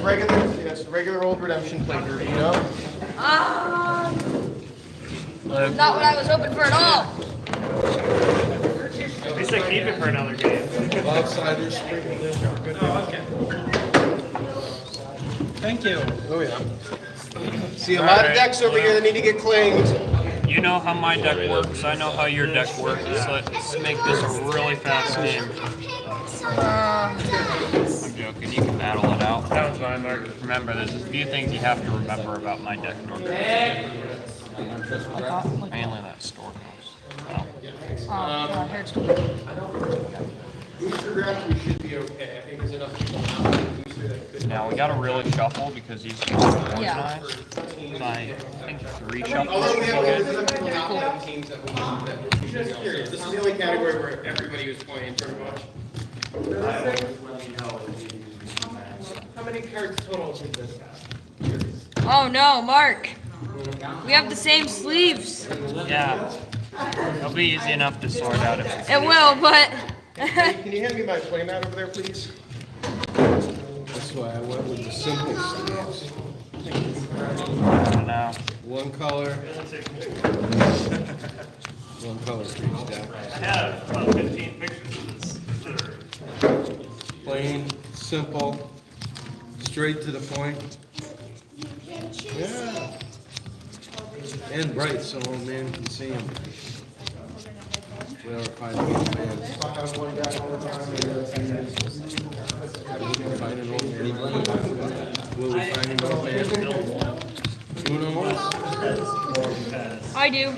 regular old redemption plate derby, you know? Not what I was hoping for at all. At least I keep it for another game. Outsiders sprinkled in. Oh, okay. Thank you. Oh, yeah. See a lot of decks over here that need to get claimed. You know how my deck works. I know how your deck works. So let's make this a really fast game. I'm joking. You can battle it out. That was fine, Mark. Remember, there's a few things you have to remember about my deck in order to mainly that storehouse. Booster draft, we should be okay. I think there's enough people now in the booster that could. Now we gotta really shuffle because these are organized. So I think 3 shuffles Although we should have be there's good. enough people now that teams that we just curious. This is the only category where everybody was playing pretty much. How many cards total did this have? Oh no, Mark. We have the same sleeves. Yeah. It'll be easy enough to sort out if it's It will, but Can you hand me my playmat over there, please? That's why I went with the simple sleeves. now. One color. One color for each deck. I have about 15 pictures of this. Plain, simple, straight to the point. Yeah. And bright so old man can see him. We'll find an old man. Find an old man. Will we find an old man? Who knows? I do.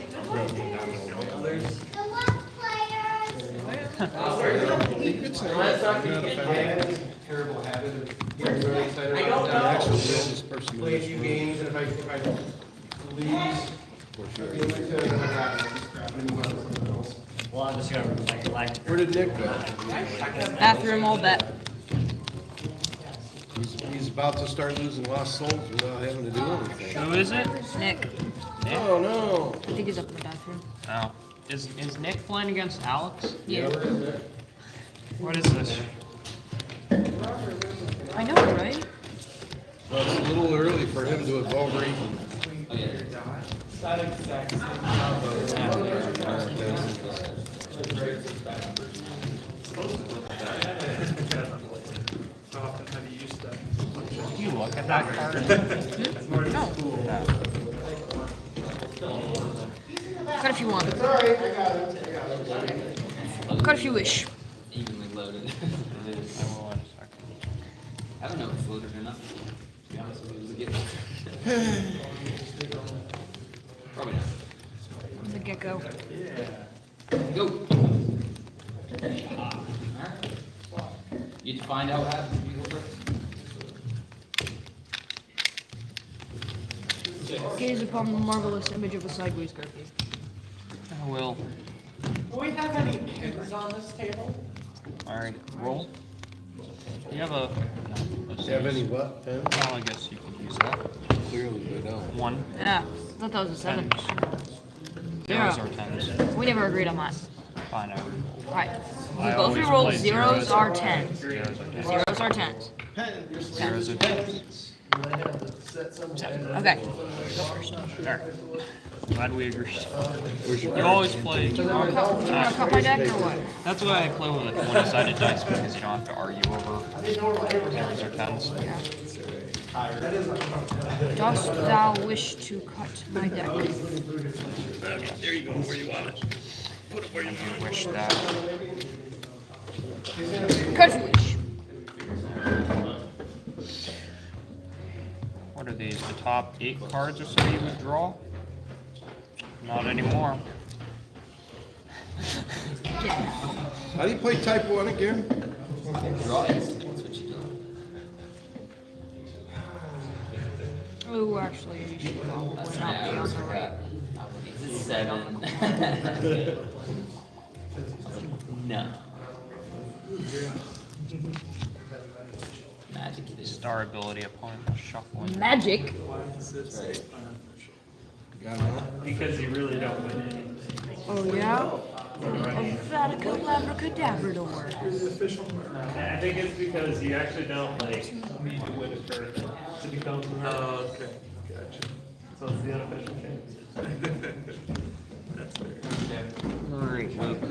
Terrible habit of getting really excited about that. Actually, this person play a few games, and if I lose, Well, I'm just gonna like. where did Nick go? Bathroom, all bet. He's about to start losing lost souls without having to do anything. Who is it? Nick. Oh no! I think he's up in the bathroom. Oh. Is Nick playing against Alex? Yeah. What is this? I know, right? Well, it's a little early for him to evolve even. How often have you used that? Do you look at that card? No. Cut if you want. Cut if you wish. Evenly loaded. I will in a second. I don't know if it's loaded or not. To be honest with you, it was a gift. Probably not. The gecko. Go. You find out what happens when you go first? Gaze upon the marvelous image of a sideways Garfield. I will. Do we have any pins on this table? Alright, roll. You have a. Do you have any what, pen? Well, I guess you could use that. Clearly we don't. 1. Yeah, I thought that was a 7. Zeros or Zero. 10s. We never agreed on that. Fine, I will. Right. We I both always re-rolled play zeros or 10s. Zeros or 10s. Zeros or 10s. Zeros or 10s. Okay. There. Glad we agree. Where's your You always play. You want to cut my deck or what? That's why I play with a 20-sided dice because you don't have to argue over zeros or 10s. Dost thou wish to cut my deck? There you go, where you want it. I do wish that. Cut if you wish. What are these? The top 8 cards or so you would draw? Not anymore. How do you play type 1 again? Draw it. That's what you do. Oh, actually, you should call. Let's not be on the right. It's a 7. No. Magic it is. Star ability upon shuffling. Magic. That's right. Got it all? Because you really don't win anything. Oh, yeah? Vatican Labracadabrador. I think it's because you actually don't like need to win a tournament to become the winner. Oh, okay. Gotcha. So it's the unofficial change. That's fair. Alright, Luke.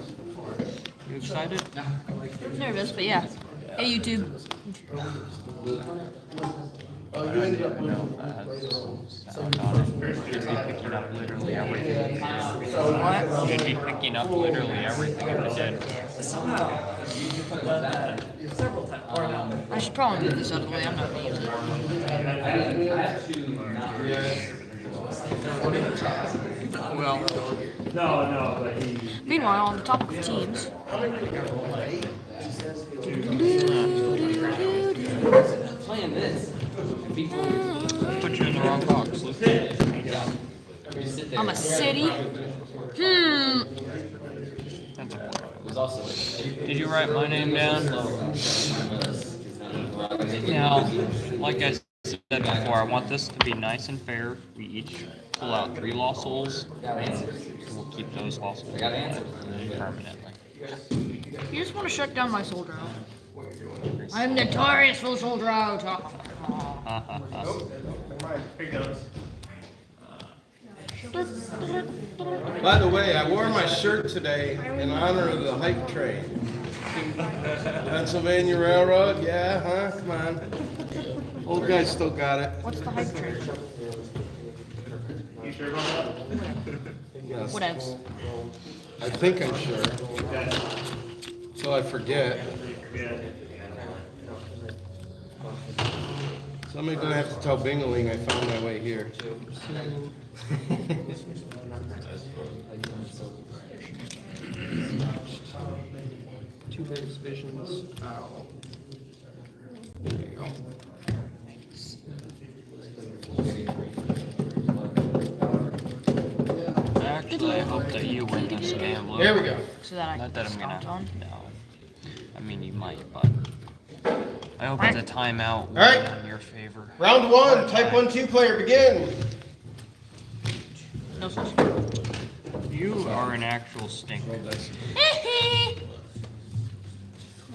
You excited? I'm nervous, but yeah. Hey, YouTube. Oh, you ended up winning. You'd be picking up literally everything. What? You'd be picking up literally everything if it did. I should probably move this out of the way. I'm not going to use it. Well, No, but he. Meanwhile, on the topic of teams. Playing this. put you in the wrong box, Luke. I'm a city. That's okay. It was also. Did you write my name down? Now, like I said before, I want this to be nice and fair. We each pull out 3 lost souls. We'll keep those lost souls permanently. You just want to shut down my soul drought. I'm notorious for soul drought. Here goes. By the way, I wore my shirt today in honor of the hype train. Pennsylvania Railroad, yeah, huh? Come on. Old guy still got it. What's the hype train? You sure about that? Yes. What else? I think I'm sure. So I forget. Yeah. Somebody's gonna have to tell Bingaling I found my way here. Two base visions. Ow. There you go. Actually, I hope that you win this game, Luke. There we go. So that I Not can that I'm count on. gonna. No. I mean, you might, but. I hope it's a timeout win right. in your favor. Round 1, Type 1-2 player, begin. No such. You are an actual stinker.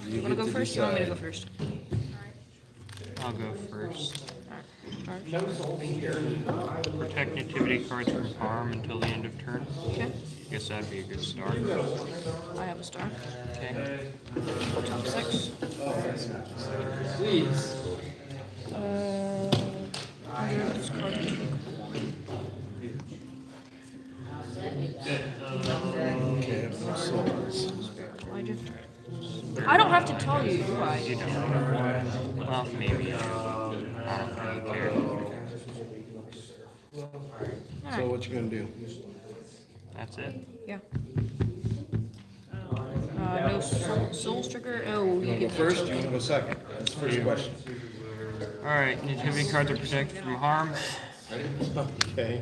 You want to go first? You want me to go first? I'll go first. Alright. Protect nativity cards from harm until the end of turn. Okay. Guess that'd be a good start. I have a star. Okay. Top 6. Please. Discard. Okay, no souls. I don't have to tell you, do I? You don't. Well, maybe. I don't really care. So what you gonna do? That's it. Yeah. No souls trigger. Oh, You you wanna go get first? You wanna go second? That's the first question. Alright, nativity cards are protected from harm. Okay.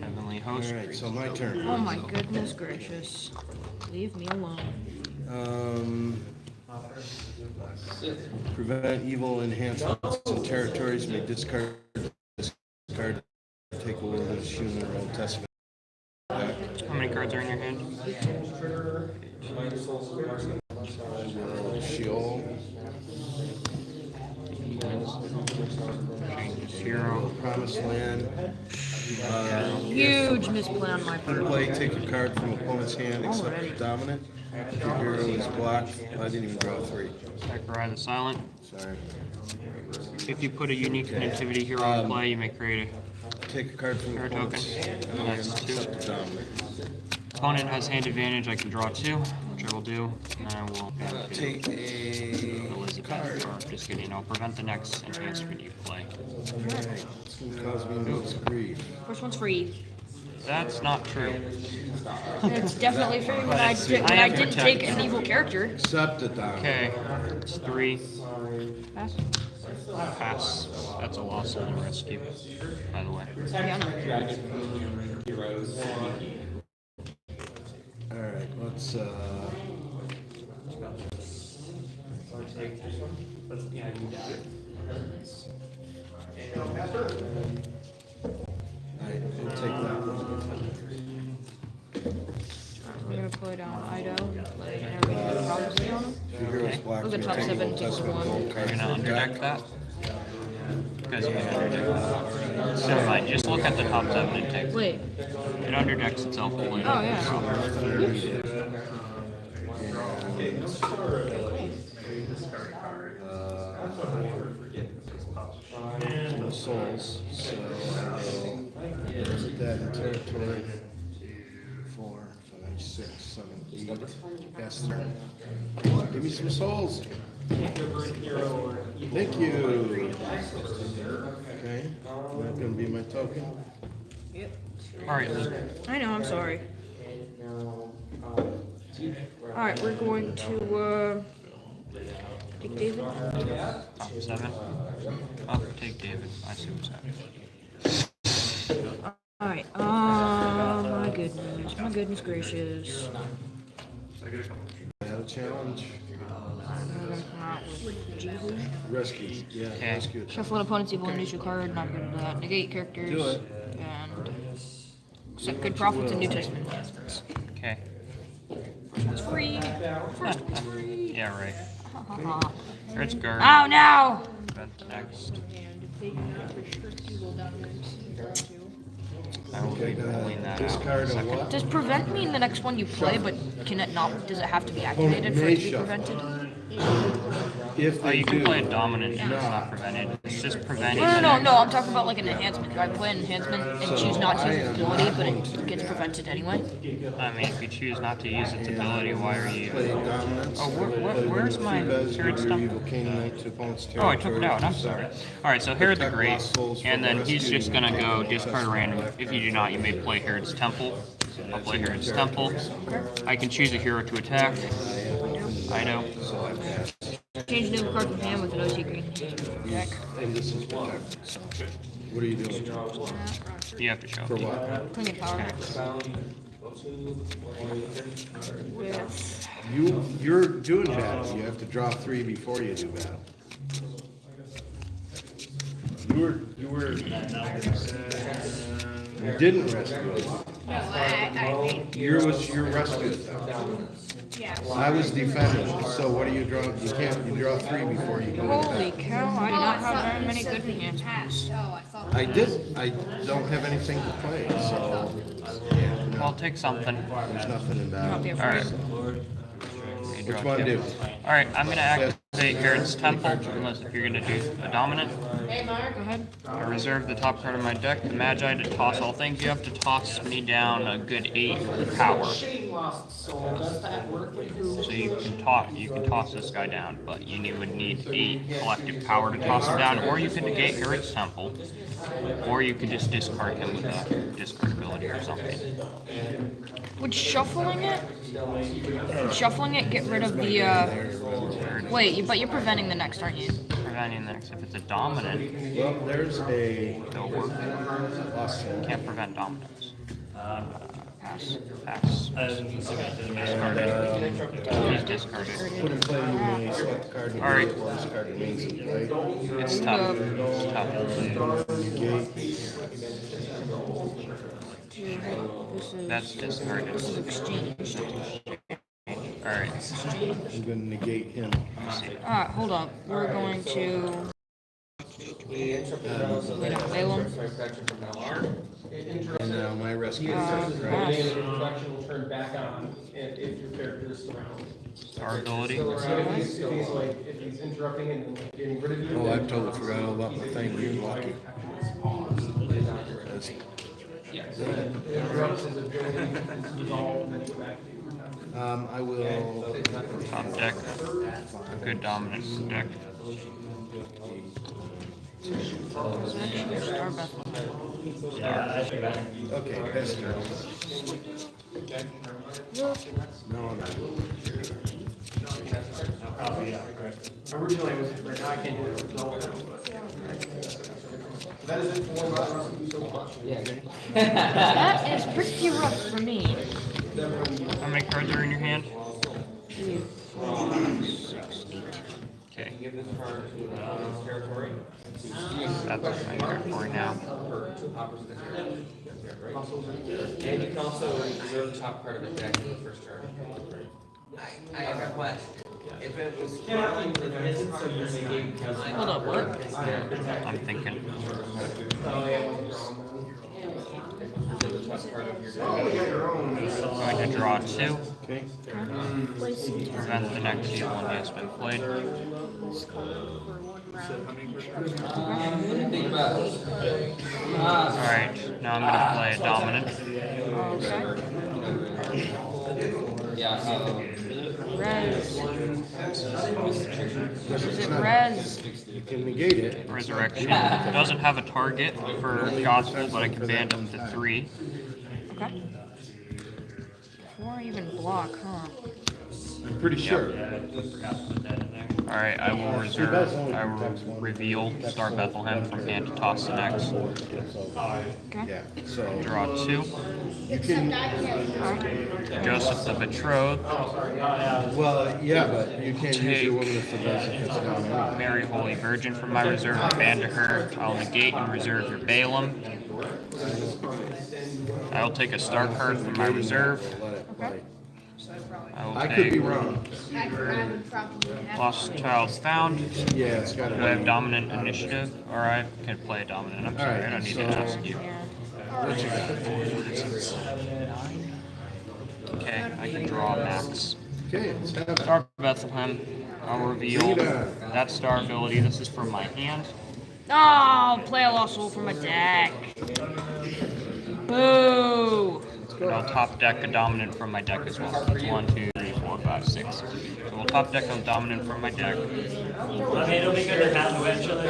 Heavenly host. All right, so my turn. Oh my goodness gracious. Leave me alone. Prevent evil enhancements in territories. May discard, take a little bit of human in the Old Testament. How many cards are in your hand? Sheol. Change 0. Promised Land. Huge misplay on my part. Play, take a card from opponent's hand except dominant. If your hero is blocked, I didn't even draw 3. Zechariah the Silent. Sorry. If you put a unique nativity hero in play, you may create Take a card from Card opponent's token. hand That's 2. except dominant. Opponent has hand advantage. I can draw 2, which I will do. And I will Take a Elizabeth. card. Or just kidding. I'll prevent the next enhancement you play. It's gonna cause me no grief. First one's free. That's not true. It's definitely free when I didn't take an evil character. Except the dominant. Okay, it's 3. Pass. Pass. That's a loss on the rescue, by the way. Yeah, no. Alright, let's Alright, we'll take that one. the top 7 takes 1. You're gonna underdeck that? Because you underdeck that. Never mind, just look at the top 7 and take. Wait. It underdecks itself fully. Oh, yeah. No souls, so put that in territory. 4, 5, 6, 7, 8. Pass through. Give me some souls. Thank you. Okay, that gonna be my token. Alright, I know, I'm sorry. Alright, we're going to, take David. top 7. Oh, take David. I see what's happening. Alright, my goodness gracious. I have a challenge. Rescue, yeah, Okay. rescue. Shuffle an opponent's evil neutral card, not good at that. Negate characters. Do it. And accept good profits and New Testament enhancements. Okay. First one's free. First one's free. Yeah, right. Here's guard. Oh no! Prevent next. I will Okay, be pulling that out. discard a what? Does prevent mean the next one you play, but can it not? Does it have to be activated for it to be prevented? If Oh, they you can do. play a dominant and it's not prevented. It's just preventing. No. I'm talking about like an enhancement. Do I play an enhancement and choose not to use its ability, but it gets prevented anyway? I mean, if you choose not to use its ability, why are you? Play dominance. Oh, where's my Herod stump? Oh, I took it out. I'm sorry. All right, so Herod's great, and then he's just gonna go discard random. If you do not, you may play Herod's Temple. I'll play Herod's Temple. I can choose a hero to attack. I know. Change new card from hand with an OC green. Deck. And this is protected. So, what are you doing? You have to show. For what? Putting in power. With You're doing battle. You have to draw 3 before you do battle. You were. You didn't rescue it. You're rescued. I was defended. So what are you drawing? You draw 3 before you go. holy cow! I do not have very many good enhancements. I don't have anything to play, so I'll take something. there's nothing in Not be battle. afraid. Alright. Which one do? Alright, I'm gonna activate Herod's Temple, unless if you're gonna do a dominant. Go ahead. I reserve the top card of my deck, the Magi, to toss all things. You have to toss me down a good 8 power. So you can toss this guy down, but you would need 8 collective power to toss him down, or you could negate Herod's Temple, or you could just discard him with a discard ability or something. Would shuffling it get rid of the wait, but you're preventing the next, aren't you? Preventing the next. If it's a dominant, Well, there's a it'll work. awesome. Can't prevent dominance. Pass. Pass. He's discarded. Put in play, you may select the card. All right. Discard remains in play. It's tough. It's tough. Negate. This is That's discarded. exchanged. Alright. I'm gonna negate him. Alright, hold up. We're going to Balaam. And now my rescue. Pass. Reflection will turn back on if your character is surrounded. Our ability. So if he's interrupting and getting rid of you. Oh, I totally forgot all about my thing. You're lucky. That's- Interrupts his ability to dissolve and then go back. I will. Top deck. A good dominant deck. Star Bethlehem. Okay, best turn. No, I'm not. Originally it was, right now I can't do it. That is it for thank you so much. That is pretty rough for me. How many cards are in your hand? 3, 4, 6, 8. Okay. Give this card to territory. That's my territory now. And you can also reserve the top card of the deck for the first turn. I have a request. If it was falling to this, it's a negate because Hold up, what? I'm thinking. Going to draw 2. Okay. Prevent the next T1 has been played. think about it. Alright, now I'm going to play a dominant. Okay. Yeah, Res. Is it res? You can negate it. Resurrection. Doesn't have a target for gospel, but I can band up to 3. Okay. Before I even block, huh? I'm pretty sure. Alright, I will reserve, I will reveal Star Bethlehem from hand to toss the next. Okay. Yeah, so Draw 2. you can, Joseph the Betrothed. well, yeah, but you can't use your woman if it's down anyway. Mary Holy Virgin from my reserve. Band to her. I'll negate and reserve your Balaam. I will take a star card from my reserve. Let it play. I will I could be take wrong. Lost Child Found. Yeah, it's got to Do I have be. dominant initiative? Alright, can play a dominant. I'm sorry, I don't need to ask you. What you got? Okay, I can draw max. Okay, let's have it. Star Bethlehem. I'll reveal Bring it on. that star ability. This is from my hand. Oh, play a lost soul from my deck. Boo! And I'll top deck a dominant from my deck as well. It's 1, 2, 3, 4, 5, 6. So we'll top deck a dominant from my deck. I mean, it'll be good to have eventually.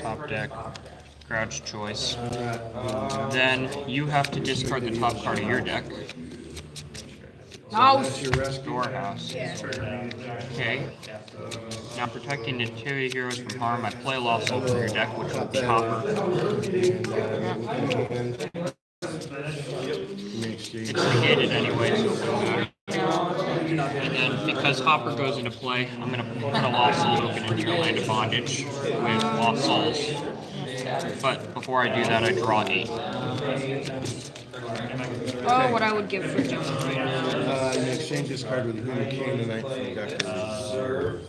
Top deck. Crouch choice. Then you have to discard the top card of your deck. No. That's your rescue. Storehouse. Okay. Now protecting the 2 heroes from harm, I play Lost Soul from your deck, which will be Hopper. It's negated anyway, so it doesn't matter. And then because Hopper goes into play, I'm going to put a Lost Soul token into your land of bondage with Lost Souls. But before I do that, I draw 8. Oh, what I would give for Joseph right now. You exchange this card with Human Canaanite from deck.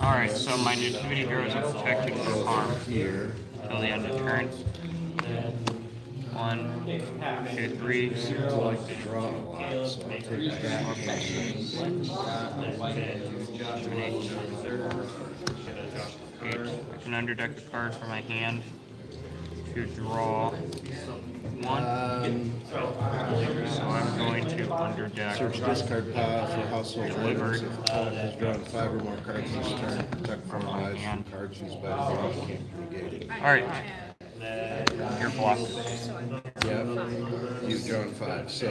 Alright, so my nativity heroes are protected from harm Here. until the end of turn. 1, 2, 3. I like to draw a lot, so I'll take that. 8. I can underdeck a card from my hand to draw 1. So I'm going to underdeck. Search discard pile for household Delivered. items. If the opponent has drawn 5 or more cards each turn, protect from lives from cards used by the opponent can't be negated. Alright. Your block. Yep. You've drawn 5, so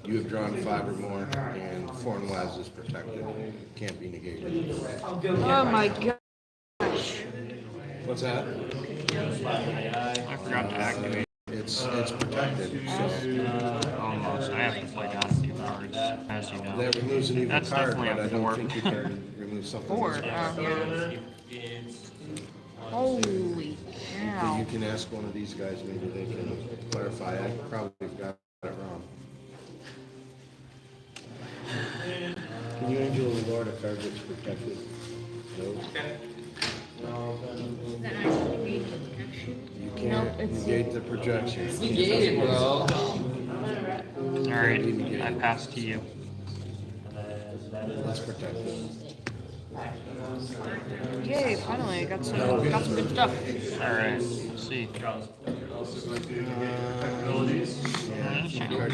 you have drawn 5 or more, and Foreign Lives is protected. Can't be negated. Oh my gosh. What's that? I forgot to activate. It's protected, so Almost. I have to play down a few cards, as you know. that removes an evil That's card, definitely but a I don't 4. think you can remove something. 4. else. Yeah. Holy But cow. you can ask one of these guys, maybe they can clarify. I probably got it wrong. Can you Angel of the Lord a card that's protected? No. You can't negate the projection. negated, bro. Alright, I pass to you. That's protected. Yay, finally, I got some good stuff. Alright, let's see. Cards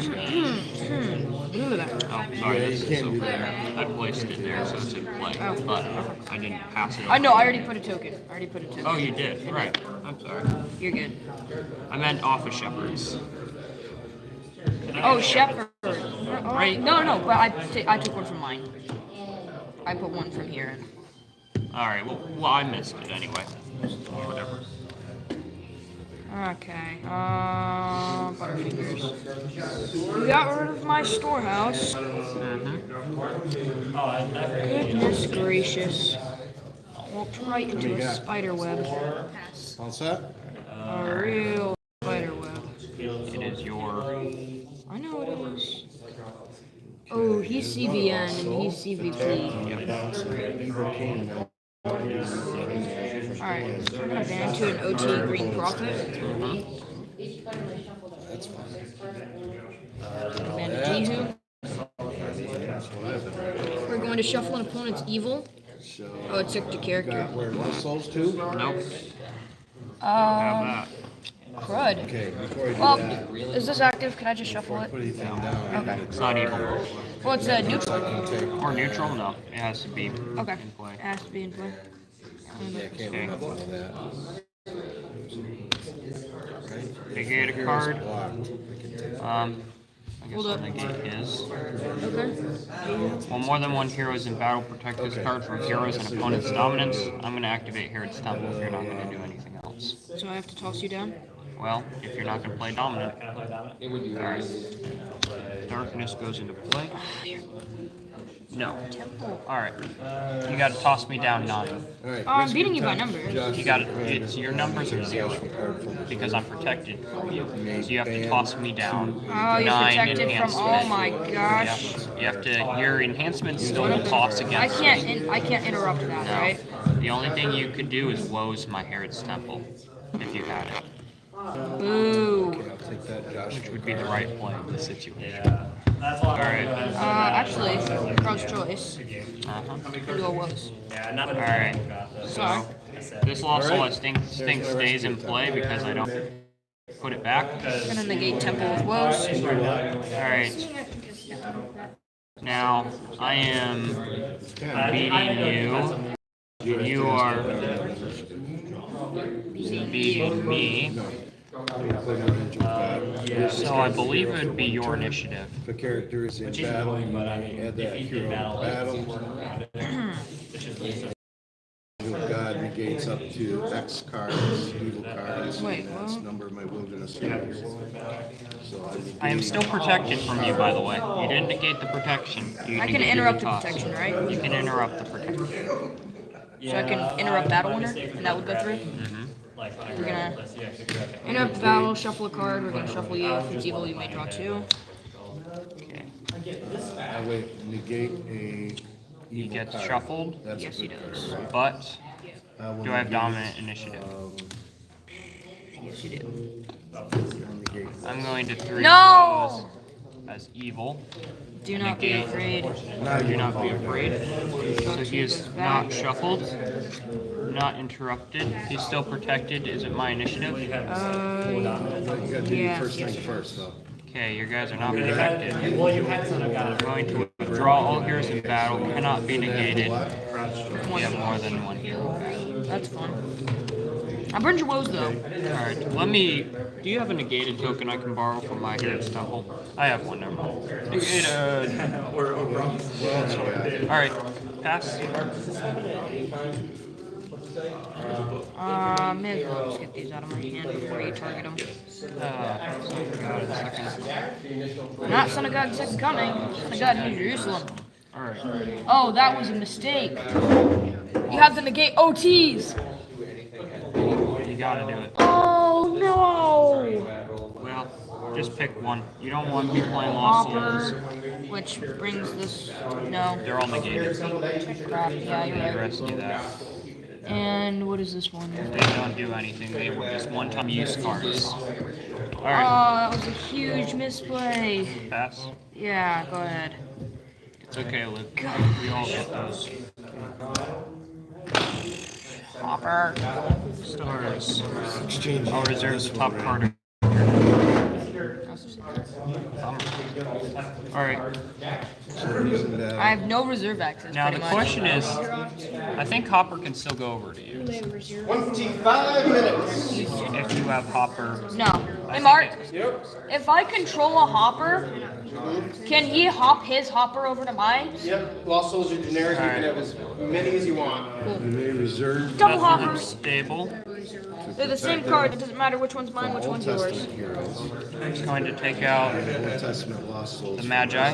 got it. Look at that. Oh, sorry, Yeah, this you is can't so do fair. that. I placed it there, so it's in play. Oh. But I didn't pass it over. I know, I already put a token. Oh, you did? Right. I'm sorry. You're good. I meant off of Shepherds. Oh, Shepherd. Right. No, but I took one from mine. I put one from here. Alright, well, I missed it anyway. Whatever. Okay, Butterfingers. We got rid of my storehouse. Goodness gracious. Walked right into a spider web. All set? A real spider web. It is your... I know what it is. Oh, he's CBN and he's CVP. Bounce it, evil Canaanite. Alright, we're gonna ban to an OT Green Prophet. That's fine. Ban to Jihu. That's what I've been. We're going to shuffle an opponent's evil. So, Oh, it took the character. got where Lost Souls too? Nope. Have that. Crud. Okay, before I do Well, that, is this active? Can I just shuffle before I it? put anything down, Okay. It's not evil. Well, it's neutral. Or neutral? No. It has to be Okay. in play. It has to be in play. Yeah, I can't remember all that. Right? Negate a card. Blocked. I guess Hold I'll up. negate his. Okay. When more than one hero is in battle, protect this card from heroes and opponent's dominance. I'm going to activate Herod's Temple if you're not going to do anything else. So I have to toss you down? Well, if you're not going to play dominant. Can I play dominant? Alright. Darkness goes into play. No. Temple. Alright. You got to toss me down 9. All right. I'm beating you by numbers. You got it's your numbers are 0 because I'm protected from you. So you have to toss me down. Oh, you're 9 protected from. enhancement. Oh my gosh. Yeah. You have to. Your enhancement still will toss I against. can't. I can't interrupt that, No. right? The only thing you could do is woes my Herod's Temple if you had it, Boo. I'll take that, Josh. which would be the right play in this situation. That's why. Alright. Actually, Crowd's choice. Uh-huh. Do a woes. Yeah, not Alright. Sorry. This Lost Soul thing stays in play because I don't put it back. I'm gonna negate Temple with woes. Alright. Now, I am beating you. You are beating me. So I believe it would be your initiative. If a character is in battle, you add that hero to battle. God negates up to X cards, evil cards. Wait, and that's what? number of my wilderness cards. So I am still protected from you, by the way. You didn't negate the protection. You I can negated interrupt the toss. protection, right? You can interrupt the protection. So I can interrupt battle winner, and that would go through. We're gonna interrupt the battle, shuffle a card. We're gonna shuffle you. If it's evil, you may draw 2. Okay. I wait, negate a He evil gets card. shuffled, That's Yes, a he good does. card. but will do I have negate, dominant initiative? Yes, you do. I'll negate. I'm going to 3 No! those as evil. Do not be Negate. afraid. Do not be afraid. So he is not shuffled, not interrupted. He's still protected. Is it my initiative? You gotta do your Yeah. first thing first, though. Okay, your guys are not protected. Well, you had son of God. I'm going to withdraw all heroes in battle. Cannot be negated. We have more than one hero. That's fun. I burned your woes though. Alright, let me... Do you have a negated token I can borrow from my Herod's Temple? I have one, never mind. Negated! Alright, pass. May as well just get these out of my hand before you target them. God, a second. Not Son of God, second coming. Son of God, New Jerusalem. Alright. Oh, that was a mistake. You have to negate OTs. You gotta do it. Oh no. Well, just pick one. You don't want me playing Lost Hopper, Souls. which brings this. No. They're all negated. Crap. Yeah, you're The right. rest do that. And what is this one? They don't do anything. They were just one-time use cards. Oh, Alright, that was a huge misplay. pass. Yeah, go ahead. It's okay, Luke. We all get those. Hopper. Stars. Exchange. I'll reserve the top card. Alright, I have no reserve access. now the pretty much. question is, I think Hopper can still go over to you. 25 minutes. If you have Hopper. No. Hey, Mark. If I control a hopper, can he hop his hopper over to mine? Yep, Lost Souls are generic. You can have as many as you want. You may reserve Double Both of them hoppers. stable. They're the same card. It doesn't matter which one's mine, which Old one's yours. Testament heroes. I'm going to take out Old Testament Lost Souls. the Magi.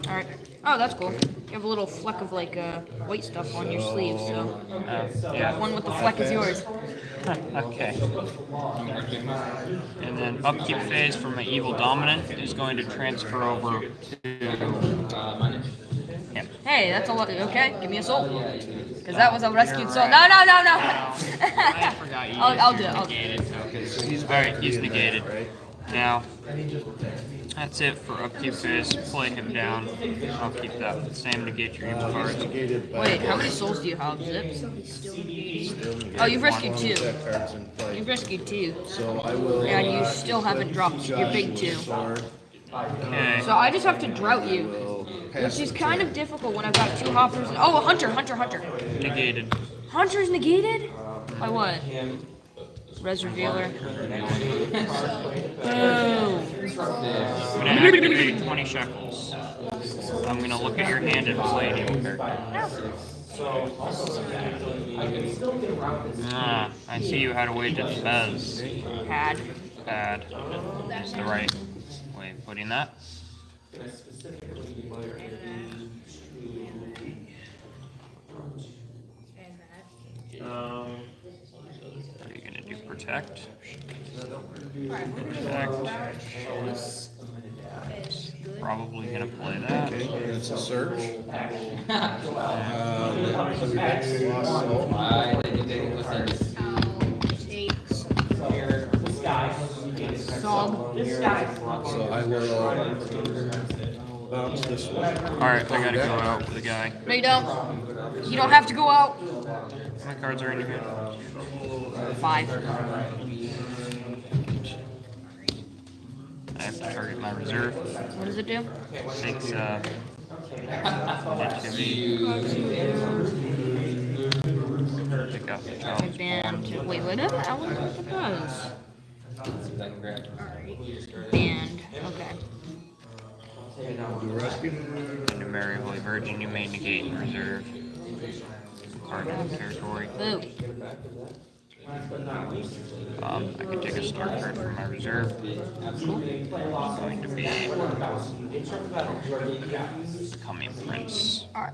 Alright. Oh, that's cool. You have a little fleck of like white stuff on your sleeve, so Yeah. one with the fleck is yours. Okay. And then upkeep phase for my evil dominant is going to transfer over to Hey, that's a lot. Okay, give me a soul. Because that was a rescued soul. No, no, no, no. I forgot you. I'll do it. I'll do it. Negated. Okay, so he's Alright, he's negated. right? Now, that's it for upkeep phase. Play him down. I'll keep that. Same negate your evil cards. Negated by Wait, how many souls do you have, Zips? Oh, you've rescued two. that card's in play. You've rescued two. So I will. And you still haven't dropped your big two. Sword. Okay. So I just have to drought you. Will Which pass is the kind of difficult when I've got two hoppers. And, oh, a hunter. Negated. Hunter's negated? By what? Res revealer. Boom. I'm gonna activate 20 shekels. I'm gonna look at your hand and play an evil character. Ah, I see you had a way to Fez. Had. Bad. That's the right way of putting that. Are you gonna do protect? Protect. Probably gonna play that. Okay, it's a search. Lost soul. So I will bounce this one. Alright, I gotta go out with the guy. No, you don't. You don't have to go out. How many cards are in here? 5. I have to target my reserve. What does it do? Takes activity. Pick up the child. Band. Wait, what is it? I wonder what it does. Band. Okay. Do rescue. Into Mary Holy Virgin, you may negate and reserve card in the territory. Boo. I can take a star card from my reserve. It's going to be Coming Prince. Alright.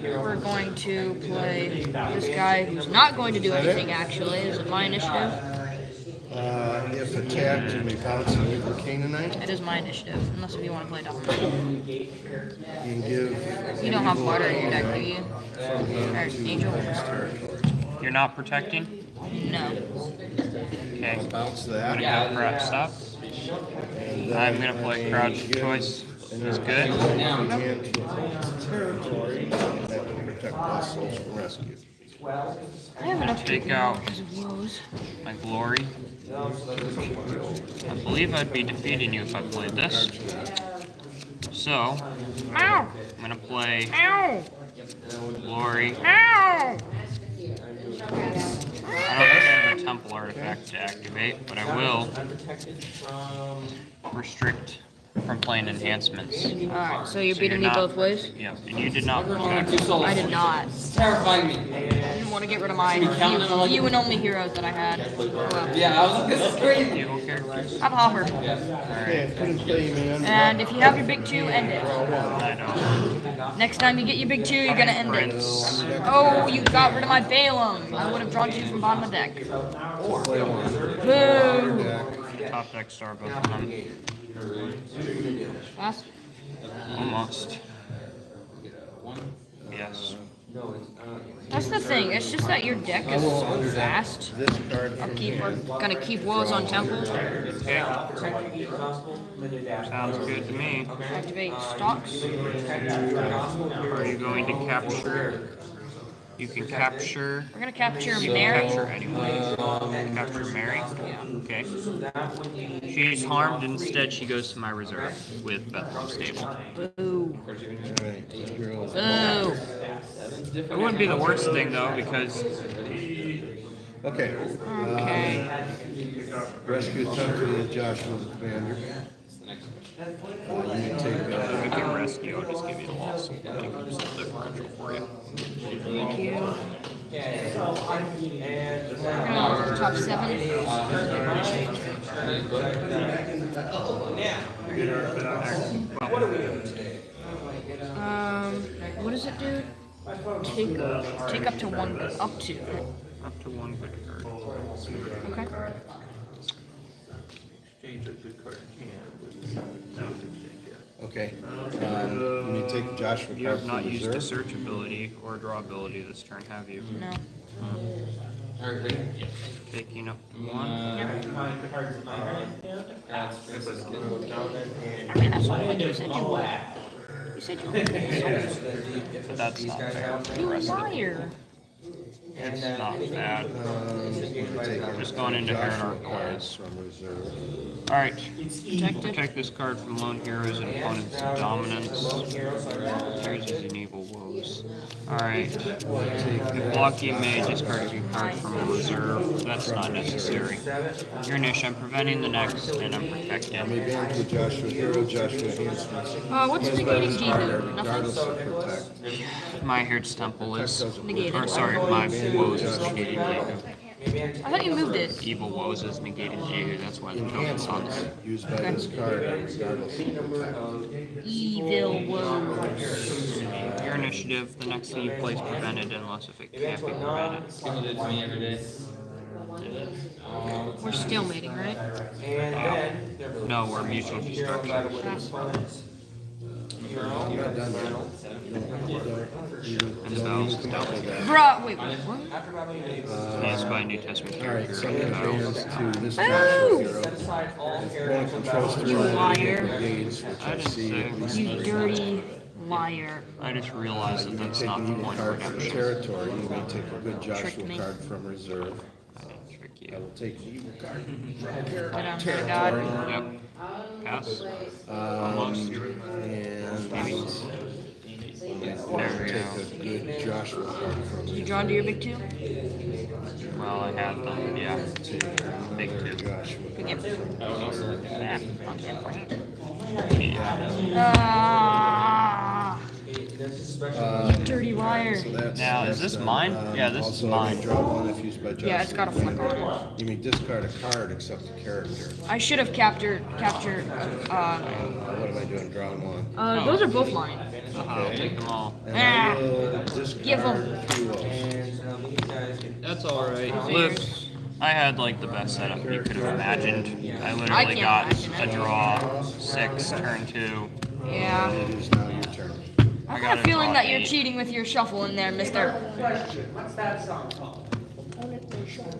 We're going to play this guy who's not going to do anything actually. Is it my initiative? If attacked, you may bounce an evil Canaanite. It is my initiative, unless if you want to play Dominant. You can give. You don't have water in your deck, do you? Or Angel? You're not protecting? No. Okay. Bounce I'm that. gonna go crowd stop. I'm gonna play crouch choice. Is good. And to opponent's territory, and that will protect lost souls from rescue. I have enough to Take out because of woes. my glory. I believe I'd be defeating you if I played this. So, Ow! I'm gonna play Ow! glory. Ow! I don't have a temple artifact to activate, but I will restrict from playing enhancements. Alright, so you're So beating you're me not- both ways? Yeah, and you did not protect. I did not. It's terrifying me. I didn't want to get rid of my few and only heroes that I had. Well, Yeah, I was like, this is crazy. Evil characters. I'm Hopper. Okay, put in play, man. And if you have your big 2, end it. I don't. Next time you get your big 2, you're gonna end it. Oh, you got rid of my Balaam. I would have drawn 2 from bottom of the deck. Play one. Boo! Top deck star both of them. Fast. Almost. Yes. That's the thing. It's just that your deck is so fast. This card from We're gonna keep woes on temples. Okay. Sounds good to me. Activate stocks. Are you going to capture? You can capture. We're gonna capture You Mary. can capture anyone. Capture Mary. Okay. She's harmed. Instead, she goes to my reserve with Bethlehem Stable. Boo. Alright, girls. Boo. It wouldn't be the worst thing though, because Okay. Okay. Rescue attempted with Joshua the commander. You can take we can rescue. I'll just give you the loss. I'll take some differential for you. Thank you. We're gonna top 7. What does it do? Take up to 1. Up to. Up to 1 good card. Okay. Okay. When you take Joshua You card have not from used a reserve. search ability or draw ability this turn, have you? No. Taking up to 1. I mean, that's what you said you would. You said you would. But that's not fair for the You rest of it. liar. It's not bad. Take Just going into Joshua Herod cards from reserve. Alright. Protected. Protect this card from lone heroes and opponent's dominance. Here's his and evil woes. Alright. If block, you may discard a few cards from a reserve. That's not necessary. Your niche, I'm preventing the next, and I'm May protecting. band to Joshua hero, Joshua Handsmith. What's negating G do? Regardless Nothing? of protect. My Herod's Temple is. Negated. Or sorry, my woes is negating Jehu. I thought you moved it. Evil woes is negating Jehu. That's why the token's on this. Used by this card, regardless of protect. Evil woes. Your initiative, the next thing you play is prevented unless if it can't be prevented. People do it to me every day. We're stalemating, right? No, we're mutual destruction. You're not done yet. And Val's dealt. Bruh, wait, what? Yes, by New Testament Alright, character. summon bands to this Boo! Joshua hero. Opponent controls 3 You liar. brigades, which I I didn't see say. at least You dirty liar. I just realized that that's take not an the evil point of card from redemption. territory. You may take a good Tricked Joshua me. card from reserve. I didn't trick I you. will take an evil card But I'm very from God. territory. Yep. Pass. Almost. And Maybe. or There we take go. a good Joshua card from You drawn to your big two? Well, I had them, yeah. Big two. Joshua. Good game. Yeah. Ah, you dirty liar. So that's, Now, is this mine? Yeah, this is also, mine. You draw one if used by Joshua. Yeah, it's got a flick on it. You may discard a card except a character. I should have captured, What am I doing? Drawing one. those are both mine. I'll take them all. And I Ah. will Give 'em. discard duos. That's alright. Liv, I had like the best setup you could have imagined. I I literally can't got imagine a it. draw, 6, turn 2. Yeah. It is now your turn. I got got a a feeling draw that you're 8. cheating with your shuffle in there, mister.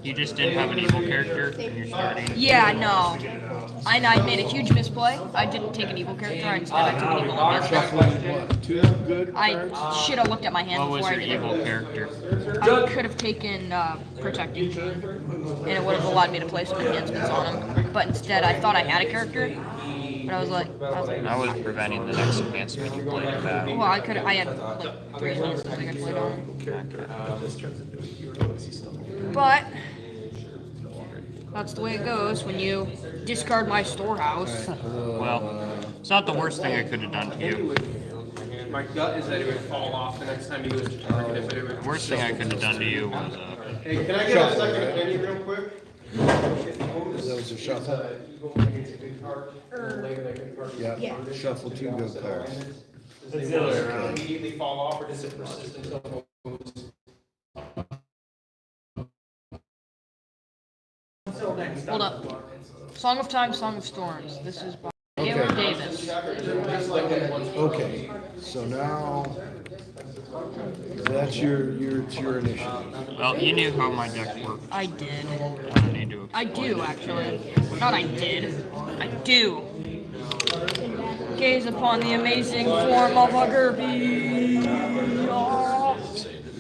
You just didn't have an evil character and you're starting. Yeah, no. I made a huge misplay. I didn't take an evil character. Instead, I took an evil against it. Shuffling what? 2 good I cards? should have looked at my hand What was before I your did evil it. character? I could have taken protecting, and it would have allowed me to play some enhancements on him. But instead, I thought I had a character, but I was like, I was preventing the next enhancement you played in battle. well, I had like 3 enhancements I could play on him. But that's the way it goes when you discard my storehouse. Well, it's not the worst thing I could have done to you. My gut is that it would fall off the next time he goes to target if it The would. worst thing I could have done to you was Hey, can I get a second opinion real quick? That was a shuffle? Yeah. Yep. Shuffle 2 good cards. It's the other way around. Immediately fall off, or does it persist until? Hold up. Song of Time, Song of Storms. This is by Taylor Davis. Okay, so now that's your initiative. well, you knew how my deck worked. I did. I don't need to I explain do, it. actually. Not I did. I do. Gaze upon the amazing form of a Gerpy.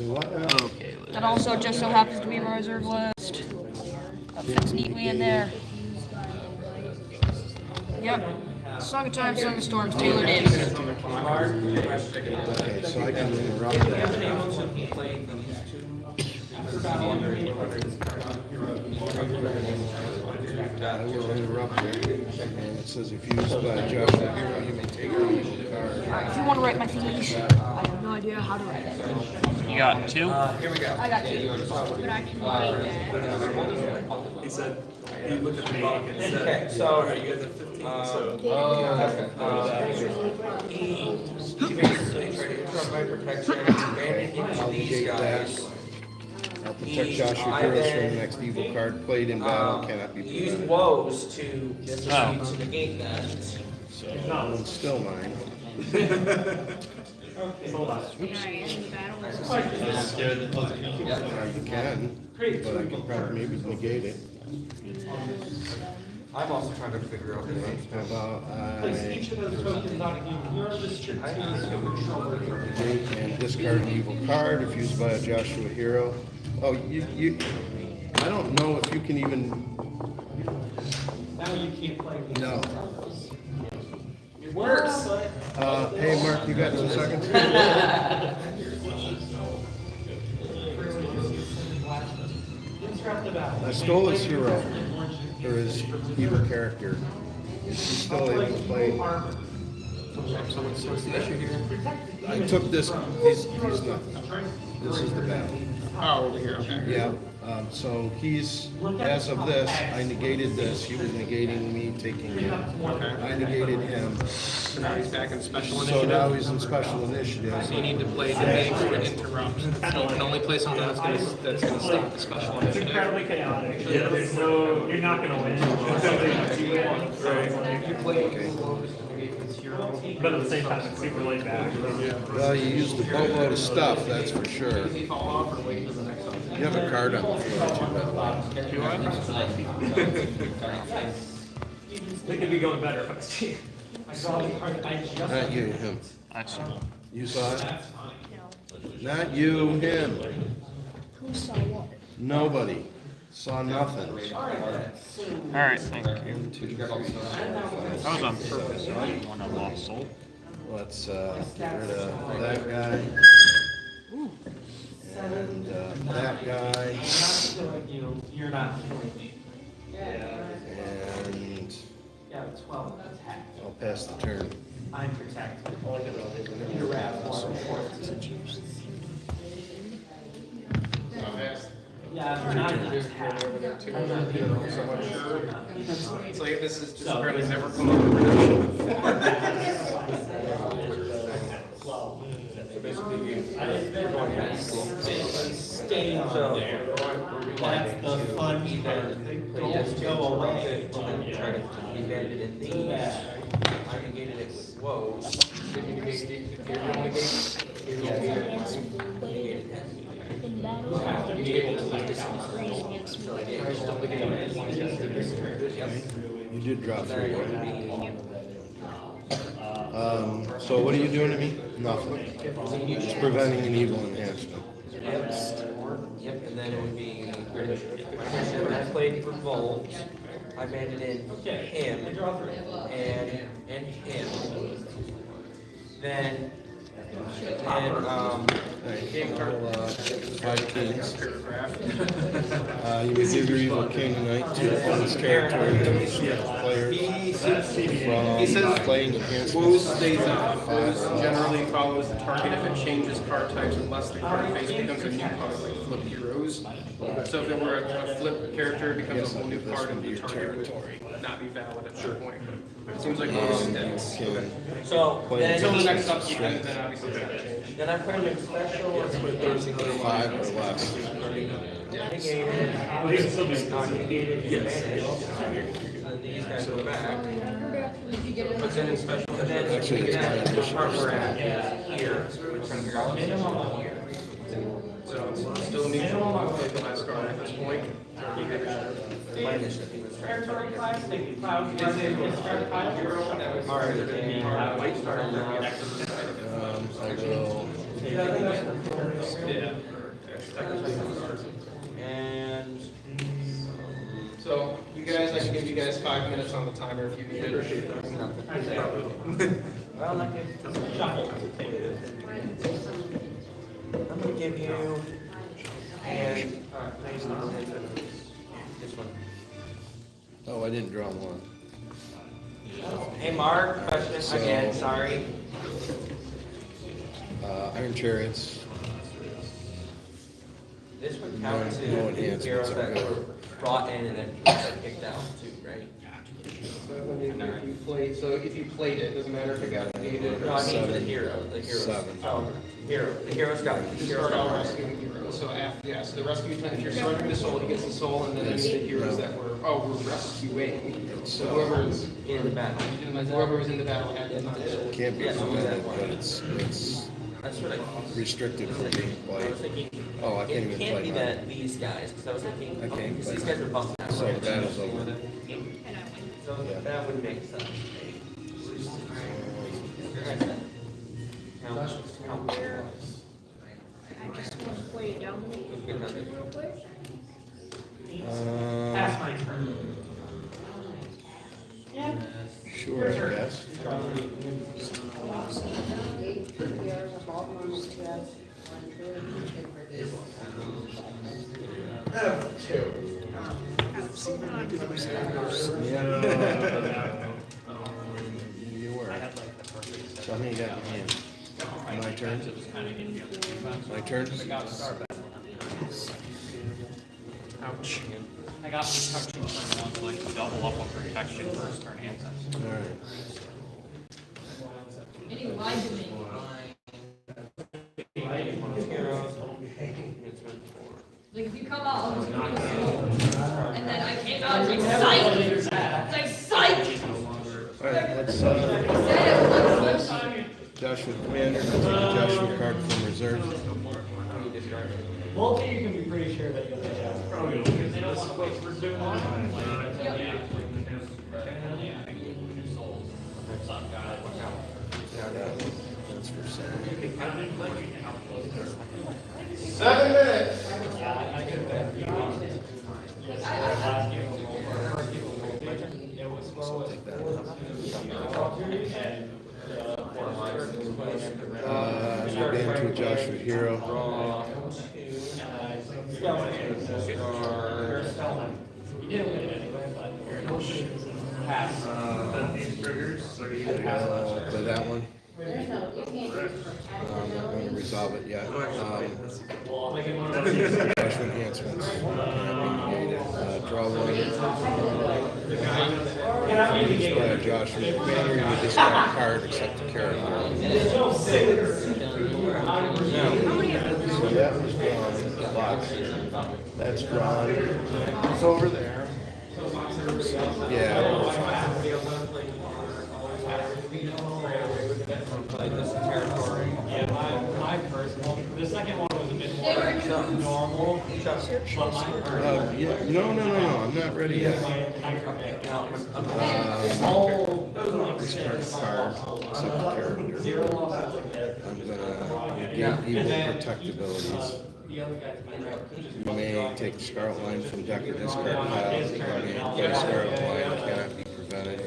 What now? Okay, Liv. That also just so happens to be my reserve list. That fits neatly in there. Yep. Song of Time, Song of Storms, Taylor Davis. Okay, so I can interrupt that. I will interrupt it. And it says if used by Joshua Hero, you may take an evil card. Alright, if you want to write my thingies, I have no idea how to write it. You got 2? I got you. But I can write that. He said, he looked at the clock and said, so are you guys at 15? So, I'll negate that. I'll protect Joshua Heroes from the next evil card played in battle cannot be Used prevented. woes to Oh. negate that. So that one's still mine. Hold on. You can, but I could probably maybe negate it. I'm also trying to figure out the How about I Each of those tokens on a you're restricted to negate and discard an evil card if used by a Joshua hero? Oh, I don't know if you can even, now you can't play. no. It works. Hey, Mark, you got 2 seconds? I stole his hero, or his evil character. He's still able to play. So what's the issue here? I took this, he's nothing. This is the battle. Oh, over here, okay. Yeah, so he's, as of this, I negated this, he was negating me taking him. I negated him, So now he's back in special so now initiative. he's in special initiative. So you need to play the game to interrupt. You can only play something that's gonna stop the special It's initiative. incredibly chaotic. Yeah, there's no, you're not gonna win. You play Locust to negate his hero. But at the same time, it's super laid back. Well, you used a boatload of stuff, that's for sure. Does he fall off or wait for the next one? You have a card on the floor too, by the way. Do I? It could be going better if I was cheating. Not you, him. That's You saw it? Not you, him. Who saw what? Nobody. Saw nothing. alright, thank you. That was on purpose, right? One of lost soul. Let's get rid of that guy. And that guy. You're not. And Yeah, 12. I'll pass the turn. I'm protected. You're wrapped. Yeah, I'm not over there too. I'm not so much sure. It's like this is just apparently never come up with So basically, you're going to stay on there. That's the fun part. Don't go away. Try to evade it in the, I negated it with woe. Did you negate the negated it? In battle, You did drop 3. So what are you doing to me? Nothing. Just preventing an evil enhancement. Yep, and then it would be, I played Revolt, I banded in him, and him. Then, and, 5 kings. You may give your evil king tonight to opponent's territory to restrict players from playing against Woe stays on. Woe generally follows the target if it changes card types unless the card face becomes a new card, like flip heroes. So if it were a flip character, it becomes a whole new card and the target would not be valid at that point. It seems like Woe sticks. so, Until the then, next upkeep, then obviously it's gonna change. then I put him in special, let's put those in 5 or less. negated, Well, he can still be. negated, advantage. And these guys go back. But then in special, And then Actually, it's my the initiative. part we're at here, so we're trying to figure out minimum here. so it's still neutral, I'll play the last card at this point. My initiative was trying to target. I will. And So, you guys, I can give you guys 5 minutes on the timer if you need it. well, I can shuffle. I'm gonna give you and this one. Oh, I didn't draw one. Hey, Mark, question again. Sorry. Iron Chariots. This would count No to enhancements heroes are that good. were brought in and then kicked out too, right? So if you played it, doesn't matter if it got negated. No, I mean for the hero, the hero. Seven. Oh, hero, the hero's got, the You hero's start out got. rescuing heroes. So after, yeah, so the rescue plan, if you're surrendering the soul, he gets the soul, and then any of the heroes that were, we're rescuing. So whoever's In the battle. whoever was in the battle at the time. Can't be Yeah, so prevented, that but it's That's what I. restricted from being I was played. thinking. Oh, I can't It even can't play be mine. that these guys, because I was thinking, I can't because play these mine. guys are busting out. So the battle's over. So Yeah. that would make sense. Pass my turn. Sure, I guess. You were. So how many you got in hand? My turn? My turn? Ouch. I got me touching turn one, so like double up on protection first turn and second. Alright. And he lied to me. Like, if you come out, I'll just give you the soul. And then I came out, it's like, psych! It's like, psych! Alright, let's, Said it was Joshua Commander, let's take a Joshua card from reserve. Both of you can be pretty sure that you'll get out. Because they don't want to wait for doing one. That's for 7. 7 minutes. Take that. You're getting to a Joshua hero. You didn't win it anyway, but pass. Play that one. I'm not going to resolve it yet. Joshua enhancements. Draw one. Display a Joshua Commander, you discard a card except the character. So that was drawn. Box. That's drawn. It's over there. Yeah. Yeah, my first one, the second one was a bit more normal. Yeah, no, I'm not ready yet. Discard card, except the character. I'm gonna negate evil protect abilities. You may take a Scarlet Line from deck or discard pile. You may play Scarlet Line, cannot be prevented.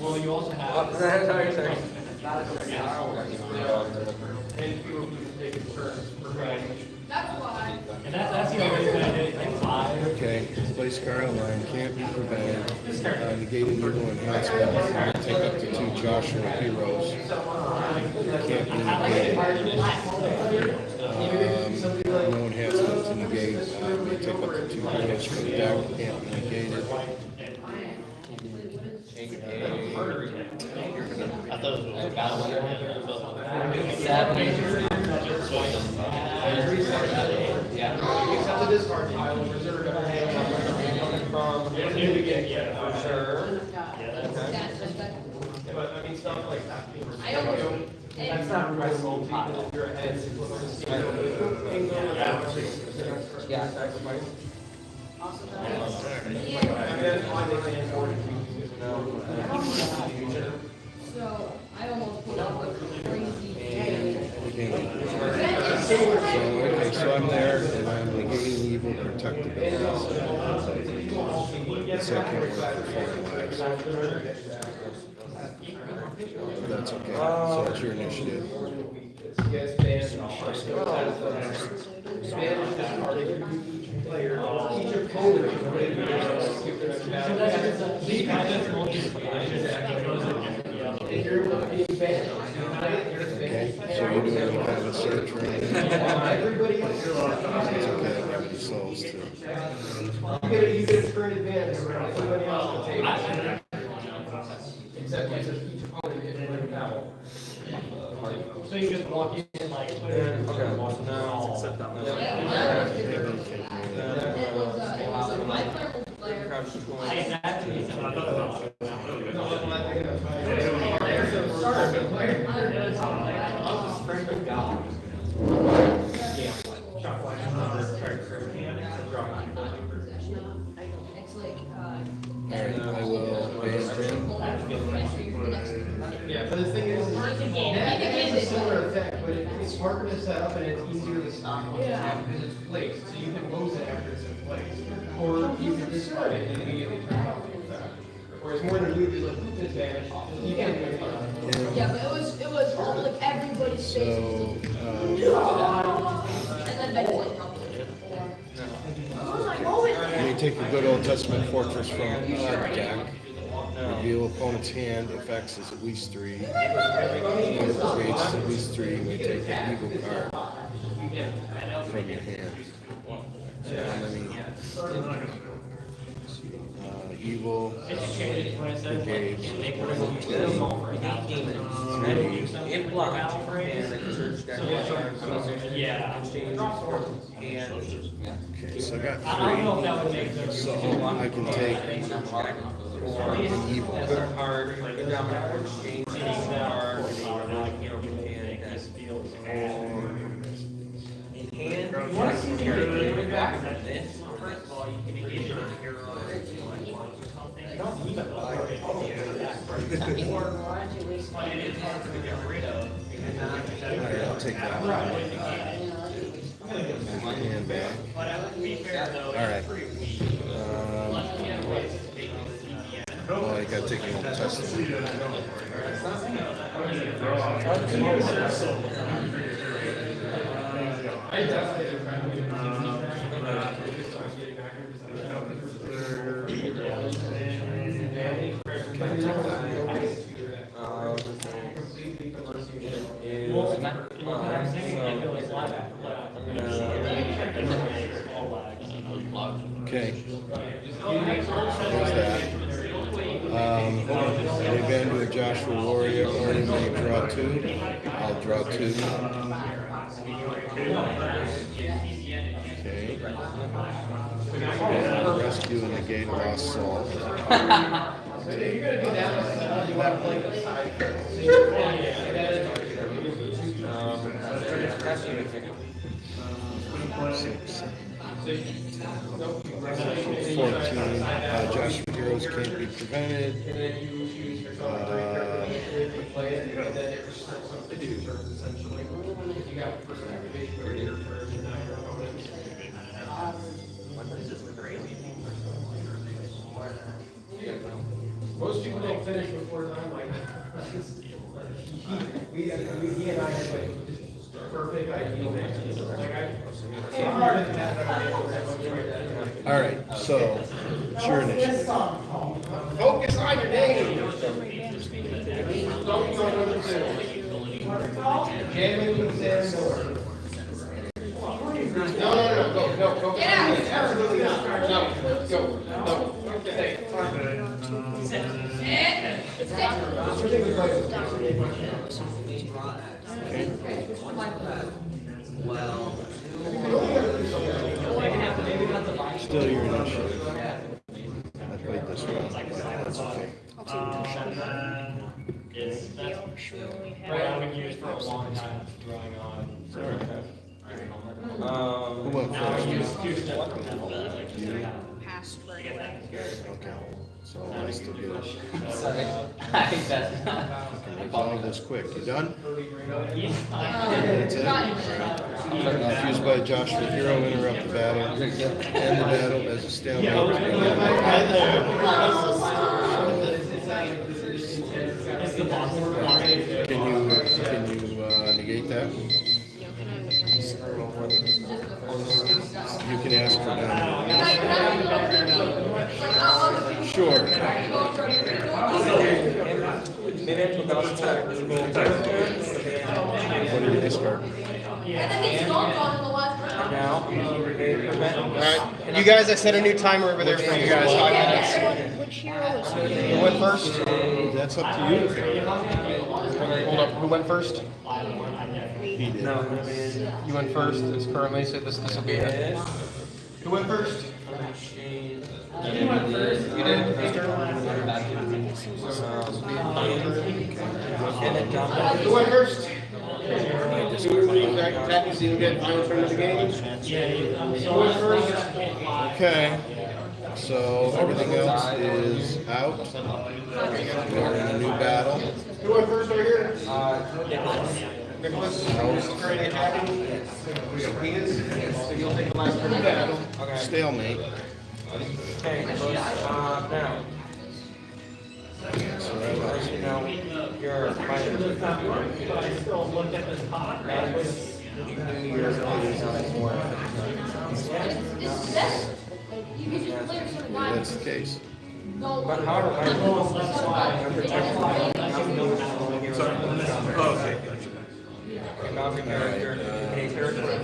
Well, you also have. And that's the only reason I did it like 5. Okay, play Scarlet Line, can't be prevented. Negating evil enhancement, take up to 2 Joshua heroes. Can't be negated. No enhancement to negate, may take up to 2 heroes from the deck, can't be negated. I thought it was a battle. You accept the discard pile, reserve every hand from For sure. But I mean, stuff like that. I almost. That's not real pile. Your head. Yeah, sacrifice. So, I almost put up a crazy. So I'm there, and I'm negating evil protect abilities. So I can't work for 4 lives. That's okay, so it's your initiative. Okay, so you're doing kind of a search around. It's okay, I'll give you the souls too. You get a current advantage over everybody else on the table. Except like each opponent gets one battle. So you just walk in like. Alright, I will ban him. Yeah, but the thing is, that has a similar effect, but it's harder to set up and it's easier to stop once it's out because it's placed, so you can lose it after it's in place. Or you can discard it and immediately turn off the effect. Whereas more than you like disadvantage, you can't do anything. Yeah, but it was like everybody's So, and then eventually let me take a good old Testament Fortress from deck. Reveal opponent's hand, effects is at least 3. Creates at least 3. We take an evil card from your hand. Evil, engage, 3. In block, and search deck. Okay, so I got 3. So I can take an evil card. Card, predominant or exchange, card, and you want to see the hero back from this? First of all, you can engage your hero. Alright, I'll take that one. And back. Alright. Oh, I gotta take an old Testament. Okay. There's that. They ban to a Joshua Warrior, or you may draw 2. I'll draw 2. Okay. And rescue and negate a lost soul. So if you're gonna do that, you want to play the side. Six. 14. Joshua heroes can't be prevented. Most people don't finish before time like he and I had like just perfect ideal matches. Like All right, so it's your initiative. focus on your name. Don't go number 2. Jamming with Sam. No, go. Get out. Absolutely not. No, go. No. Still your initiative. I played this one. That's okay. I've been used for a long time drawing on. Who went first? You? Passed right Okay. So I still get it. Sorry. Can resolve this quick. You done? That's it? Alright. Fused by Joshua Hero, interrupt the battle. End the battle as a stalemate. Can you negate that? You can ask for them. Sure. Maybe I took out the What do you discard? now. They prevent. Alright, you guys, I set a new timer over there for you guys, 5 minutes. Which hero is Who went first? That's up to you. Hold up, who went first? He did. You went first, it's currently, so this will be it. Who went first? You did. First turn? Who went first? That means you get final turn of the game. Who went first? Okay. So everything else is out. We're in a new battle. Who went first right here? Nicholas? Currently attacking? He is? So you'll take the last turn of the battle. Stalemate. Okay, now. So that was Now, you're fighting. that's the case. But how do I? Boundary character, a territory.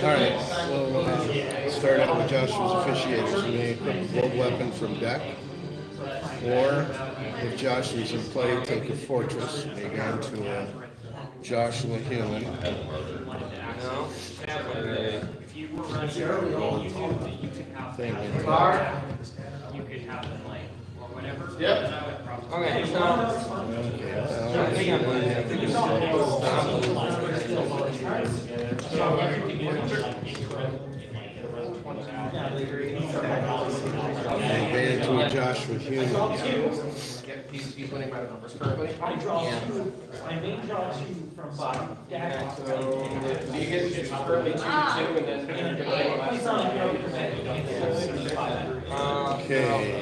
Alright, we'll start out with Joshua's officiators. You may equip a gold weapon from deck, or if Joshua's in play, take a fortress. You may go into a Joshua human. No. Thing in Yep. Okay, so. Invade into a Joshua human. He's winning by the numbers currently. So you get currently 2-2 and then Okay.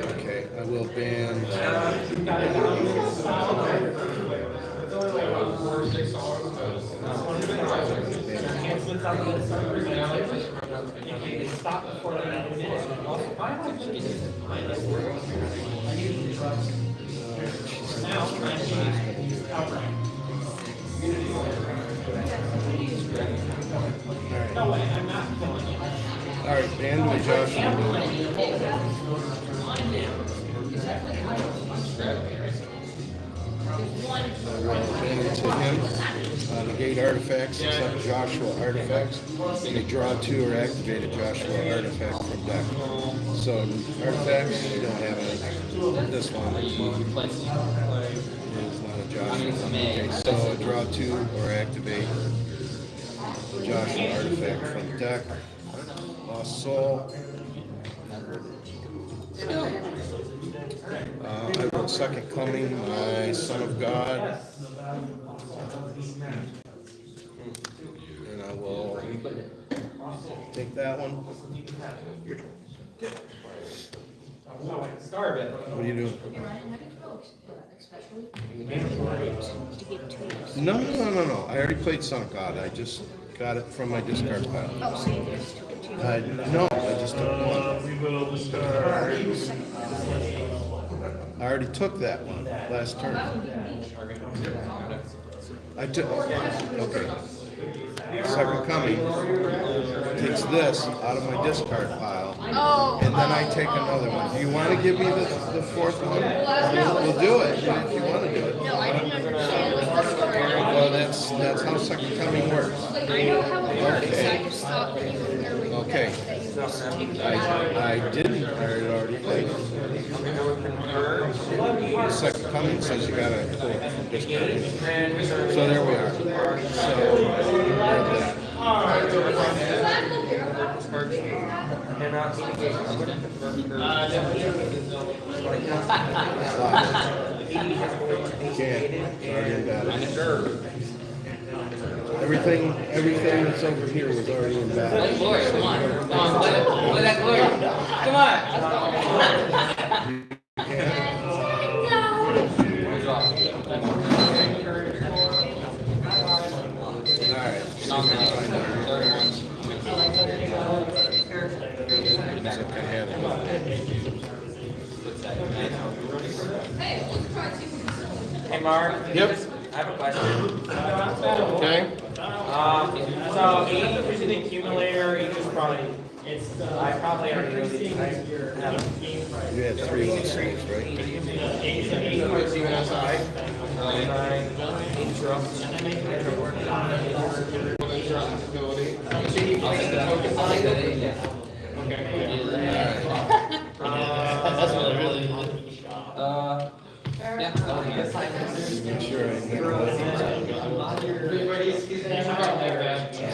Okay, I will ban. All right, ban to a Joshua. Ban it to him. Negate artifacts except Joshua artifacts. They draw 2 or activate a Joshua artifact from deck. So artifacts, you don't have any. This one is not a Joshua. Okay, so draw 2 or activate Joshua artifact from deck. Lost Soul. I wrote Second Coming, my Son of God. And I will take that one. What are you doing? No. I already played Son of God. I just got it from my discard pile. Oh, so you just took it too. No, I just took one. I already took that one last turn. I took, okay. Second Coming takes this out of my discard pile, and then I take another one. Do you want to give me the fourth one? We'll do it if you want to do it. No, I didn't understand. Well, that's how Second Coming works. I know how it works. I just thought that you were Okay. I didn't. I had already played. Second Coming says you gotta pull it from discard. So there we are. Can't. Already in battle. everything that's over here was already in battle. Glory, come on. Come on, let that glory. Come Hey, Mark. Yep. I have a question. Okay. So each is an accumulator, each is probably, I probably already know these. I have You had 3 on stage, right? That's what I really want. Yeah. Make sure I never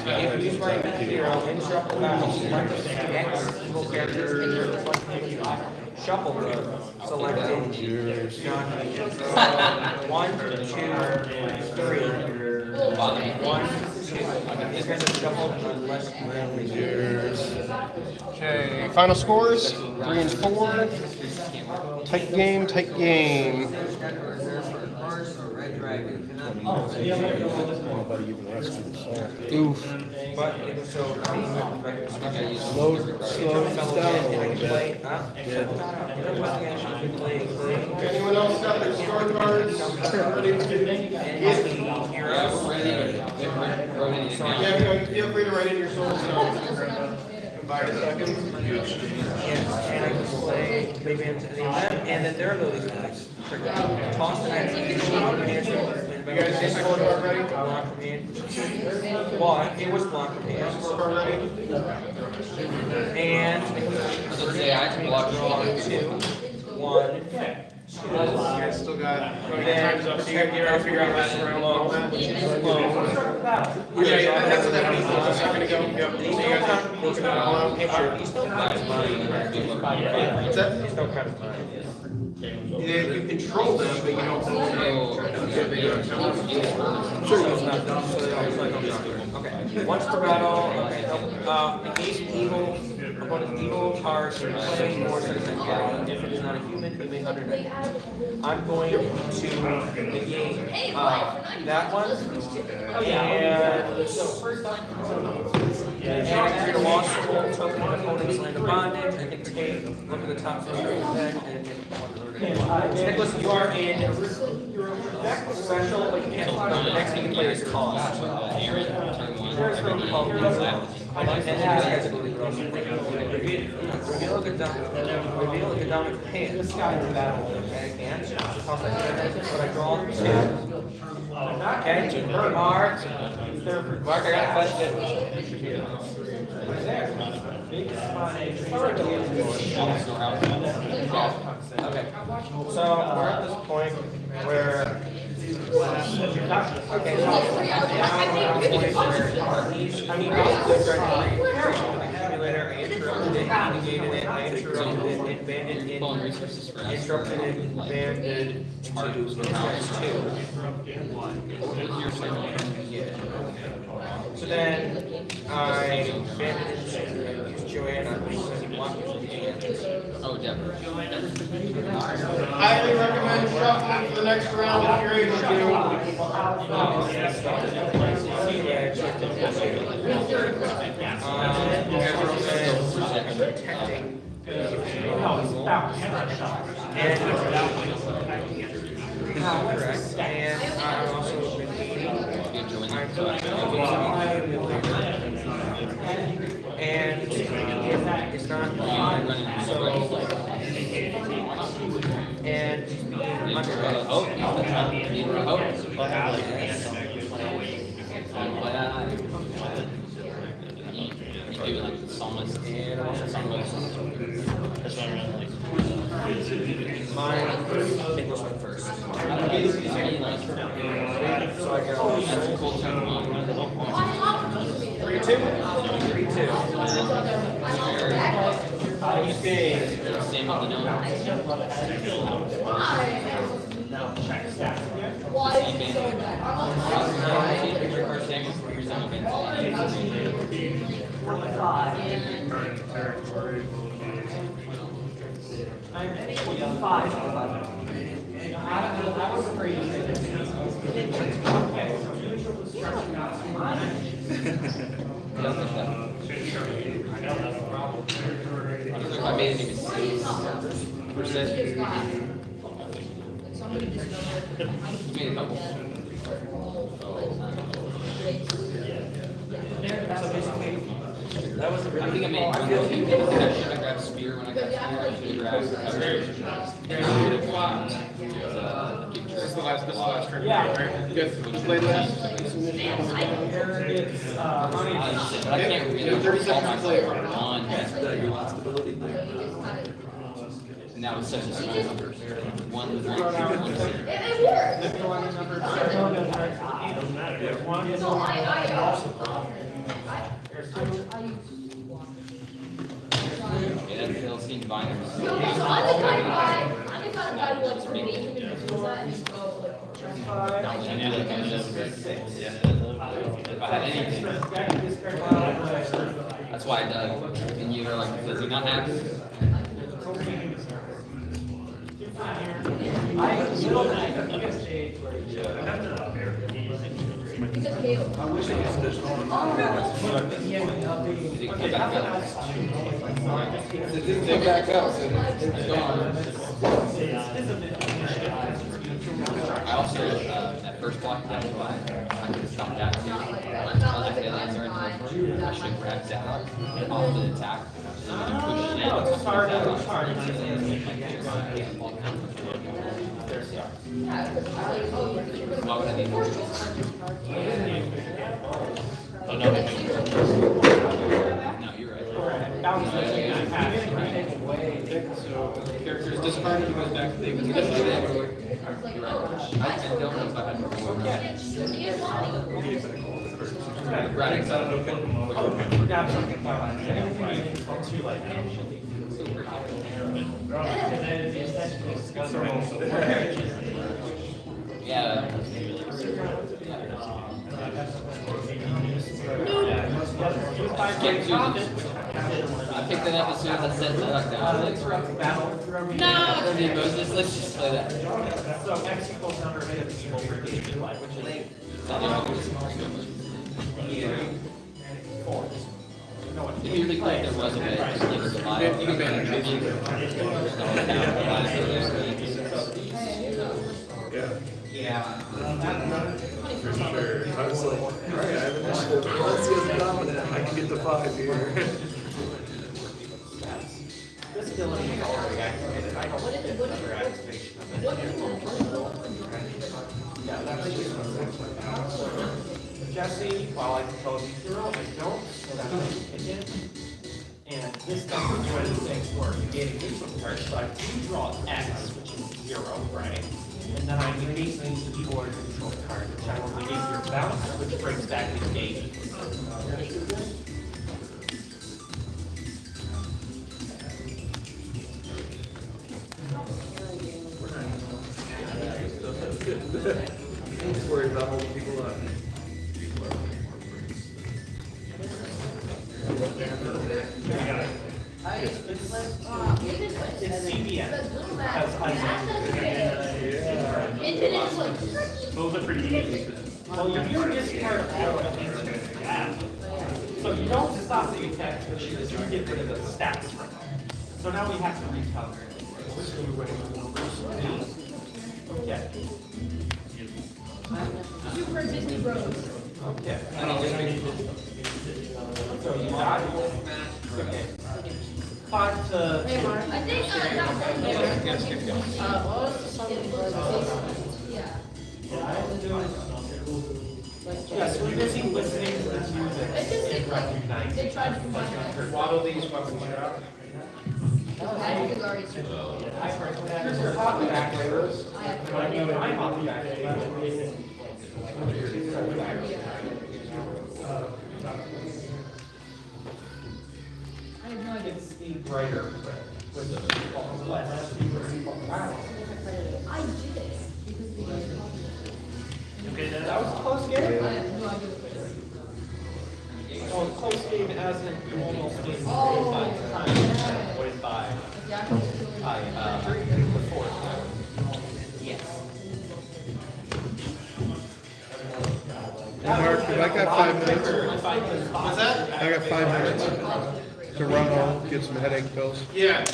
If you use my hero, inshuffle battle, X, evil character, shuffle the selected. yours. 1, 2, 3. 1, 2. These guys are shuffled unless Yours. Okay, final scores, 3 and 4. Take game, take game. Nobody even asked you to solve. Oof. But it was so Slow this down a little bit. Anyone else got their scorecards? Yeah, feel free to write in your soul stones. By a second. And I can play maybe into the event, and then their abilities guys. Toss the next. You guys get scorecard ready? Block from hand. One, it was block from hand. Scorecard ready? And I was gonna say, I can block you all. 2, 1. You guys still got, time's up, so you gotta figure out last round and all that. Yeah, that's what that means, just a second ago. Yep, so you guys are working it all out. He's still kind of mine. What's that? He's still kind of mine. You control them, but you don't hold them. Sure, it's not, so it's like, okay. Once per battle, engage evil, opponent's evil cards, play or citizen carry. If it is not a human, it may underneath. I'm going to negate that one. And create a lost soul token on opponent's land of bondage. I can take, look at the top of the deck and Nicholas, you are in special, but you can't, the next thing you play is cost. There's no call. And then these guys ability would also reveal a Godamic hand. And but I draw 2. Okay, Mark, I got a question. Okay, so we're at this point where okay, now we're at the point where I mean, accumulator, I interrupted it, negated it, I interrupted it, it banded it, interrupted it, banded so then I banded it and used Joanna because he blocked me from the hand. Oh, definitely. Highly recommend shuffling for the next round if you're able Correct. And I'm also and it's not so and being You do like the psalmist and also psalmist. That's what I really like. mine Nicholas went first. So I go 3-2. 3-2. Same with the Now check stats again. Why is it so bad? I'm 5. That was crazy. I made it even 6%. Somebody just Made a couple. That was I think I made one. I should have grabbed spear when I got spear. I should have grabbed This is the last turn, Yeah. right? Good. Just play last. It's, but I can't really Yeah, 30 all seconds my to play. players are on. And that was such a small number. 1 to 3, 2, 1 to 6. Yeah, that Philistine Viners. I'm the kind of guy who likes to make him and If I had anything, that's why I dug. And you were like, does he not have? because Caleb. Did he come back up? They back up. I also, that first block, that's why I could have stopped that too. When the aliens are in the I should have grabbed that off the attack. And then push it in. It's hard, it's hard. Why would I need more? Oh, no, No, you're right. So characters discarded, goes back to the You're right. I don't know if I had more. Right, exactly. Yeah. I picked it up as soon as I set the duck down. I was like, no, let's just play that. So X equals number of hits equal for each life, which is It'd be really cool if there was a way to just give us a lot of. You can ban it. yeah. For sure. I was like, alright, I have initiative. Let's get dominant. I can get to 5 here. This ability is already activated. I don't think it's under activation. Yeah, that's Jesse, while I propose zero, I don't, so that's again. And this doesn't do anything for negating neutral cards, so I do draw X, which is 0, right? And then I negate the keyboard neutral card, which I will negate your bounce, which brings back the negate. Don't worry about holding people up. It's CBN. Those are pretty easy. Well, you discard all of these. So you don't stop the attack, but you just get rid of the stats from them. So now we have to recover. Okay. Super Disney Bros. Okay. So you got it. Okay. 5 to. I think not that yeah. Yes, we're busy listening to the music It's just and recognizing. they tried to combine that. Waddle these weapons out. Magic is already super. Here's your hot activators. I'm hot activators. I have no idea. It's the brighter with the less. I did it. That was a close game. Oh, close game as in almost being by time. Wait, by the fourth. Yes. Mark, have I got 5 minutes? What's that? I got 5 minutes to run home, get some headache pills. Yeah.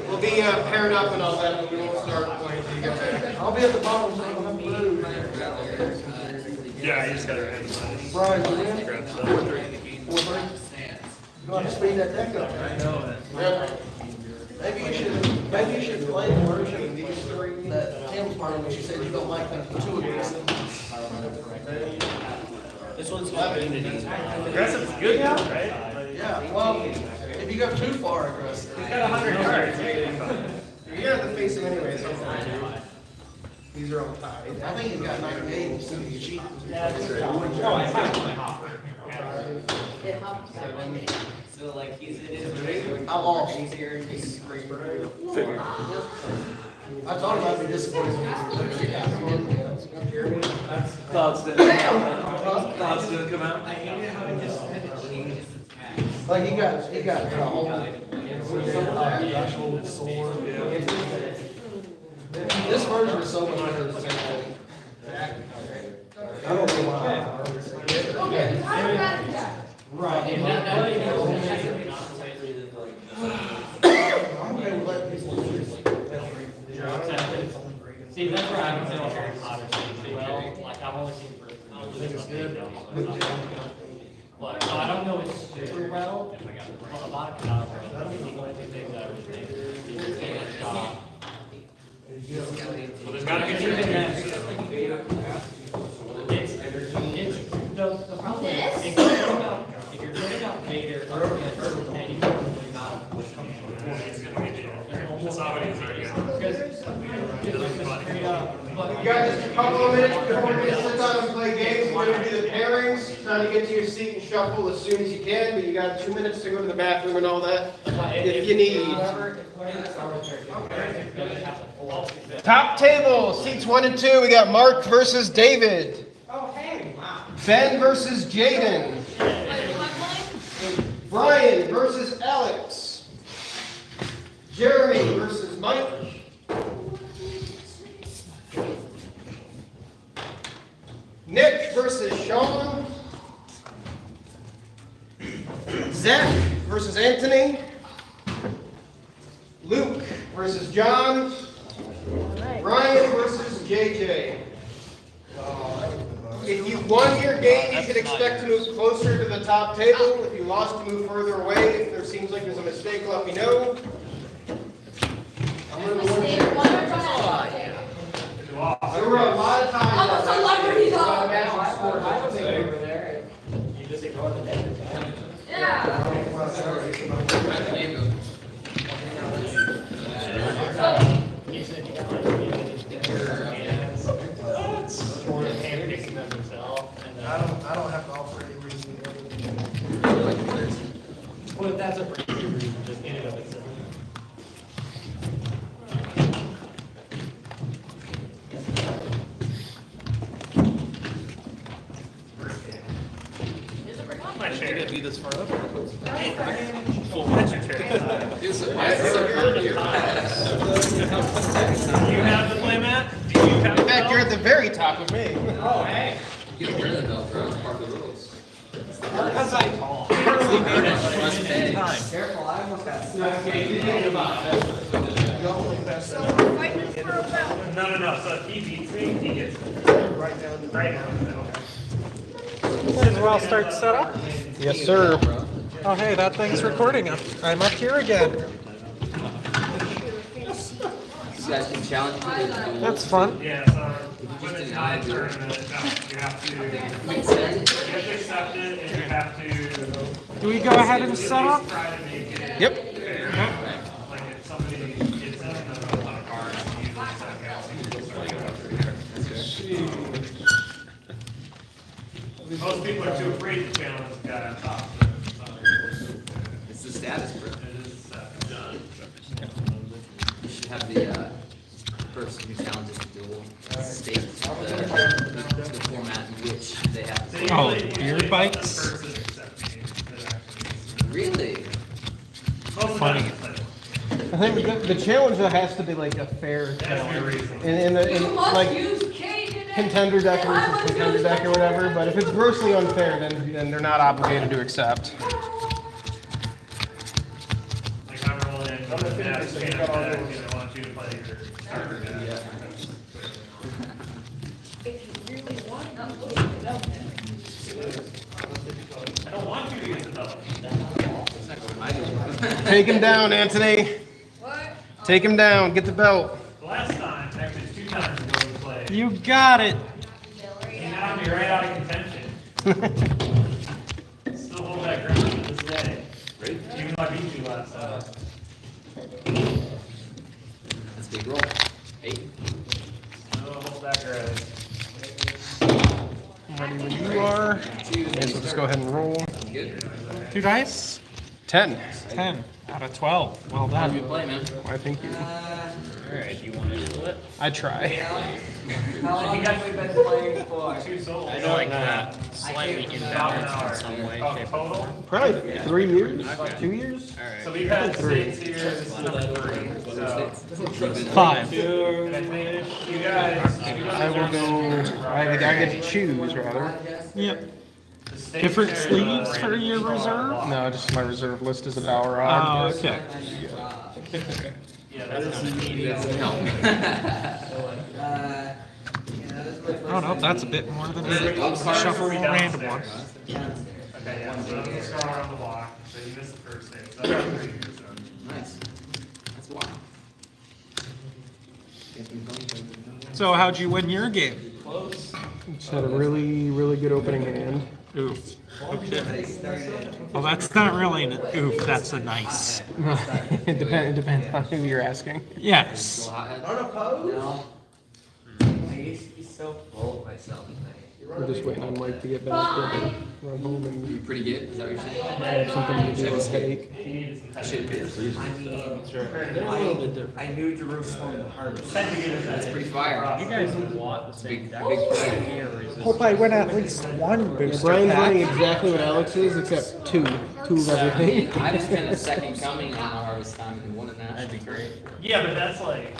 We'll be paired up and all that, but we won't start playing until you get back. I'll be at the bottom, so I don't have to move. Yeah, you just gotta hand it. Brian, you in? Grab stuff. You want to speed that deck up? I know it. Maybe you should play the version of these three, that Tim's part, which you said you don't like the two aggressive. This one's Aggressive's good now, right? Yeah, well, if you go too far aggressive. He's got 100 cards. You have to face him anyway, so these are all tied. I think he's got 98 instead of cheap. So like he's in his I lost. he's here and he's I thought about be disappointed. Thoughts didn't come out. Like he got a whole actual sword. This version is so much better than the second one. I don't know why. Right. I'm okay with letting these lose. See, that's where I haven't seen all Harry Potter things well. Like, I've only seen the first one. I think it's good. But, so I don't know it super well. Well, a lot of Potter, I don't think the only thing that I would think is Well, there's gotta be two. the problem is, if you're putting out Vader, or and you don't really not what's coming from the He's gonna get you. That's not what he's already got. You got just a couple of minutes before we sit down and play games. We're gonna do the pairings, trying to get to your seat and shuffle as soon as you can, but you got 2 minutes to go to the bathroom and all that, if you need. Top table, seats 1 and 2, we got Mark versus David. Oh, hey, wow. Ben versus Jaden. Brian versus Alex. Jeremy versus Mike. Nick versus Sean. Zach versus Anthony. Luke versus John. Ryan versus JJ. If you won your game, you should expect to move closer to the top table. If you lost, to move further away. If there seems like there's a mistake, let me know. There were a lot of times. I'm a celebrity dog. You just ignore the negative. Yeah. I don't have to offer any reason. Well, if that's a pretty good reason, just in and of itself. My chair. Be this far up. Full picture chair. Is You have the play mat? Do you have In fact, you're at the very top of me. Oh, hey. Get rid of the belt, bro. It's part of the rules. Because I tall. Careful, I almost got No. So if he beats me, he gets it. Right down the middle. Might as well start setup. Yes, sir. Oh, hey, that thing's recording. I'm up here again. You guys can challenge me. That's fun. Yeah, so when it's not a tournament, you have to accept it, and you have to. Do we go ahead and set up? Try to make it. Yep. Fair. Like if somebody gets in on a card, you most people are too afraid to challenge the guy on top. It's the status, bro. It is, done. have the person who challenges the duel state the format in which they have to. Oh, beard bites? Really? Funny. I think the challenge has to be like a fair challenge. In like contender deck versus contender deck or whatever, but if it's grossly unfair, then they're not obligated to accept. Like I'm rolling in, I'm gonna finish this deck, and I want you to play your starter deck. I don't want you to use the belt. Take him down, Anthony. Take him down. Get the belt. The last time, actually it's 2 times ago we played, You got it. he knocked me right out of contention. Still hold that ground to this day. Even though I beat you last time. That's a big roll. 8. Still hold that ground. Ready when you are. Okay, so just go ahead and roll. Good. 2 dice? 10. 10 out of 12. Well How do you done. play, man? Why, thank you. Alright, you want to do it? I try. How long have we been playing for? 2 souls. I like that. Slightly imbalanced in some way, Oh, shape, or total? form. Probably 3 years? 2 years? So we've had states here, this is number 3, so. 5. And I think you guys. I will go. I get to choose, rather. Yep. the states Different here, sleeves for your reserve? No, just my reserve list is $1 Oh, odd. okay. Yeah, that's not Oh, no, that's a bit more than a shuffle random one. Okay, yeah, so let's go around the block, so you missed the first stage, so I got 3 years done. Nice. That's wild. So how'd you win your game? Just had a really, really good opening hand. Oof. Okay. Well, that's not really an oof, that's a nice. It depends on who you're asking. Yes. No. He's so full of myself. We're just waiting on Mike to get back. Run home and You pretty good? Is that what you're saying? have something to do with headache. I should be. I knew Jerusalem hard. That's pretty fire. You guys want the same Big, deck big player. here, or is this? Hope I win at least one booster Brian's running pack. exactly what Alex is, except two of everything. I just been a second coming on the harvest time and won a national. That'd be great. Yeah, but that's like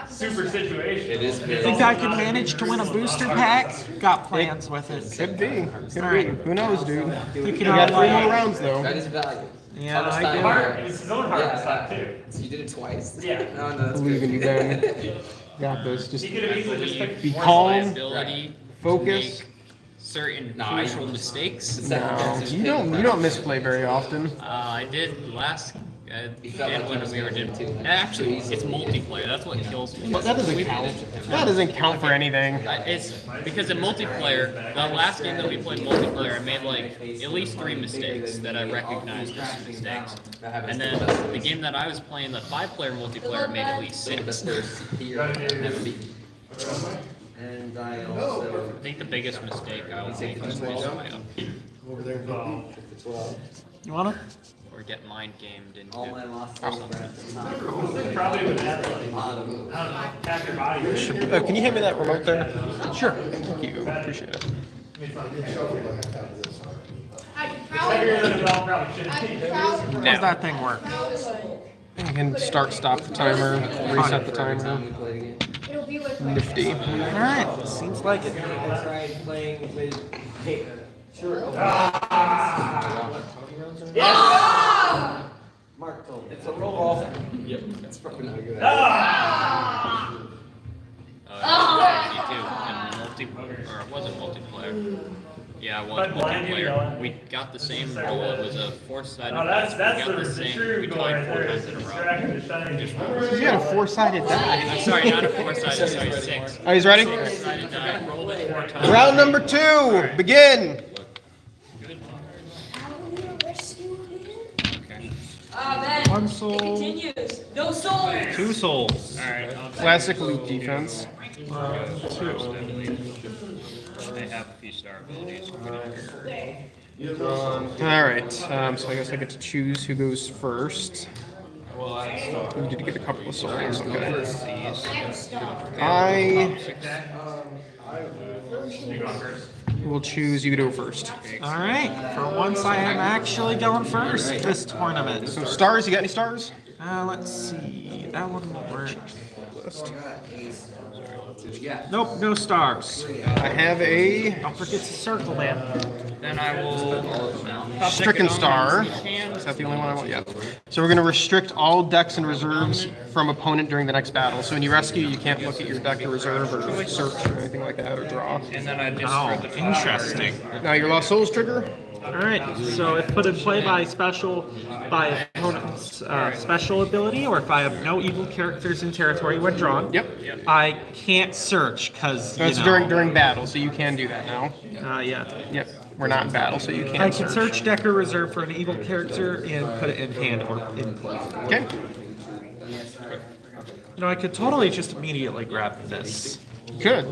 super situation. It is good. Think I can manage to win a booster pack? Got plans with it. Could be. Could All be. right. Who knows, dude? You We can got all 3 more rounds, though. That is value. Yeah, Harvest I time. get Heart, it's his own harvest time too. So you did it twice? Yeah. No, no, that's Believe in you, good. Ben. Got this. Just He could have easily just picked be more calm, slides. Ability focus. to make certain No, I- crucial mistakes. No, you don't misplay very often. I did last. You felt did like when you was we were gonna doing. do too. Actually, it's multiplayer. That's what kills me. But that doesn't count. That doesn't count for anything. It's because in multiplayer, the last game that we played multiplayer, I made like at least 3 mistakes that I recognized as mistakes. And then the game that I was playing, the 5-player multiplayer, I made at least 6. Never beat. And I also. I think the biggest mistake I will make is lose my up Over there. You wanna? or get mind gamed into. All my losses were at the time. Probably would have like, I don't know, half your body. Can you hand me that remote there? Sure. Thank you. Appreciate it. Heavier than a belt probably should be. How does that thing work? You can start, stop the timer, reset the timer. We played again. Nifty. Alright, seems like it. I tried playing with. Hey, sure. Mark told me. It's a roll off. Yep. That's probably not good. Me too. In multiplayer, or it wasn't multiplayer. Yeah, it was But blind you multiplayer. going. We got the same roll. It was a 4-sided. Oh, that's we the got the same. true We goal tied right 4 there. times Is in a row. distracting the shiny. You got a 4-sided die. I'm sorry, not a 4-sided. Sorry, 6. Oh, he's ready? 6-sided die. Rolled it 4 times. Round number 2. Begin. Good. One soul, Continues. No soul. 2 souls. All right. Classic loop defense. 2. They have a few star abilities. All right. So I guess I get to choose who goes first. You need to get a couple of souls. Okay. I will choose you to go first. All right. For once, I am actually going first this tournament. So stars, you got any stars? Let's see. That one will work. List. Nope, no stars. I have a Don't forget to circle, man. Then I will stricken star. Is that the only one I want? Yeah. So we're going to restrict all decks and reserves from opponent during the next battle. So when you rescue, you can't look at your deck or reserve or search or anything like that or draw. And then I just Oh, interesting. Now your Lost Souls trigger. All right. So if put in play by opponent's special ability, or if I have no evil characters in territory when drawn, Yep. I can't search because That's during battle, so you can do that now. Yeah. Yep. We're not in battle, so you I can can search deck or reserve for an evil character and put it in hand or in play. Okay. No, I could totally just immediately grab this. Good.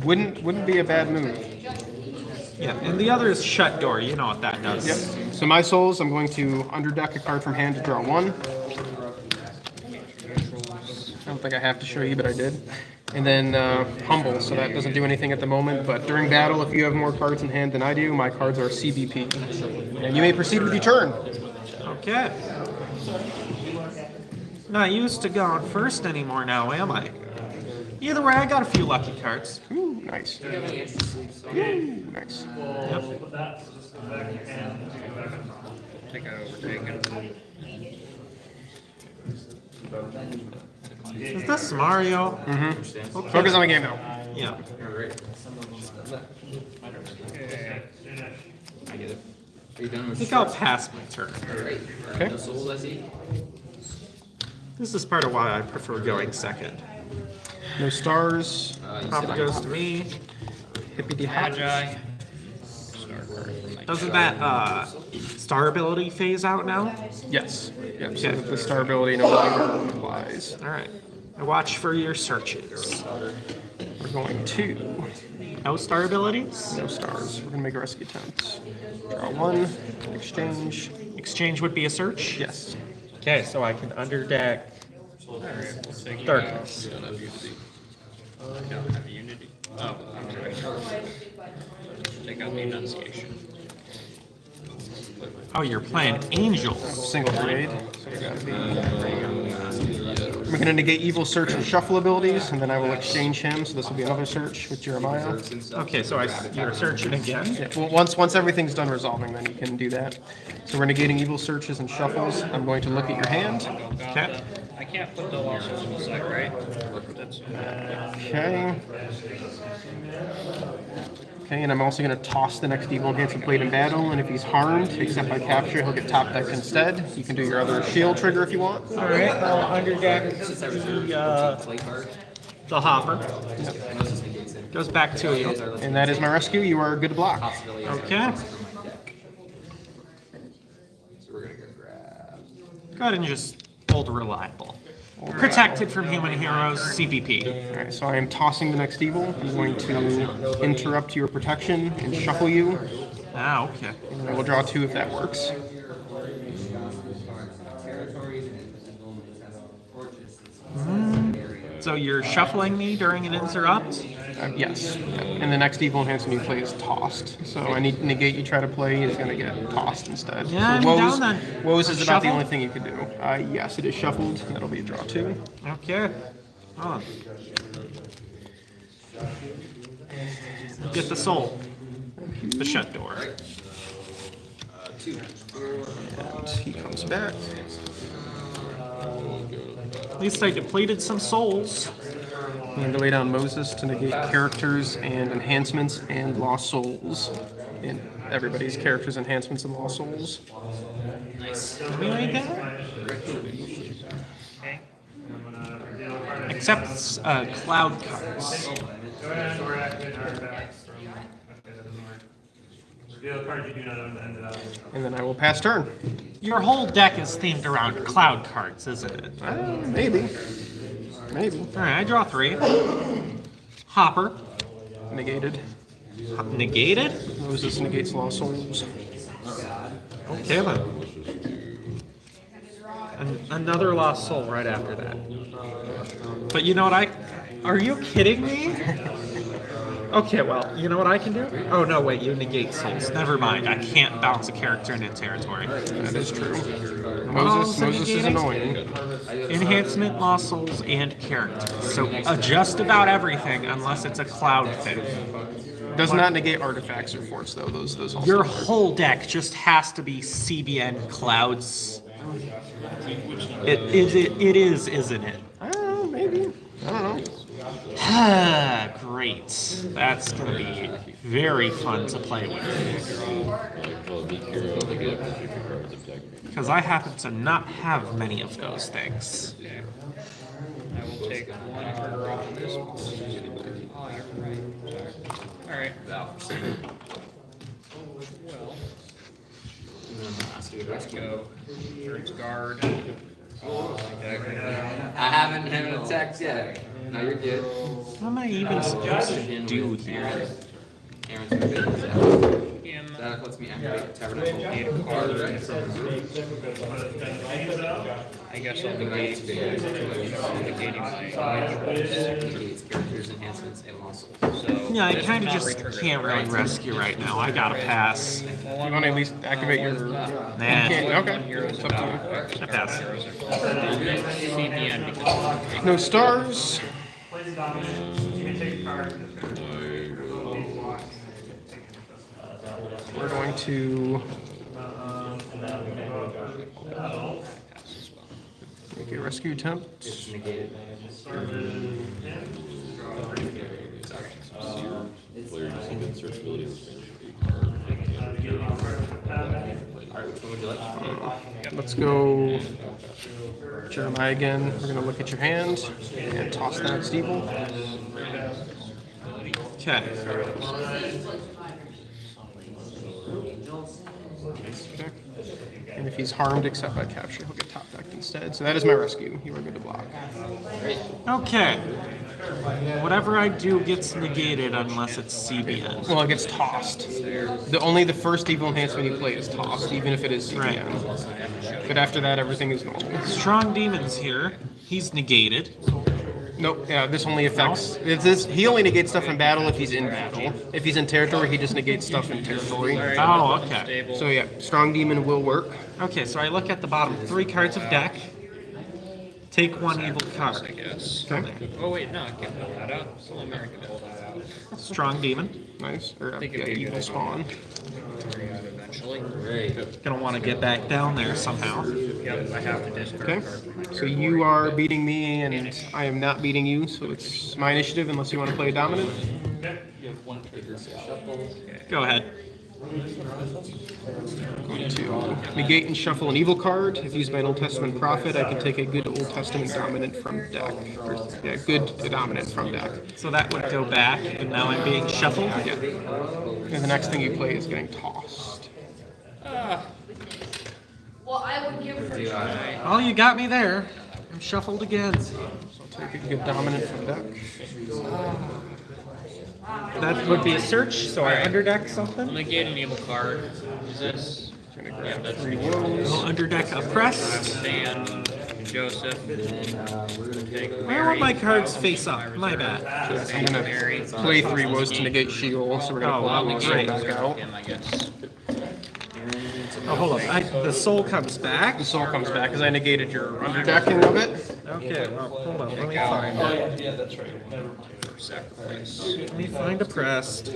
Wouldn't be a bad move. Yeah, and the other is shut door. You know what that does. Yep. So my souls, I'm going to underdeck a card from hand to draw one. I don't think I have to show you, but I did. And then humble, so that doesn't do anything at the moment. But during battle, if you have more cards in hand than I do, my cards are CBP. And you may proceed with your turn. Okay. Not used to going first anymore now, am I? Either way, I got a few lucky cards. Ooh, nice. Ooh, nice. Yep. think I overtaken. Is this Mario? Mm-hmm. Okay. Focus on the game now. Yeah. I get it. Are you done I with think I'll pass my turn. Okay. no souls, I see? This is part of why I prefer going second. No stars. Papa goes to me. Hippity hop. Magi. Doesn't that star ability phase out now? Yes. Yep. So Okay. the star ability no longer applies. All right. I watch for your searches. We're going to No star abilities? no stars. We're gonna make a rescue attempt. Draw one. Exchange. Exchange would be a search? Yes. Okay, so I can underdeck darkness. I don't have unity. Oh, I'm sorry. Take out the enunciation. Oh, you're playing angels. Single create. So we gotta be. We're gonna negate evil search and shuffle abilities, and then I will exchange him. So this will be another search with Jeremiah. Okay, so you're searching again? Yeah, well, once everything's done resolving, then you can do that. So we're negating evil searches and shuffles. I'm going to look at your hand. Okay. I can't put the lost souls in the side, right? That's Okay. Okay, and I'm also going to toss the next evil against the blade in battle, and if he's harmed, except by capture, he'll get top decked instead. You can do your other shield trigger if you want. All right, I'll underdeck the hopper. Goes back to you. And that is my rescue. You are good to block. Okay. Go ahead and just hold reliable. Protected from human heroes, CPP. All right, so I am tossing the next evil. I'm going to interrupt your protection and shuffle you. Ah, okay. And I will draw two if that works. So you're shuffling me during an interrupt? Yes. And the next evil enhancement you play is tossed. So any negate you try to play is going to get tossed instead. Yeah, so I'm down then. Woes is about the Shuffle? only thing you can do. Yes, it is shuffled. That'll be a draw two. Okay. Oh. Get the soul. The shut door. And he comes back. At least I depleted some souls. And to lay down Moses to negate characters and enhancements and lost souls. And everybody's characters, enhancements, and lost souls. Can we lay down? Except cloud cards. Go ahead and reactivate artifacts from. Okay, that doesn't work. Reveal a card you do not own to end it up. And then I will pass turn. Your whole deck is themed around cloud cards, isn't it? Maybe. Maybe. Alright, I draw three. Hopper. Negated. Negated? Moses negates lost souls. Okay then. Another lost soul right after that. But you know what are you kidding me? Okay, well, you know what I can do? Oh no, wait, you negate souls. Never mind, I can't bounce a character into territory. That is true. Moses Is annoying. Enhancement, lost souls, and characters. So just about everything unless it's a cloud thing. Does not negate artifacts or forts though. Those also Your work. whole deck just has to be CBN clouds. It is, isn't it? I don't know, maybe. I don't know. Great. That's gonna be very fun to play with. Because I happen to not have many of those things. I will take one trigger off of this. Oh, you're right. Alright. Well, let's go. Turns guard. I haven't had an attack yet. No, you're good. What am I even supposed to do here? Aaron's forbidden. That lets me activate Tabernacle. Need a card from I guess I'll negate negating my Negates characters, enhancements, and lost souls. so Yeah, I this kind of will not just re-trigger can't that, really right? rescue right now. I gotta pass. You want to at least activate your... Nah. Okay. Heroes It's up to you. I pass. CBN because No stars. Plays dominant, you can take a card. We're going to make a rescue attempt. It's negated. Alright, which one would you like? Let's go Jeremiah again. We're going to look at your hand and toss that Steeple. Okay. Okay. And if he's harmed except by capture, he'll get top decked instead. So that is my rescue. You are good to block. Okay. Whatever I do gets negated unless it's CBN. Well, it gets tossed. Only the first evil enhancement you play is tossed, even if it is CBN. But after that, everything is normal. Strong Demon's here. He's negated. Nope. Yeah, this only affects. He only negates stuff in battle if he's in battle. If he's in territory, he just negates stuff in territory. Oh, okay. So yeah, Strong Demon will work. Okay, so I look at the bottom 3 cards of deck. Take 1 evil card. I guess. Okay. Oh wait, no, I can't pull that out. It's only American to pull that out. Strong Demon. Nice. Or think yeah, it'd be evil good. spawn. Eventually. Gonna want to get back down there somehow. Yep, I have to discard Okay. a card from my So you are beating me, and I am not beating you. So it's my initiative, unless you want to play dominant. Go ahead. Going to negate and shuffle an evil card. If used by an Old Testament prophet, I can take a good Old Testament dominant from deck. Or, yeah, good dominant from deck. So that would go back, and now I'm being shuffled. Yeah. And the next thing you play is getting tossed. Well, I would give her. Oh, you got me there. I'm shuffled again. Take a good dominant from deck. That would be a search, so I underdeck I'll something. negate an evil card. Is this? Gonna Yeah, grab that's 3 woes. I'll underdeck oppressed. Stan, Joseph. Take I want my cards face up. My bad. I'm gonna play 3 woes to negate Sheol, so we're gonna Oh, pull out wow, and great. back out. Him, I guess. Oh, hold on. The soul comes back. The soul comes back because I negated your underdecking of it. Okay, well, hold on. Let me find it. Yeah, that's right. Sacrifice. Let me find oppressed.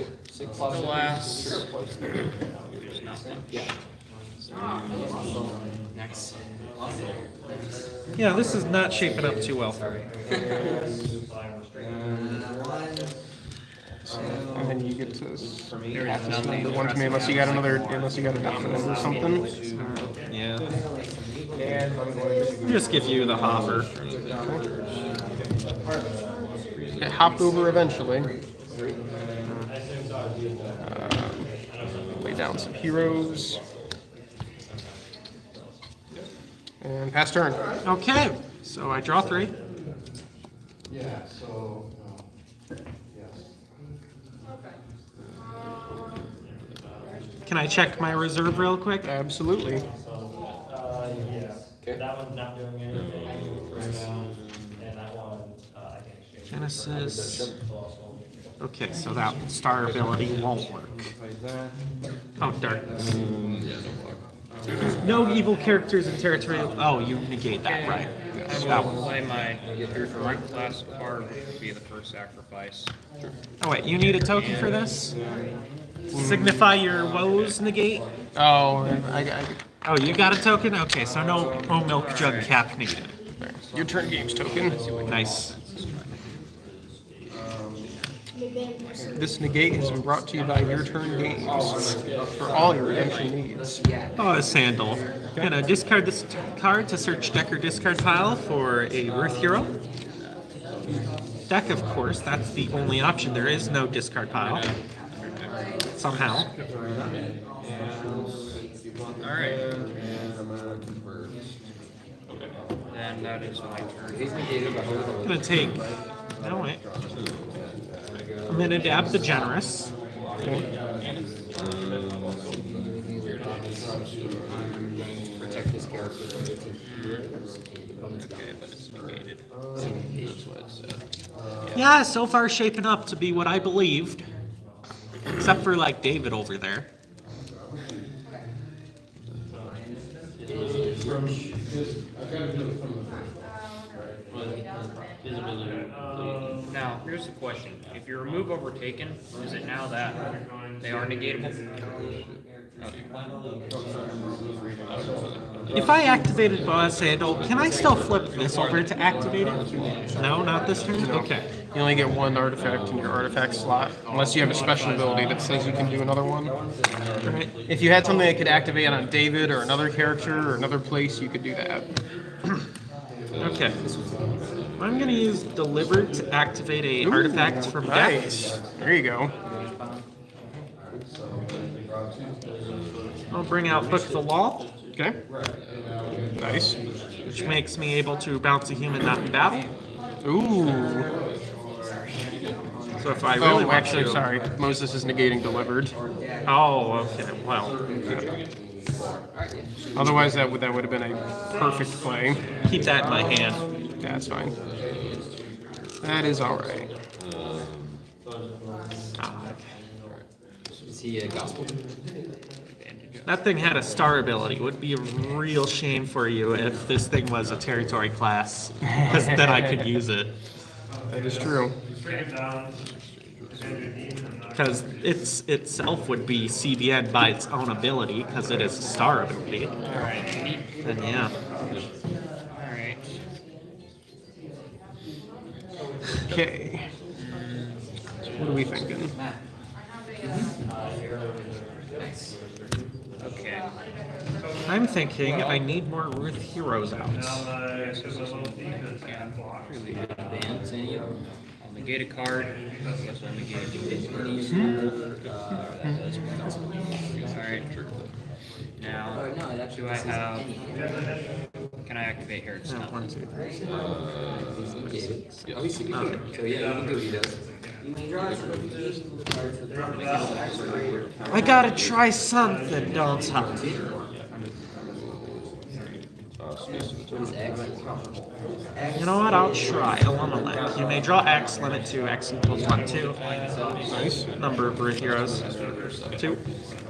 Alas. There's nothing. Next. Yeah, this is not shaping up too well for me. And then you get to number 1 to me unless you got a dominant or something. Yeah. I'll just give you the hopper. It hopped over eventually. Lay down some heroes. And pass turn. Okay, so I draw 3. Yeah, so, yes. Can I check my reserve real quick? Absolutely. That one's not doing anything right now, and that one, I can exchange. Genesis. Okay, so that star ability won't work. Oh, darkness. No evil characters in territory. Oh, you negate that, right? I That will one. play my right class card, which would be the first sacrifice. Oh wait, you need a token for this? Signify your woes negate? Oh, I Oh, you got a token? Okay, so no milk jug cap needed. your turn games token. Nice. This negate has been brought to you by Your Turn Games for all your redemption needs. Oh, a sandal. Gonna discard this card to search deck or discard pile for a Earth Hero. Deck, of course, that's the only option. There is no discard pile. Somehow. Alright. Then that is my turn. Gonna take. No, wait. I'm gonna dab the generous. Protect this character. Okay, but it's negated. That's what it said. Yeah, so far shaping up to be what I believed. Except for like David over there. Now, here's the question. If you remove Overtaken, is it now that they are negatable? If I activated Boaz Sandal, can I still flip this over to activate it? No, not this turn? Okay. You only get one artifact in your artifact slot, unless you have a special ability that says you can do another one. Alright. If you had something that could activate on David or another character or another place, you could do that. Okay. I'm gonna use Delivered to activate a artifact from deck. Nice. There you go. I'll bring out Book of the Law, Okay. Nice. which makes me able to bounce a human not in battle. Ooh. So if I really Oh, want actually, to... sorry. Moses is negating delivered. Oh, okay. Well, Otherwise, that would have been a perfect play. keep that in my hand. That's fine. That is all right. Ah, Is he a gospel? that thing had a star ability. It would be a real shame for you if this thing was a territory class, because then I could use it. That is true. Because itself would be CBN by its own ability, because it is a star ability. Then yeah. Alright. Okay. What are we thinking? Okay. I'm thinking I need more Ruth Heroes out. Bands, any of them? I'll negate a card. I guess I'll negate Alright. Now, No, it actually do I says have... any. Can I activate Herod's Yeah, Temple? 1, 2, 3. He's negated. Oh, he's negated. So yeah, you can do what he does. You may draw it. I gotta try something, don't I? What is X? You know what? I'll try Elimelech. You may draw X, limit to X equals 1, 2. Nice. Number of Ruth Heroes. 2.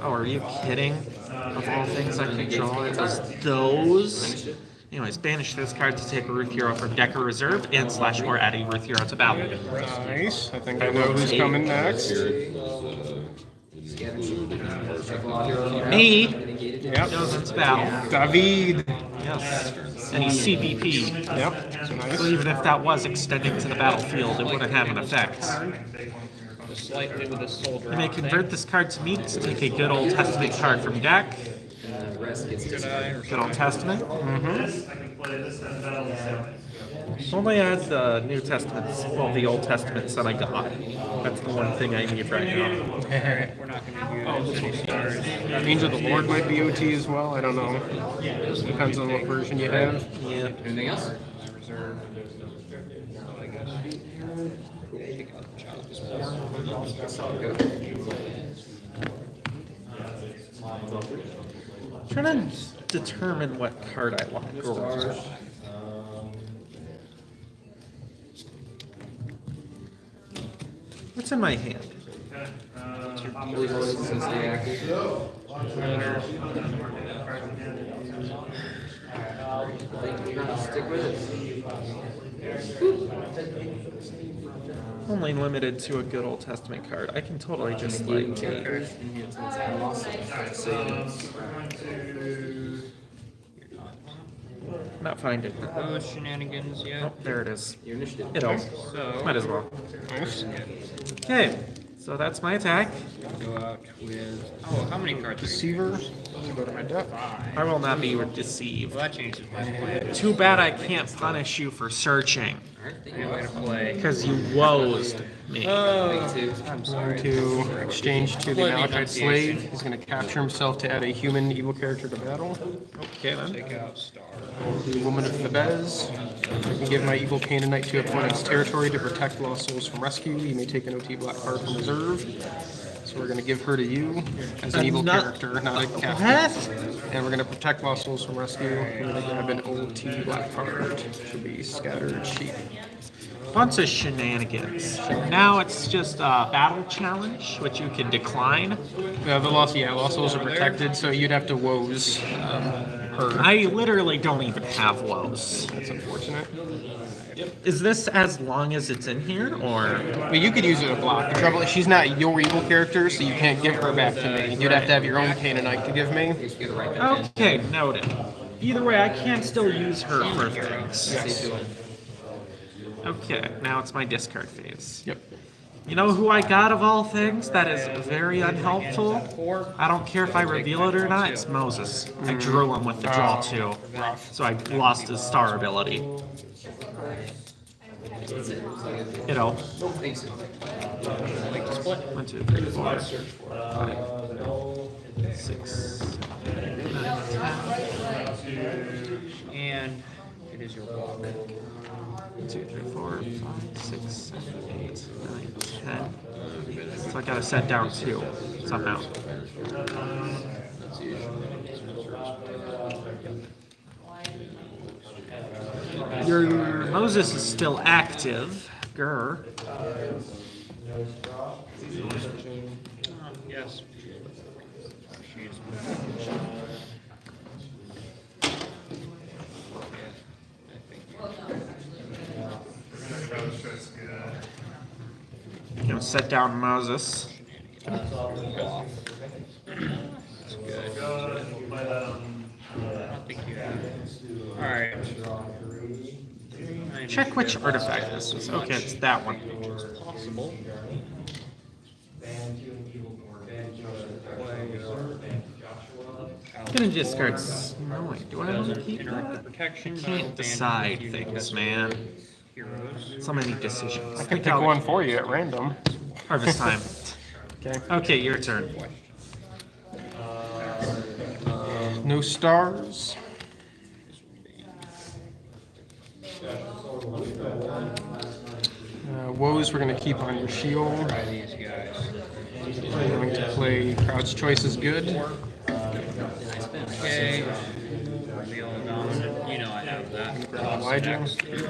Oh, are you kidding? Of all things I can draw, it was those. Anyways, banish this card to take a Ruth Hero from deck or reserve, and / or add a Ruth Hero to battle. Nice. I think I know who's coming next. Me! Yep. Goes into battle. David. Yes. And he's CBP. Yep. So nice. So even if that was extending to the battlefield, it wouldn't have an effect. The slight hit with a soldier. You may convert this card to meat to take a good Old Testament card from deck. The rest gets Should I? Or Good Old Testament. I can play this and battle the seven. Only add the New Testaments, well, the Old Testaments that I got. That's the one thing I need right now. We're not going to use any stars. Angel of the Lord might be OT as well. I don't know. Depends on what version you have. Yeah. Anything else? I reserve. I guess. Take out the child's Trying to determine what card I want. What's in my hand? Stick with it. Only limited to a good old testament card. I can totally just like not find it. Those shenanigans yet? Oh, there it is. Your initiative. It'll. So, Might as well. Okay, so that's my attack. go out with. Oh, how many cards? Deceiver. Go to my deck. I will not be deceived. Well, that changes my plan. Too bad I can't punish you for searching. Good way to play. Because you woezed me. I'm sorry. To exchange to the Malachite slave. He's going to capture himself to add a human evil character to battle. Okay then. Take out Star. The Woman of Thebes. I can give my evil Canaanite to opponent's territory to protect lost souls from rescue. You may take an OT black card from reserve. So we're going to give her to you as an evil character, not a captain. What? And we're going to protect lost souls from rescue. We're going to grab an OT black card. Should be Scattered Sheep. Bunch of shenanigans. Now it's just a battle challenge, which you can decline. The lost souls are protected, so you'd have to woes her. I literally don't even have woes. That's unfortunate. Is this as long as it's in here, or? But you could use it to block. The trouble is she's not your evil character, so you can't give her back to me. You'd have to have your own Canaanite to give me. Okay, noted. Either way, I can still use her for things. Yes. Okay, now it's my discard phase. Yep. You know who I got of all things that is very unhelpful? I don't care if I reveal it or not, it's Moses. I drew him with the draw too. So I lost his star ability. You know. 1, 2, 3, 4, 5, 6, 7, 8, 9, 10. And it is your walk. 2, 3, 4, 5, 6, 7, 8, 9, 10. So I gotta set down 2 somehow. Your Moses is still active. Grr. Yes. You know, set down Moses. Alright. Check which artifact this is. Okay, it's that one. Possible. I'm gonna discard. No, wait, do I want to keep Interact that? the protection. I can't decide things, man. Heroes. So many decisions. I can pick one for you at random. Harvest time. Okay. Okay, your turn. No stars. Woes we're going to keep on your shield. Try these guys. I'm going to play Crowd's Choice is good. Okay. Reveal dominant. You know I have that. Elijah. Two.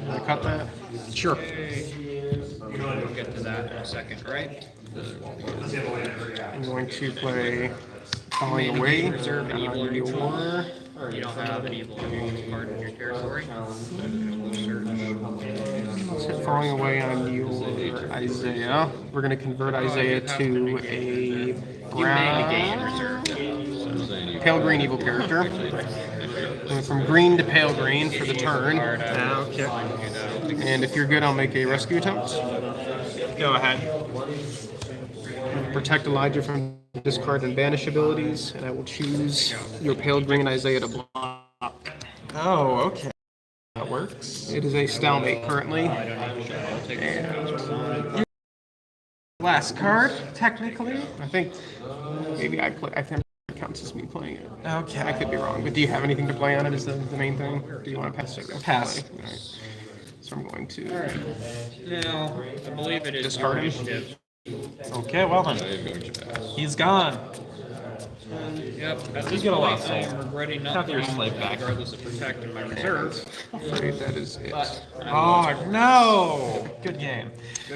Want to cut that? Sure. We'll get to that in a second, right? I'm going to play Falling Away. Reserve an evil on in each one. your... You don't have an evil card in your territory. Let's hit Falling Away on your Isaiah. We're going to convert Isaiah to a You may brown, negate and reserve. pale green evil character. Went from green to pale green for the turn. Okay. And if you're good, I'll make a rescue attempt. Go ahead. Protect Elijah from discard and banish abilities, and I will choose your pale green Isaiah to block. Oh, okay. That works. It is a stalemate currently. Last card, technically. I think maybe I think it counts as me playing it. Okay. I could be wrong, but do you have anything to play on it? Is the main thing? Or do you want to pass it? Pass. All right. So I'm going to Now, I believe it is Discard him. initiative. Okay, well then. He's gone. Yep. At You this get a lot point, of I soul. am regretting not Have your playing, slave back. regardless of protecting my reserve. Right, that is it. Oh no! Good game.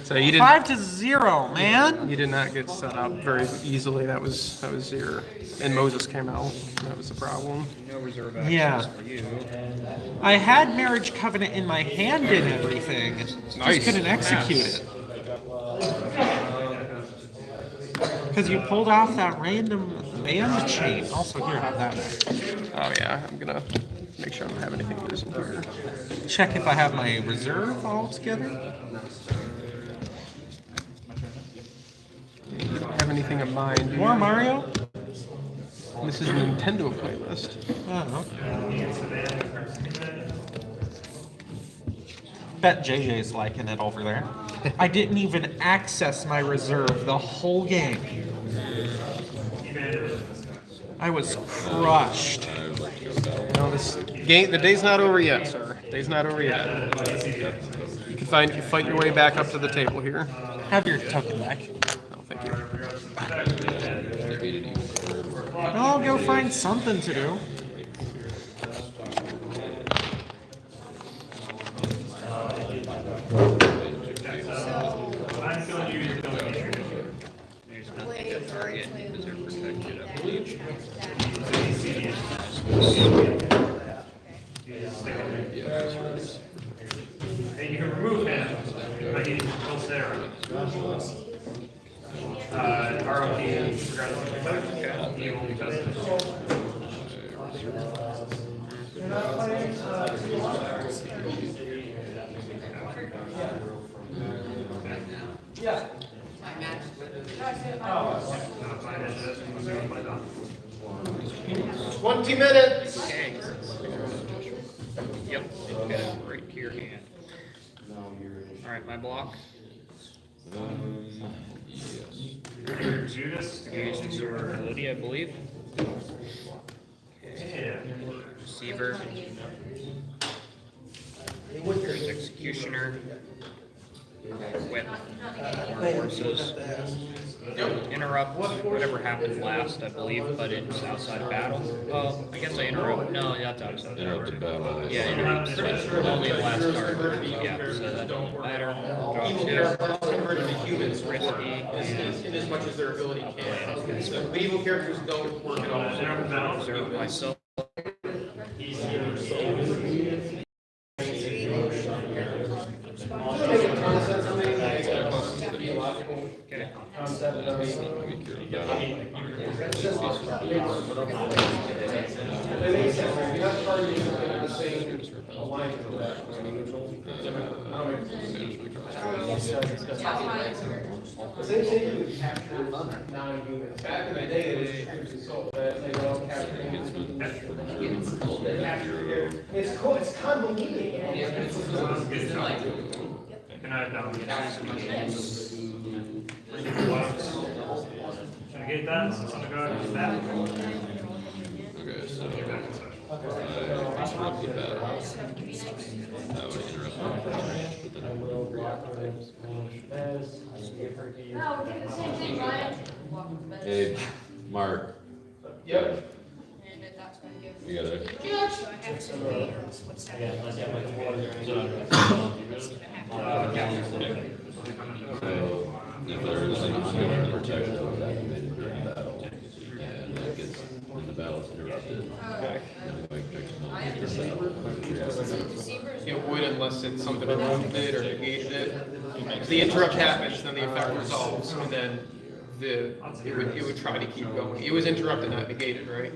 So you did 5-0, man. you did not get set up very easily. That was your and Moses came out. That was the problem. No reserve access Yeah. for you. I had marriage covenant in my hand and everything. Nice. Just couldn't execute it. Because you pulled off that random band chain. Also, here, have that back. Oh yeah, I'm gonna make sure I don't have anything loose in here. Check if I have my reserve all together. You don't have anything of mine. Do you? More Mario? This is a Nintendo playlist. Oh, okay. Bet JJ's liking it over there. I didn't even access my reserve the whole game. I was crushed. No, this game. The day's not over yet, sir. Day's not over yet. You can fight your way back up to the table here. Have your token back. No, thank you. I'll go find something to do. There's nothing to target because they're protected, I believe. Hey, you can remove him, but he's still there. ROP, regardless he will be tested. Yeah. 20 minutes. Okay. Yep, okay, right to your hand. Alright, my block. Judas? Use invisibility, I believe. Yeah. Receiver. There's Executioner. Whip. More forces. Interrupt whatever happened last, I believe, but it's outside of battle. Well, I guess I interrupt. No, that's outside of battle. Interrupted battle. Yeah, interrupt. Only the last card. Yeah, so that don't matter. Draw Evil two. characters converted to humans Risky. in as much as their ability can. But evil characters don't work at all. Reserve myself. Okay. Back in the day, it was so that they don't capture it's cool, it's convoluted. Can I negate that? So something go ahead and that. Okay, so interrupt the battle. That would interrupt the Hey, Mark. Yep. You got it. So, if there is an ongoing protection of activated during battle, and that gets, when the battle's interrupted, then we can It would unless it's something removed it or negated it. If the interrupt happens, then the effect resolves, and then it would try to keep going. It was interrupted, not negated, right?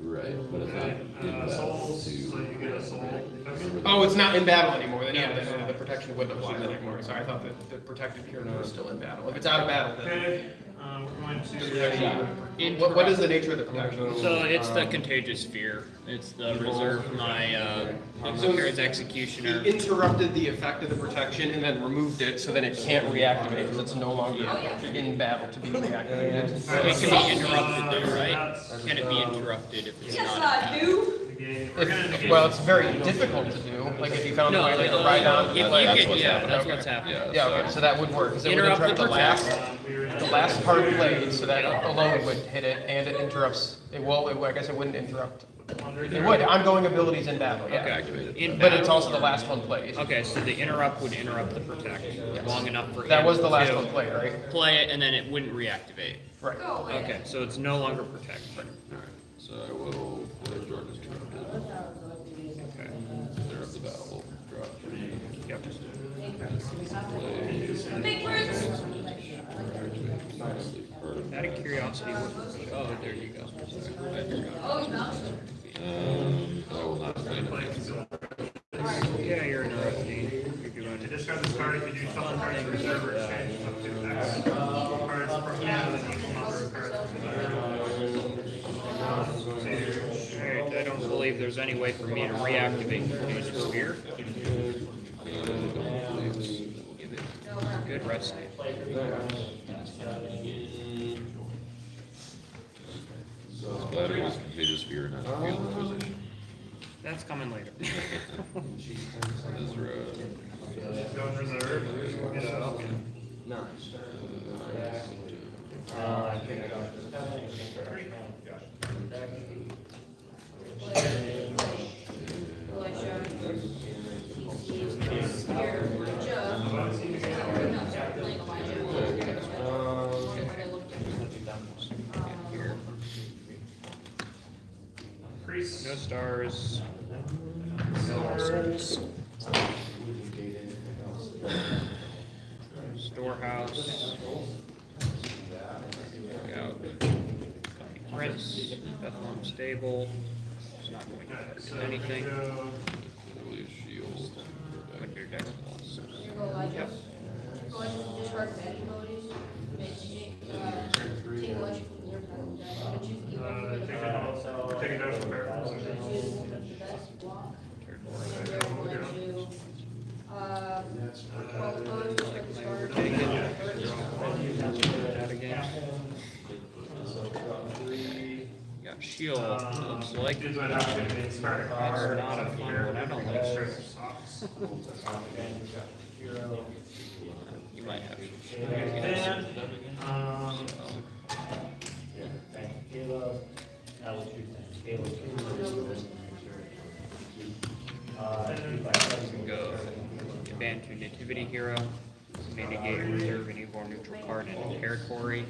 Right, but it's not in battle Souls, so to. you get a soul. Oh, it's not in battle anymore, then yeah, the protection wouldn't apply then anymore. Sorry, I thought that the protected character was still in battle. If it's out of battle, then. Okay, we're going to. What is the nature of the protection? So it's the contagious fear. It's the reserve my carries executioner. He interrupted the effect of the protection and then removed it, so then it can't reactivate because it's no longer in battle to be reactivated. It can be interrupted though, right? Can it be interrupted if it's not? Negate Well, it's very difficult to do, like if you found a way to write on. That's what's happening. Yeah, okay, so that would work, because it would interrupt the last card played, so that alone would hit it, and it interrupts, I guess it wouldn't interrupt. It would, ongoing abilities in battle, yeah. In But it's battle. also the last one played. Okay, so the interrupt would interrupt the protect long enough for That him was the last to one played, right? play it, and then it wouldn't reactivate. Right. Okay, so it's no longer protect. Alright, so I will play Jordan Interrupted. Okay. Interrupt the battle, draw 3. Yep. Out of curiosity, what? Oh, there you go. I will not play it. Yeah, you're interrupting. You're doing To discard this card, you can do shuffle cards from reserve or exchange up to X. Cards from hand and equal number of cards. Alright, I don't believe there's any way for me to reactivate the Sphere. Good rest save. Splatter was Contagious Sphere, not Field Inquisition. That's coming later. Ezra. Go in reserve, get out. Increase. No stars. No souls. Storehouse. Out. Prince. Bethlehem Stable. It's not going to target anything. Release Shield. Put your deck plus. Yep. Take a dose of parables. That again. Got shield, looks like. Gives an opportunity to start a It's card. not a fun one, I don't like shields. You might have. And, Go. Ban to Nativity Hero. Mitigate, reserve an evil or neutral card in a territory.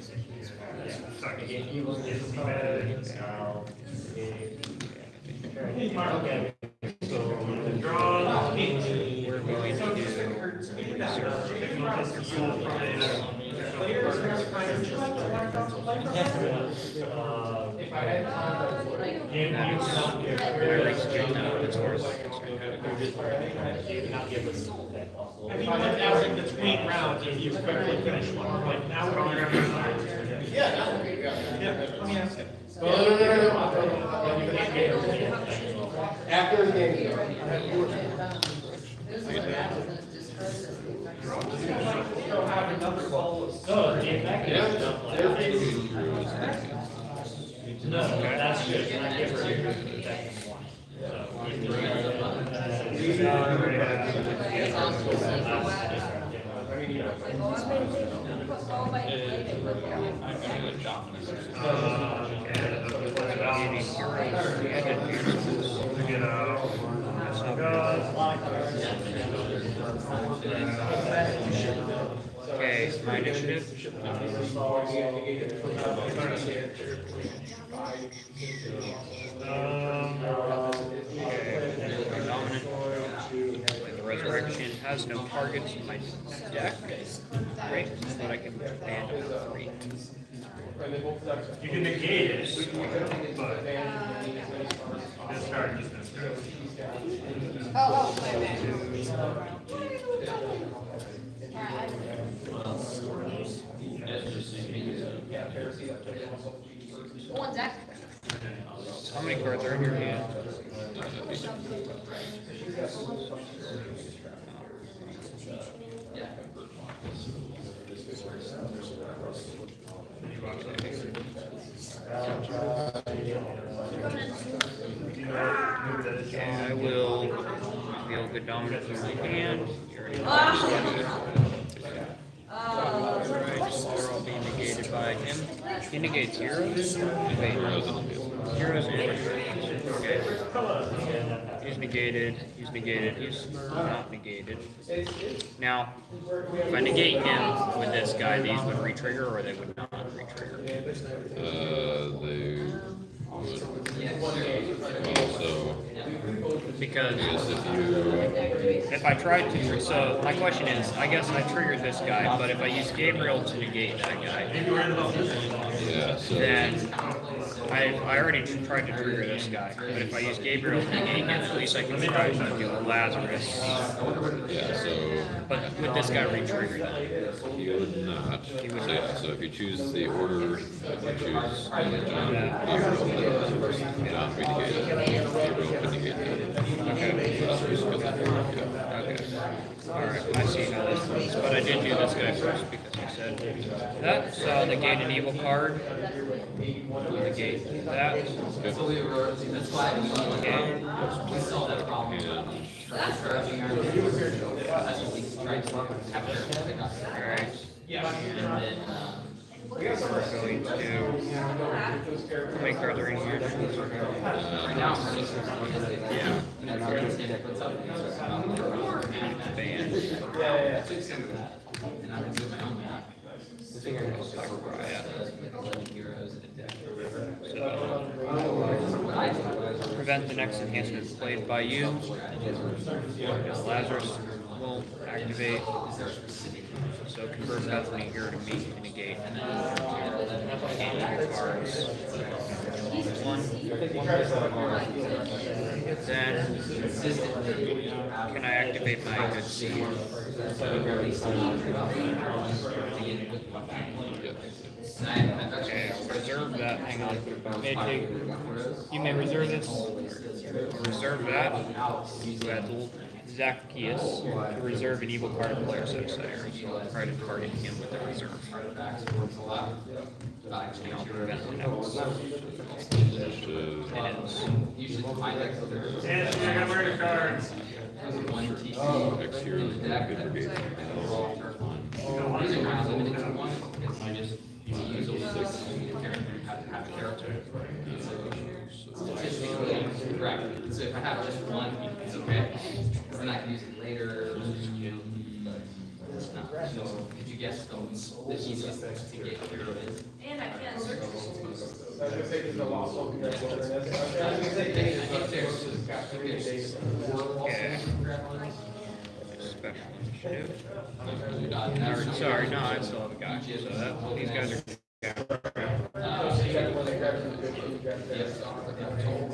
draw. We're going to do reserve. Very strict now as far as I'm concerned. I mean, like, as in between rounds, if you quickly finish one, like, now we're gonna. After the game. No, that's good. I give her Okay, my initiative. Okay, dominant. The resurrection has no targets in my deck. Great, but I can ban to 3. You can negate it, but discard, just discard. One deck. How many cards are in your hand? a dominant from your hand. You already they're all being negated by him. He negates heroes. Heroes and okay. He's negated. He's negated. He's not negated. Now, if I negate him with this guy, these would re-trigger or they would not re-trigger. They would also, Because yes, if I tried to, so my question is, I guess I triggered this guy, but if I use Gabriel to negate that guy, yeah, so. then I already tried to trigger this guy. But if I use Gabriel to negate him, at least I can try to do Lazarus. Yeah, so But would this guy re-trigger that? he would not. So, yeah, so if you choose the order, if you choose John, Gabriel, John would negate it. Gabriel would negate that. Okay. Lazarus could, yeah. Okay. Alright, I see how this works. But I did do this guy first because I said that. So I'll negate an evil card. Negate that. That's why we solved that problem. And Alright. We're going to make are there any here? Yeah. Band. Prevent the next enhancement played by you. Lazarus will activate. So convert Bethany here to me to negate. And your cards. One. Then can I activate my good seed? Okay, reserve that. Hang on. You may reserve this. Reserve that. Battle Zacchaeus to reserve an evil card of player set aside. Try to target him with the reserve. And I'll prevent the notes. It is. And you're gonna wear your cards. X hero, good brigade. Correct. So if I have just one, it's okay. Then I can use it later. So could you guess the easiest to get rid of it? And I can't search. Okay. Special initiative. Sorry, no, I still have a guy. So that, these guys are. So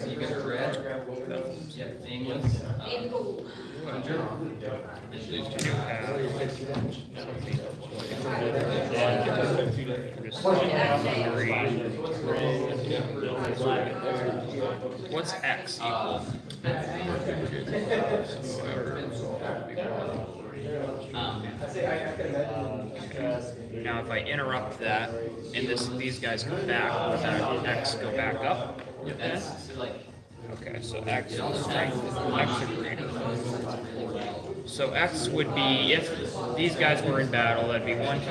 you get a red. Yeah, nameless. What's X equal? Now, if I interrupt that and these guys come back, would that X go back up? That's like. Okay, so X is strength, X or greater. So X would be, if these guys were in battle, that'd be 1, 2,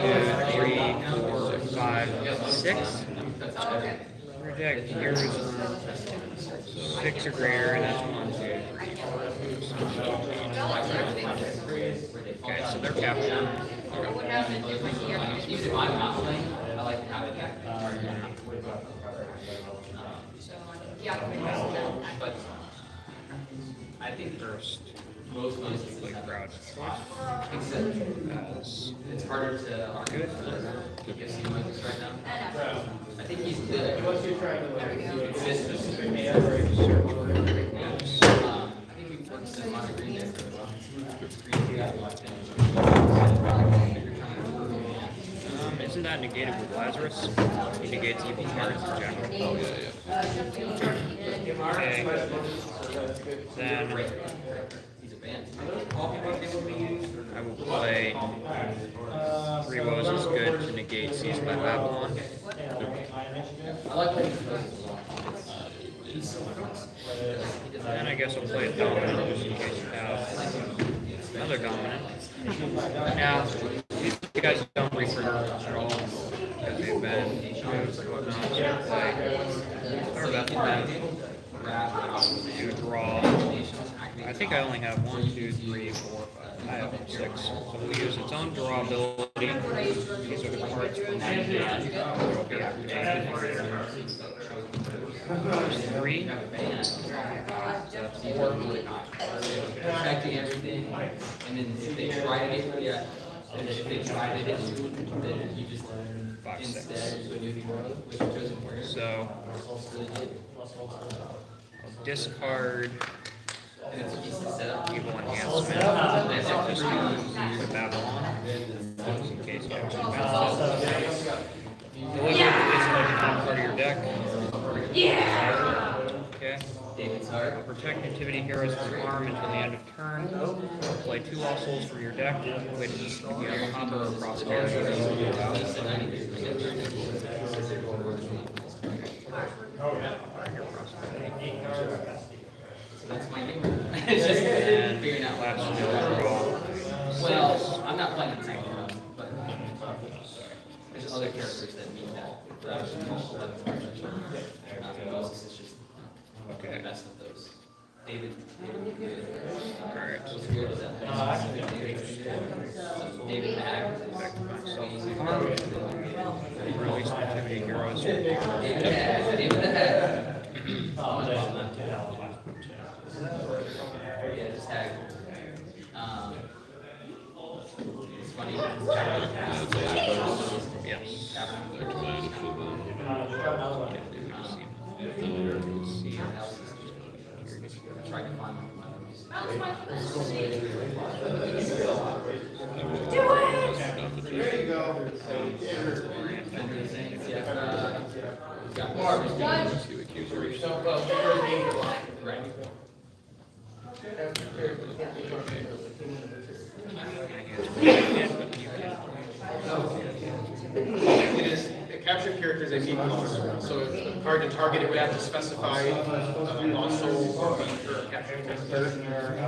3, 4, 5, 6. Reject, here's 6 or greater, and that's 1, 2, 3. Okay, so they're captured. Even if I'm not playing, I like to have it. But I think First, most places play crowd. except it's harder to argue with if someone is right now. I think he's good. I think we've worked some on agreement. Isn't that negated with Lazarus? He negates evil cards in general. Oh, yeah, yeah. Okay. Then I will play 3 woes is good to negate seized by Babylon. And I guess I'll play a dominant just in case you have. another dominant. Now, these guys don't refer at all because they've been moved and whatnot. So they're about to draw. I think I only have 1, 2, 3, 4, 5. I have 6. So we'll use its own draw ability. These are the cards from my hand. It'll be activated. There's 3. Protecting everything, and then if they try to get, yeah, and then if they try to hit you, then you just 5, 6. instead do a new roll, which doesn't work. So I'll discard And it's easy to set up. evil enhancement. And I'll just use Babylon just in case you actually bounce it. Deliver this part of your deck. Okay. David's heart. Protect activity heroes from harm until the end of turn. Play 2 Lost Souls for your deck, which you have a combo of prosperity. That's my game. It's just And figuring out last what skill draw. Well, I'm not playing the second round, but there's other characters that need that. Moses is just Okay. the best of those. David. Alright. David Mag. Release activity heroes. David the Head. Yeah, just tag. It's funny. Yes. Try to find my There you go. The captured character is a need cost, so if the card to target it would have to specify a lost soul or a captured character.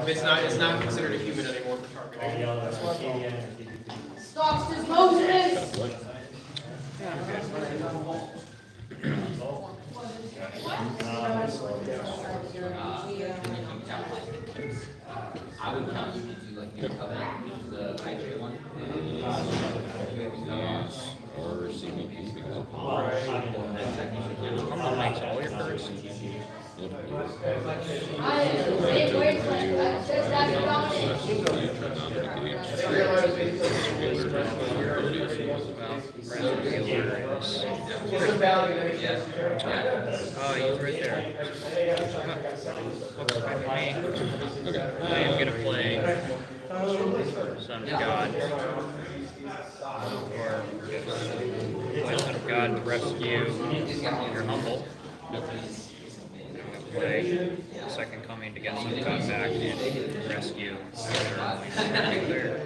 If it's not considered a human anymore for targeting. Stops is Moses! I would count you to do like your covenant, the hydrate one. Or CBP because of I'm gonna make all your cards. Oh, he's right there. Looks like me. I am gonna play Son of God. Or play Son of God to rescue your humble. Play Second Coming to get some God back and rescue there.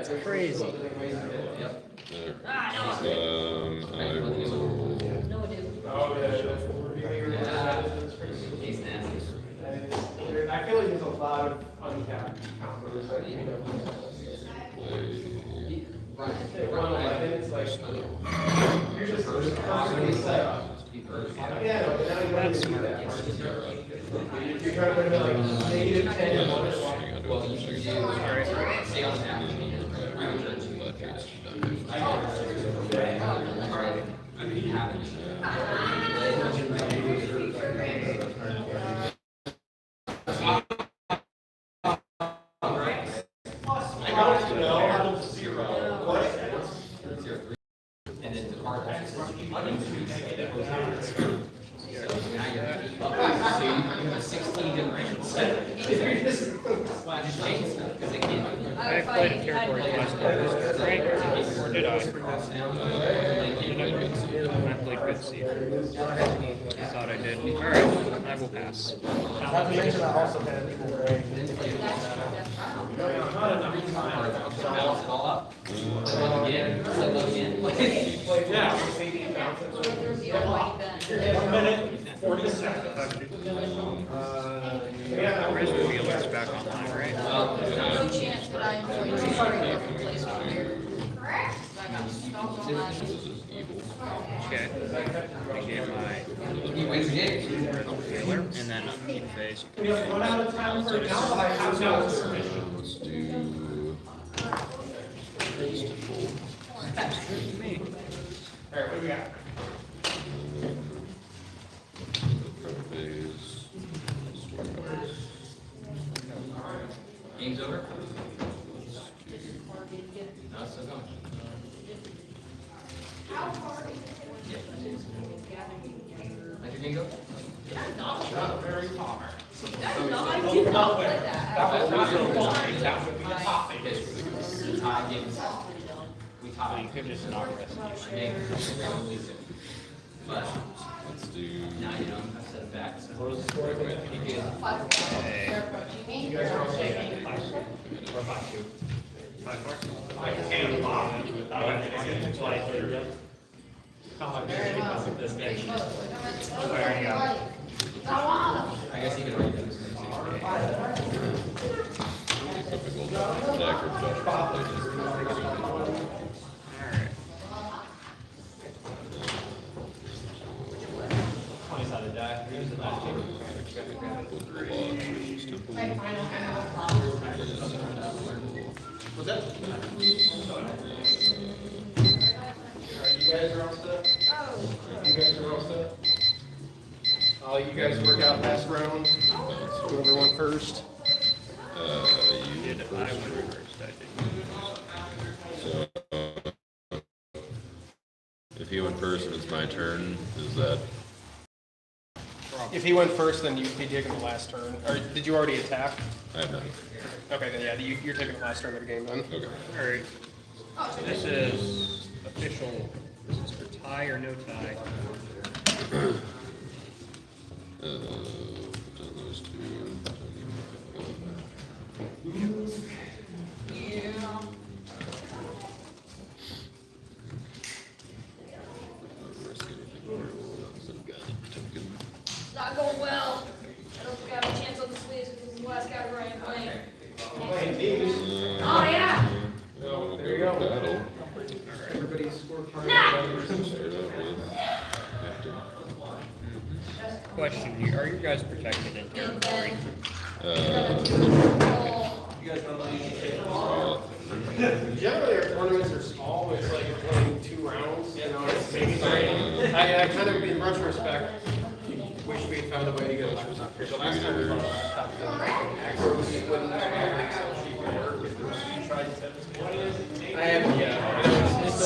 It's crazy. I feel like there's a lot of untapped combos. It's like, you're just constantly set up. Yeah, no, but now you don't do that. You're trying to put it like negative 10 and minus 1. Well, you should do, stay on that. And then the card says you have 16 generations. Just change stuff because they can't. I've played a territory class card, right? Or did I? You played good seed. I played good seed. I thought I did. Alright, I will pass. Not to mention I also had Res revealer's back online, right? No chance that I am going to replace This is evil. Okay. I get my revealer, and then keep phase. Let's do. Me. Alright, what do we got? Phase. Game's over? No, it's still going. Like your game go? Not very far. We tied. You could just not rest. But Let's do. now you know, I've set it back. So. I guess you can read those. Typical dagger flush. Alright. Twenty-sided die. Here's the last two. What's that? Alright, you guys are all set? You guys are all set? I'll let you guys work out last round. Whoever went first. You Did I went first, I think. So, if he went first and it's my turn, is that? If he went first, then you'd be taking the last turn. Or did you already attack? I have nothing. Okay, then yeah, you're taking the last turn of the game then. Okay. Alright. So this is official. This is for tie or no tie. Those two. Not going well. I don't think I have a chance on the sleeves because this is the last guy Ryan playing. Oh yeah. There you go. Battle. Everybody's scorecard. Start out with Captain. Question, are you guys protected in territory? Generally, our tournaments are small. It's like playing 2 rounds. You know, it's maybe three. I kind of, in retrospect, wish we had found a way to get a last up here. The last time we brought a top I have, yeah. It's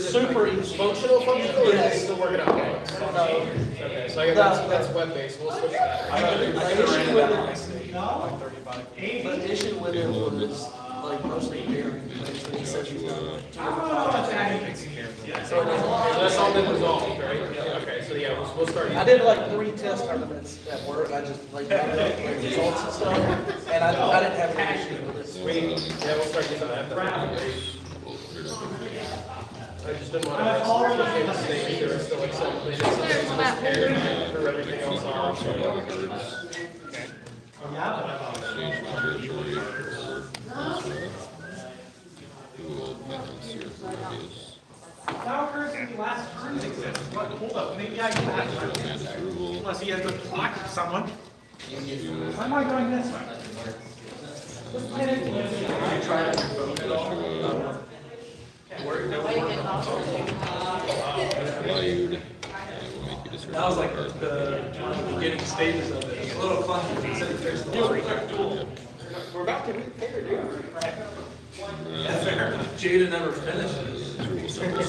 super functional, or is it still working out? Okay, so I got that's web-based. We'll switch that. The issue with it was like mostly beer. He said she's not. So that's all been resolved, right? Okay, so yeah, we'll start. I did like 3 test tournaments at work. I just like got like results and stuff, and I didn't have any issues with it. Sweet. Yeah, we'll start using that. I just didn't want to make a mistake. There was still like something for everything else off. Change my territory who will balance your previous. That occurs in the last turn. But hold up, maybe I can act. Unless he has to block someone. Why am I going this way? Valued. That was like the beginning stages of it. It's a little clunky. We're about to repair, dude. Jada never finished.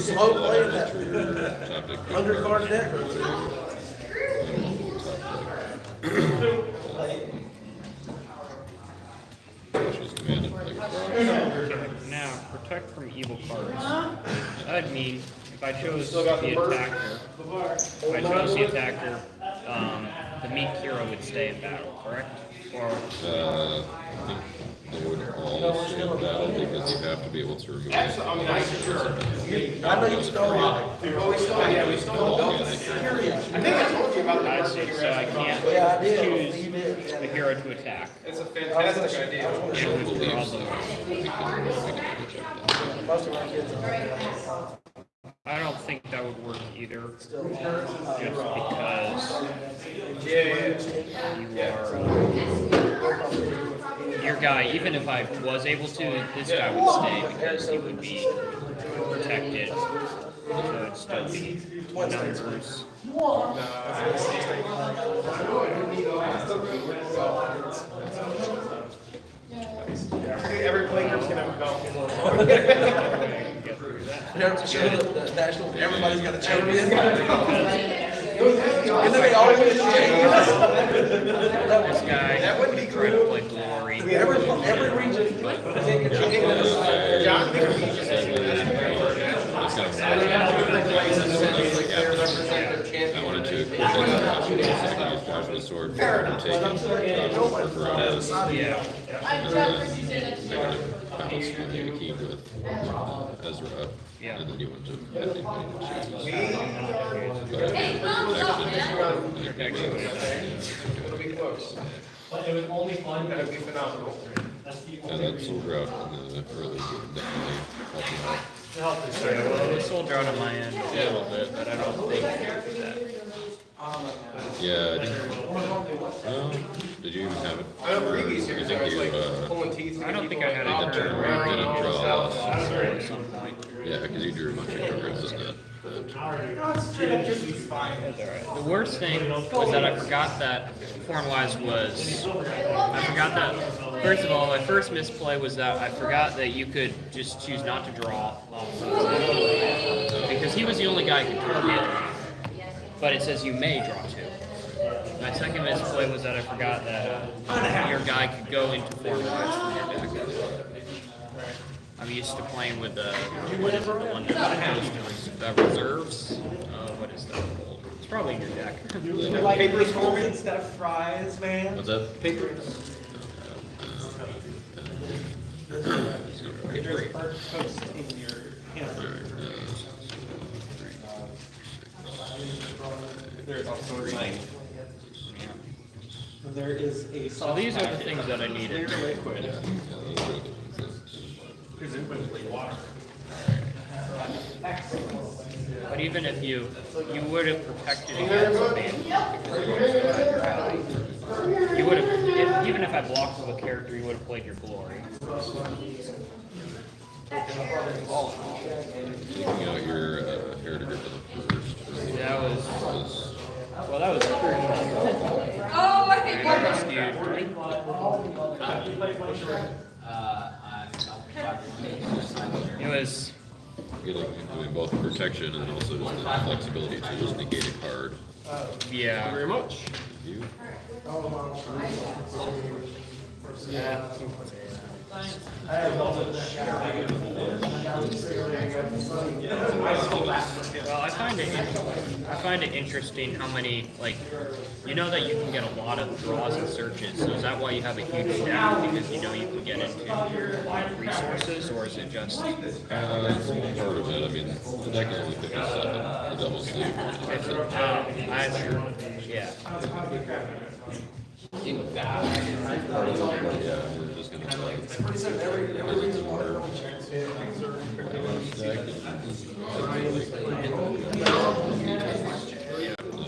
Slow playing that undercard deck. She's commanded like a frog. Now, protect from evil cards. That'd mean if I chose the attacker, the meek hero would stay in battle, correct? Or I think they would all stay in battle because you have to be able to remove. I know you stole it. I think I told you about I the see, so I can't Yeah, I did. choose You did, yeah. a hero to attack. It's a fantastic idea. I don't believe so. We can check that. Most of my kids are. I don't think that would work either, just because your guy, even if I was able to, this guy would stay because he would be protected. So it'd still be numbers. Every player's gonna have a belt. Sure, the national, everybody's got a champion. And then they all win the This guy would be trying to play glory. Every region. John, I wanted to dodge the sword and take it. Yeah. Bounce on the key with Ezra. Yeah. And then you went to activate it'll be close. But it was only fun. That'd be phenomenal. And that soldier out in the early game definitely helped me out. Yeah, well, the soldier out on my end a little bit, but I don't think that. Yeah, I didn't. Did you even have it? I know previous years I was like pulling teeth. I don't think I had didn't a draw at some point. Yeah, because you drew much bigger than that. The worst thing was that I forgot that form-wise was. I forgot that. First of all, my first misplay was that I forgot that you could just choose not to draw because he was the only guy who could target. But it says you may draw two. My second misplay was that I forgot that your guy could go into form-wise from your deck. I'm used to playing with the what is it, the one that goes to reserves. What is that called? It's probably in your deck. Like papers home instead of fries, man. What's that? Papers. There is a. So these are the things that I needed. But even if you would have protected against abandonment because you would have had your ally. You would have, even if I blocked with a character, you would have played your glory. Taking out your heretics for the first. That was well, that was pretty. Oh, I think It was. Doing both protection and also just the flexibility to just negate a card. Yeah. Very much. You? Well, I find it interesting how many, like, you know that you can get a lot of draws and searches. So is that why you have a huge deck because you know you can get into resources, or is it just? It's part of it. I mean, the deck is only 57. The double sleeve. I'm sure. Yeah. Yeah, we're just gonna try it. Because it's a water deck.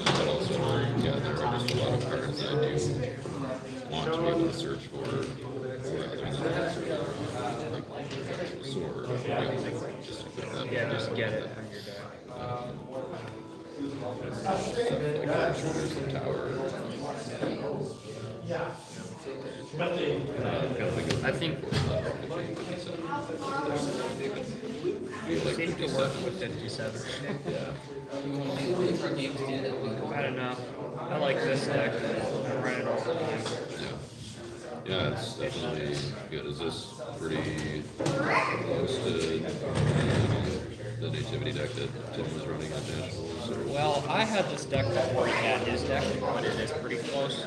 But also, yeah, there are just a lot of cards that I do want to be able to search for, rather than like sword. Yeah, just get it on your deck. Tower. I think seems to work with 57. I don't know. I like this deck. I run it all the time. Yeah, Yeah, it's definitely good. Is this pretty close to the nativity deck that Tim was running at Nationals? Or? Well, I had this deck before he had his deck, but it is pretty close.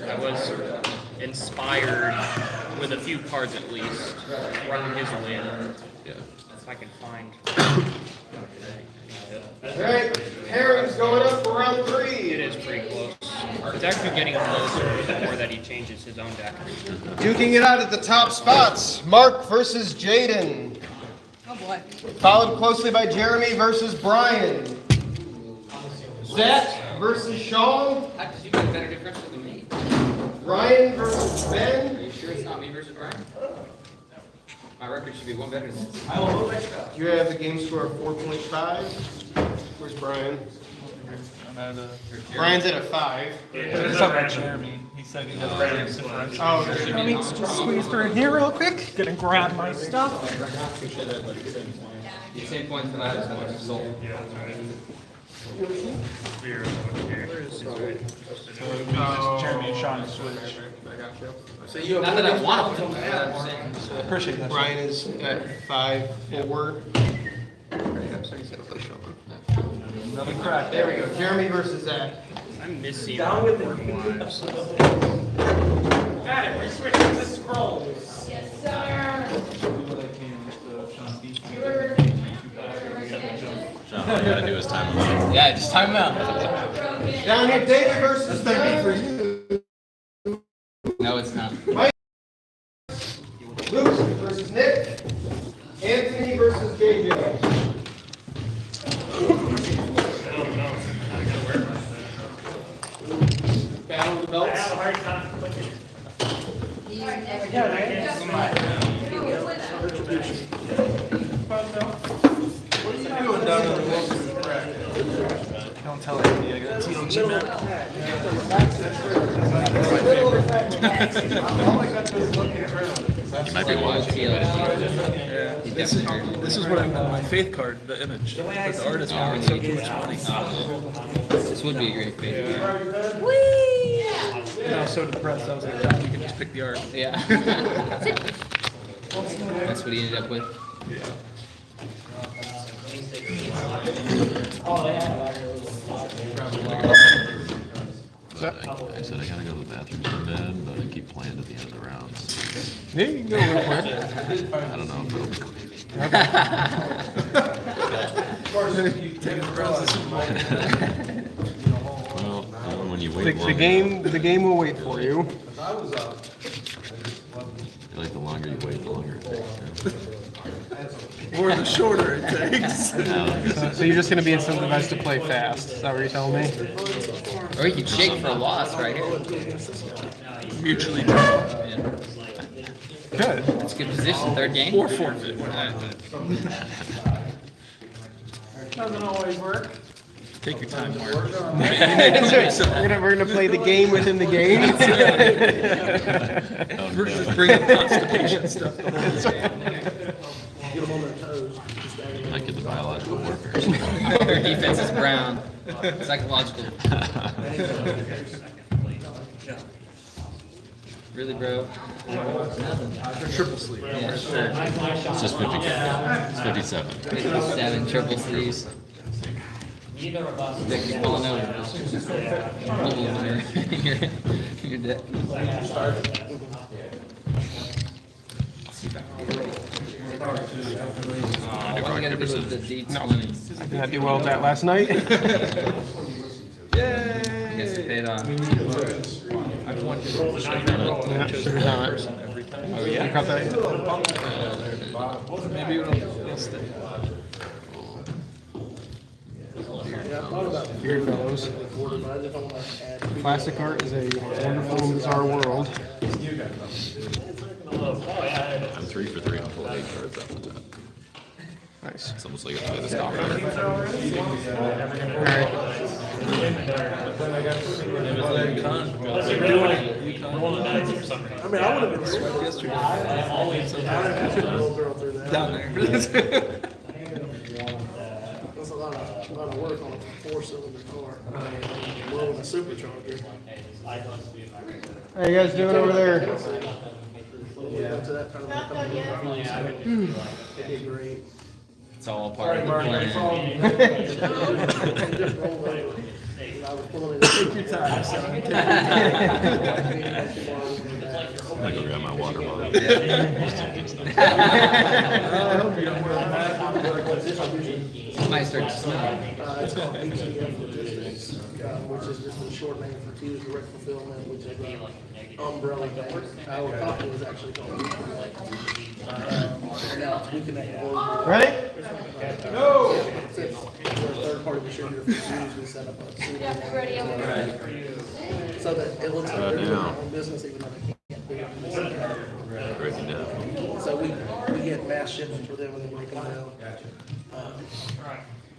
I was inspired with a few cards at least from his win. Yeah. If I can find. Alright, Harring's going up for round 3. It is pretty close. It's actually getting closer the more that he changes his own deck. Duking it out at the top spots. Mark versus Jaden. Oh boy. Followed closely by Jeremy versus Brian. Zach versus Sean. How did you get a better differential than me? Ryan versus Ben. Are you sure it's not me versus Brian? My record should be one better than this. You have the game score of 4.5. Where's Brian? Brian's at a 5. It's not about Jeremy. He said he has better differential. Oh, Let me just squeeze through here real quick. Gonna grab my stuff. The same points for that as much as soul. Jeremy and Sean switch. So you Not that I have want to, but I'm saying. Appreciate that. Brian is at 5-4. Another crack. There we go. Jeremy versus Zach. I'm missing board lives. Got it, we're switching to scrolls. Sean, all you gotta do is time him out. Yeah, just time him out. Down here, David versus Becky for you. No, it's not. Luke versus Nick. Anthony versus JJ. Battle of the I have a belts. hard time clicking. Don't tell anybody I got T1-2P. You might be watching. This is what I meant, my faith card, the image. But the artist wanted so too much money. This would be a great page. And I was so depressed, I was like, John, you can just pick the art. Yeah. That's what he ended up with. I said I gotta go to the bathroom in bed, but I keep playing at the end of the rounds. Yeah, you can go real quick. I don't know if it'll be clean. Well, when you wait long The game will wait for you. I feel like the longer you wait, the longer it takes. Or the shorter it takes. So you're just going to be incentivized to play fast. Is that what you're telling me? Or you could shake for a loss right here. Mutually. Good. It's a good position, third game. Or forfeit. Doesn't always work. Take your time, Mark. We're gonna play the game within the game. We're just bringing constipation stuff. Might get the biological warfare. Their defense is brown. Psychological. Really, bro? Triple sleeve. Yeah, sure. It's just 50. It's 57. 57 triple sleeves. Neither of us. Vic, you're pulling over. Bubble in your deck. All you gotta do is the D20. I did not do well with that last night. You guys paid off. Yeah, sure not. Oh, yeah? You caught that? Maybe it'll stay. Weird fellows. Classic art is a wonderful and bizarre world. I'm 3 for 3 on full 8 cards off the top. Nice. It's almost like I play the stopper. I mean, I would have been swept yesterday. Down there. That's a lot of work on a 4-cylinder car. Well, with a supercharger. How you guys doing over there? Yeah, to that kind of they did great. It's all part of the plan. I was pulling it. Take your time. I'm gonna go grab my water bottle. I hope you don't wear that. Might start to smell. It's called HDF Logistics, which is just a short name for T Direct Fulfillment, which is an umbrella thing. Our company is actually called now we connect global. Ready? No! We're a third-party distributor for shoes. We set up a so that it looks like they're doing their own business, even though they can't do it. Break it down. So we get mass shipment for them and then break them down.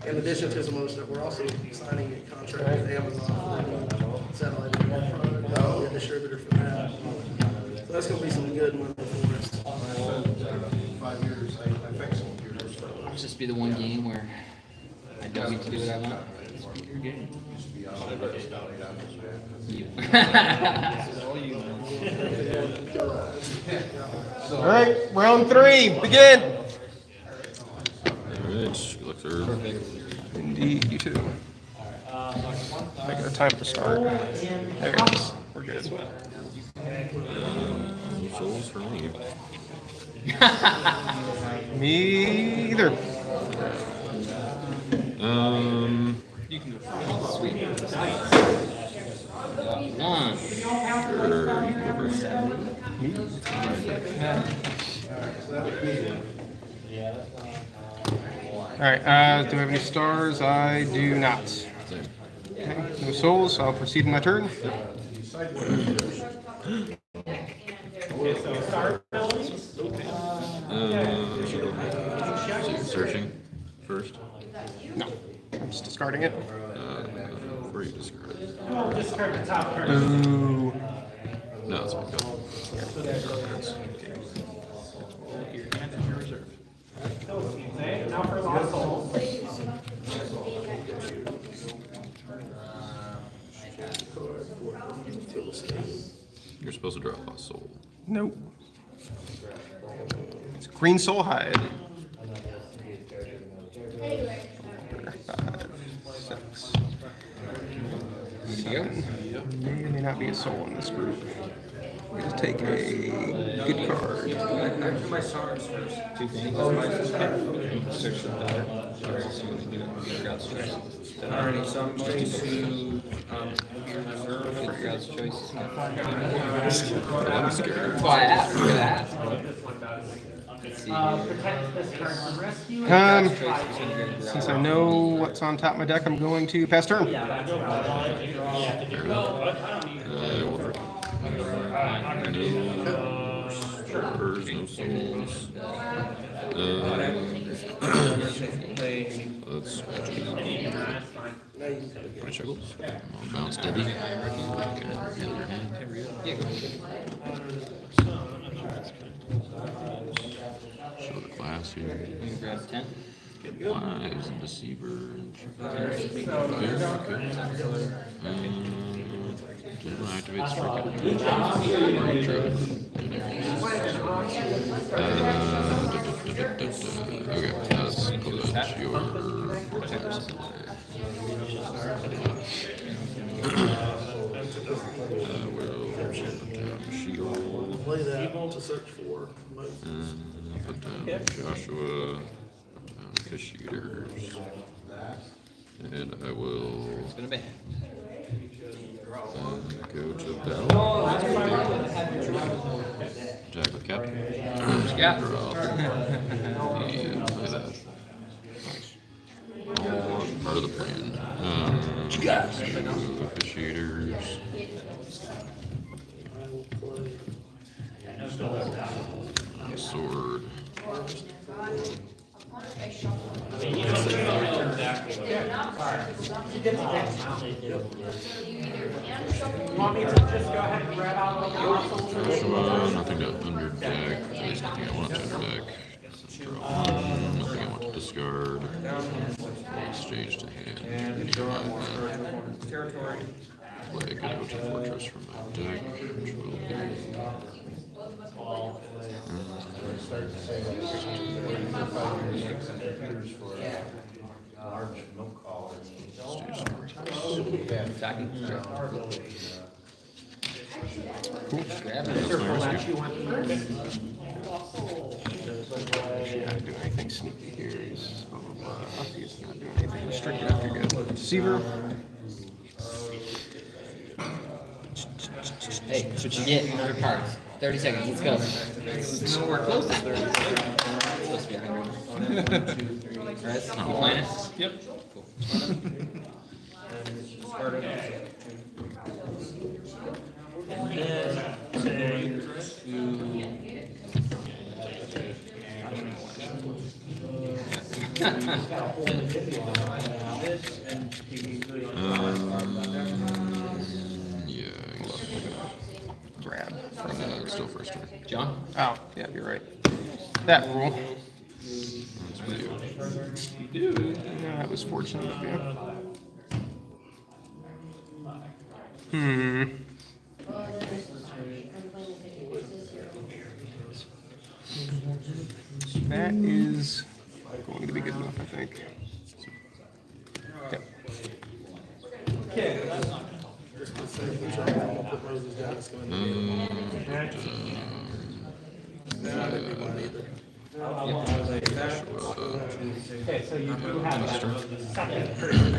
In addition to some other stuff, we're also signing a contract with Amazon for satellite internet product. We're a distributor for that. So that's gonna be some good money for us. 5 years, I fixed computers. It'll just be the one game where I don't get to do what I want. You're good. All right, round 3, begin. Alright, good luck, sir. Indeed, you too. I got a time to start. There it is. We're good. Souls for me. Me either. You can go. Sweet. One. Sure, you can go first. All right, do I have any stars? I do not. Same. Okay, no souls, so I'll proceed in my turn. Searching first. No, I'm just discarding it. Before you discard it. Discard the top card. Boo. No, it's okay. Now for Lost Souls. You're supposed to draw a soul. Nope. It's green soul hide. 5, 6, 7. May or may not be a soul in this group. We just take a good card. After my stars first. 2 things. Search the better. Alrighty, so I'm going to reserve for God's choice. I'm scared. Well, I asked for that. Let's see. Protect this card from rescue. Since I know what's on top of my deck, I'm going to pass turn. I will drink. No stars, no souls. Let's my chuckles. I'll bounce Debbie. Show the class here. You grab 10. Lies and deceiver and general activate strike. Okay, that's close your shield. Play that to search for most. Put down Joshua. Fish eaters. And I will It's been a bit. go to battle. Jack with cap. Yeah. Draw. And play that. All part of the plan. Fish eaters. Sword. Want me to just go ahead and grab out all the Lost Souls? Joshua, nothing to under deck. At least nothing I want to under deck. Draw one. Nothing I want to discard, exchange to hand. And draw one card to opponent's territory. Play a Gaucho Fortress from my deck, which will be Start to say like 5 years, computers for large milk call. stage number 6. Attacking. Grab That's my rescue. Not doing anything sneaky here. He's blah blah blah. He's not doing anything restricted. You're good. Deceiver. Hey, that's what you get. Another cards. 30 seconds. Let's go. We're close to 30. Supposed to be 100. Alright, so you playing it? Yep. And then I'm going Yeah, I guess. Grab. It's still first turn. John? Oh, yeah, you're right. That rule. That's for you. You do. Yeah, that was fortunate of you. That is going to be good enough, I think. Yep. Okay, so you do have that second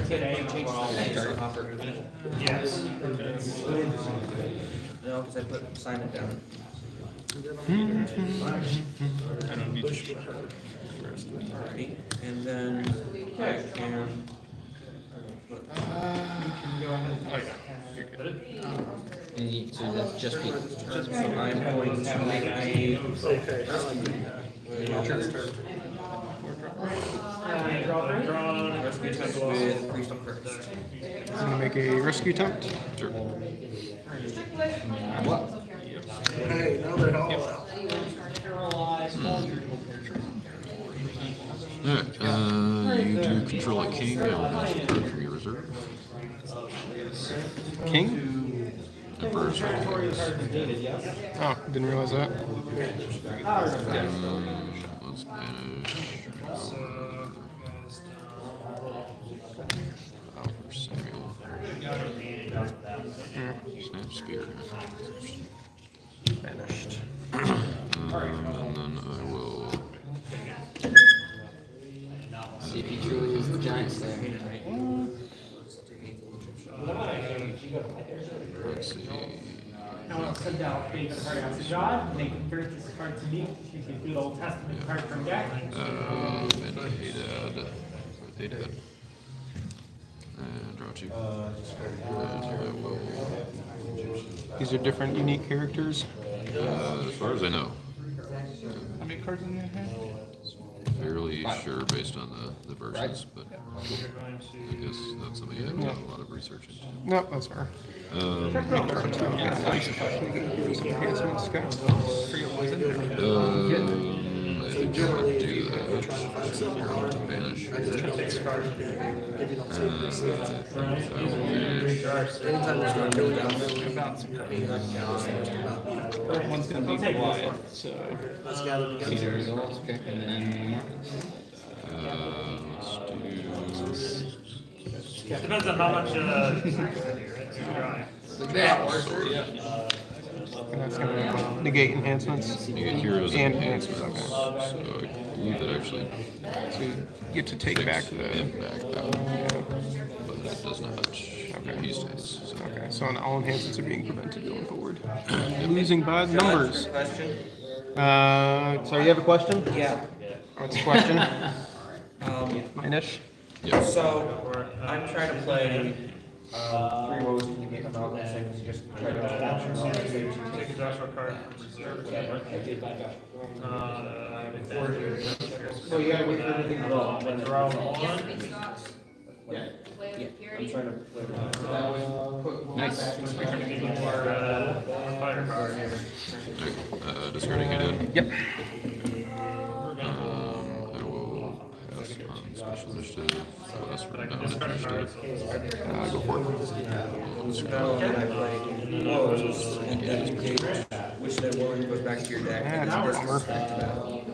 today. Yes. No, because I sign it down. I don't need to. Alright, and then I can. So that's just me. So I'm going to make a. Rescue attempt with Priest of First. I'm gonna make a rescue attempt. Sure. What? Hey, now they're all out. Alright, you do control a king, I will have a card from your reserve. King? Emperor's Request. Oh, didn't realize that. Let's banish. For Samuel. Snap Spear. Vanished. And then I will. See if he truly is the giant slayer. Let's see. Now I'll send out the card out to John, and they convert this card to me. You can do the Old Testament card from deck. And Hadad. Hadad. And draw 2. And I will. These are different unique characters. As far as I know. How many cards in there? Fairly sure based on the versions, but I guess that's something I haven't done a lot of research into. No, that's fair. Enhancements, okay. I think I would do that. Banish. I will banish. One's gonna be wide, so. See the results, okay, and then. Let's do. Depends on how much, And that's gonna negate enhancements. You get heroes And and enhancements, enhancements. okay. So I believe that actually So you get to take back takes the. impact out, but it does not. He's tense. So. Okay, so all enhancements are being prevented going forward. Losing by the numbers. Question? Sorry, you have a question? Yeah. What's the question? Um, Yeah. so I'm trying to play 3 rows to negate them out, so I can just try to. take a Joshua card from reserve, whatever. So you gotta wait for everything to go. Draw 1. Yeah. I'm trying to play that way. Nice. Fire card. Discarding Hadad. Yep. I will pass this one down interested. Go for it. Battle that I played. Oh, it was and then engage, which then willing goes back to your deck. And That's a this bummer. is back to battle.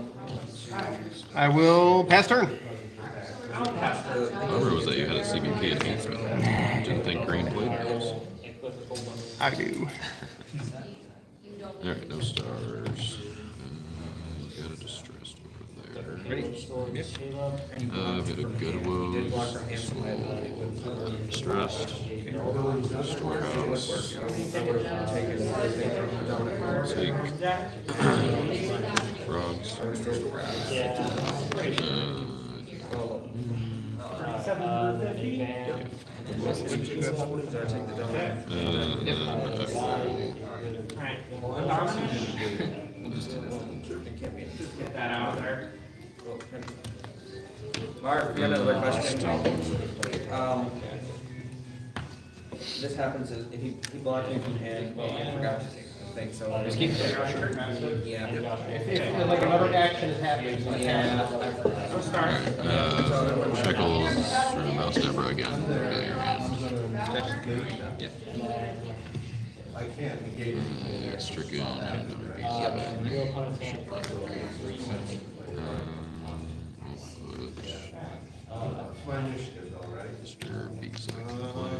I will pass turn. Remember was that you had a CBP enhancement. Didn't think green played those. I do. Alright, no stars. Got a distressed over there. Ready? Yep. I've got a good woes. Stressed. Storehouse. Take. Frogs. Get that out of there. Mark, we got another question. This happens if he blocked me from hand. Well, I forgot to think so. Just keep it. Yeah. If like another action is happening, like so start. Shekels through Mouse Deborah again. Got your hand. Yeah. Extra gun. Another piece of it. Mr. Beats I can play.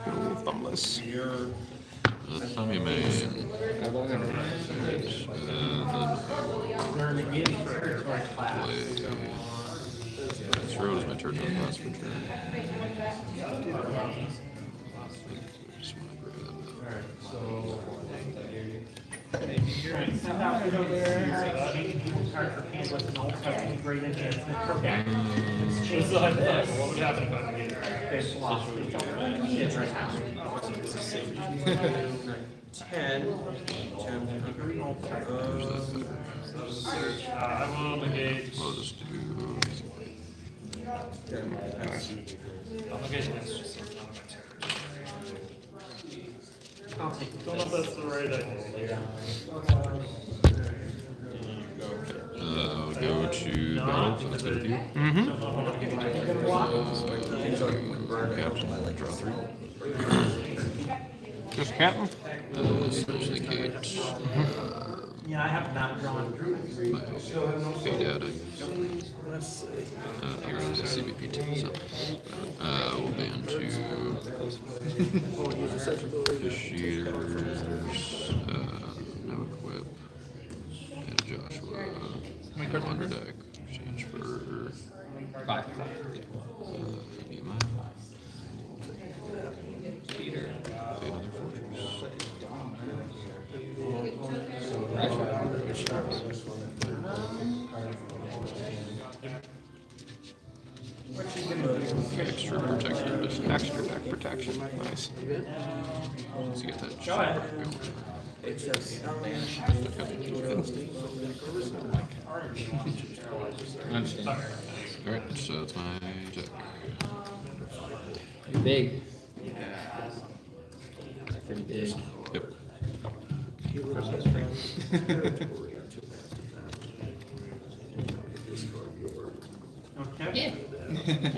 Go thumbless. Thummy Man. And then I will play. This road is my turn on last for turn. Just want to grab that. What would happen if I made it? 10. I will negate. I'll just do. I'll negate this. Don't know if that's the right idea. I'll go to battle. Sounds good with you. Captain, draw 3. Just captain. Essentially Kate. Yeah, I have not drawn through. Fade out. Here is a CBP team, so we'll ban 2 fish eaters, no equip, and Joshua. Under deck. Exchange for 5. Ema. Peter. Another fortress. Extra protection. Extra deck protection. Nice. Let's get that. Go ahead. Alright, so that's my deck. Pretty big. Pretty big. Yep. Okay.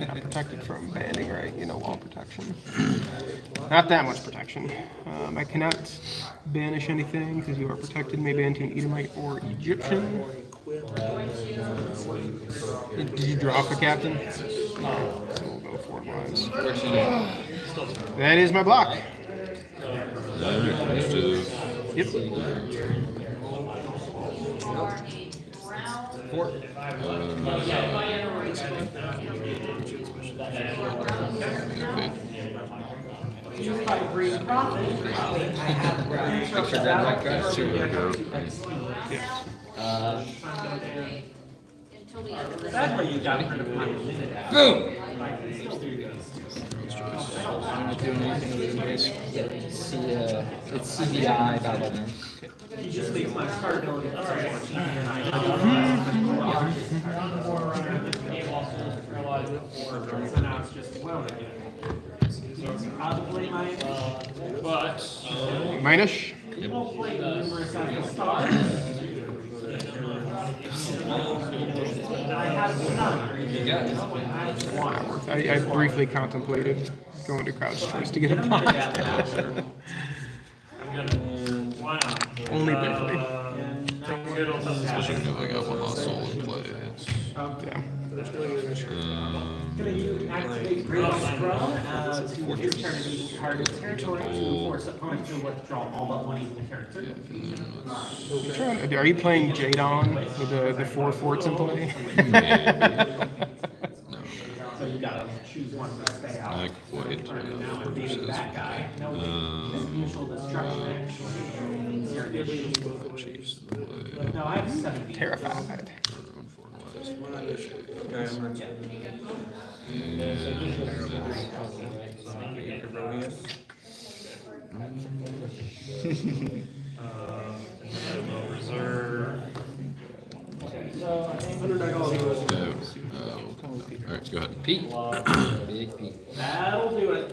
Not protected from banning, right? You know, wall protection. Not that much protection. I cannot banish anything because you are protected. May ban to an Edomite or Egyptian. Did you draw for captain? So we'll go 4 lines. That is my block. Alright, let's do. Yep. 4. Okay. Extra red white guys. See where I go. That's what you got rid of my minute. Boom! Let's try this. I'm not doing anything with you guys. It's CBI battle now. He just leaves my card on it. So now it's just well again. So it's probably my, But Minus. numerous as the stars. I briefly contemplated going to Crowd's Choice to get a pot. Only briefly. Especially if I got one lost soul in play. Yeah. Activate Great Throne as this turn to card its territory to force opponent to withdraw all but one evil character. Are you playing Jadon with the 4 forts in play? So you gotta choose one to stay out. Not quite. Purposes. That guy. No, this initial destruction. Chiefs in play. No, I have 70. Terrified. Reserve. Alright, go ahead. Pete. Big Pete. That'll do it.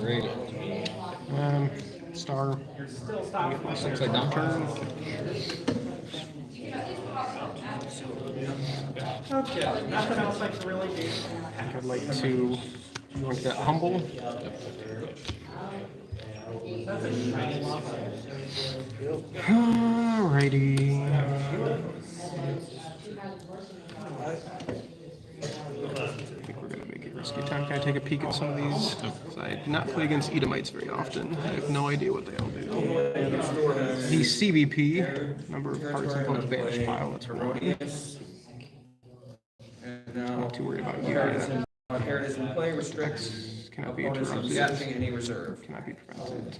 Great. Star. You're still stopping. Looks like dump turn. Okay, nothing else I can really do. I'd like to look at Humble. Alrighty. I think we're gonna make it risky time. Can I take a peek at some of these? 'Cause I do not play against Edomites very often. I have no idea what they all do. The CBP, number of cards in opponent's banished pile, that's one. I'm not too worried about you yet. Here it is in play, restricts Cannot be opponents from interrupted. casting any reserve. Cannot be prevented.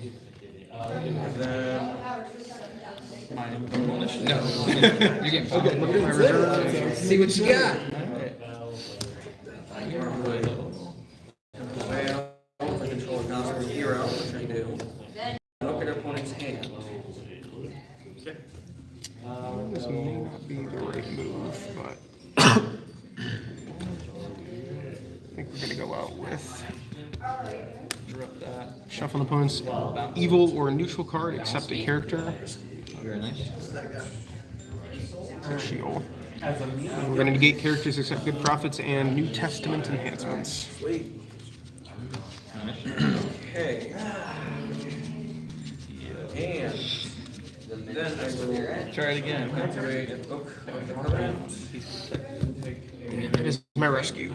Then. No. You're getting Okay, look at my reserve. See what you got. Control a monster hero, which I do. Look at opponent's hand. This may not be the right move, but I think we're gonna go out with shuffle an opponent's evil or neutral card, except a character. Very nice. Shield. We're gonna negate characters except good profits and New Testament enhancements. Okay. And then I will try it again. Activate a book of the permanent. That is my rescue.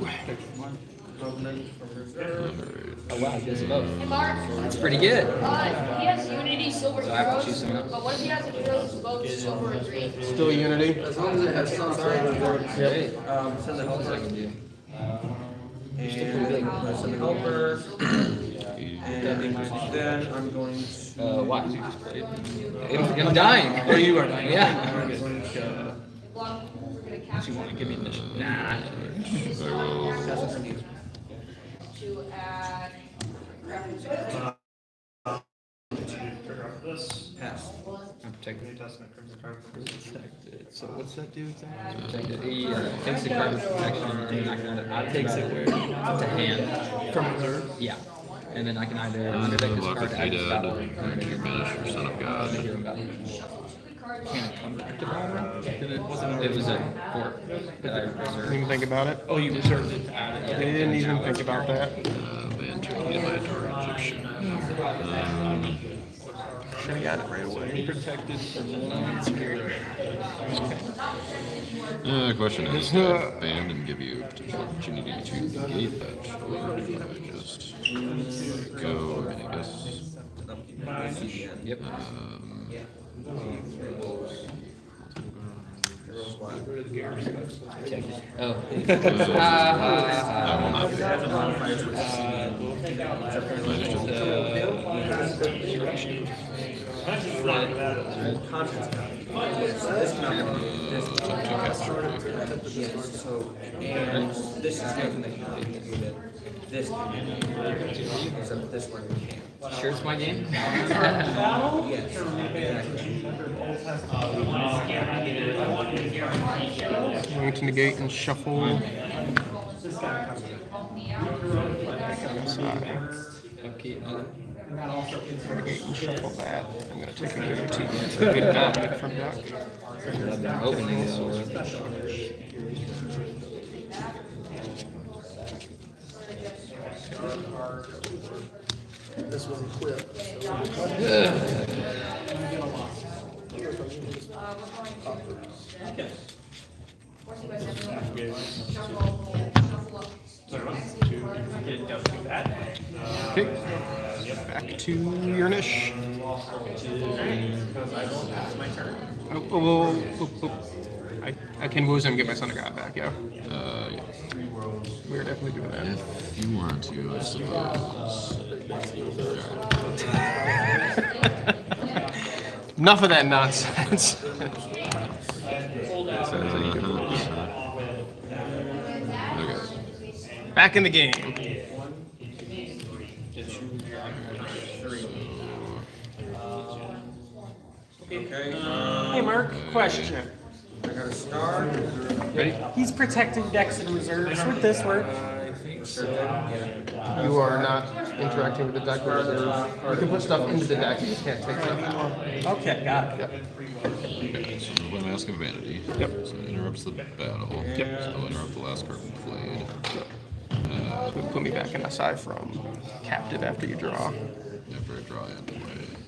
Oh wow, he does both. Hey Mark, That's pretty good. he has Unity Silver So I have to choose Heroes, someone else. but what if he has Heroes both Silver and Green? Still Unity. As long as it has some sort of great. Send the helper. And send the helper. And then I'm going to. Why? I'm dying. Oh, you are dying. Yeah. We're gonna cast You want to give me initiative? Nah. I will. to add crafting This. Pass. I'm protected. Protected. So what's that do exactly? Protected. He takes the card of protection and then I can either Takes it where? to hand. From reserve? Yeah. And then I can either protect this Lock card with to add to Haydad, battle. you banish your Son of God. Hero battle. Can't come back to battle. It was a fort that I Didn't reserved. even think about it. Oh, you reserved it to add it. Didn't even think about that. Ban turkey in my dark Egyptian. Should have got it right away. Protected from non-security. The question is, do I ban and give you potential opportunity to negate that, or do I just go? I mean, I guess. Yep. Oh. I will not do that. So, and this is nothing that you can do that. This can do except this one you can't. Sure, it's my game. Yes. Going to negate and shuffle. Okay. And that also Negate and shuffle that. I'm gonna take a good value from deck. I've been hoping to get over it. This was equipped. Okay. Back to Yernish. I can lose and get my Son of God back, yeah. Yeah. We're definitely doing that. If you want to, I suppose. Enough of that nonsense. Okay. Back in the game. Hey, Mark, question. I got a star. Ready? He's protecting decks and reserves. Would this work? I think so. You are not interacting with the deck or reserve. You can put stuff into the deck, you just can't take stuff out. Okay, got it. Okay, so no Mask of Vanity. Yep. So it interrupts the battle. Yep. So it'll interrupt the last card played. Put me back in aside from captive after you draw. After I draw and play.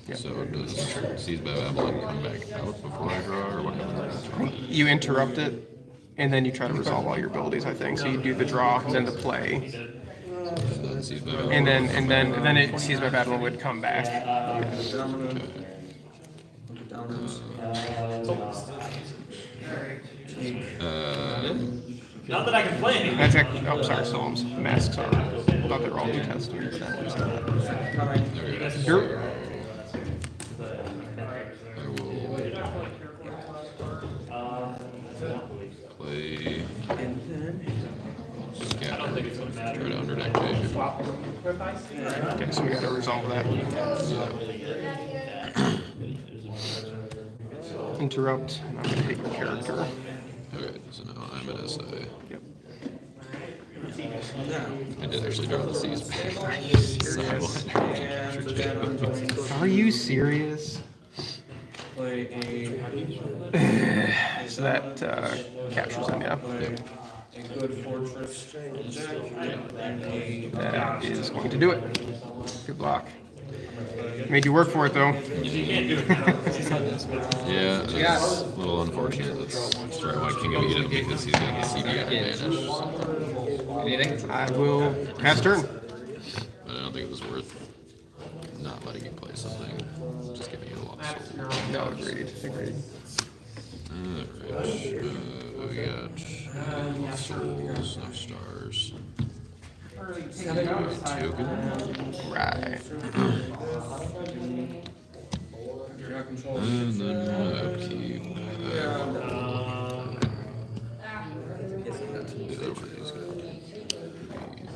Yep. So does Seized by Babylon come back out before I draw, or what happens? You interrupt it, and then you try to resolve all your abilities, I think. So you do the draw, and then the play, And then Seized by Babylon. and then it sees my battle would come back. Not that I can play anything. That's actually, oh, sorry, Psalms. Masks are, I thought they were all new testing. Sure. I will play Scatter. Try to underdeck Jacob. Okay, so we gotta resolve that. Interrupt, and I'm gonna take a character. Okay, so now I'm an SA. Yep. I did actually draw the Seized by Are you serious? So that captures him, yeah. Yep. A good fortress. That is going to do it. Good block. Made you work for it, though. Yeah, it's a little unfortunate. That's right, why King of Edom, because he's got the CD advantage. So. Anything? I will pass turn. But I don't think it was worth not letting you play something. Just giving you a lot of soul. No, agreed. Agreed. Alright. We got souls, no stars. Token. Right. And then upkeep.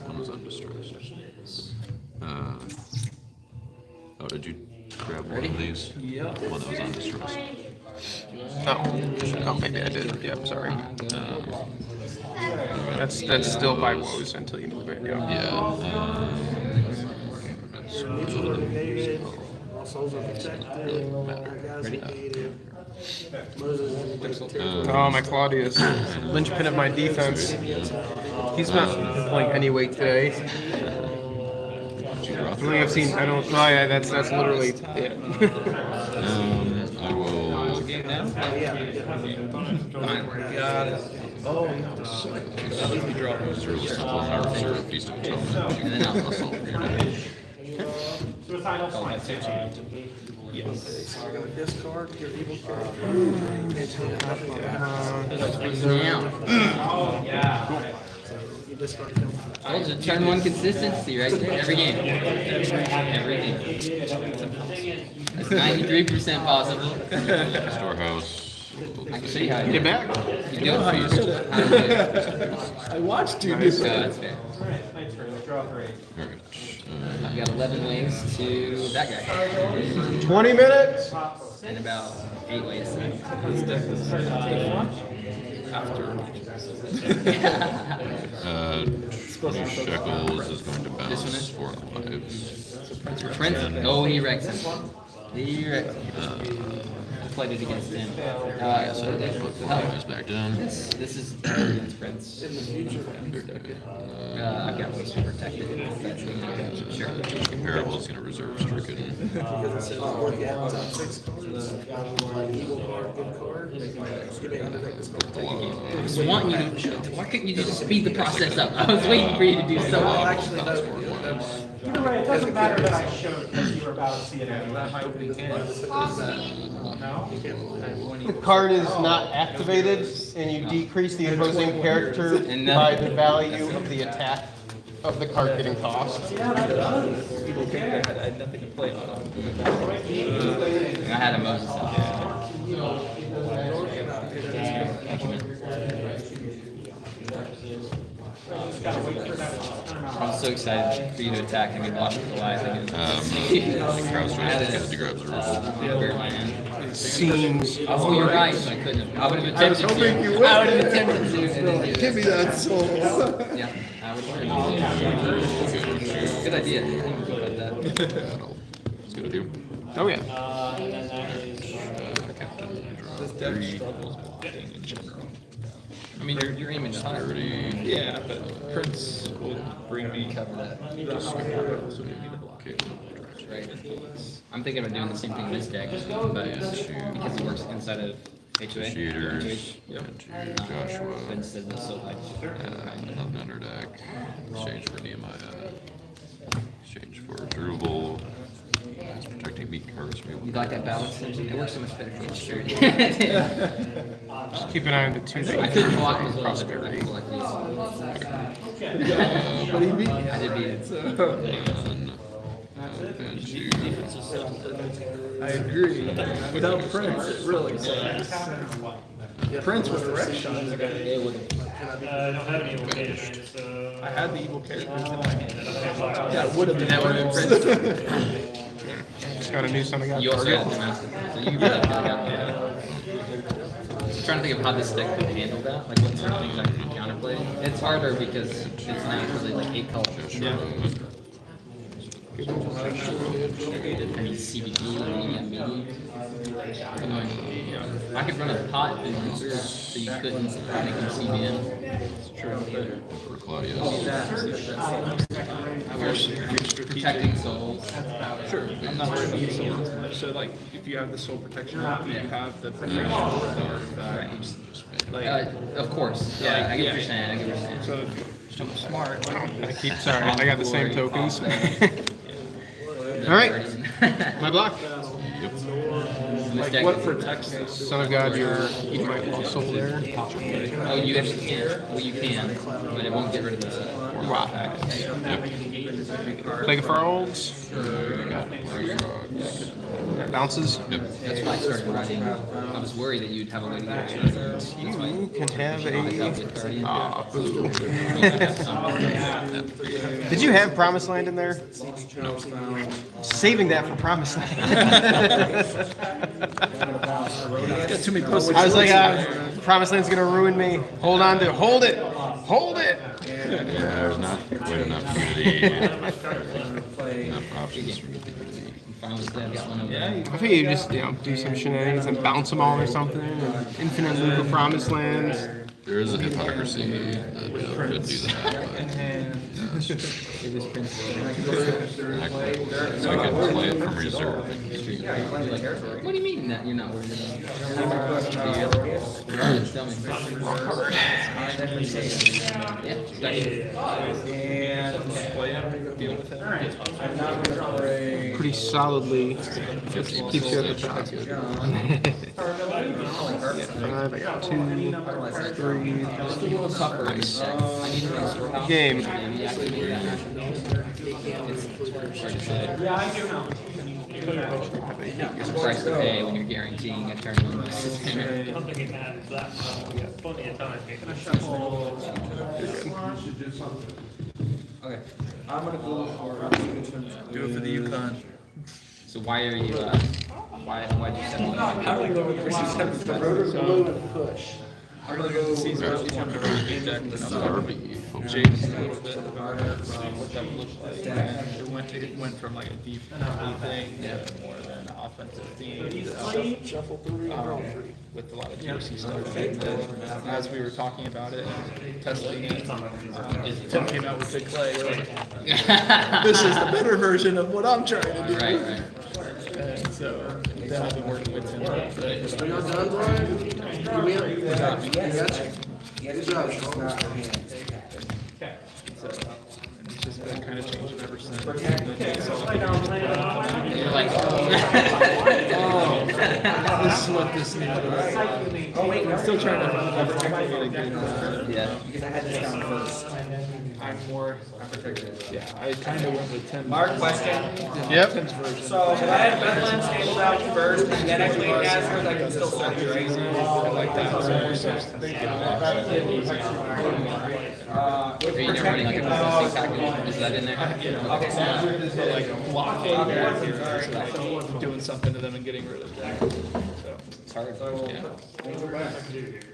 One was undistressed. Oh, did you grab one of these? Yep. One that was undistressed. Oh, maybe I did. Yep, sorry. That's still by woes until you move it. Yeah. Yeah. Souls are protected. Ready? Oh, my Claudius, linchpin of my defense. He's not playing any weight today. I don't think I've seen. I don't. Oh yeah, that's literally it. I will. Got it. Oh, Reserve Feast of Atonement. And then I'll also. Suicidal Smite. so I got a discard, your evil character. Oh, yeah. You discard him. Told you, turn one consistency right there. Every game. Every game. That's 93% possible. Storehouse. I can show you how to do Get it. back. You do it first. How to do it. I watched you do So that. that's fair. Alright. I've got 11 ways to that guy. 20 minutes. And about 8 ways. After. Shekels is going to bounce 4 lives. Prince. Oh, he wrecks him. He wrecks him. Played it against him. So put 4 lives back down. This is against Prince. I've got ways to protect it. Sure. Comparable is going to reserve stricken. I was wanting you to. Why couldn't you just speed the process up? I was waiting for you to do so. You're right, it doesn't matter that I showed because you were about to see it anyway. The card is not activated, and you decrease the opposing character by the value of the attack of the card getting tossed. People think I had nothing to play on. I had a Moses out I'm so excited for you to attack and be blocked with the lies again. Seems. Oh, you're right. So I couldn't have. I would have attempted to. I would have attempted to. Give me that soul. Yeah, I would have. Good idea. I didn't even think about that. It's good with you. Oh yeah. This deck struggles blocking in general. I mean, you're aiming high. Yeah, but Prince will bring me Cover that. so we need to block it. Right. I'm thinking about doing the same thing in this deck, but because it works inside of HOA. Cheaters. Joshua. But instead of the soul life. Nothing under deck. Exchange for Nehemiah. Exchange for Drupal. It's protecting me cards. You like that balance? It works so much better for security. Just keep an eye on the 2 I couldn't block as well. prosperity. Like these. What do you mean? I did beat it. I agree. Without Prince, it really sucks. Prince with a red shot. It would. I don't have any location, so. I had the evil characters in my hand. Yeah, it would have been That would have been Prince. Just got a new son I got. You also target. have the master. So you really got that. I'm trying to think of how this deck could handle that. Like what sort of things I could counterplay. It's harder because it's naturally like 8 colors. Yeah. I mean CBD, medium. I could run a pot in reserve so you couldn't make them CBN. For Claudius. Protecting souls. Sure. I'm not worried about the souls. So like, if you have the soul protection, you have the protection of the artifact. Like, Of course. Yeah, I get what you're saying. I get what you're saying. so smart. I keep sorry. I got the same tokens. All right, my block. Like, what protects this? Son of God, you're eating my lost soul there. Oh, you actually can. Well, you can, but it won't get rid of this. Wow. Plague of Frogs. Bounces. That's why I started writing. I was worried that you'd have a way to get it. You can have a. Aw, boo. Did you have Promised Land in there? Saving that for Promised Land. Got too many posted. I was like, Promised Land's gonna ruin me. Hold on to it. Hold it. Hold it. Yeah, there's not quite enough unity. Enough options for unity. I think you just do some shenanigans and bounce them all or something. And infinite loop of Promised Lands. There is a hypocrisy that could do that, but so I can play it from reserve. What do you mean that you're not worried about it? Tell me. Pretty solidly keeps you at the top. 5, I got 2, 3. Nice. Game. It's a price to pay when you're guaranteeing a turn one. I don't think it matters that much. Yeah, plenty of time. Okay. I'm gonna go for do it for the Yukon. So why are you? Why'd you set me up? The rotor balloon push. I'm gonna go Caesar. He's one of the really big deck. Jake's a little bit about what that looks like. It went from like a defensive thing to more of an offensive theme. Shuffle through with a lot of juicy stuff. And as we were talking about it, testing it, Tim came out with Big Clay. This is the better version of what I'm trying to do. Right. And so then I'll be working with him. Are y'all done, Brian? You in? Good job. Good job, Sean. So it's just been kind of changing ever since. You're like, Oh, this is what this needs. I'm still trying to yeah. I'm more. Yeah, I kind of went with Tim. Mark, question. Yep. Tim's version. So if I had Bedlam's handled out first and then I played Nazareth, I can still search, right? I like that. It's more substance. Are you running like a processing package? Is that in there? Like blockade heroes, like doing something to them and getting rid of them. So It's hard. yeah.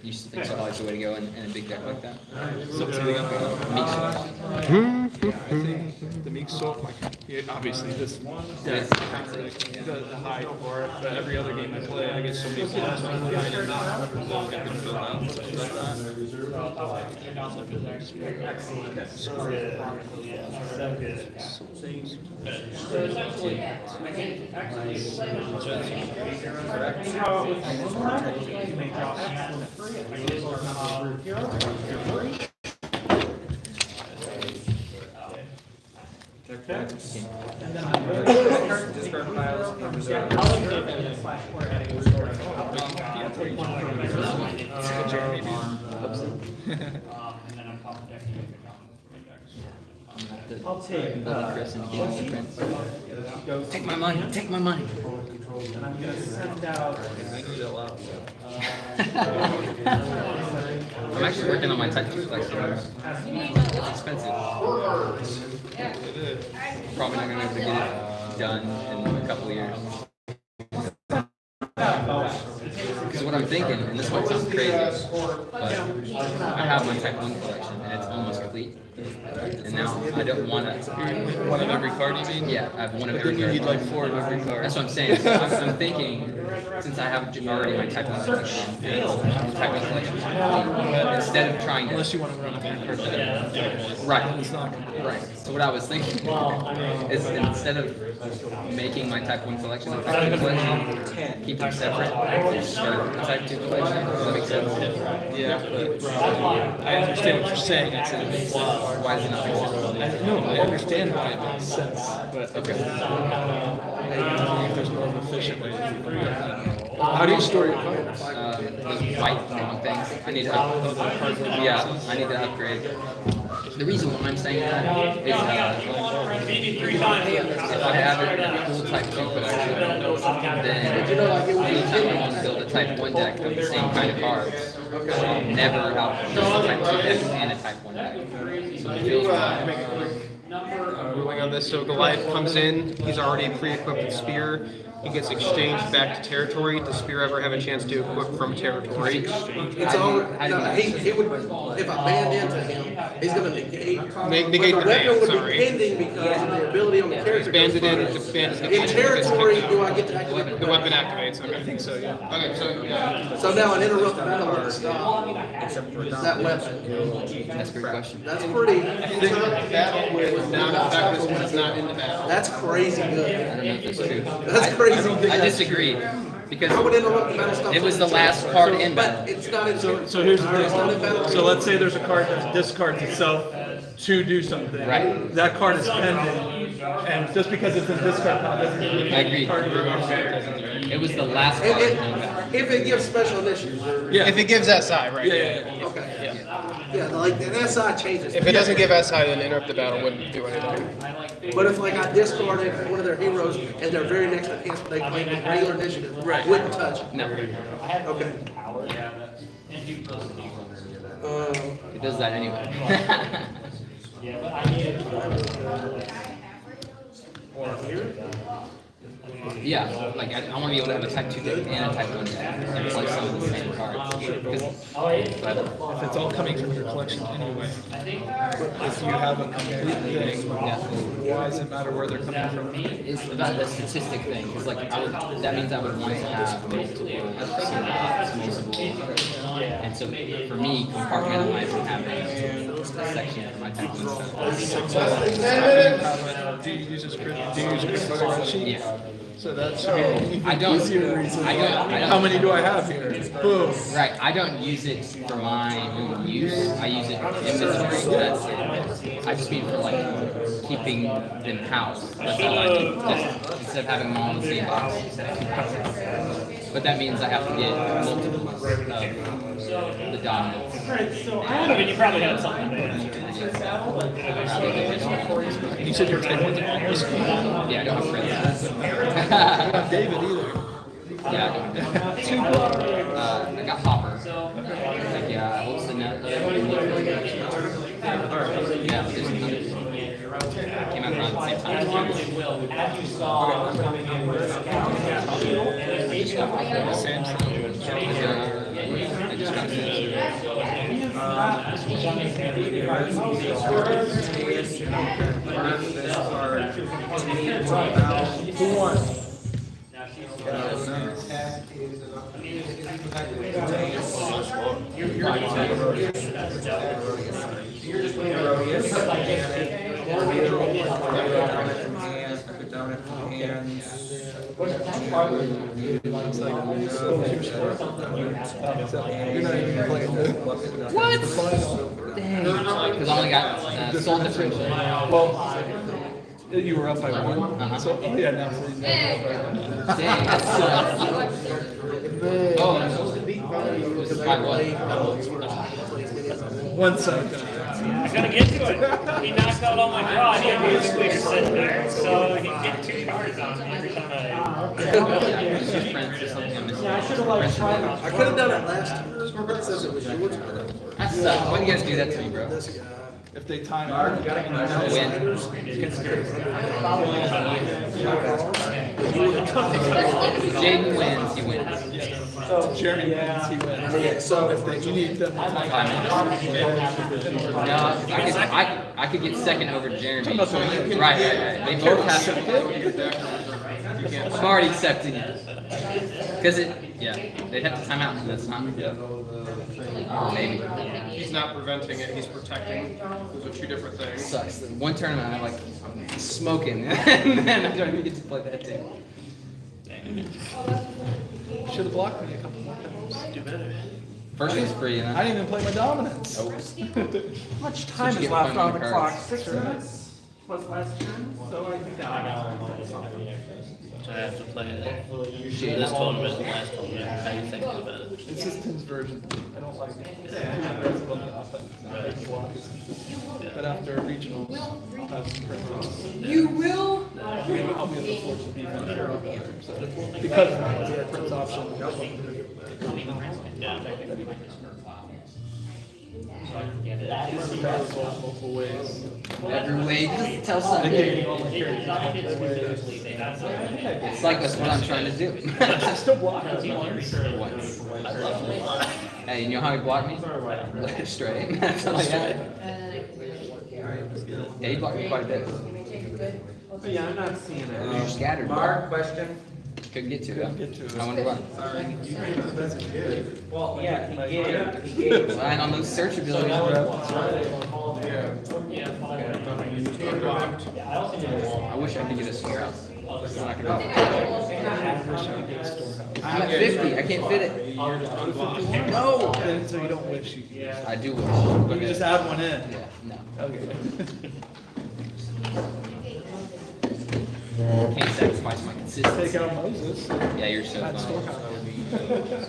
You just think so, like the way to go in a big deck like that? So setting up Meek Soul. I think the Meek Soul, like obviously this deck has like the high for it, but every other game I play, I get so many blocks on the line and not get them filled out and stuff like Discard files. Jeremy. Take my money, take my money. I need a lot. I'm actually working on my type 2 collection. It's expensive. Probably not gonna be able to get it done in a couple of years. Because what I'm thinking, and this might sound crazy, but I have my Type 1 collection and it's almost complete. And now I don't want to. One of every card, you mean? Yeah, I have one of But then every you card. need like 4 of every card. That's what I'm saying. So I'm thinking, since I have already my Type 1 collection, Type 1 collection, instead of trying to. Unless you want to run a bad card that Right. it's not. Right. So what I was thinking is instead of making my Type 1 collection a Type 2 collection, keep them separate, and start a Type 2 collection. Does that make sense? Yeah, but I understand what you're saying. Why does it not make sense? No, I understand why it makes sense, but okay. I think there's more of an efficient way to do it. How do you store your cards? Those white long things. I need to yeah, I need to upgrade. The reason why I'm saying that is if I have a full Type 2 collection, then anytime I want to build a Type 1 deck of the same kind of cards, I'll never have just a Type 2 deck and a Type 1 deck. So it feels Ruling on this, so Goliath comes in, he's already pre-equipped with Spear, he gets exchanged back to territory. Does Spear ever have a chance to equip from territory? It's all, no, he would, if I banned into him, he's gonna negate. Negate But the ban, weapon would sorry. be pending because of the ability on the character. Banded in, the band In territory, do I get to activate the weapon activates, okay. I think so, yeah. Okay, so, yeah. So now an interrupt battle would stop that weapon. That's a great question. That's pretty, Battle would not affect this when it's not in the battle. that's crazy I good. don't know if that's true. That's crazy. I disagree because I would interrupt the battle stop. it was the last card in battle. But it's not in. So here's the It's not in battle. thing. So let's say there's a card that discards itself to do something. Right. That card is pending, and just because it's in discard pile doesn't mean I agree. It was the last card in battle. If it gives special initiatives. Yeah. If it gives SI, right? Yeah. Okay. Yeah, like, and SI changes. If it doesn't give SI, then interrupt the battle wouldn't do anything. But if like I discarded one of their heroes and their very next enhancement they claim with regular initiative, wouldn't touch it. No, Okay. it does that anyway. Yeah, like I want to be able to have a type 2 deck and a type 1 deck and play some of the same cards. If it's all coming from your collection anyway, if you have a complete thing, why does it matter where they're coming from? It's about the statistic thing, because like that means I would want to have multiple and so for me, compartmentalizing having a section for my type 1 stuff. Do you use a critical sheet? Yeah. So that's I don't. How many do I have here? Boom. Right. I don't use it for my own use. I use it for inventory. That's it. I just mean for like keeping them housed. That's all I do. Just, instead of having them all in the same box. But that means I have to get multiples of the dominants. I mean, you probably have something there. You said you're type 1 deck? Yeah, I don't have friends. I don't have David either. Yeah, I got Hopper. Like, yeah, what's the net? Yeah, there's another. Came out around the same time. As you saw coming in with I just got Who won? you're just playing a rodeo. What? Dang. Because I only got soul differential. Well, you were up by 1. So, oh yeah, now Dang, that sucks. Oh, by what? 1 second. I gotta get to it. He knocked out all my draw. He had music leader sitting there, so he can get 2 cards on him every time It's just friends or something I'm missing. I should have like tried. I could have done it last time. It says it was yours. That sucks. Why do you guys do that to me, bro? If they time out, you Win. Jaden wins, he wins. Jeremy wins, he wins. So if you need them to time out. No, I could get second over Jeremy. Right. They both have to. I'm already accepting it. Because they'd have to time out, and that's not. Maybe. He's not preventing it, he's protecting. Those are 2 different things. Sucks. One tournament, I'm like smoking, and then I don't even get to play that too. Should have blocked me a couple more times. Do better. First one's free, and I didn't even play my dominance. Oh. How much time is left on the clock? 6 minutes? Was last turn? So I think So I have to play this tournament and last tournament. How do you think about it? It's just Tim's version. I don't like it. But after regionals, I'll have some friends. You will? I'll be able to force the defense here up there. So, because of the Prince option. Multiple ways. Every way, just tell something. It's like that's what I'm trying to do. I still block us Once. Hey, you know how he blocked me? Let it straight. That's all I got. Yeah, he blocked me quite a bit. But yeah, I'm not seeing it. You're scattered. Mark, question? Couldn't get to it. I wonder why. Well, yeah, he gave. Relying on those search abilities, bro. I wish I could get a storehouse. That's not gonna happen. I'm at 50. I can't fit it. No! So you don't wish you could. I do wish. You But can just add one in. yeah, no. Okay. Can't sacrifice my consistency. Take out Moses. Yeah, you're so Add funny. storehouse.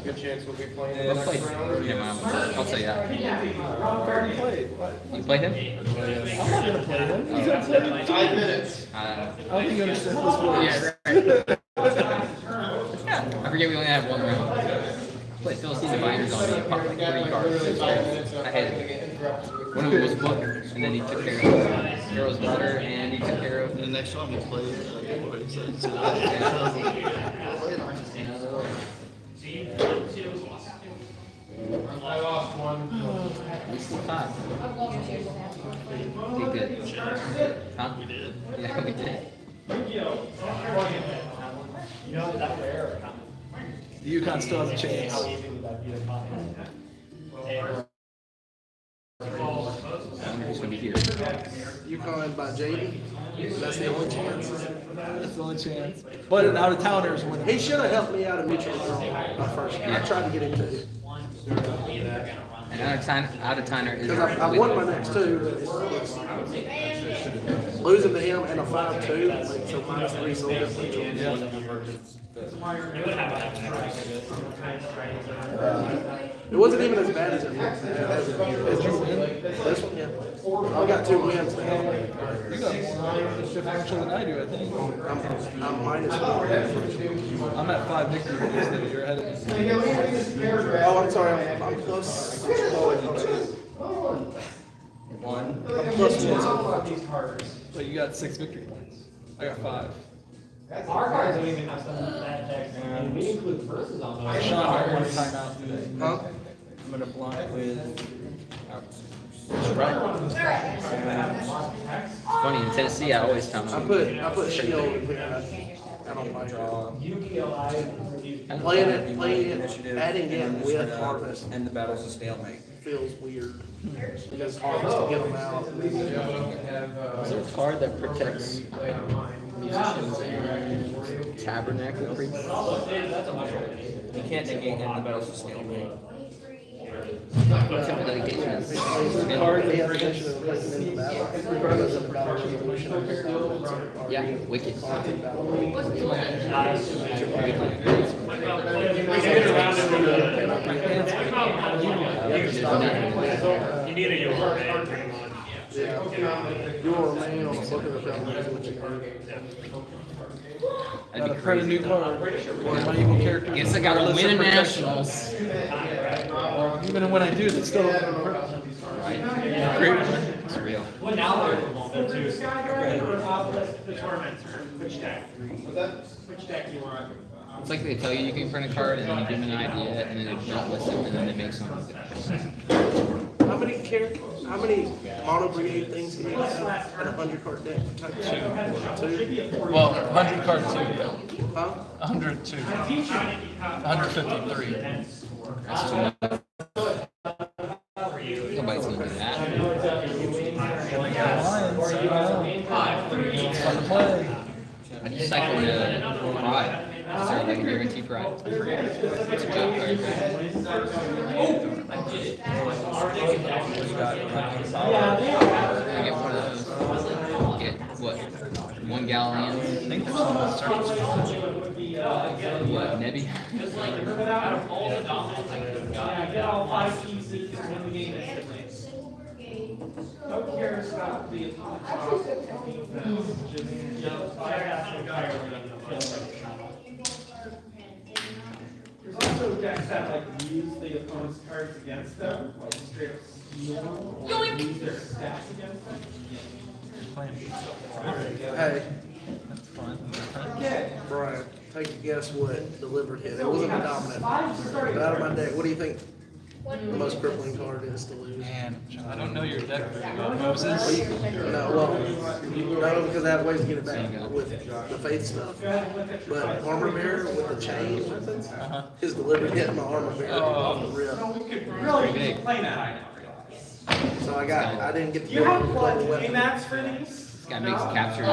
Good chance we'll be playing I'll next play. round. Yeah, I'll tell you that. Ron already played. What? You play him? I'm not gonna play him. He's gonna play me. 5 minutes. I I don't think you understand this works. I forget we only have 1 round. Play Philistine Diviners on me. It popped like 3 cards. I hated it. One of them was book, and then he took care of it. Girl's daughter, and you took care of. And the next time we play, what is that? I lost one. At least 5. Okay, good. Huh? We did. Yeah, we did. You know, that rare. The Yukon still has a chance. How easy would that be to find? Who's gonna be here? UConn by JD. That's the only chance. That's the only chance. But an out of towners win. He should have helped me out of mutual my first year. I tried to get him to. And out of towner is. Because I won my next two. Losing to him and a 5-2, like, so -3 so different. It wasn't even as bad as it was. As you win? This one, yeah. I got 2 wins now. You got more differential than I do, I think. I'm -4. I'm at 5 victories, so you're ahead of me. Oh, I'm sorry, I'm plus. One. I'm plus 1. But you got 6 victory points. I got 5. Our cards don't even have some bad decks. And we include verses on those. Sean, I want a timeout today. Huh? I'm gonna block with. Funny, in Tennessee, I always tell I them. put shield in here. I don't like it. Yu-Gi-Oh! Playing it, adding it with harvest And the battle's a stalemate. feels weird. Because harvest to get them out. Is there a card that protects musicians and tabernacle priests? You can't negate and the battle's a stalemate. Temple dedication is. Card they have position of placing in the battle. Regardless of the battle resolution. Yeah, wicked. You need a York, man, pretty much. Yeah. You will remain on the book of the foundation, which you Gotta print a new card. One of my evil characters. Guess I gotta win a nationals. Even when I do, it's still. Great. It's real. Well, now they're the two. The tournaments are which deck? Which deck you want? It's like they tell you can print a card and then you give them an idea and then they don't listen and then they make something. How many mono brigade things can you have in a 100-card deck? Two. Well, 100 card 2, yeah. Huh? 102. 153. That's too much. Nobody's gonna do that. Fun to play. I just cycle to pride. Is there like a guarantee pride? It's a joke card. I get one of those. Get what? 1 galleon. I think there's some what? Nebby? Get all 5 pieces when the game is. Who cares about the There's also decks that like use the opponent's cards against them, like straight up steal them, or use their stacks against them. Hey, That's fun. Brian, take a guess what delivered hit. It wasn't a dominant. But out of my deck, what do you think the most crippling card is to lose? Man, I don't know your deck very well. Moses? No, well, no, because I have ways to get it back with the faith stuff. But armor bearer with the chain weapons is delivered hit my armor bearer off the rip. Really big. play that. So I didn't get to You have the what, weapon. mats for these? This guy makes captures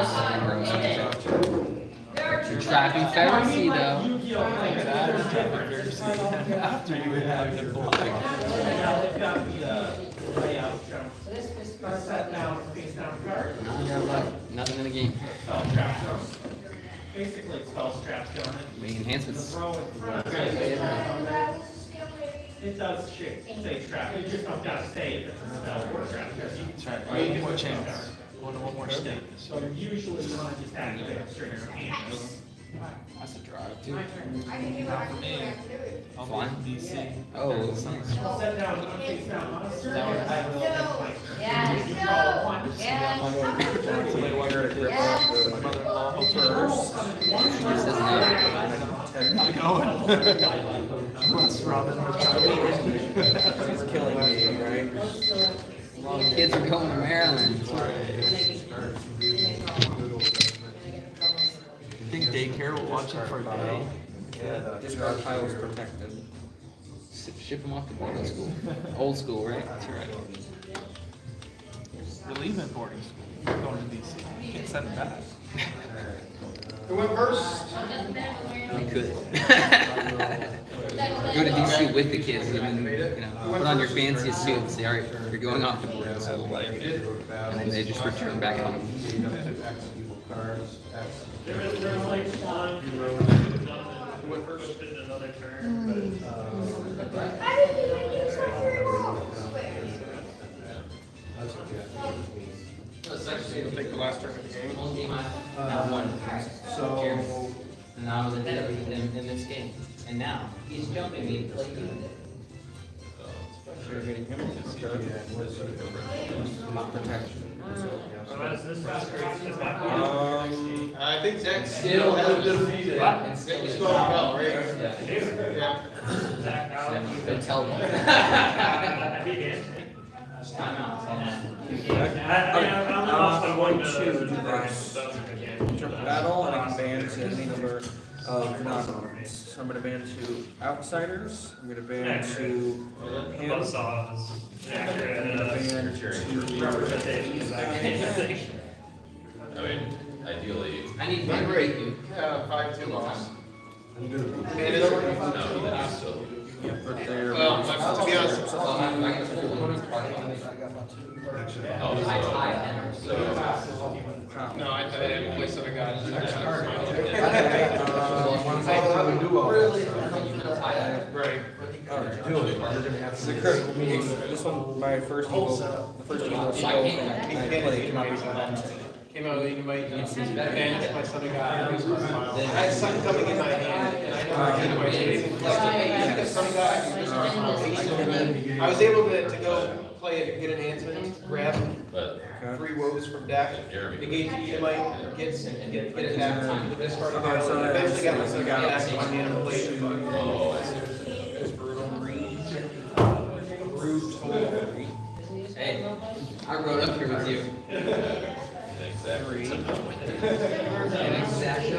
You're trapping Pharisee though. Yu-Gi-Oh! Playing that is different. After you have him block. They've got the layout shown. Set down, face down card. Nothing in the game. Spell trap zone. Basically, it's spell trap zone. Making enhancements. It does say trap, you just don't gotta say if it's a spell or trap. That's right. One more chance. One more state. So usually you wanna just activate a straight hand. That's a drive too. Not for me. I'll be Fine. in DC. Oh, it's nice. Somebody wanted to grip up the mother-in-law first. This isn't I'm going. What's Robin? He's killing me, right? Kids are going to Maryland. I think daycare will watch it for a day. Yeah, discard piles protected. Ship them off to boarding school. Old school, right? That's right. They're leaving boarding school. They're going to DC. You can't send them back. Who went first? We could. Go to DC with the kids, and then, put on your fanciest suit and say, all right, you're going off to boarding school. And then they just return back home. There's like one who went first in another turn, Take the last turn of the game. So. And I was ahead of him in this game. And now, he's jumping me to play you. You're getting him to discard. Protection. I think Zach still has defeated. He's going well, right? Yeah. Don't tell me. I'm going to do this. Battle, and I can ban to any number of non-arms. So I'm going to ban to Outsiders. I'm going to ban to him. I'm going to ban to I mean, ideally. I need to break you. Yeah, 5-2 loss. but they're Well, to be honest, no, I didn't play so I got. Right. This one, my first evil, the first evil skill from I played cannot be spent. Came out with Unite, and my son got. I had something coming in my hand, and I know I did my son got. I was able to go play it, get enhancement, grab But 3 woes from deck, negate the Unite, get it back to the discard of Okay, so eventually got my I son got back to my hand and played it. oh, I see. It was brutal. Brutal. Hey, I rode up here with you. Exactly. And exactly.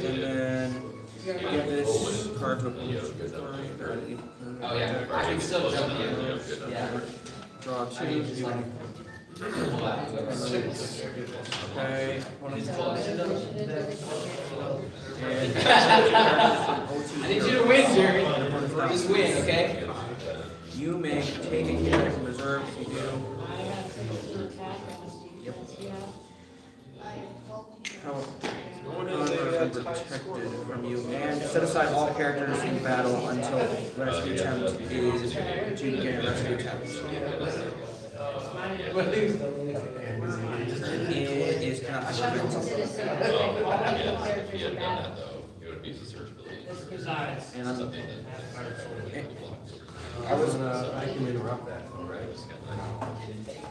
And then get this card to Oh, yeah. I can still jump you. Yeah. draw 2. Okay. I need you to win, Jerry. Just win, okay? You may take a hit from reserve if you do. Yep. However, protected from you, and set aside all characters in battle until rescue attempt is to begin a rescue attempt. It is cannot be If he had done that though, it would be the search ability. And I'm, Something that. I was I can interrupt that, all right?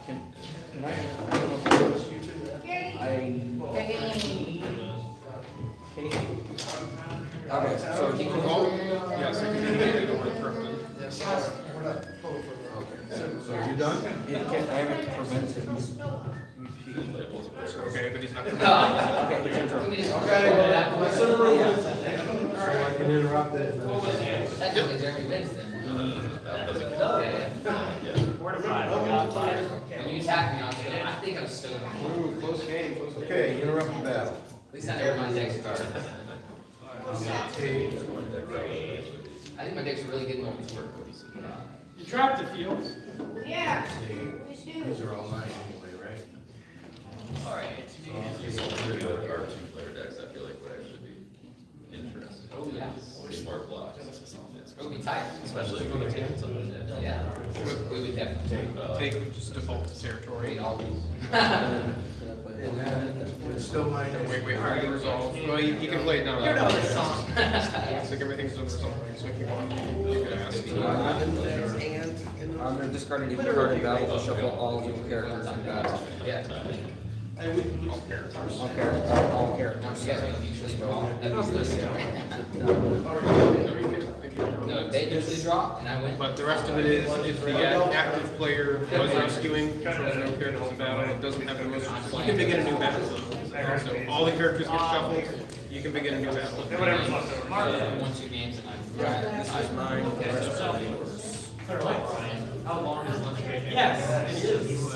Can I don't know if I was you two. Okay, so he can vote. Yes, I can negate it over the Kirkland. So you done? I haven't prevented. Okay, but he's not. Okay, he can draw. So I can interrupt it. Technically, Jeremy wins then. When you attack me, I think I'm still gonna win. Ooh, close game, close game. Okay, interrupt the battle. At least I never mind deck's card. I think my deck's really getting on its work. You dropped the field. Yeah. These are all mine anyway, right? Alright. Our 2-player decks, I feel like would actually be interesting. Oh, yeah. Smart blocks. It would be tight. Especially if we can take something that. Yeah. We would definitely. Take just default to territory. All these. And then It's still mine. Way harder to resolve. Well, you can play it now. You know the song. It's like everything's done resolving, so if you want, you can ask. I'm gonna discard any card in battle to shuffle all new characters in battle. Yeah. All characters. Just roll. No, they just drop, and I went. But the rest of it is, if the active player was rescuing, controls no characters in battle, it doesn't have the most, you can begin a new battle. So all the characters get shuffled, you can begin a new battle. Won 2 games and This is mine. The rest are yours. How long is lunch break? Yes, it is.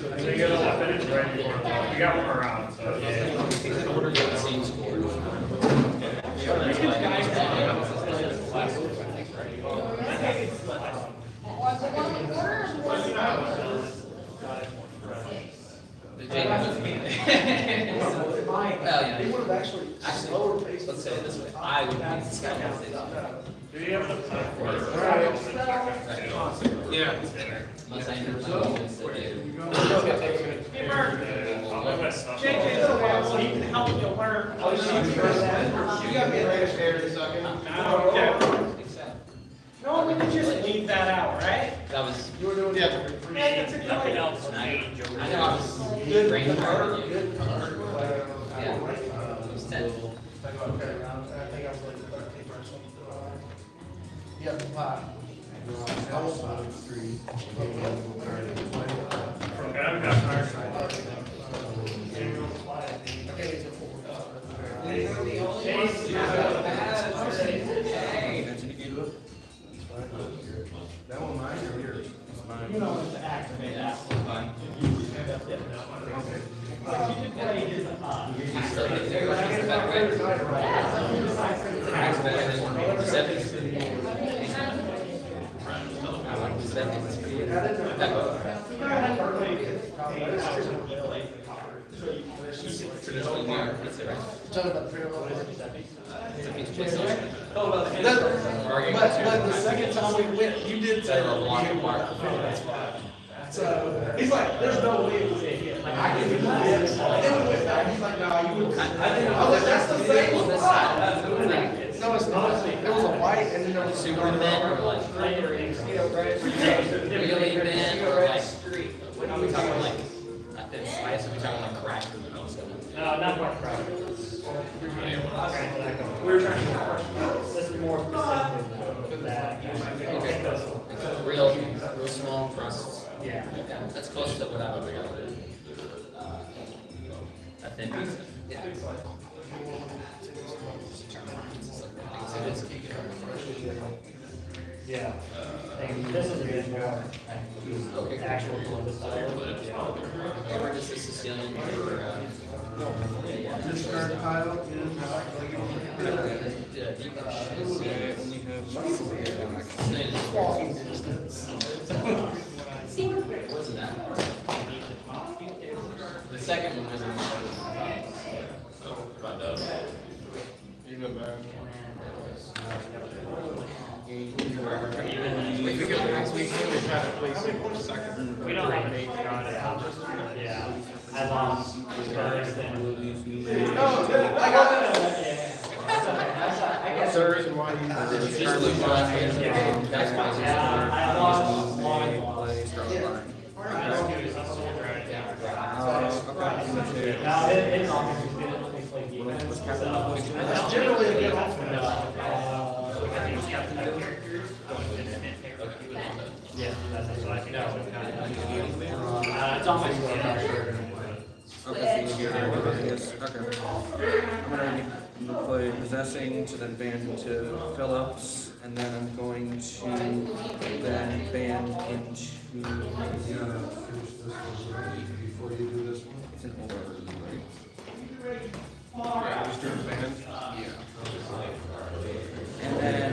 So you guys all finished, right? We got one more round, so. same scores. The Jake was me. Well, yeah. They would have actually slower paced. Let's say it this way. I would be the second. Do you have enough time for it? Yeah. Unless I end up convinced that they- Hey, Mark. JJ, so he can help you learn. You got me right there in a second. No, we could just leave that out, right? That was. You were doing, yeah. Yeah, it's a Nothing good. else. I know I was brain hard. Yeah. It was 10. Yeah, five. Three. That one mine or yours? You know, it's activate that. But the second time we went, you did say. So he's like, there's no way it was a hit. Like, I can do this. And then we went back, he's like, no, you would. I was like, that's the same one. No, it's not. There was a white and then there was a Super thin or like really thin or like street. What are we talking like? Not this. I guess we're talking like crack. No, not quite correct. We were trying to. This is more specific than that. Okay. Real small crusts. Yeah. Yeah, that's close to what I would go with. A thin piece. Yeah. Yeah. And this is a bit more actual Columbus style. Or just a Sicilian for, Discard pile is. Walking distance. Wasn't that? The second one was Even bad. We don't have an 8 shot at all. Yeah. I lost first and. Sirs and why you. just lose last game. That's why. I lost one. Now, it's on. That's generally a good offer. Yeah, that's what I think. It's on my scorecard. Okay, so you get okay. I'm gonna play possessing to then ban to Phillips, and then I'm going to then ban into. It's an order, right? Just doing band. And then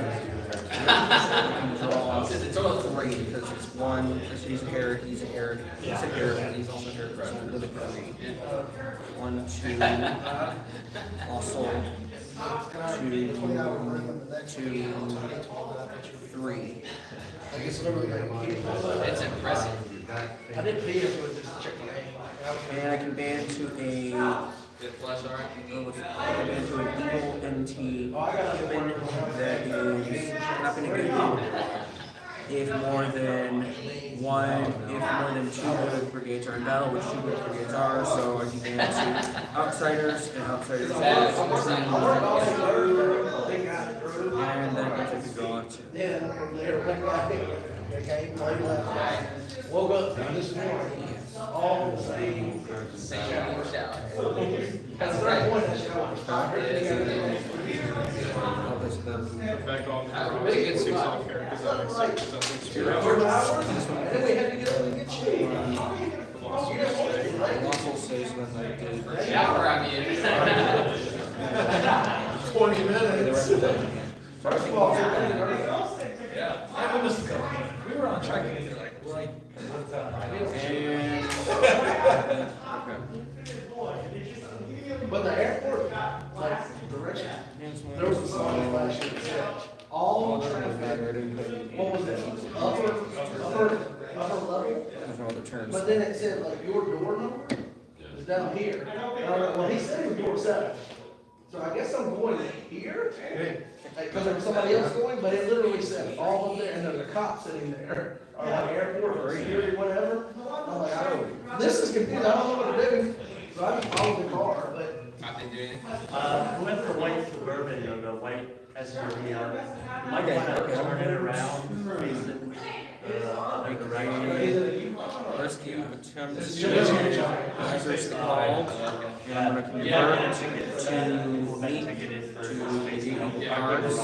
draw 3 because it's one. He's a Herod. He's a Herod. He's a Herod. And he's also a Herod. So with a 3. 1, 2. Also 3. It's impressive. I did beat it with just Chick-fil-A. And I can ban to a Good flush, alright. I can ban to an evil NT human that is not gonna get if more than 2 good brigades are in battle, which 2 good brigades are, so I can ban to outsiders and outsiders. And then I can take a draw too. Then from there, okay, play left. Woke up this morning, all the same. Same shout. That's the right point. Back off. Really good 6 off here, because that makes sense. That's And then we had to get a really good shape. Russell says when I did. Shower, I mean. 20 minutes. We were on track to get like. But the airport, like, direction, there was a sign that should have said, all transit, what was it, upper level? But then it said, like, your door number is down here. And I'm like, well, he said it was door 7. So I guess I'm going here, because there was somebody else going, but it literally said all up there, and there's a cop sitting there, or like airport or security, whatever. I'm like, this is confusing, I don't know what to do. So I just followed the car, but. I've been doing it. Who went for white Suburban, the white SUV? Might want to turn it around, facing the right. Rescue attempts to research the call, and I'm gonna convert to meet to the cards.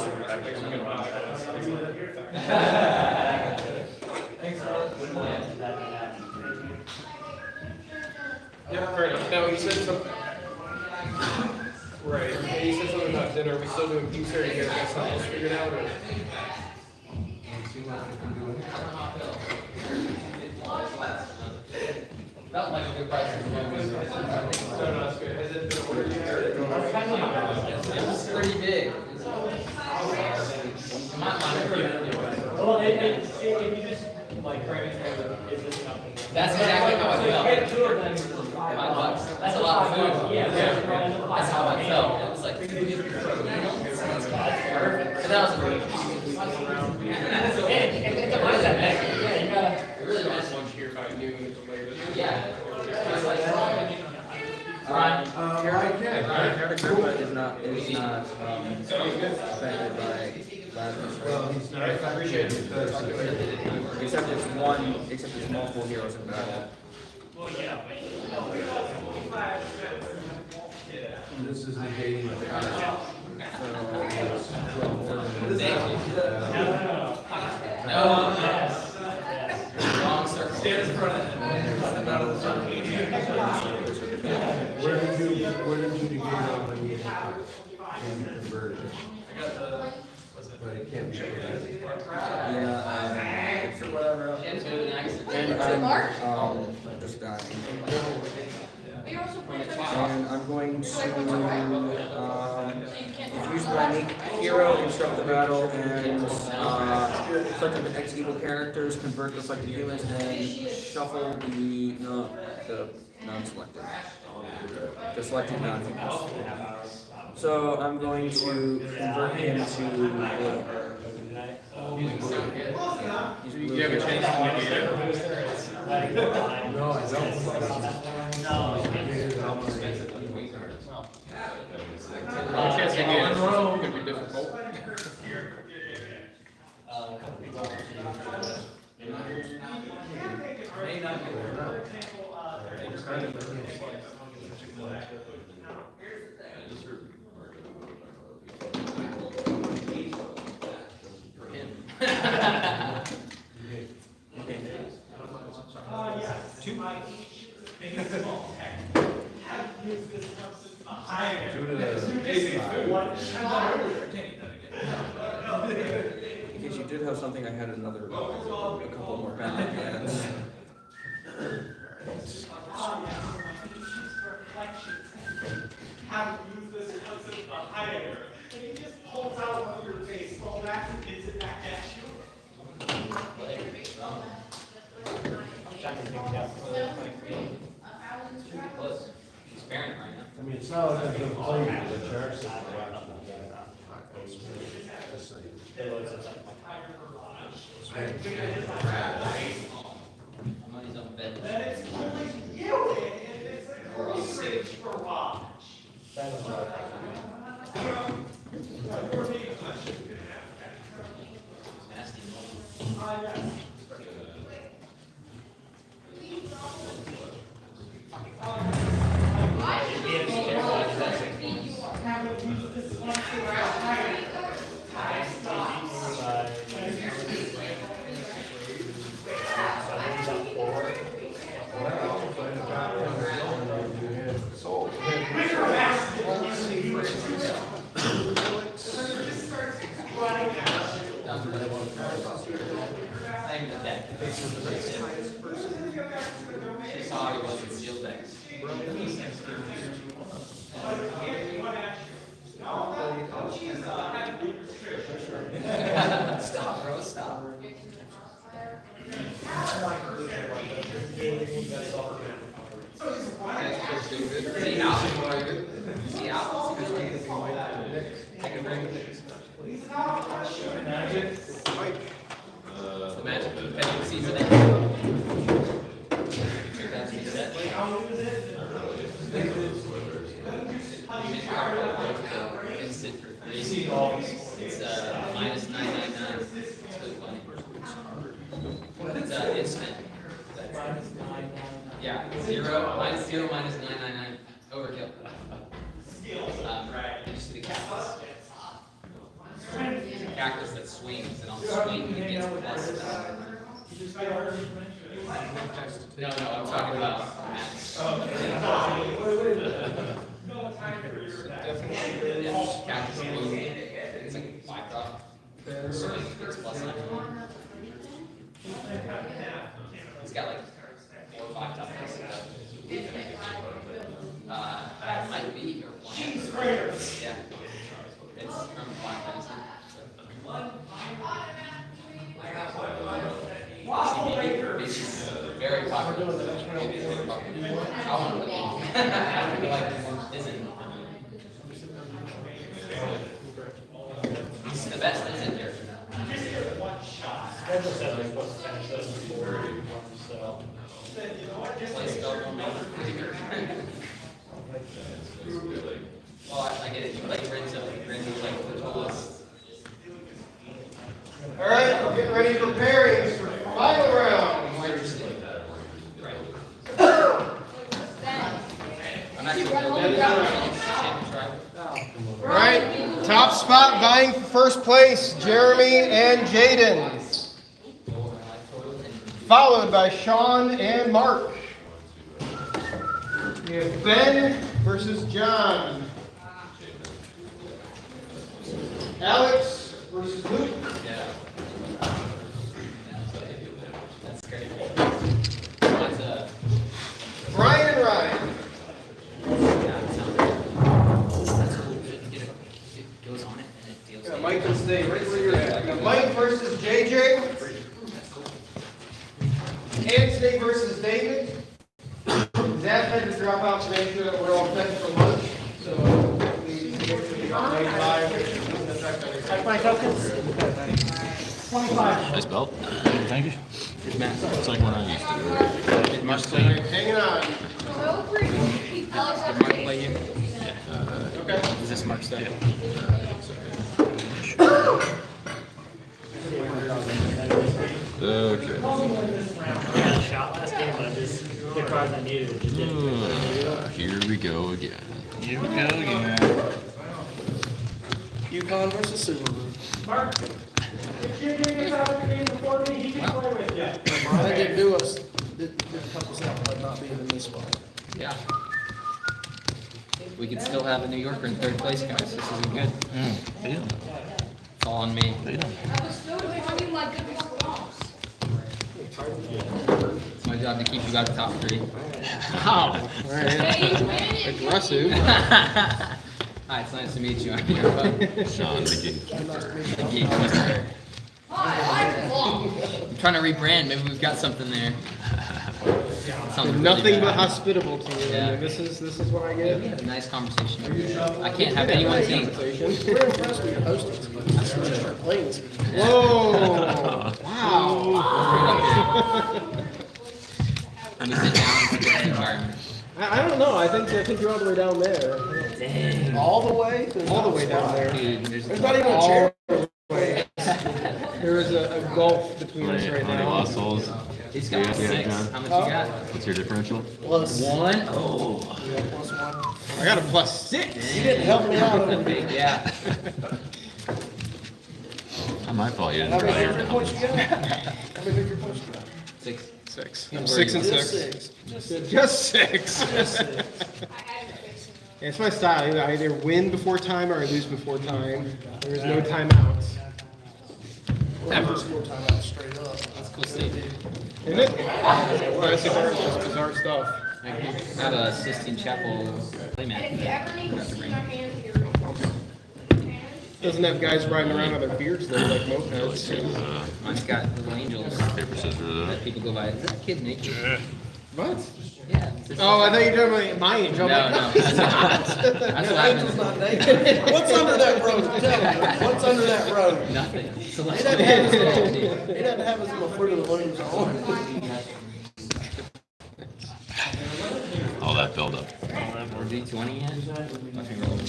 Yeah, fair enough. Now, you said something. Right, and you said something about dinner. Are we still doing pizza, or you guys got something else figured out, or? Felt like a good price. No, that's good. Has it been ordered yet? It was pretty big. Well, if you just like bring it to this company. That's exactly how I felt. Get 2 of them. $5. That's a lot of food. Yeah. That's how I felt. It was like, perfect. And that was a great. It's a mindset, man. Yeah, you gotta. It really was. Lunch here by noon at the latest. Yeah. It was like, Ryan. Agrippa is not affected by Lazarus. I appreciate it. Except it's multiple heroes in battle. This is negating the power. No. Wrong circle. Stand in front of it. Where did you negate on when you converted? But it can't be. Yeah, or whatever. Into an accident. And I'm just dying. But you're also playing And I'm going to use my unique hero, instruct the battle, and select the ex-evil characters, convert the selected humans, and shuffle the non-selected. The selected non-humans. So I'm going to convert him to blue. You have a chance to negate it. No, I don't. A chance to negate it could be difficult. Because you did have something, I had a couple more battle plans. How to use this concept of higher. I mean, it's not like I'm gonna play you, but you're actually Money's on bed. Stop, bro, stop. See out. See out. Take a break. The magic of the petting season. Instant for free. It's minus 999. It's really funny. It's instant. Yeah, minus 999. Overkill. It used to be cactus. It's a cactus that swings, and on the swing it gets plus. No, I'm talking about max. Yeah, cactus blue. It's like a 5-drop. Swing gets plus 9. It's got like 4 or 5 topics. It might be or one. Yeah. It's from Final Fantasy. Very popular. I want to play it. Like, isn't. This is the best, isn't it? Well, I get it. You play Renzo. Renzo's like the coolest. All right, we're getting ready for pairings for final round. All right, top spot vying for first place, Jeremy and Jaden. Followed by Sean and Mark. We have Ben versus John. Alex versus Luke. Yeah. That's great. Brian and Ryan. It goes on it and it feels. Yeah, Mike can stay right where you're at. We got Mike versus JJ. Anthony versus David. Zach had to drop out to make sure that we're all set for lunch. So we can get to the My tokens? 25. Nice belt. Thank you. It's Matt. It's like when I used to. Did Mark play you? hanging on. Did Mark play you? Okay. Is this Mark's stuff? Okay. I got a shot last game, but I just the cards I needed. It just didn't. Here we go again. Here we go again. UConn versus Subaru. Mark, if you get out of the game before me, he can play with you. I did do us, did a couple stuff, but not being in this spot. Yeah. We could still have a New Yorker in third place, guys. This isn't good. It's all on me. I was still finding my good work bombs. It's my job to keep you guys top 3. Wow. Aggressive. Hi, it's nice to meet you. I'm your bud. Sean McGee. Hi, I'm long. I'm trying to rebrand. Maybe we've got something there. Something really Nothing but bad. hospitable to you. Yeah. And this is what I We get. had a nice conversation. I can't have anyone think. We're impressed with your hosting. That's when you start playing this game. Whoa! Wow! When you sit down, it's a good environment. I don't know. I think you're all the way down there. Dang. All the way? All the way down there. Dude, There's not even a chair. There is a gulf between us right How many now. lost souls? He's got Yeah, 6. John. How much you got? What's your differential? Plus 1. Oh. plus 1. I got a +6. You didn't help me out. Yeah. Not my fault you How didn't many try victory your points you got? How many victory points you got? 6. 6. Yeah, 6 and just 6. Just 6. Yeah, it's my style. I either win before time or I lose before time. There is no timeouts. Ever. Score timeouts straight up. That's cool statement. Isn't it? That's just bizarre stuff. I have a Sistine Chapel playmat. Doesn't have guys riding around on their beards though, like mopeds. Mine's got little angels paper scissors. that people go by. Is that a kid nature? What? Yeah. Oh, I thought you were talking about my angel. No, I'm no, like, that's not. That's what Angel's happens. not naked. What's under that robe? Tell me. What's under that robe? Nothing. He doesn't have his little fruit of the loom on. All that build up. Or D20 yet? Let me roll.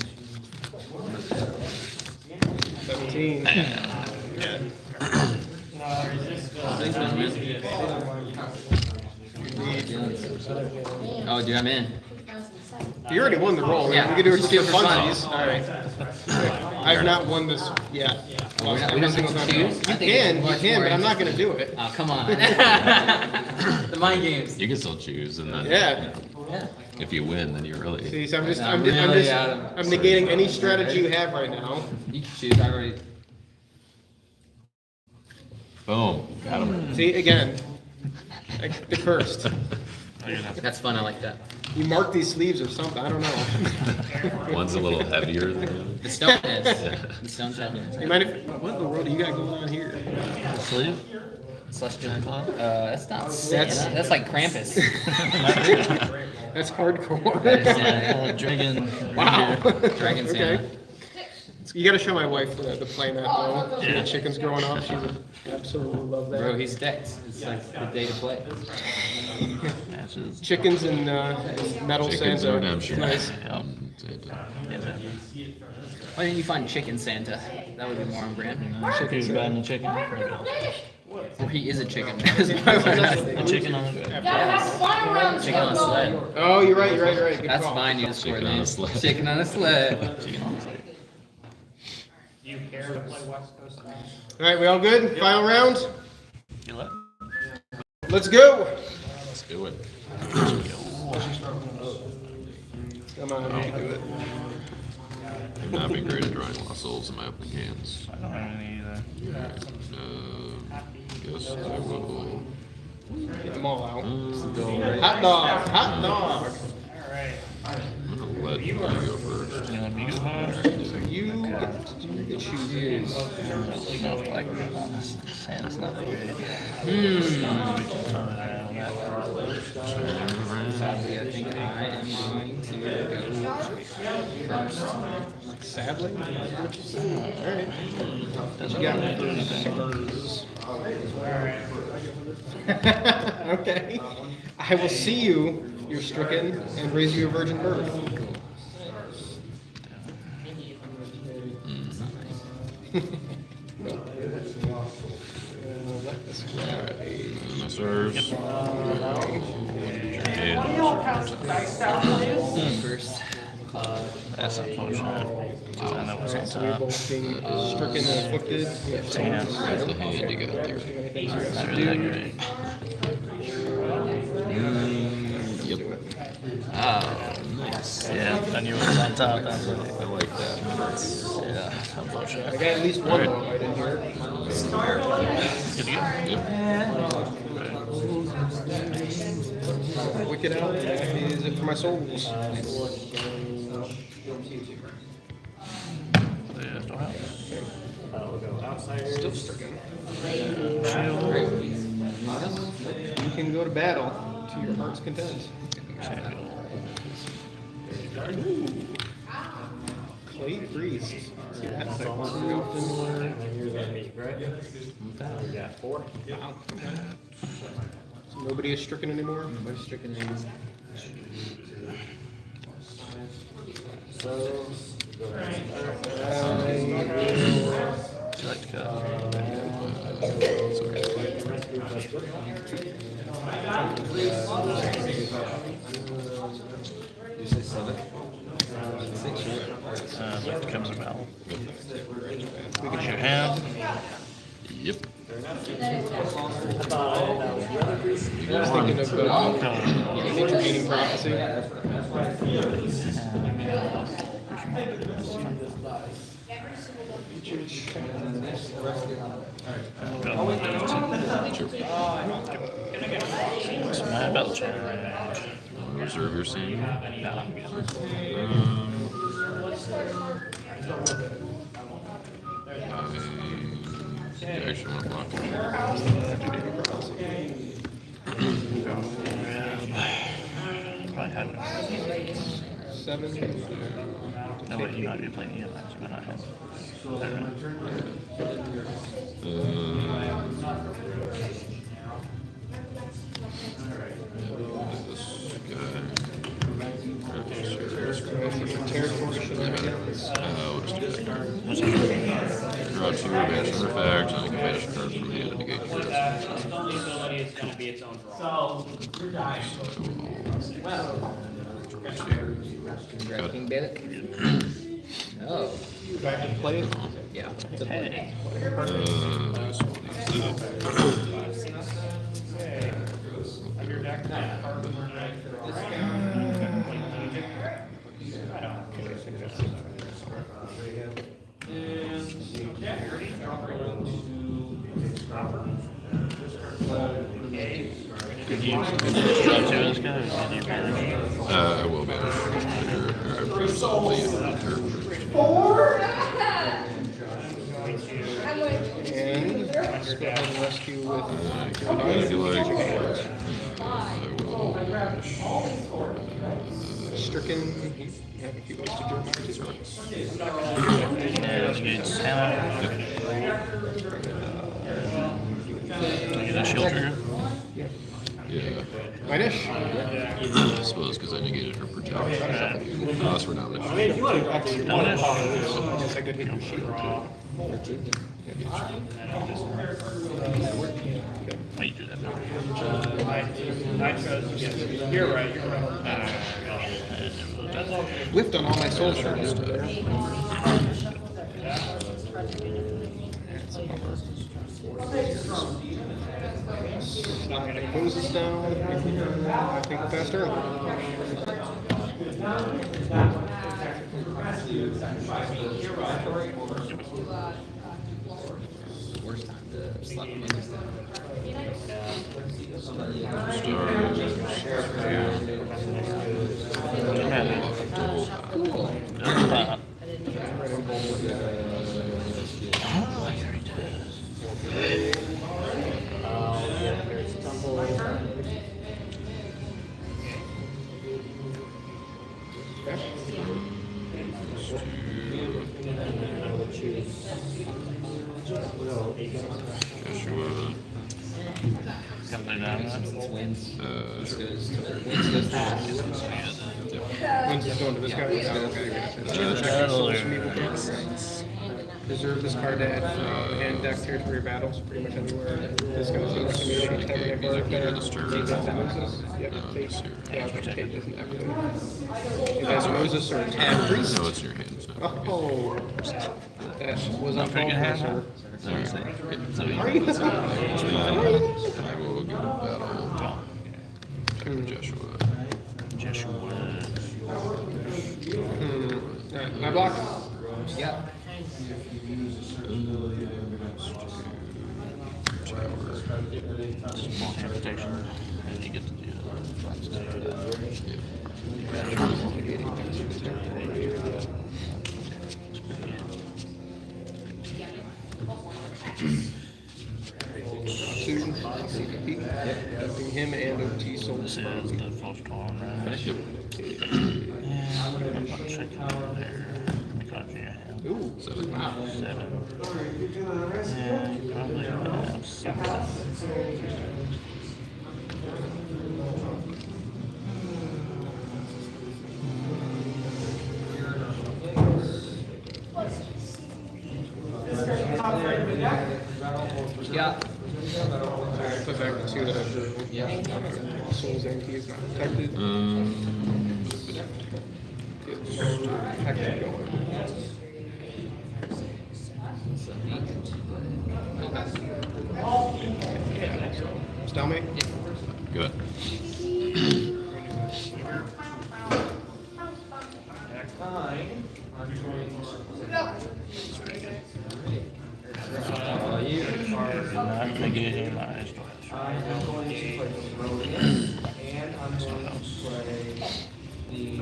17. Oh, dude, I'm in. You already won the roll. Yeah, We can do it just just do for it for fun. funsies. All right. I've not won this yet. We don't get to choose? You can, but I'm not going to do it. Oh, come on. The mind games. You can still choose, and then Yeah. Yeah. if you win, then you really. See, so I'm really out of- I'm negating any strategy you have right now. You can choose. I already. Boom. Got him. See, again, the cursed. That's fun. I like that. You mark these sleeves or something. I don't know. One's a little heavier than the other. The stone is. The stone's heavy. You mind if, what in the world do you got going on here? Sleeve? Celestial. That's not Santa. That's like Krampus. That's hardcore. Dragon. Wow. Dragon Santa. Okay. You gotta show my wife the playmat though. Yeah. The chicken's growing up. She would absolutely love that. Bro, he's decked. It's like the day to play. Matches. Chickens and metal Chickens Santa. redemption. Nice. Why didn't you find Chicken Santa? That would be more on brand. Chicken's better than chicken. Or he is a chicken. That's why we're not- A chicken on the Chicken on a sled. Oh, you're right. Good That's call. fine. You just score Chicken on a those. sled. Chicken on a sled. chicken on the sled. Do you care to play West Coast? All right, we all good? Final round. You let? Let's go. Let's do it. Come on, you can do it. I've not been great at drawing lost souls in my opening hands. I don't have any either. Guess I will. Get them all out. Hot dog. Hot dog. I'm gonna let you go first. You let me go first? So you get to do the choose. Smells like Santa's not good. Sadly, I think I am going to go first. Sadly. All right. What you got? Okay. I will see you, you're stricken, and raise you a virgin birth. My serves. First. That's unfortunate. Because I know what's on So you're top. both being stricken and afflicted. That's the hand you got there. Not really that great. Yep. Oh, nice. Yeah, I knew it was on top. That's right. I like that. Yeah, I unfortunate. got at least one more right in here. Good to go. Wicked out. That is it for my souls. Yeah, still have. Still stricken. You can go to battle to to your heart's content. Ooh. Clay Priest. See that type one moved anywhere. And then here's our meat, right? We got 4. Wow. So nobody is stricken anymore? Nobody's stricken in. So, go Would you like to go? You say 7? 6, right? That becomes a vowel. We can shoot Hand. Yep. I was thinking of intervening prophecy. What's my belt change? Reserve your scene. I actually want to block it. 7. No, wait, you might be playing EMX, you might not have. Territory shenanigans. We'll just do that. Draw 2 advantage effects, and I can banish a card from the end of the gate. its only ability is going to be its own draw. So, you're dying. Grab King Bandit? No. Back and play it. Yeah. Could you draw 2 this guy? I will be. And let's go ahead and rescue with. Stricken. You have a few ways to do Get that shield trigger? Yeah. Mine-ish? I suppose because I negated her protection. Unless we're not. I guess I could hit your shield too. Wait, do that. You're right. Whiffed on all my soul shards. That closes down. I think fast turn. Worst time to slap him in this thing. Wins. Wins goes to Wins is going to this guy. Preserve this card to add hand deck territory battles pretty much anywhere. This guy's going to be able to have an card there. Moses. Yep, take. Yeah, take isn't active. It has Moses or Tab Priest. No, it's your hands. Oh, that was uncalled for, sir. I will go battle Joshua. I block. Yeah. Small amputation. And you get to do T1-2P. Yep. Him and OT Soul This is the first one, right? Yep. Yeah, I'm gonna put chicken in there. Because you have Ooh, 7. wow. 7. Yeah, you probably have 7. Yeah. Put back to Souls MP is not detected. Detected going. Yeah, so stalemate. Good. Not negating my I'm going to play Moravia, and I'm going to play the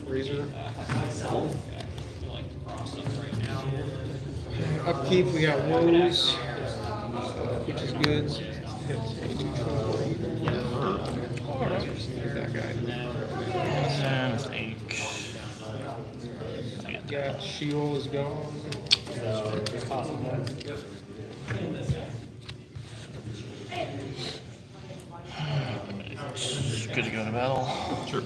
Razor. Upkeep, we got woes, which is good. That guy. and ache. Yeah, Sheol is gone. Good to go to battle. Sure.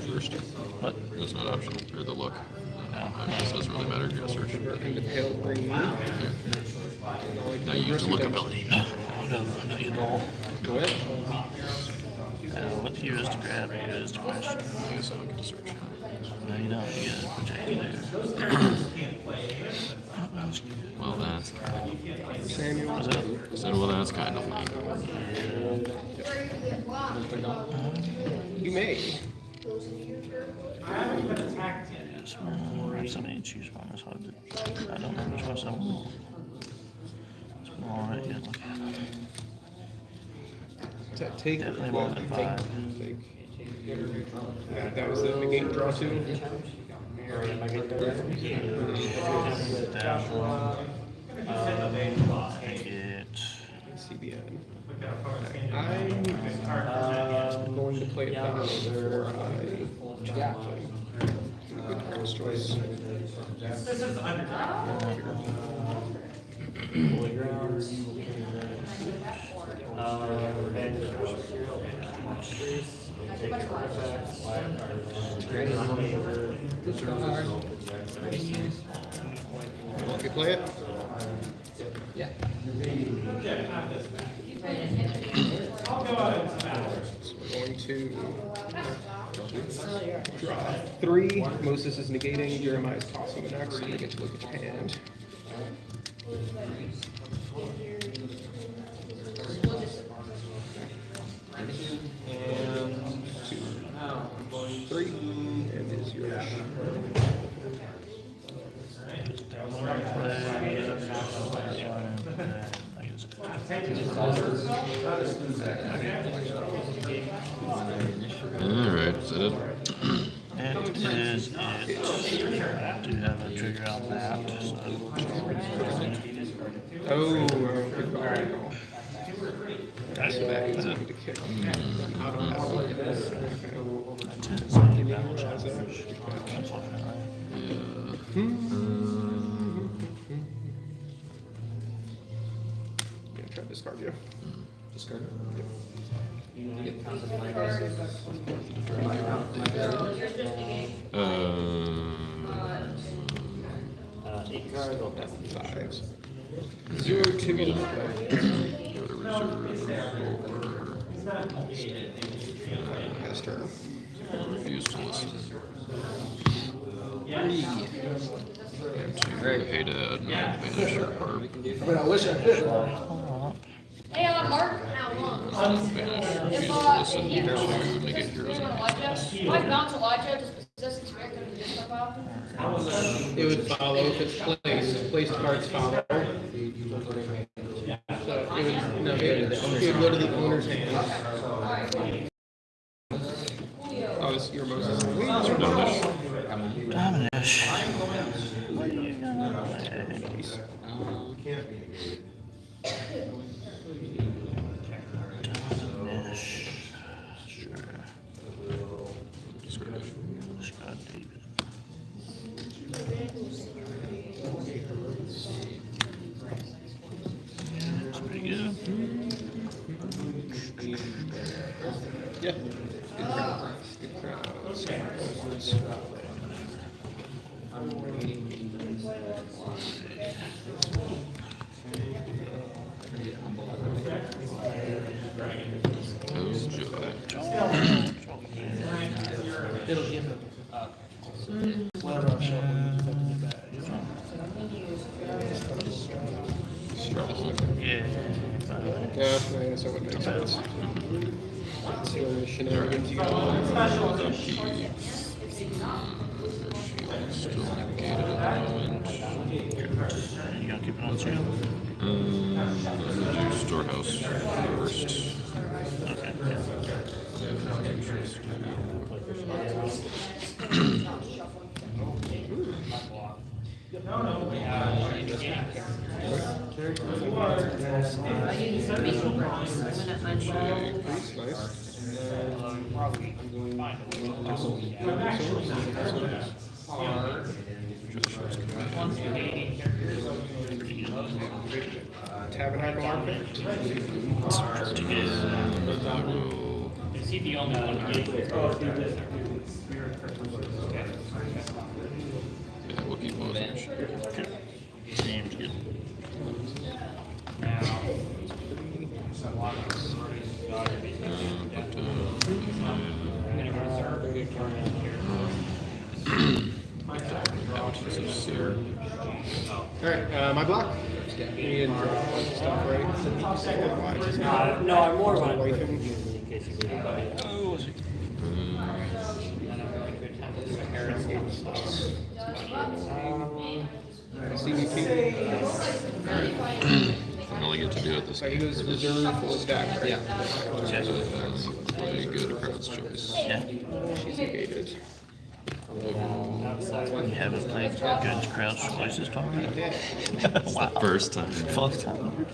First. What? That's not optional. Or the look. No. This doesn't really matter. You gotta search. Into pale green. Now you use the look ability. No, you don't. Go ahead. What you use to grab, you use to question. I guess I don't get to search. No, you don't. You get to protect you there. Well, that's Samuel. Was it? I said, well, that's kind of lame. You may. Yes, well, somebody to choose from. That's hard to, I don't know which one's I want. Alright, yeah, look at it. Does that take? Definitely Well, more than take. 5. Take. That was the negate draw too. CBN. I'm going to play it down before I play. Good card's choice. You play it? Yeah. So we're going to draw 3. Moses is negating. Jeremiah is tossing the next. And we get to look at your hand. And 2, 3, and is yours. Alright, is that it? It is it. I do have a trigger on that, so. Oh, good call. That's bad. That's to kick. Out of gonna try to discard you. Discard. Fives. 0, 2. Go to reserve Pass turn. or refuse to listen. 3. And 2, hey dad, not banish your harp. I mean, I wish I could. Hey, Mark. Banish, refuse to listen to negate heroes and I've gone to Elijah, does possessing spirit come to this stuff out? It would follow if it's placed. Placed cards follow. So it would go to the owner's hand. Nish. What are you gonna play? Nish. Sure. Scott David. That's pretty good. Yeah. Good crowd. Good crowd. It'll give him, whatever I'll show him. Yeah. Yeah, I guess that would make sense. Let's see where the shenanigans go. Still negated at the moment. You gonna keep it on scale? I'm gonna do storehouse first. Okay. Tabernacle Architect. Is he the only one? Yeah, we'll keep moving. Seems good. Alright, my block. Me and stuff, right? No, I'm more of a. Away from Finally get to do it this So he game. goes reserve full stack, right? Yeah. Play good crowd's choice. Yeah. She's negated. You haven't played good crowd choices already? Yeah. Wow. First time. First time.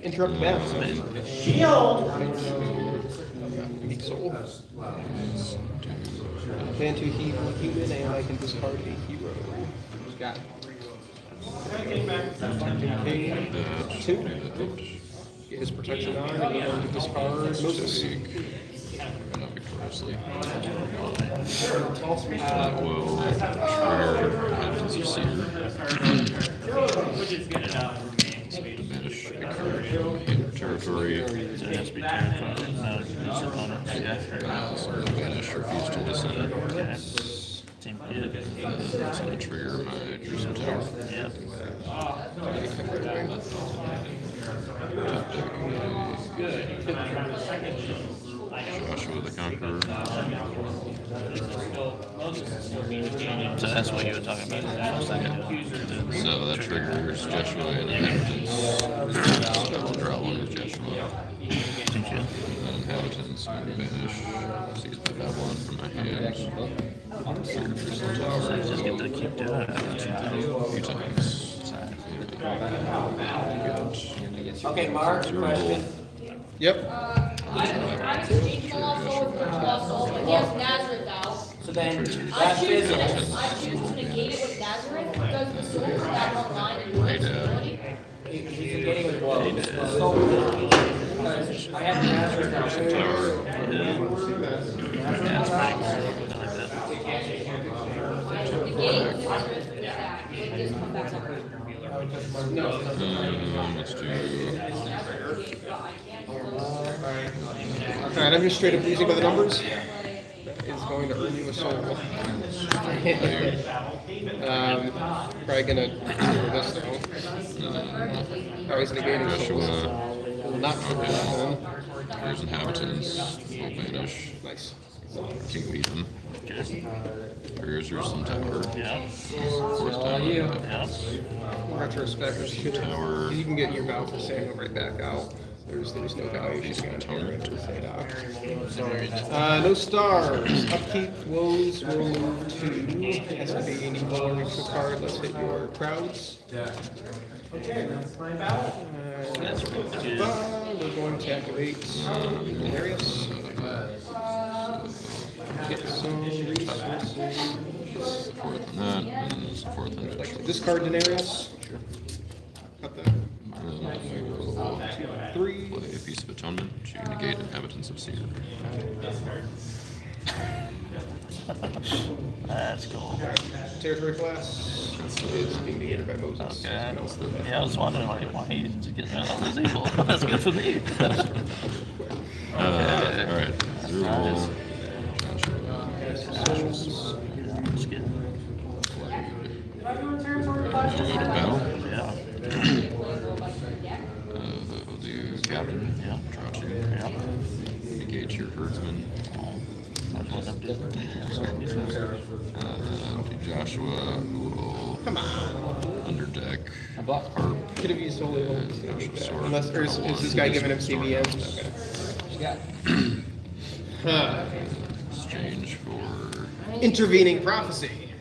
Interrupt battle. Soul. Ban 2 human and I can discard a hero. Got it. King 2. Get his protection on and we're going to discard Moses. Not victoriously. Tall speed. That will trigger Habitants of Seer. Which is good enough for me. Diminish a card from hidden territory. So it has to be terrified. No, it's opponents. Yeah. Diminish, refuse to listen. Okay. Seems good. It's going to trigger my Jerusalem Tower. Yeah. Joshua the Conqueror. So that's what you were talking about. I was thinking. So that triggers Joshua and Inhabitants. Draw one with Joshua. Seems good. Inhabitants going to banish. Seize my Babylon from my hands. Trigger Jerusalem So Tower. you just get to keep doing it. A few times. Okay, Mark, question. Yep. I'm exchanging the lost soul for the lost soul, but he has Nazareth out. So then, I that choose fizzles. to negate it with Nazareth because the soul is back online and Right, ability. He's getting with blows. So, because I have Nazareth now. Tower. Yeah, that's pretty cool. I like that. Negating Nazareth with that. With this comeback sucker. Let's do. Alright, I'm just straight up losing by the numbers. That is going to earn you a soul. Probably gonna do this though. Oh, he's negating souls. Joshua. Will not trigger that then. Here's Inhabitants. Will vanish. Nice. King Weedon. Here's Jerusalem Tower. Yeah. Fourth time. Yeah. Retrospect. Tower. You can get your Bow for Samuel right back out. There's no value. She's going to no stars. Upkeep woes will move to. Has to be any lower neutral card. Let's hit your crowds. Okay, that's my battle. We're going to activate Darius. Get some resources. Fourth on that, and fourth on that. Discard Denarius. Cut that. 3. Play a piece of atonement to negate inhabitants of Seer. That's cool. Territory class is being negated by Moses. Okay. Yeah, I was wondering like why he didn't get rid of his evil. That's good for me. Alright. Zero. Battle. Yeah. We'll do Captain. Yeah. Draw 2. Yeah. Engage your herdsman. That's what I'm doing. Joshua, who will under deck. Harp. Could have used holy ones. Sword. Unless, or is this guy giving him CBN? Okay. Exchange for. Intervening prophecy.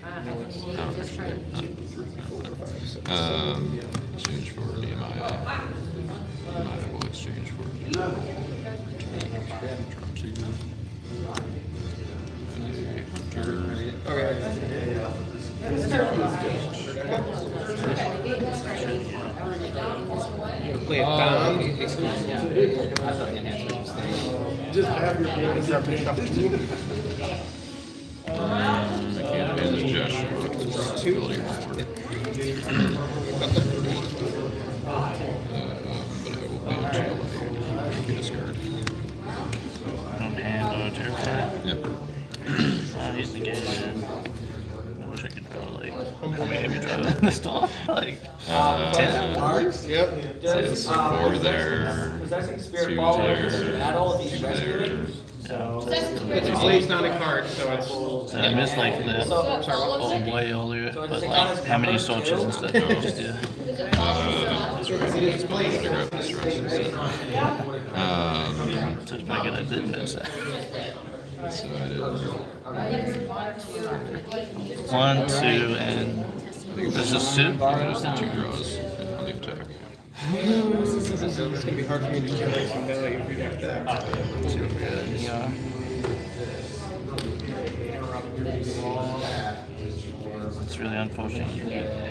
Exchange for Nehemiah. Nehemiah will exchange for. Draw 2. Okay. Play a bomb. Just have your ability to shuffle 2. I can't advantage Joshua. Ability forward. But I will be able to discard. Don't hand or terrify. Yep. He's negated. I wish I could draw like how many have you drawn this stuff? Like 10 Yep. It's 4 there. 2 there. 2 there. It's Blade's not a card, so it's. So I missed like the way earlier, but like how many soldiers and stuff? Just yeah. It's Blade. So it's pretty good. I didn't miss that. So I did. 1, 2, and there's just 2. There's the 2 draws on the attack. It's gonna be hard for me to generate some value if you have that. Yeah. It's really unfortunate. You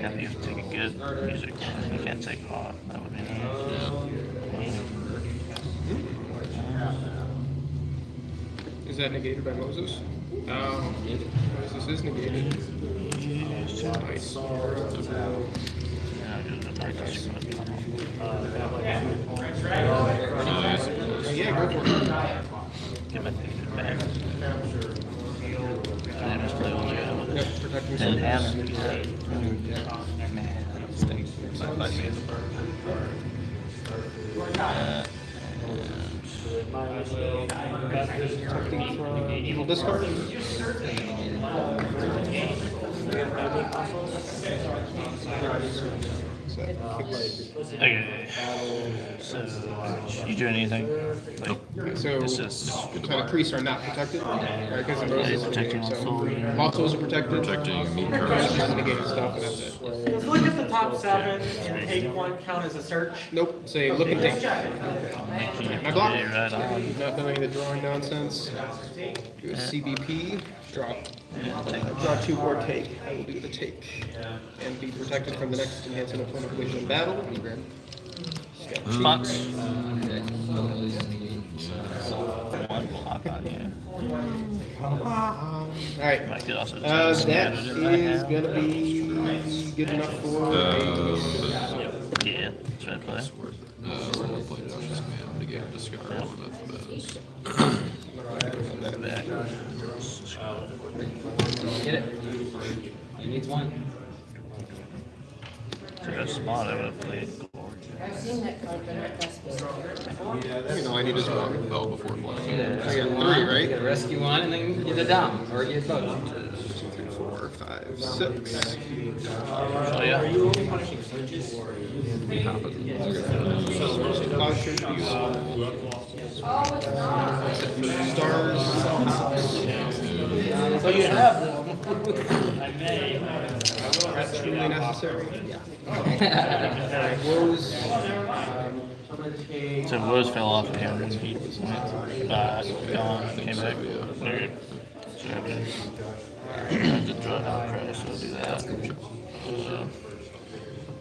have to take a good music. You can't take hot. That would be nice. Is that negated by Moses? Moses is negated. Nice. Yeah, go for it. Get my thing back. And just play all together with it. Yep, protecting And hammer. soldiers. Stinks. Protecting from evil discard. Okay. So, you do anything? Like, So, it's just kind of priests are not protected, right? Because of Moses. protecting all souls. All souls are protected. Protecting meat Just negated stuff, and that's it. Let's look at the top 7 and take one count as a search. Nope. Say look and take. My block. Right on. Not doing the drawing nonsense. Do a CBP. Draw. Draw 2 or take. I will do the take. And be protected from the next enhancement of opponent collision in battle. Spots. One block on you. Alright. I could also That just is gonna be good enough for yeah, that's right play. We're gonna play Josh's command, negate discard one of those. Back. Get it. He needs one. So that's smart, I would have played I've seen that card, but not that specific. I need is one bell before playing. I got 3, right? You gotta rescue one and then get a dom, or get both. 2, 3, 4, 5, 5, 6. So yeah. Stars. So you have them. Extremely necessary. Alright, woes. So Woes fell off of him when he went gone, came back. They're good. So I have to draw out crash, so I'll do that.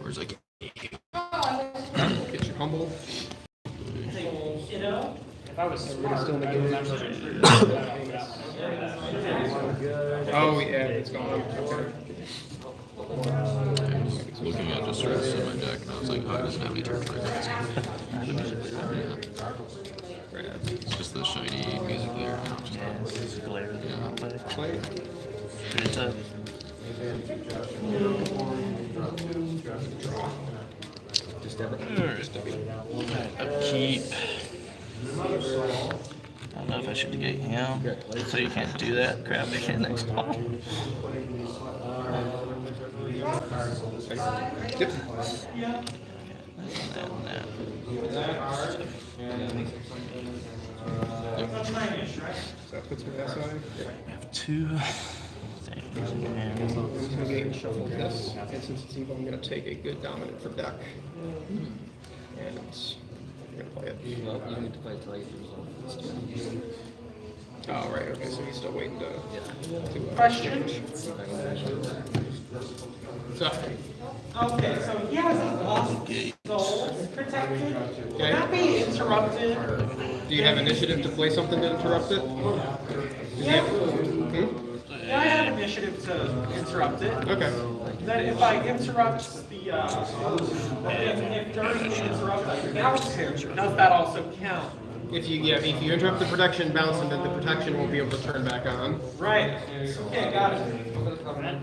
Where's like? Get your humble. You know, If I was smart, Still I would negated. remember Oh, yeah, it's gone. Okay. Looking at just sort of in my deck, and I was like, oh, it doesn't have any territory cards. It's just the shiny music there. It's glare that I don't play. Play. It's a upkeep. I don't know if I should negate him. So you can't do that. Crap, I can next call. Yep. So that puts me SI. Two things. I'm just gonna get and shuffle this. And since it's evil, I'm gonna take a good dominant for deck. And I'm gonna play it. Well, you need to play till you Oh, right, okay, so he's still waiting to. question. So, Okay, so he has his lost souls protected. Will that be interrupted? do you have initiative to play something to interrupt it? Yeah. Hmm? Yeah, I have initiative to interrupt it. Okay. Then if I interrupt the, if during the interrupt the bounce him, does that also count? If you interrupt the protection bounce, and then the protection won't be able to turn back on. Right. Okay, got it.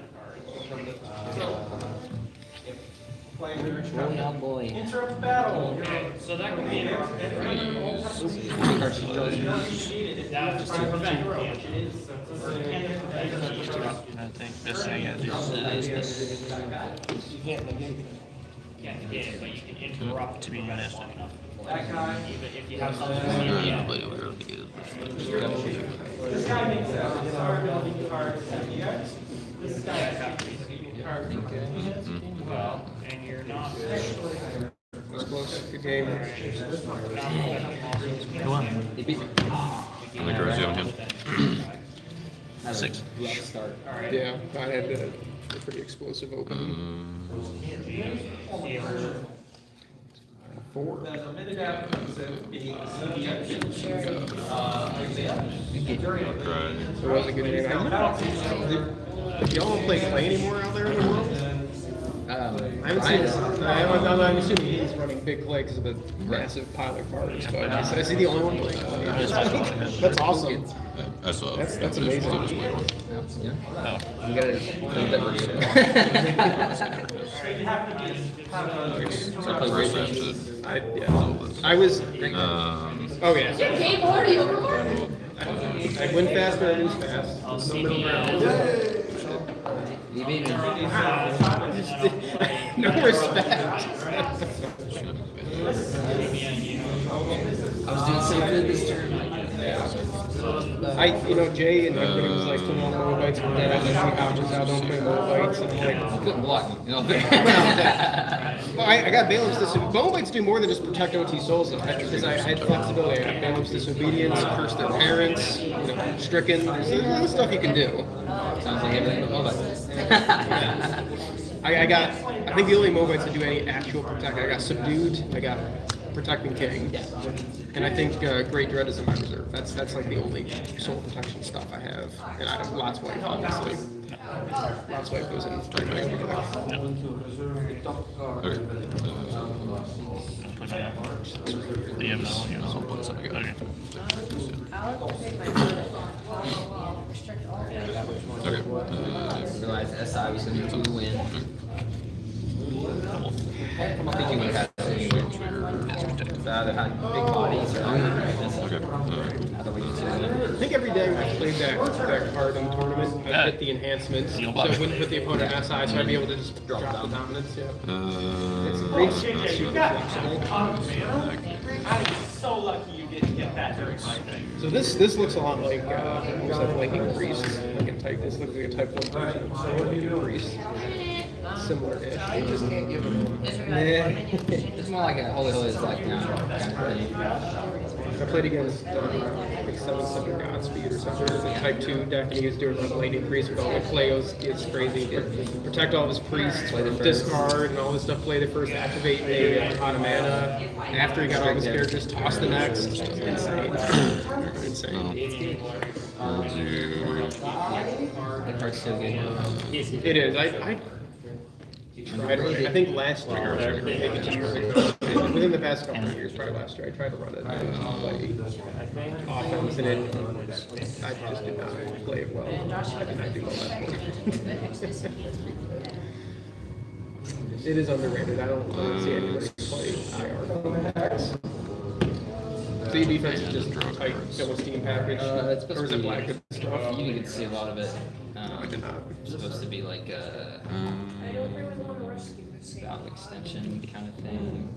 Oh boy. Interrupt battle. So that could be interrupted. I think this thing is this. You can't negate it, but you can interrupt To be honest. if you have something. This guy makes a star ability card EX. This guy has a card. Well, and you're not. That's close. Good game. Go on. How many cards do you have in hand? 6. Yeah, I had a pretty explosive opening. 4. It was a good game. Do y'all don't play Clay anymore out there in the world? I haven't seen. I'm assuming he's running big Clay because of the massive pile of cards. But is he the only one playing Clay? That's awesome. I saw. That's amazing. You gotta I was. Oh yeah. Game party over. I win fast or I lose fast. No middle ground. You beat me. No respect. I was doing so good this turn. Jay and everybody was like, put on Moabites for that, and then he pouches out, don't play Moabites, and I'm like, Couldn't block me. well, I got Balaam's Disobedience. Moabites do more than just protect OT souls, though, because I had flexibility. I got Balaam's Disobedience, curse their parents, stricken. There's stuff you can do. Sounds like everything but I think the only Moabites that do any actual protect, I got Subdued, I got Protecting King, and I think Great Dread is in my reserve. That's like the only soul protection stuff I have, and I have Lots Wipe, obviously. Lots Wipe goes in. Okay. Realized SI was going to win. I think you would have had it anyway. that either had big bodies or other ways to I think every day I played that card in the tournament, I hit the enhancements, so it wouldn't put the opponent SI, so I'd be able to just drop the dominance, yeah. It's super flexible. I'm so lucky you didn't get that during my thing. So this looks a lot like Lightning Priest, like a type, this looks like a type 1 version of Lightning Priest. Similar-ish. I just can't give it It's more like a Holy Holy like kind of thing. I played against like 7-7 Godspeed or something. It was a type 2 deck, and he was doing like Lightning Priest with all the Cleos. It's crazy. Protect all of his priests, discard, and all this stuff. Play the first, activate the pot of mana. After he got all of his characters, toss the next. Insane. Insane. The card's so good. It is. I tried, I think last year, maybe 2 years ago, within the past couple of years, probably last year, I tried to run it like offense, and I just did not play it well. I did not do well that point. It is underrated. I don't see anybody play IR decks. So your defense is just tight Philistine package, It's or is it black and stuff? You can see a lot of it. I did not. It's supposed to be like a spout extension kind of thing.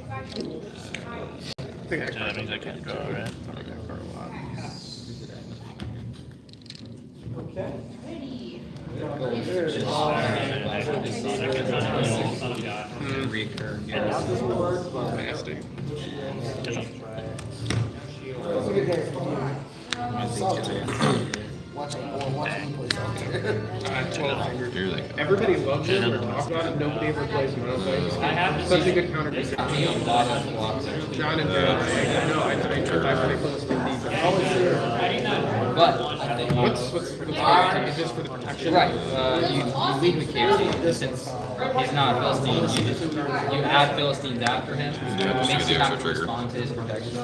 I think I That means I can't draw, right? Nasty. Watch him play solitaire. 1200. Everybody loves it or talks about it. Nobody ever plays Mono Fights. Such a good counter piece. John and John. I know. I play Philistine defense. But I think What's is this for the protection? right. You lead with Chaos since he's not a Philistine. You add Philistines after him. It makes you have to respond to his protection.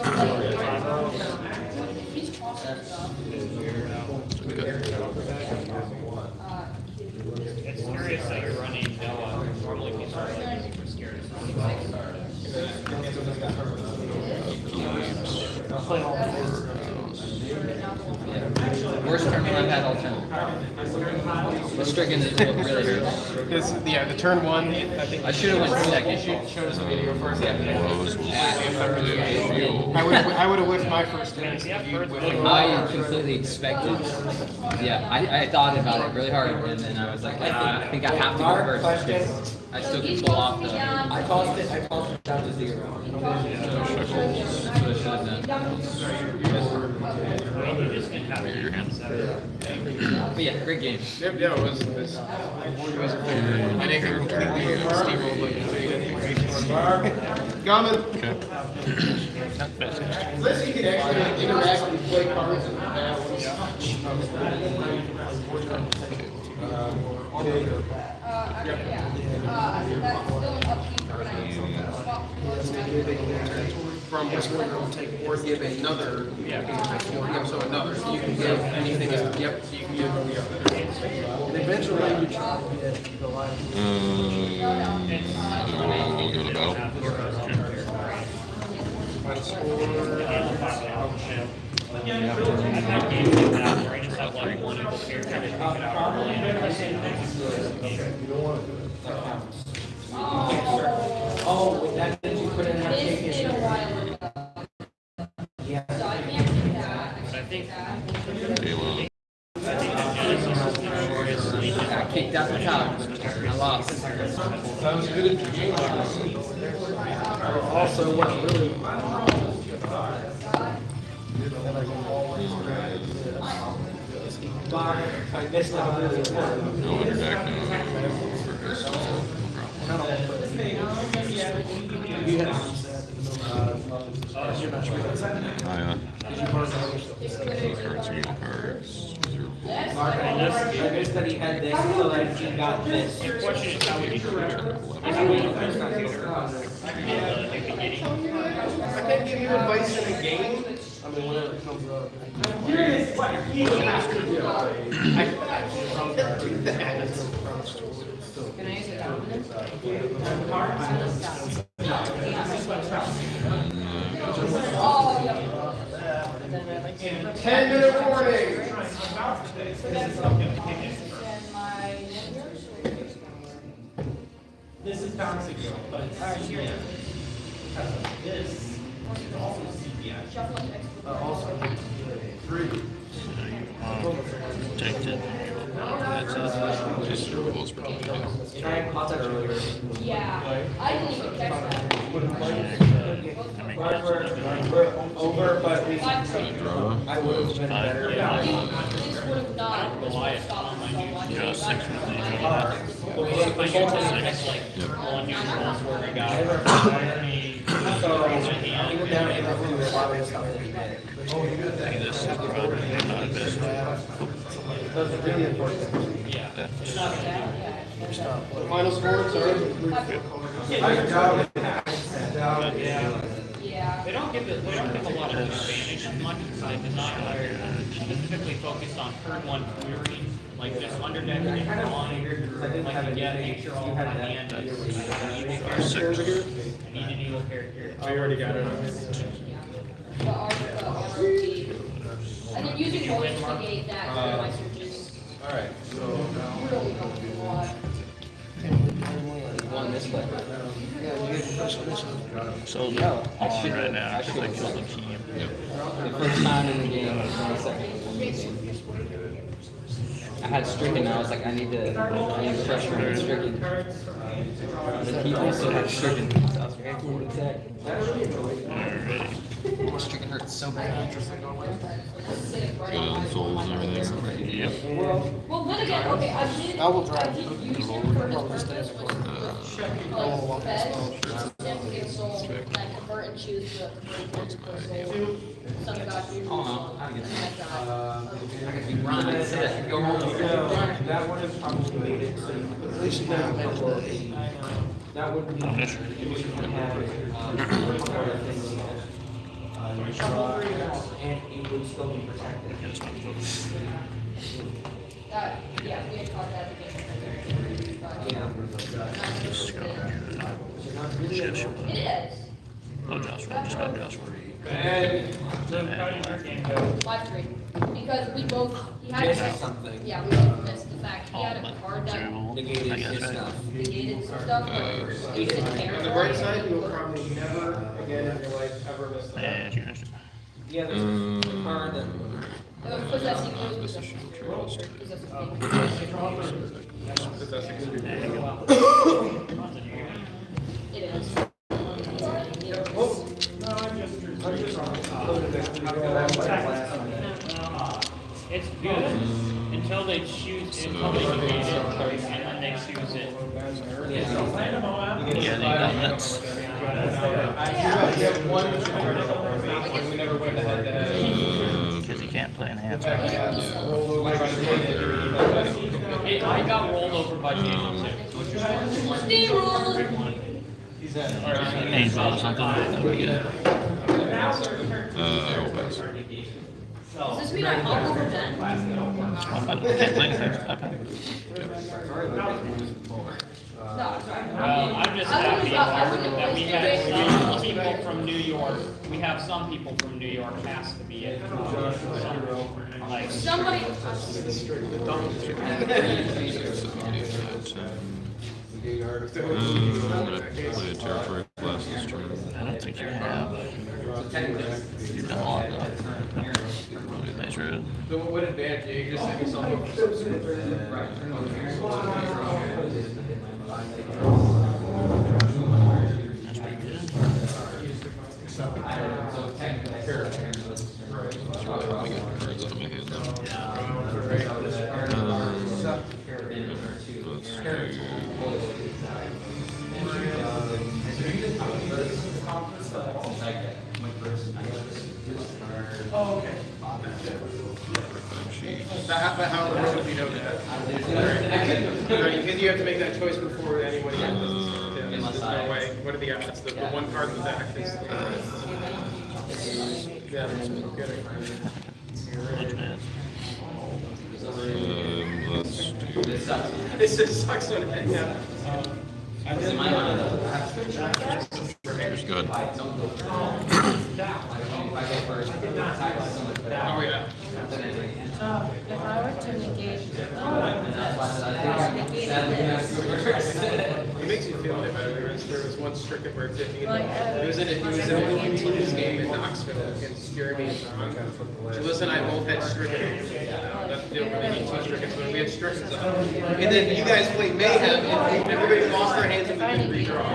It's curious that you're running Noah. Normally we start using scared. Worst tournament I've had all time. The Stricken is what really hurt. The turn one. I think I should have went second. Showed us the video first. Rose was really I would have whiffed my first turn. I completely expected. Yeah, I thought about it really hard, and then I was like, I think I have to go first because I still can pull off the. I tossed it down to 0. That's what I should have done. But yeah, great game. Yep, yeah, it was I didn't get completely steamrolled like Gammon. Okay. Unless you can actually interact and play cards in the battles. From this one, or give another, so another, so you can give anything, yep, so you can give the other. And eventually you try to get the line. we'll go to battle. Oh, that did you put in that ticket? Halo. I kicked out the top. I lost. That was good at the game. Also, what really. I missed out really important. No under deck, no. Cards, real cards. I missed that he had this, so that he got this. The question is how would you I can't give you advice in a game. I mean, whenever it comes up. Can I use it? 10-minute warning. This is bouncing, but it's CPI. Because of this is also CPI. Also, 3. Protected. That's it. Just your rules for doing it. I caught that earlier. Yeah, I didn't even catch that. Over, but we. Draw. I would have been better. This would have not, this would have stopped so much. Draw 6 with the One new rules where we got So, I went down and we were a lot of stuff that we did. This is probably not the best. Those are really important. yeah. Final score, sorry. Yeah. They don't give a lot of advantage as much as they design like specifically focused on turn one query, like this underdeck and drawn, like you get make sure all my hand is need an evil character. I already got it. The RP. And then using voice to negate that for my searches. Alright, Really helps a lot. One this way. So on right now because I killed the team. The first time in the game was 1 second. I had stricken, and I was like, I need pressure on stricken. But he also had stricken, so I was like, hey, what is that? Stricken hurts so bad. Good souls and everything. Yep. Well, then again, okay, I will drive. I did use him for his business like Fez, and get soul, and then convert and choose the convert for soul. Son of God, you. Oh, no, I get that. I could be running and sit. I could go home. That one is probably made it, so at least now that would be. You can have other things. You draw, and it would still be protected. Yeah, we had talked that again. It is. Oh, Joshua. Just got Joshua. Live stream. Because we both, he had something. Yeah, we both missed the fact he had a card that negated some stuff, but he didn't care. On the bright side, you'll probably never again in your life ever miss that. And you missed it. Yeah, there's a card that. It was possessing you. Missed the shield trails. It is. It's good until they choose until they negate it, and then they choose it. Yeah, they got nuts. You have one we never went ahead to have. Because you can't play enhance. I got rolled over by Jason too. Steamroll! Angel or something. That would be good. I will pass. Does this mean I hop over Ben? I can't play anything. No, sorry. I'm just happy that we have some people from New York. We have some people from New York has to be it. Like Somebody. I'm gonna play a territory class this turn. I don't think you have. You've done a lot of that. Nice road. So what advantage do you just send me something? That's pretty good. I got cards out of my hand now. Oh, okay. But how would you know that? Because you have to make that choice before anybody else. There's no way. What are the odds? The one card in the deck is. Yeah, that's good. Let's do. This just sucks when it, yeah. Here's good. Oh yeah. If I were to negate, It makes you feel way better. There was one stricken where it did me. It was in a team's game in Knoxville against Jeremy and John. Listen, I both had stricken. They don't really need two strickens, but we had strickens up. And then you guys played Mayhem, and everybody lost their hands and we couldn't redraw.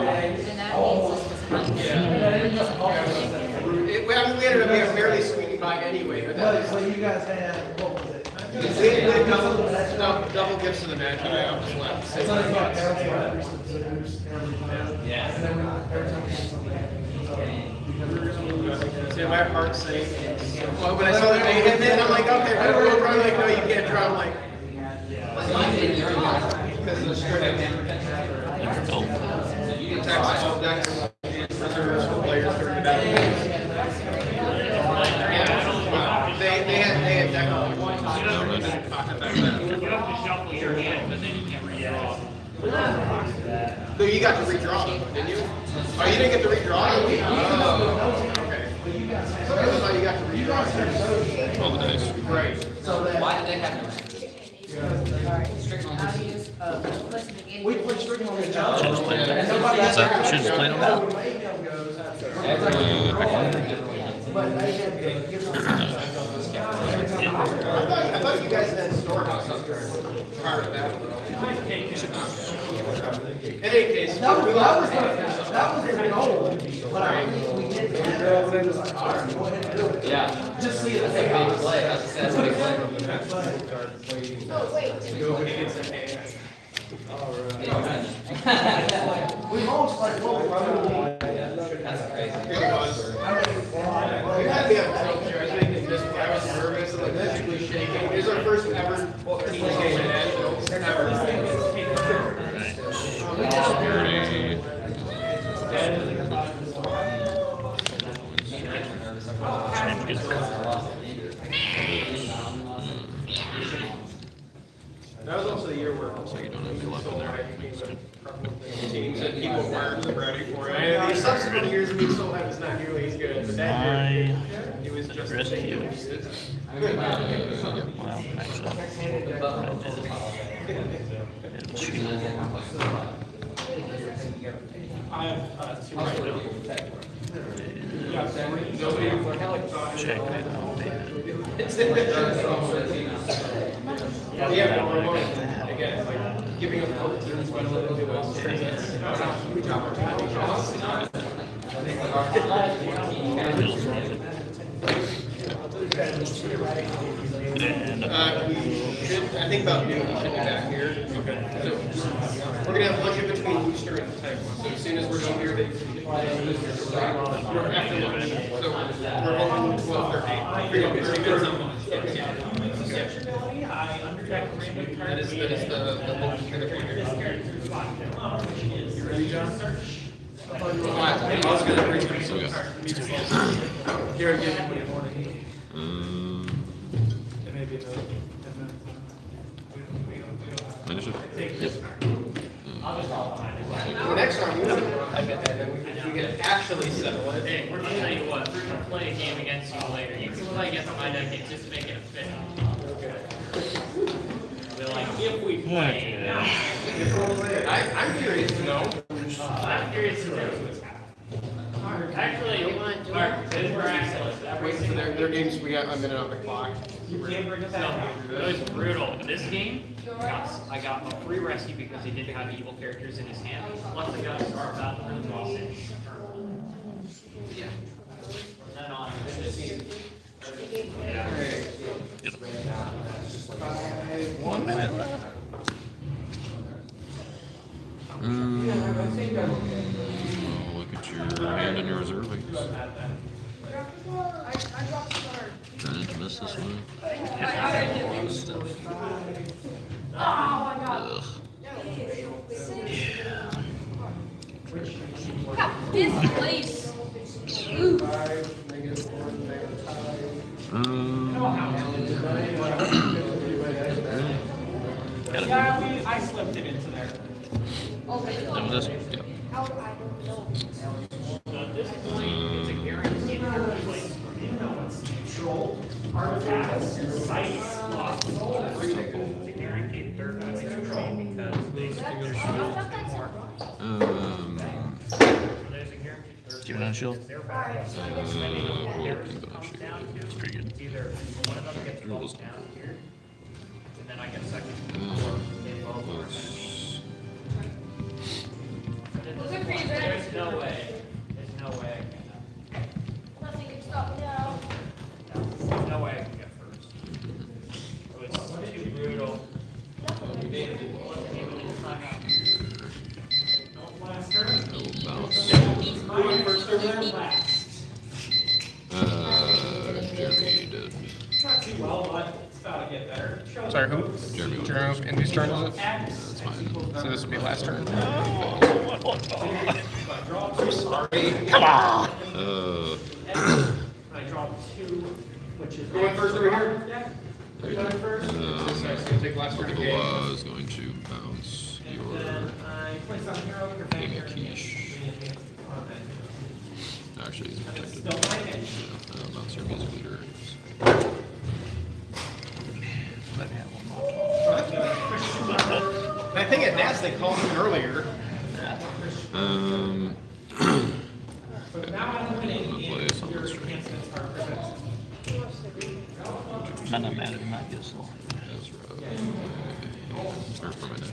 We ended up barely squeaking by anyway, but that was. So you guys had, what was it? We had double gifts to the match, and I almost left. See, my heart sank. Well, when I saw the Mayhem hit, I'm like, okay, we're probably like, no, you can't draw. I'm like, because of the strict. Attacks all decks, reserves for players during the battle. They had deck points. You have to shuffle your hand, but then you can't redraw. So you got to redraw them, didn't you? Oh, you didn't get to redraw them? Oh, okay. I thought you got to redraw them. All the dice. Right. Why did they have to? We put stricken on the job. Should just play on that. I thought you guys had storehouse up there prior to that. In any case, That was the goal, but I think we did that. All right, go ahead and do it. Yeah. Just see it. That's a big play. That's a big play. We almost like, well, That's crazy. It was. It had to be a tilt here. I was making this. I was nervous and like physically shaking. It was our first ever team game at Nationals ever. That was also the year where So you don't have any left in there. teams and people weren't ready for it. And the subsequent years, we still have is not nearly as good. But that year, it was just the same. Well, actually, I have two right now. Nobody check that out. Yeah, but we're again, it's like giving up 14 when we do it. We drop our we should, I think about noon, we should be back here. Okay. So we're gonna have lunch in between Easter and Tech. So as soon as we're done here, we're after lunch. So we're hoping 12:30. That is the hope for the future. You ready, John? I was gonna reach out. Here again. Finish it? The next round, we can actually settle it. Hey, we're gonna tell you what, we're gonna play a game against you later. You can play against my deck and just make it a fit. We're like, if we play. I'm curious to know. I'm curious to know. Actually, Mark, this is where I Waiting for their games. We got a minute on the clock. it was brutal. This game, I got a free rescue because he didn't have evil characters in his hand. Plus, I got to start battle and lost it. Then on. Yeah. 1 minute left. Oh, look at your hand in your reserve, I guess. Trying to miss this one. Ugh. Fifth place. Ooh. I slipped it into there. Done with this? Yeah. Artifacts, sites, lost Do you want to shield? Or keep it on shield. It's pretty good. And then I get a second. There's no way. There's no way I can. Nothing can stop me now. There's no way I can get first. It's too brutal. Last turn. First turn there, last. Jeremy did. Not too well, but it's about to get better. Sorry, who? Jeremy. Jeremy, Indy's turn, is it? That's fine. So this will be last turn. I'm sorry. Come on! I draw 2, which is. Going first over here? Yeah. You're going first. Take last turn again. Loa is going to bounce your Then I place on hero, prevent King your of Quiche. Actually, he's protected. Still like it. Bounce your music leader. Let me have one more. I think at Nats they called him earlier. But now I'm eliminating Play your something strange. enhancements are prevented. I'm not mad at him, I guess so. Ezra. Or for my deck.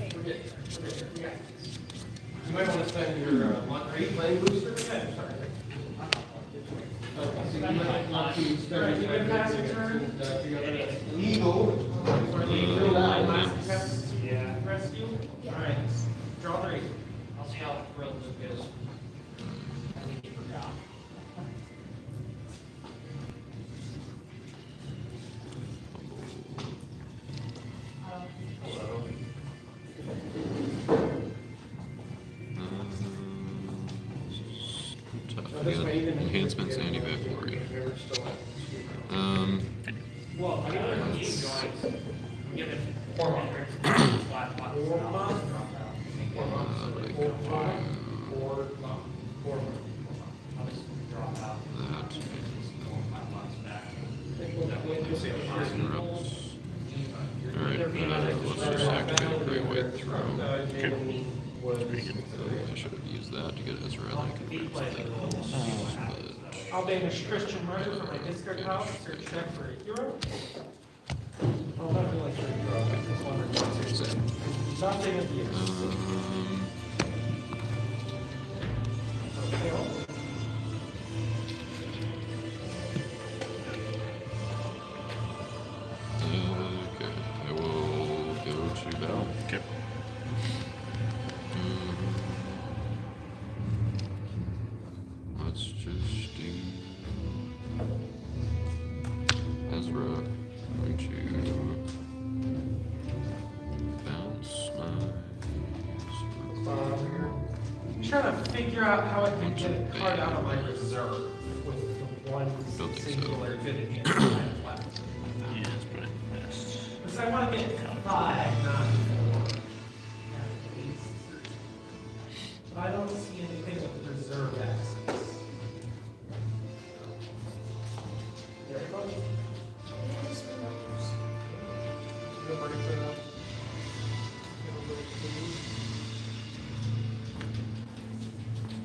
You might want to spend your Monterey playing booster. Yeah, sorry. So you might want to spend your pass your turn. Legal. Yeah. Rescue. All right. Draw 3. I'll see how thrilled Luke is. I think he forgot. Tough. Enhancements and evacuate. Well, the other team joins. Give it 400. Flat box. I'll just drop out. That. 5 bucks back. Interrupts. Alright, let's just activate Grey White Throw. I should have used that to get Ezra, and I could use that. I'll banish Christian Murder from my discard pile. Search deck for a hero. Oh, not really for a hero. This one requires nothing of use. Okay, I will go to battle. Okay. Let's just do Ezra. Going to bounce my. I'm trying to figure out how I can get a card out of my reserve with the one Don't think so. singular good enhancement left. Yeah, it's pretty best. Because I want to get 5, not 4. But I don't see anything with reserve access. There we go.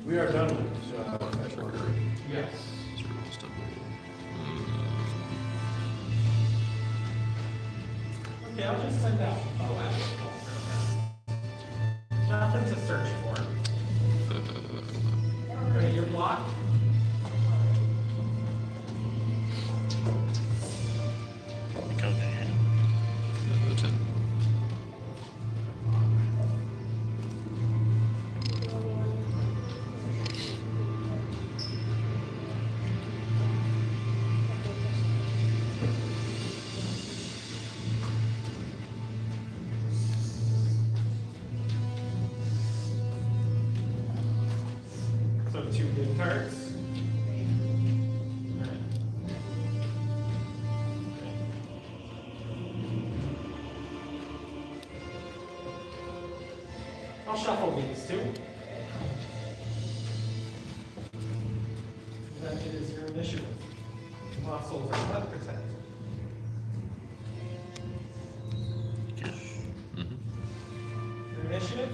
We are done with this. Yes. Okay, I'll just send out nothing to search for. Okay, you're blocked. Go there. So 2 good cards. I'll shuffle these two. Then it is your initiative. Lost souls are 1%. Your initiative?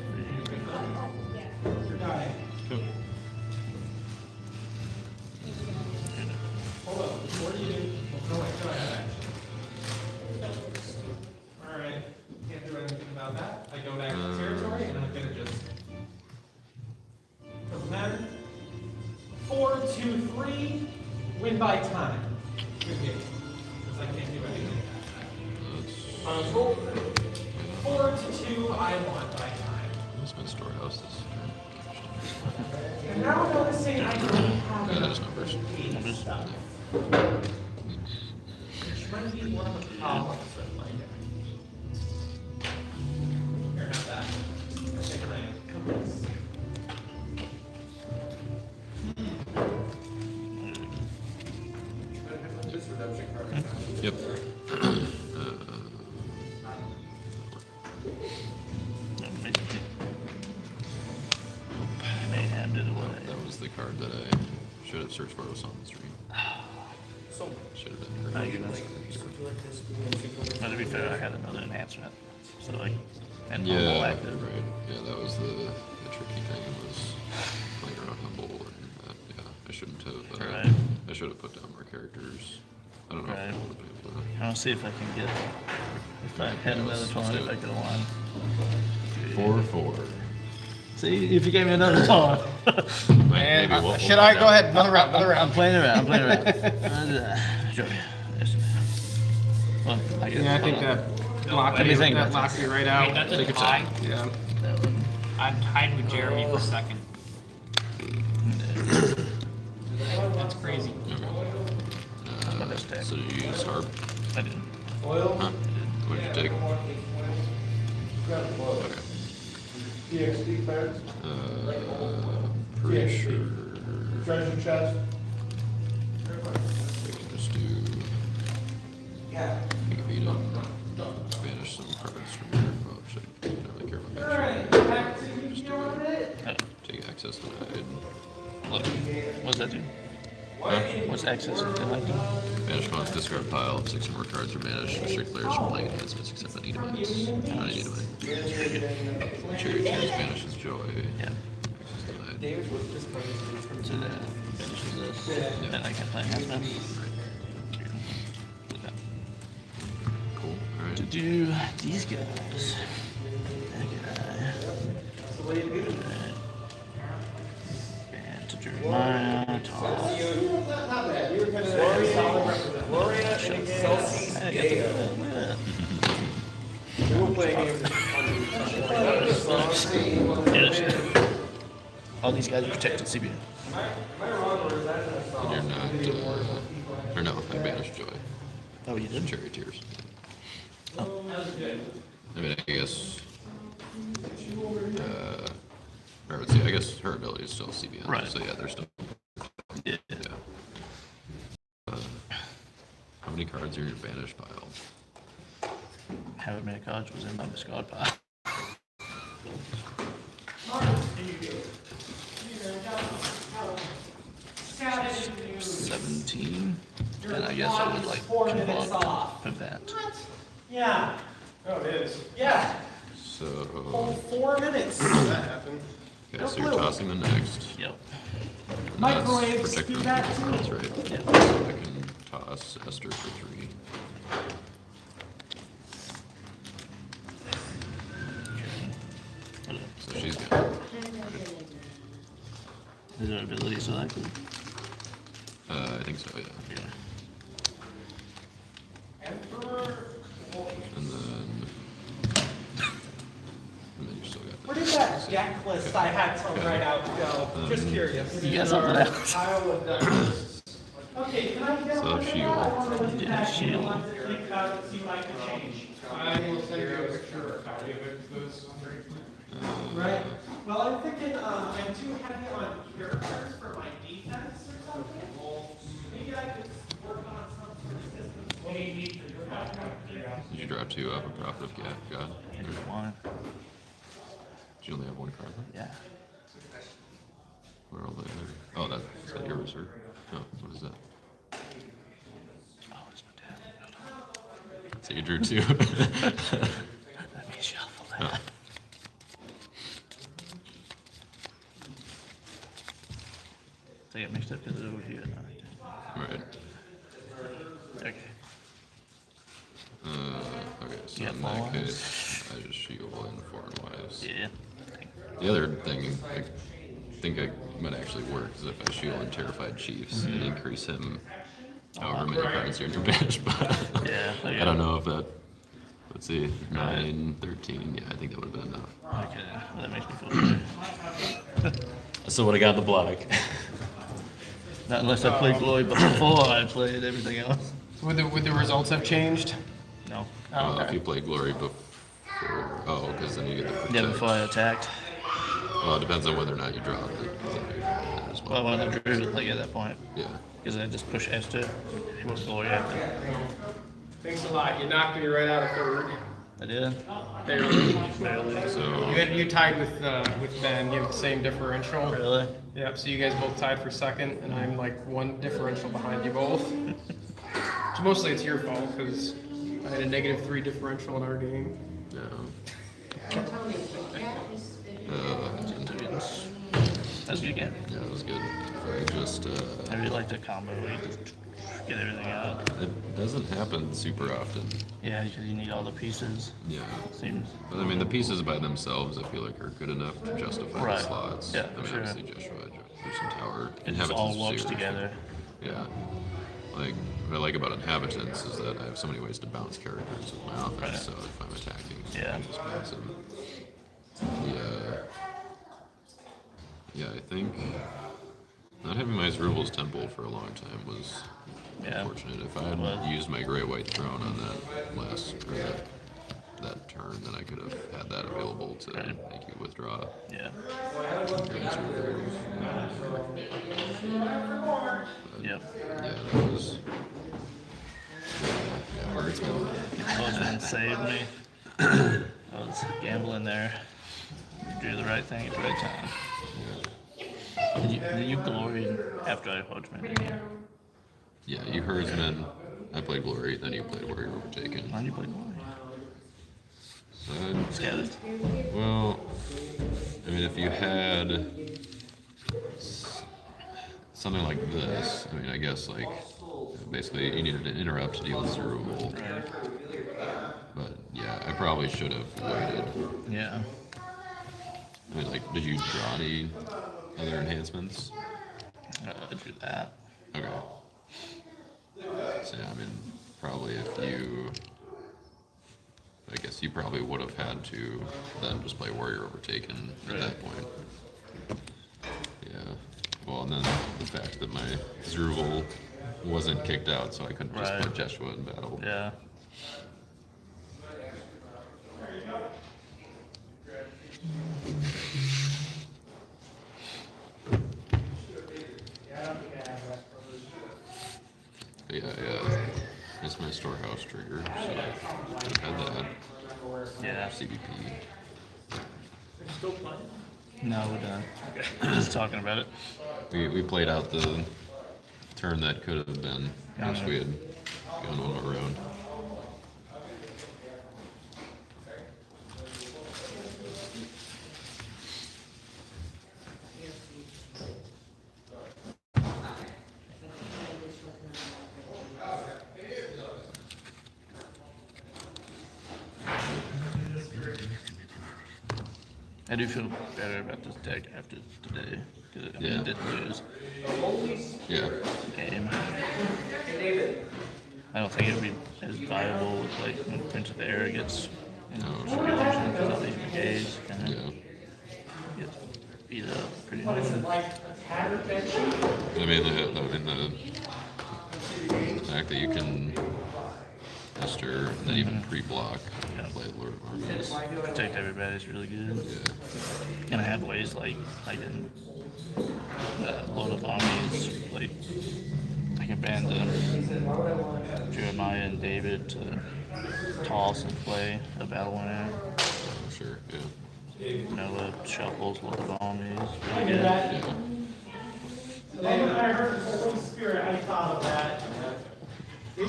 Your die. Hold on, before you do, no, wait, go ahead, actually. Alright, can't do anything about that. I go back to territory and I'm gonna just. Doesn't matter. 4, 2, 3, win by time. Good game. Because I can't do anything. 4 to 2, I won by time. What's my storehouse this turn? And now I'm noticing I don't have Yeah, that is numbers. stuff. Which might be one of the problems with my deck. Here, not that. I think I am. Yep. That was the card that I should have searched for. It was on the stream. Should have been. Well, to be fair, I had another enhancement, so like, and Yeah, normal right. active. Yeah, that was the tricky thing. Was playing around Humble and that. Yeah, I shouldn't have. Right. I should have put down more characters. I don't know if I Right. would have been able to. I'll see if I can get, if I had another taunt, if I could align. 4-4. See, if you gave me another taunt. Maybe we'll Should I go ahead? Another round. I'm playing around. Sure. Yes. Well, I guess. Yeah, I think that locked What do you think? that locked me right out. Wait, that's a tie? Yeah. I'm tied with Jeremy for second. That's crazy. So did you use Harp? I didn't. Huh? What did you take? Okay. EXP cards, Pretty sure treasure chest. we can just do. We can beat him. Banish some cards from here. Well, should I don't really care about banishing. Just do it. Take access denied. What's that do? Huh? What's access to like? Banish opponent's discard pile. 6 or more cards are banished. Restrict players from playing enhancements except for Nidomites. Not Nidomite. Charioteers banishes joy. Yeah. Access denied. So that finishes this. Then I can play enhancements. Cool. Alright. To do these guys. That guy. And to Jeremiah, toss. Not bad. You were kind of Gloria and Excelsior. We will play games. All these guys are protected, CB. You're not. Or no, I banished joy. Oh, you did? Charioteers. Oh. I mean, I guess. Or let's see, I guess her ability is still CBN. Right. So yeah, they're still. Yeah. How many cards are in your banish pile? However many cards was in my discard pile. 17. And I guess I would like prevent. Yeah. Oh, it is. Yeah. So. Oh, 4 minutes. That happened. Okay, so you're tossing the next. Yep. And Microwaves that's protecting do that the too. cards, right? Yep. So I can toss Esther for 3. So she's good. Is there ability selected? I think so, yeah. Yeah. And then you still got that. Where did that deck list I had to write out go? Just curious. You got something else? Pile of deck lists. Okay, can I get So one shield. here? I want to look at Yeah, that shield. and think about it, see what I can change. I will send you a picture or a copy of it. Those Right? Well, I'm thinking I'm too heavy on characters for my defense or something. Maybe I could work on some sort of system. What do you need for your background? Did you draw 2 up a profit of God? Here's one. you only have one card left? Yeah. Where are all the other? Oh, is that yours, or? No, what is that? Oh, it's my dad. So you drew two. Let me shuffle that. Oh. So I get mixed up because it's over here. Right. Okay. Okay, so Yeah, in that balls. case, I just shield in foreign-wise. Yeah. The other thing I think I might actually work is if I shield in Terrified Chiefs and increase him however many cards are in your bench. But Yeah. I don't know if that. Let's see, 9, 13. Yeah, I think that would have been enough. Okay. Well, that makes me feel better. So what I got in the block. Not unless I played Glory before I played everything else. Would the results have changed? No. Oh, If okay. you play Glory before, because then you get the protect. Yeah, before I attacked. Well, it depends on whether or not you draw it. As Well, I well. wanted to drew it like at that point. Yeah. Because I just push S to it. It was Glory after. Thanks a lot. You knocked me right out of third. I did. Barely. Barely. So You tied with Ben. You have the same differential. Really? Yep. So you guys both tied for second, and I'm like one differential behind you both. So mostly it's your fault because I had a -3 differential in our game. yeah. That's good again. Yeah, that was good. I just I really like the combo where you just get everything out. it doesn't happen super often. Yeah, because you need all the pieces. Yeah. Seems. But I mean, the pieces by themselves, I feel like are good enough to justify Right. the slots. Yeah, I mean, sure. obviously Joshua, Jefferson Tower, It just all Inhabitants works too. together. Yeah. Like what I like about Inhabitants is that I have so many ways to bounce characters with my offense. Right. So if I'm attacking, Yeah. I just bounce them. Yeah, I think not having my Zrubal's Temple for a long time was unfortunate. If I had used my Great White Throne on that that turn, then I could have had that available to make you withdraw. Yeah. Yep. Yeah, that was. Yeah, Herdsman. Husband saved me. I was gambling there. You do the right thing at the right time. Did you glory after I Hodgman, didn't you? Yeah, you Herdsman. I played Glory, then you played Warrior Overtaken. Why did you play glory? Scattered. Well, I mean, if you had something like this, I mean, I guess like basically you needed to interrupt to deal with Zerubal. But yeah, I probably should have waited. Yeah. I mean, like, did you draw any other enhancements? I drew that. Okay. So yeah, I mean, probably if you, I guess you probably would have had to then just play Warrior Overtaken at that point. Yeah. Well, and then the fact that my Zerubal wasn't kicked out, so I couldn't just put Jeshua in battle. Yeah. But yeah, it's my storehouse trigger, so I could have had that. Yeah. CBP. Still playing? No, we're done. Just talking about it. We played out the turn that could have been. Wish we had gone one more round. I do feel better about this deck after today because I Yeah. didn't lose Yeah. the game. I don't think it would be as viable with like when Prince of Air gets circulation because all these brigades kind of get beat up pretty much. I mean, the fact that you can Esther and then even pre-block play Lord of Armies. Protect everybody is really good. Yeah. And I have ways like I can load up armies, like I can ban Jeremiah and David to toss and play a battle winner. Sure, yeah. Vanilla shuffles what the bomb is. Really Hear good. that? I heard the Holy Spirit, I thought of that. Hey,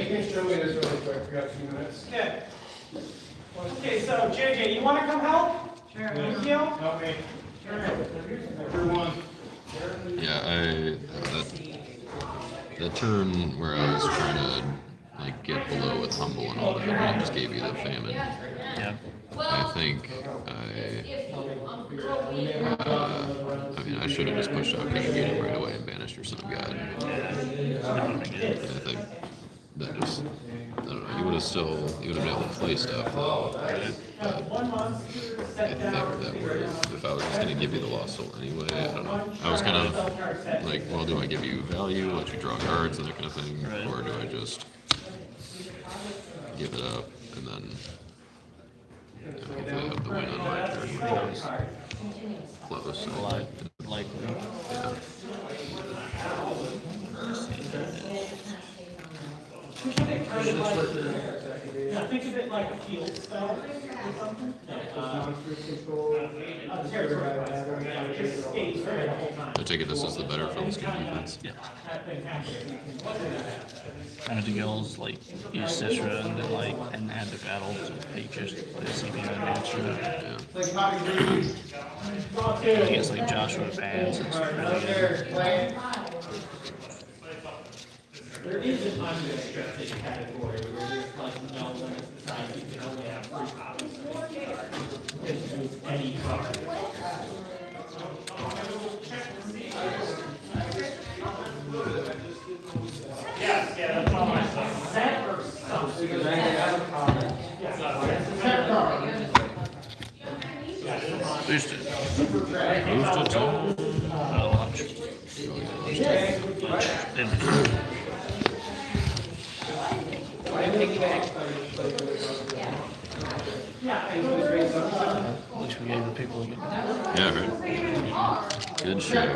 you can show me this really quick, we got a few minutes. Okay. Okay, so JJ, you want to come help? Sure. Thank you. Okay. Everyone. Yeah, that turn where I was trying to like get below with humble and all that, when I just gave you the famine. Yeah. I think I mean, I should have just pushed out King Gated right away and banished your Son of God. That would be good. I think that just, I don't know, you would have been able to play stuff though. But I think that would, if I was just going to give you the Lost Soul anyway, I don't know. I was kind of like, well, do I give you value, let you draw cards and that kind of thing, Right. or do I just give it up and then hopefully have the win on my turn, which was close. So, Likely. yeah. Yeah, think of it like a field spell or something. Just stays there the whole time. I take it this is the better Philistine defense. Yeah. That thing happens. Kind of the goals like use Cicera and then and add the battle to take just the CPI advance. Yeah. I guess like Joshua Vance. It's really good. There is an unrestricted category where there's like no limits to size, you can only have 3 copies. Any card. Yes, yeah, that's all my stuff. Set or something. Because I have a comment. Yeah, set card. Boosted. Boosted to launch. At least we gave the people a good. Yeah, right. Good shit. I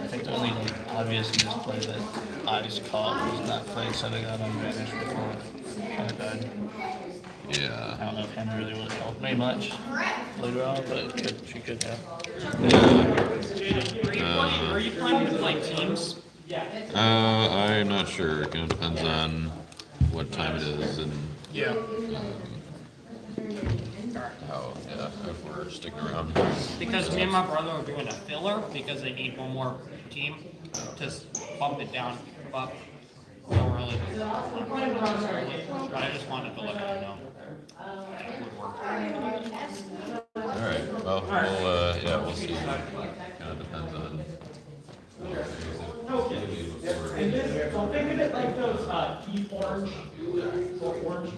think the only obvious misplay that I just caught was not play setting out on Vanish before kind of died. Yeah. I don't know if Henry really would have helped me much later on, but she could have. Are you playing with like teams? I'm not sure. It kind of depends on what time it is and Yeah. how, if we're sticking around. Because me and my brother are doing a filler because they need one more team to bump it down. But don't really. But I just wanted to let you know. It would work. Alright, well, we'll see. Kind of depends on. And this, so think of it like those deep orange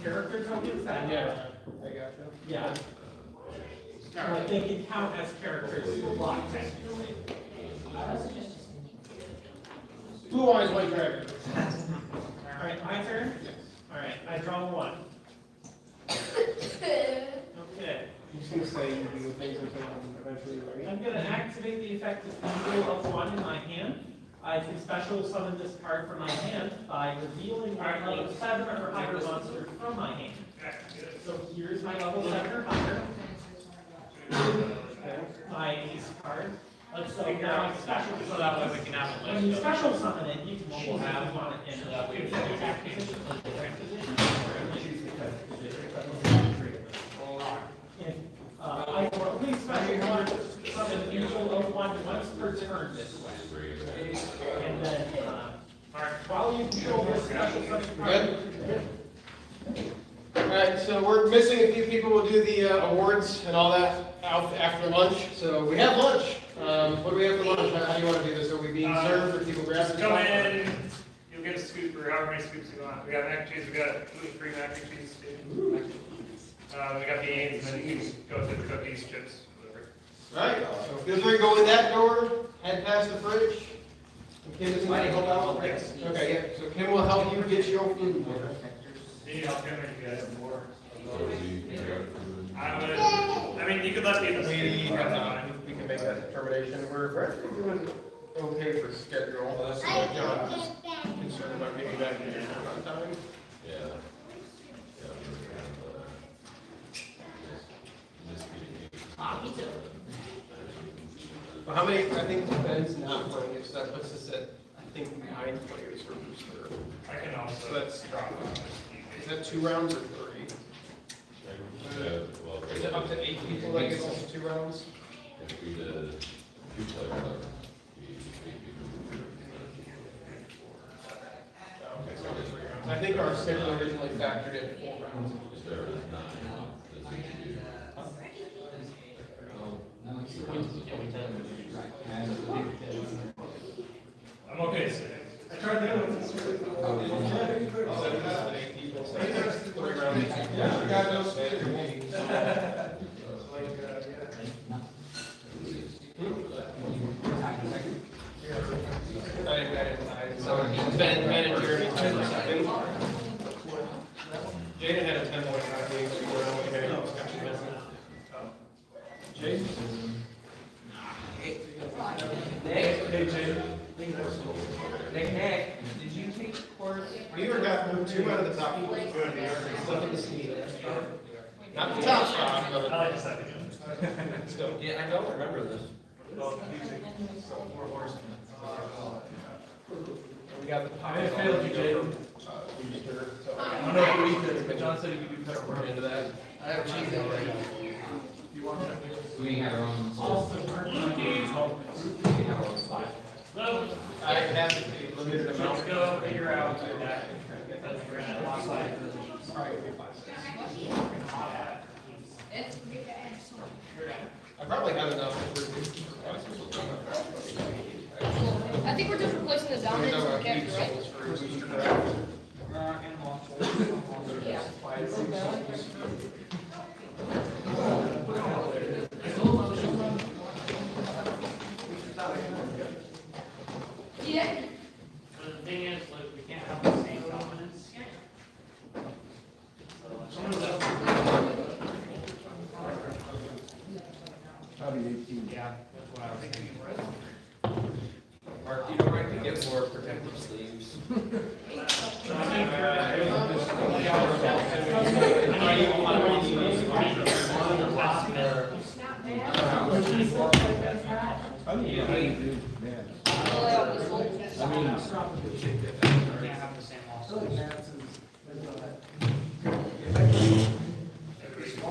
character tokens that I gotcha. yeah. Like they can count as characters to block technically. Blue eyes, white dragon. Alright, my turn? Alright, I draw 1. Okay. You just gonna say you do things until eventually you're ready? I'm gonna activate the effect of control of 1 in my hand. I can special summon this card from my hand by revealing my level 7 or higher monster from my hand. So here's my level 7 or higher. My ace card. So now I special So that way we can have a when you list of. special summon it, you can choose if you want it in the attack position or the defense position. Or choose the defense position. If, I will please special summon the usual of 1 once per turn this way. And then, while you control this special summon card. Alright, so we're missing a few people. We'll do the awards and all that out after lunch. So we have lunch. What do we have for lunch? How do you want to do this? Are we being served or people grabbing? Come in, you'll get a scoop or however many scoops you want. We got mac and cheese, we got gluten-free mac and cheese. We got beans, and then you can go through the cookies, chips, whatever. Alright, so feel free to go in that door, head past the fridge. And Kim is going to help out. Yes. Okay, yeah, so Kim will help you get your food. You need help getting you guys more. I mean, you could let me. We can make that determination. We're actually doing okay for schedule. Unless John is concerned about getting back in on time. Well, how many, I think Ben's not playing, so that puts us at, I think, 9 players or booster. I can also. So that's, is that 2 rounds or 3? Is it up to 8 people that gets also 2 rounds? If we did 2 players, Okay, so 3 rounds. I think our schedule originally factored in 4 rounds. I'm okay. I tried the other ones. Ben and Jeremy tied the second. Jaden had a 10-point game, so we're only getting up to Jaden? Hey, Jaden. Nick, did you take course? New York got moved 2 out of the top 4. Good, New York. Stuff in the sneak. Not the top spot, but. I like the second. Let's go. Yeah, I don't remember this. We got the. I failed you, Jaden. Booster. So I don't know if we did, but John said he could do better into that. I have cheese in right now. We have our own. I have a limited amount. Let's go figure out that. Because we're gonna lock side. I probably have enough. I think we're just replacing the dominance with character, right? Yeah. Yeah. So the thing is, like, we can't have the same dominance. Probably 18. Yeah, that's what I was thinking. Mark, you don't like to get more protective sleeves.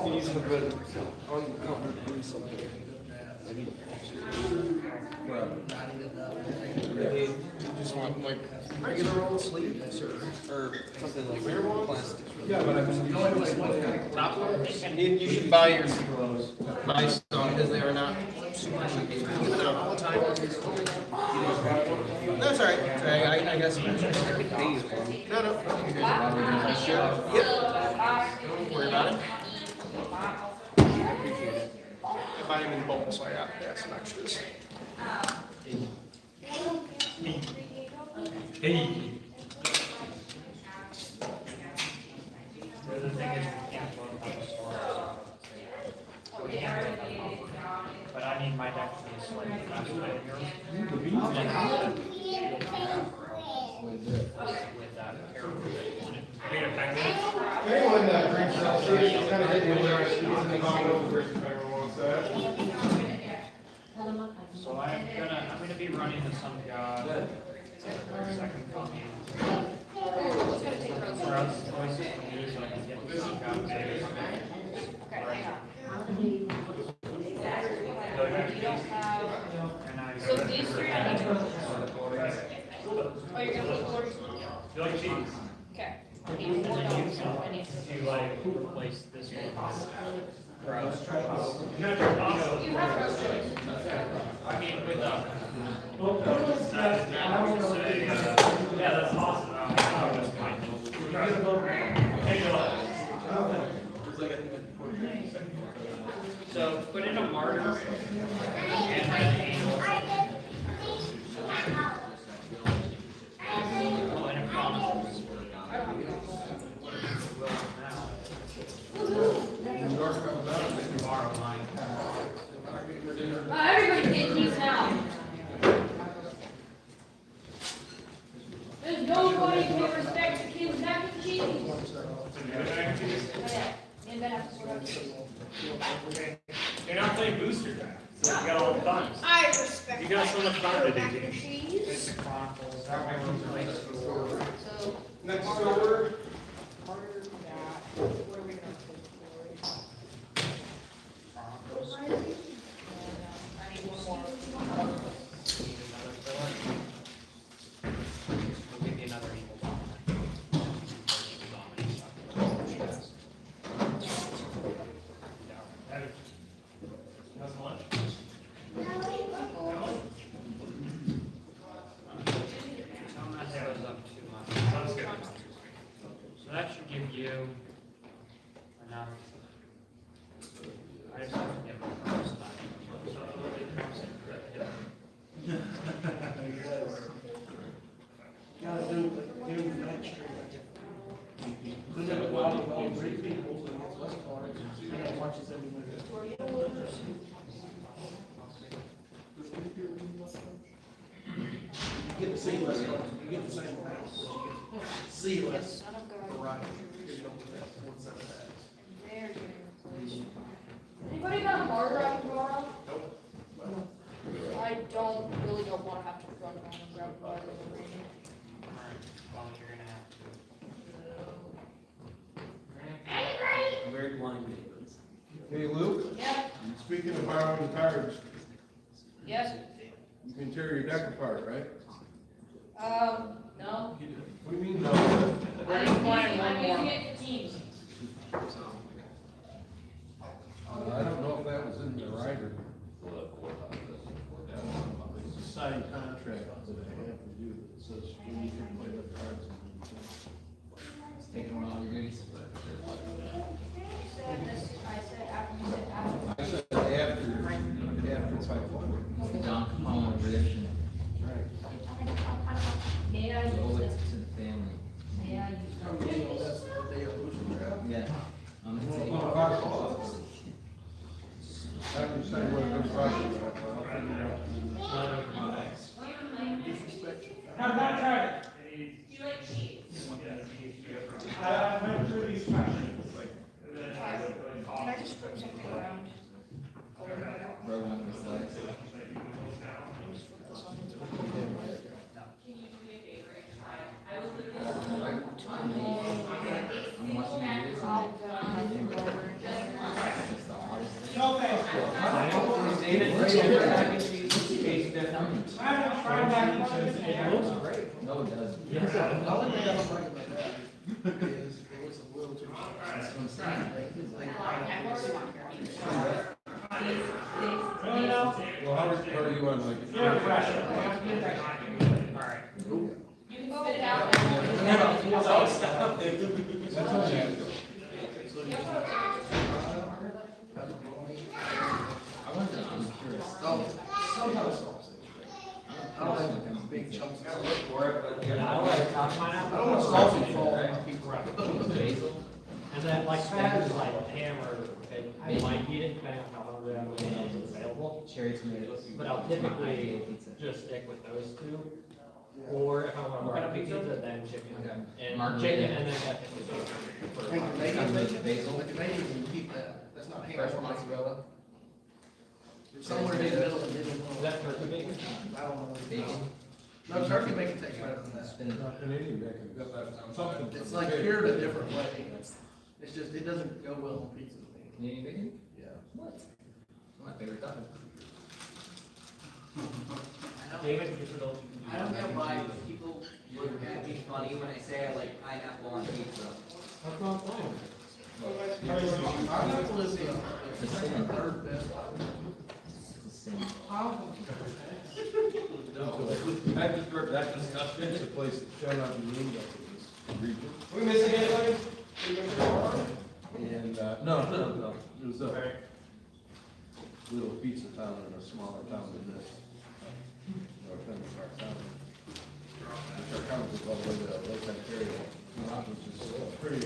These have been uncovered recently. Really, you just want like regular old sleeves or Something like clear ones? plastic. Yeah, but I mean, you only like top ones. You should buy your buy some because they are not super cheap. You can give it out all the time. That's all right. I guess. No, no. You're good. Yep. Don't worry about it. I buy them in bulk, so I got some extras. Hey. The other thing is we can't vote on the store. We can't vote on the offer. But I need my deck to be slightly faster than yours. With that arrow that you wanted. I mean, effective. Anyone that drinks Celsius is kind of hitting where I squeeze in the bottle of if anyone wants that. So I'm gonna be running the Sun God. Second copy. Or else voices from you so I can get the Sun God base. So these 3 I need to. Oh, you're gonna put 4? You like cheese? Okay. I need $4, so I need Do you like replace this one? You have roast choice. I mean, with yeah, that's awesome. That's fine. So put in a martyr and then angel. Oh, and a promise. Tomorrow night. Everybody get these now. There's nobody who respects the king's mac and cheese. You're not playing booster draft, so you got all the fun. I respect. You got so much fun to do. Next over. We'll give you another equal So that should give you enough. I just have to get my first time. Gotta do the next street. Then there's a lot of great people, and it's less cards, and it watches every minute. You get the same less cards, you get the same house. See less variety. You don't get that one set of bags. Anybody got a hard drive tomorrow? I really don't want to have to run around and grab a hard drive. Well, you're gonna have to. I'm very blind. Hey, Luke, Yeah, speaking of borrowing cards, yes, you can tear your deck apart, right? no. What do you mean, no? I'm using it for Teams. I don't know if that was in the rider. It's a signed contract that I have to do that says when you can play the cards. It's taking a while, you're gonna. I said after 5 Don Capone rendition. Right. Owe it to the family. That's the day of losing draft. Yeah. I'm gonna take Oh, I can say what I'm talking about, but I'll figure it out. You like cheese? I went through these questions. Can I just flip something around? Bro, one of the slides. I'm watching you do this. It's the hardest thing. No, it doesn't. The only thing I don't like about that is it was a little too. That's what I'm saying. Well, how are you on like? You're fresh. Alright. You can spit it out. That's all you have to do. I wonder, I'm curious. Sometimes. I don't like big chunks. I don't like I don't want salty fall on people. Basil? And then like that is like hammer, and like you didn't depend on how hungry I'm going to available. Cherry tomatoes. But I'll typically just stick with those two. Or if I want to work on pizza, then chicken. And Margarita. chicken and then that. Basil? Maybe you can keep that. That's not Fresh mozzarella? Somewhere in the middle of the Is that turkey bacon? I don't know. Bacon? No, turkey bacon tastes better than that. Spinach. Canadian bacon, something. It's like cured a different way. It's just, it doesn't go well on pizza to me. Canadian bacon? Yeah. What? My favorite topping. David, you should also. I don't get why people look at me funny when I say I like pineapple on pizza. That's not fine. Pineapple is the The sin. third best. The sin. I just heard that discussion. It's a place that shut out the meeting up in this region. We missing anybody? And, no. It was a little pizza town in a smaller town than this. North end of our town. Our town was all the way to Lake Ontario, which is pretty, a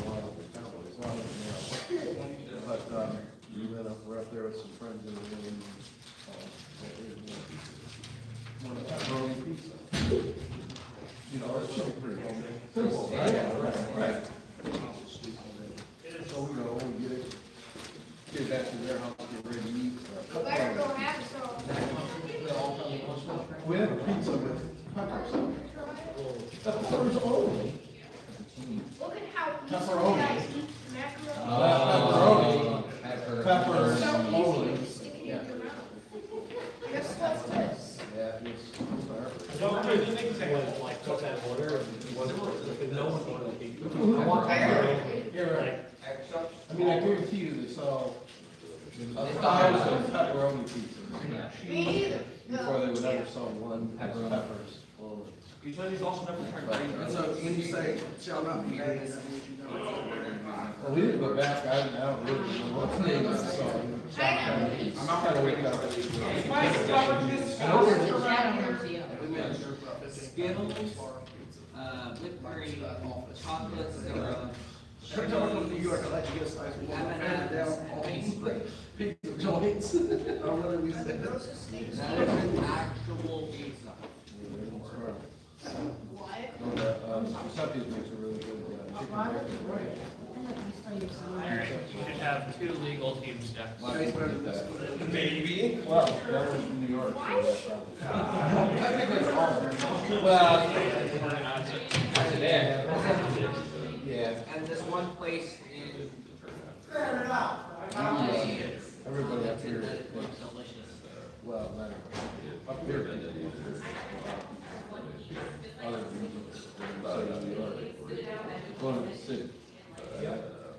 lot of the town, but it's a lot of them. But, we're up there with some friends and we're doing, one of that rolling pizza. You know, it's pretty simple, right? Right. So we go, we get mean, I guarantee you they saw 1,000 pepperoni pizzas before they would ever saw one peppers. You said he's also never tried green. So when you say, shall not be made, that means you don't. Well, we didn't go back, I don't really know what's the name of the song. I'm not gonna wake up. Skittles, whipped cream, chocolate syrup. New York, I let you get a slice of one. Pizza joints. Or whatever we said. That is an actual pizza. Giuseppe's makes a really good chicken breast. Alright, you should have 2 legal team steps. Maybe. Well, that was in New York. Well, that's there. Yeah. And this one place in. Everybody up here. Delicious. Well, not up here. Other regions. Going to the city.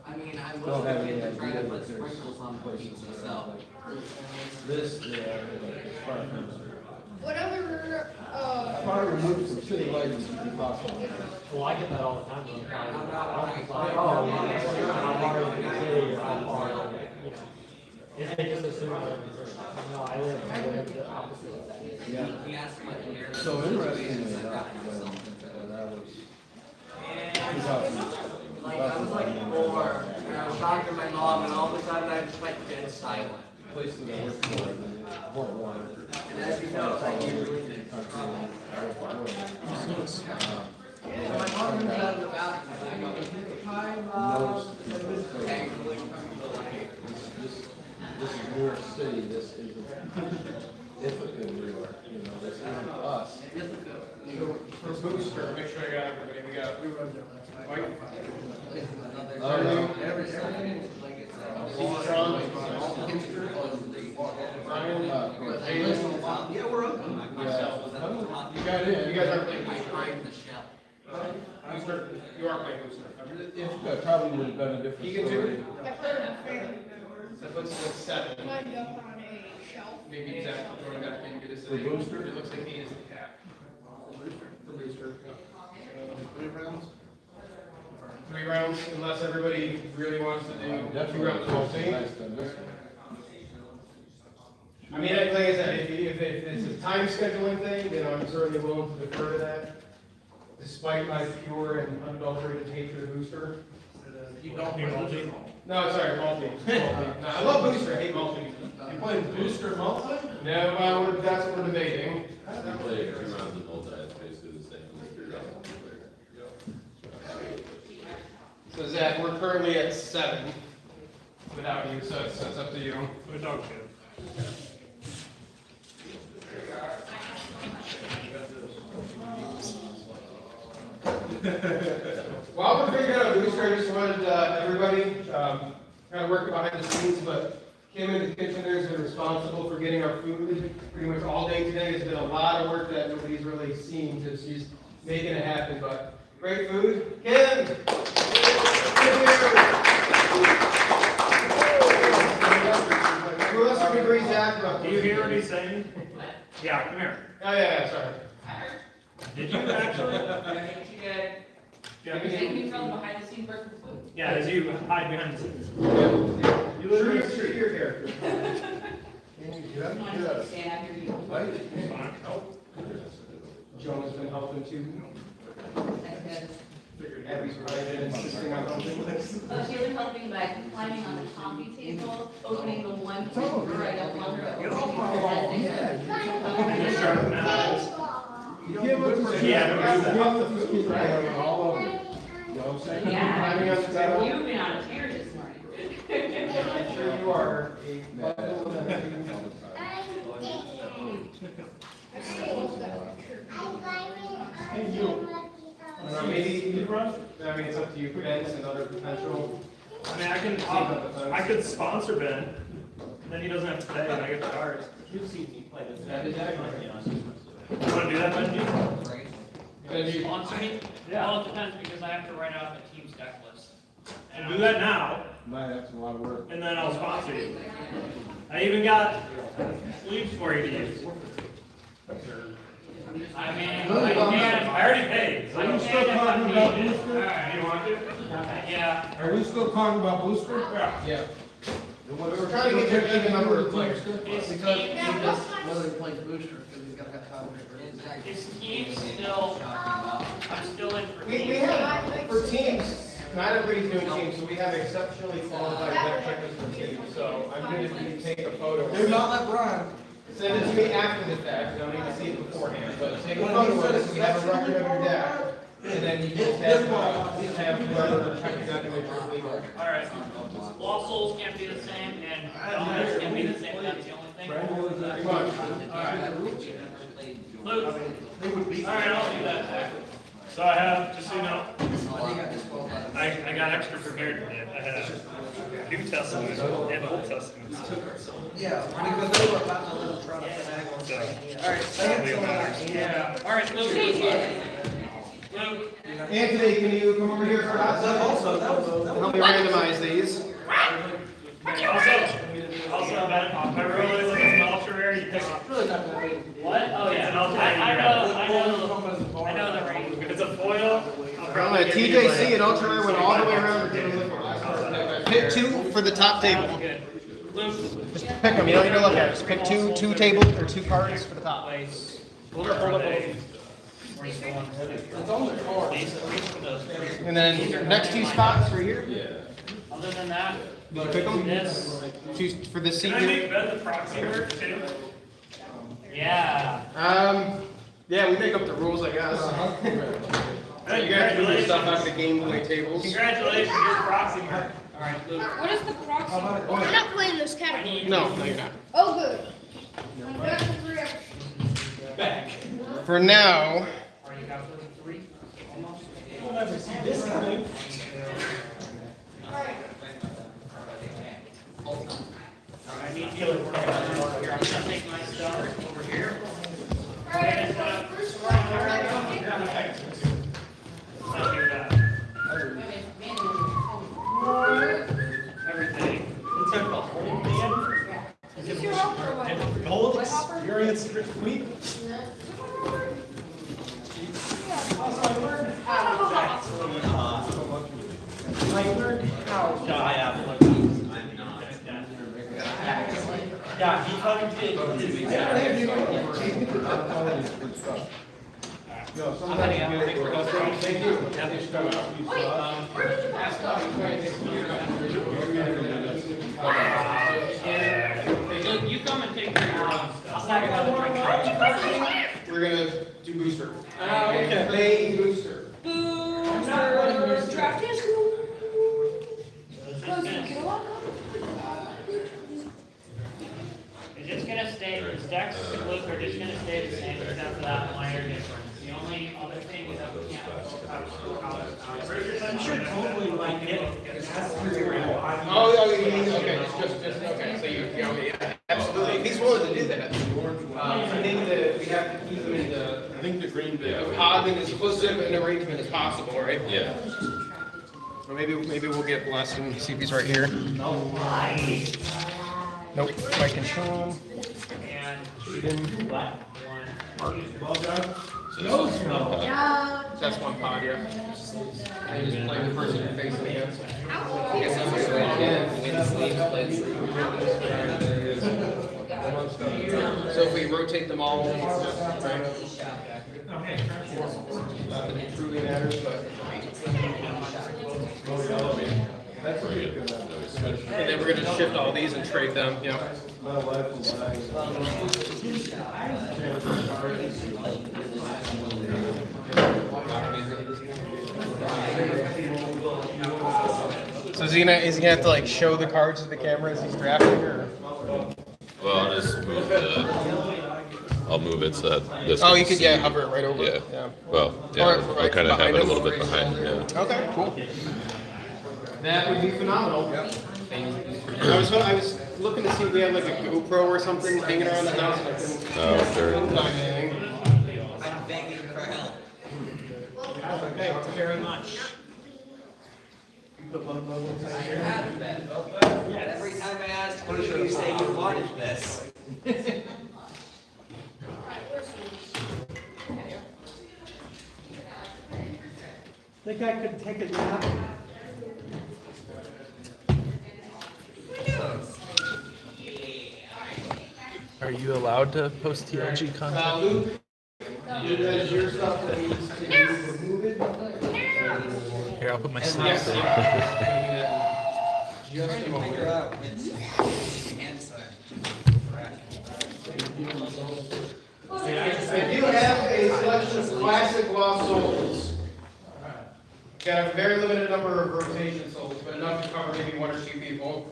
I mean, I Don't was have any trying to idea put that there's sprinkles on the places pizza that are itself. like this, they are like as far as. Whatever, As far removed from city lighting as possible. Well, I get that all the time. Though. I'm They just assume I live in Missouri. No, I live the opposite. Yeah. He asked my parents. So interestingly enough, when I was. Like, I was like 4, and I was talking to my mom, and all of a sudden I just went dead silent. Place that I worked for, Fort Warner. And as you know, I usually do. And my mom comes out of the bathroom, and I go, "Hi, Mom." Thankfully, This is New York City, this isn't Ithaca, New York, you know, this isn't us. So for booster, make sure I got everybody. We got Mike. Brian. Yeah, we're open. You got it. You guys are playing booster. You are playing booster. Ithaca probably would have been a different You can do story. it. I've heard of a family. That puts us at 7. Lined up on a shelf. Maybe exactly throwing that in, get us For to booster? It looks like 8 is the cap. For booster. 3 rounds? 3 rounds, unless everybody really wants to do 2 Definitely rounds of the whole thing. nice than this one. I mean, like I said, if it's a time scheduling thing, then I'm certainly willing to defer to that. Despite my pure and unadulterated hatred of booster. You don't play multi? No, sorry, multi. No, I love booster, I hate multi. You playing booster multi? No, that's what we're debating. You play 2 rounds of multi, it's basically the same as 3 rounds of multiplayer. So Zach, we're currently at 7 without you, so it's up to you. With dog shit. While we're figuring out a booster, I just wanted everybody kind of working behind the scenes, but Kim and the kitcheners are responsible for getting our food pretty much all day today. It's been a lot of work that nobody's really seen because she's making it happen, but great food. Kim! Who else can agree, Zach? Do you hear what he's saying? Yeah, come here. Oh, yeah, sorry. Did you actually? Yeah, from behind the scenes versus food. Yeah, as you hide behind the scenes. You literally shoot your character. Stand out here, you. Joan has been helping too. Figured Abby's right in insisting on helping this. She was helping by climbing on the coffee table, opening the one drawer I don't want her to open. Yeah, you've been on a tear this morning. I'm sure you are maybe, I mean, it's up to you, Vince, and other potential. I mean, I could sponsor Ben, then he doesn't have to pay, and I get the cards. You've seen me play this. That is actually. You wanna do that, Benji? Benji. Sponsor me? Yeah. Well, it depends because I have to write out the team's deck list. And do that now. Man, that's a lot of work. And then I'll sponsor you. I even got sleeves for you to use. I mean, I already paid. Are we still talking about booster? You want to? Yeah. Are we still talking about booster? Yeah. We're trying to get an even number of players. Whether he plays booster, because he's gotta have time to. Is Steve still, I'm still in for We have, for teams, not everybody's doing teams, so we have exceptionally qualified vet checkers for teams. So I'm going to take a photo. Do not let Brian. Send it to me after the fact, don't need to see it beforehand, but take a photo of it, so we have a record of your deck. And then you just have whoever checked that image legal. Alright. Lost souls can't be the same, and dollars can't be the same, that's the only thing. Pretty much. Alright. Luke. Alright, I'll do that. So I have, just so you know, I got extra prepared today. I have New Testament and Old Testament. Yeah, because they were about to try to finagle. Alright, yeah. Alright, Luke. Anthony, can you come over here for us? Help me randomize these. Also, my rule is if it's an ultra rare, you pick up. What? Oh yeah, an ultra rare. I know the range. If it's a foil, Well, at TJC and Ultra Rare went all the way around. Pick two for the top table. Just pick them. You don't need to look at it. Just pick two tables or two cards for the top. Hold up. It's on the card. And then your next two spots for here. Other than that, Did you pick them? this. Two for this seat Can I here. make Ben the proxy work too? Yeah. Yeah, we make up the rules, I guess. Hey, You guys do your stuff after the game play tables. Congratulations, you're proxy mark. Alright, Luke. What is the proxy? I'm not playing this category. No, you're not. Oh, good. I'm good for 3 hours. Back. For now, Are you got 3? Almost. We'll never see this coming. I need you to work on here. I'm gonna take my stuff over here. And everything. It took the whole man. Is this your helper or what? Gold experience week. I learned how. Yeah, he probably did. No, sometimes you get it. Thank you. Look, you come and take care of your own stuff. we're gonna do booster. Okay. Play booster. Booster draft is cool. It's just gonna stay, the stacks of Luke are just gonna stay the same except for that minor difference. The only other thing is that we can't I'm sure totally like it. Oh, you mean, okay, just, okay, so you know, yeah, absolutely, if he's willing to do that. I think that we have to keep him in the, I think the green bit. as close to an arrangement as possible, right? Yeah. Or maybe we'll get blessed and see if he's right here. Nope, I can show him. That's one pod, yeah. And you just play the person you're facing against. So if we rotate them all, right? Not that it truly matters, but. And then we're gonna shift all these and trade them, yeah. So is he gonna have to like show the cards to the camera as he's drafting, or? Well, I'll just move I'll move it so that this. Oh, you can could, see. yeah, hover it right over. Yeah. Yeah. Well, yeah, Or I'll right kind of have behind it a us. little bit behind, yeah. Okay, cool. That would be phenomenal. I was looking to see if we had like a GoPro or something hanging around the house, and I couldn't Oh, find anything. I'm begging for help. Thank you very much. Every time I asked you, you say you wanted this. Think I could take a nap? Are you allowed to post TLG content? Luke, does your stuff that needs to be removed? Here, I'll put my snaps in. Just a moment. If you have a selection of classic lost souls, got a very limited number of rotation souls, but enough to cover maybe 1 or 2 people.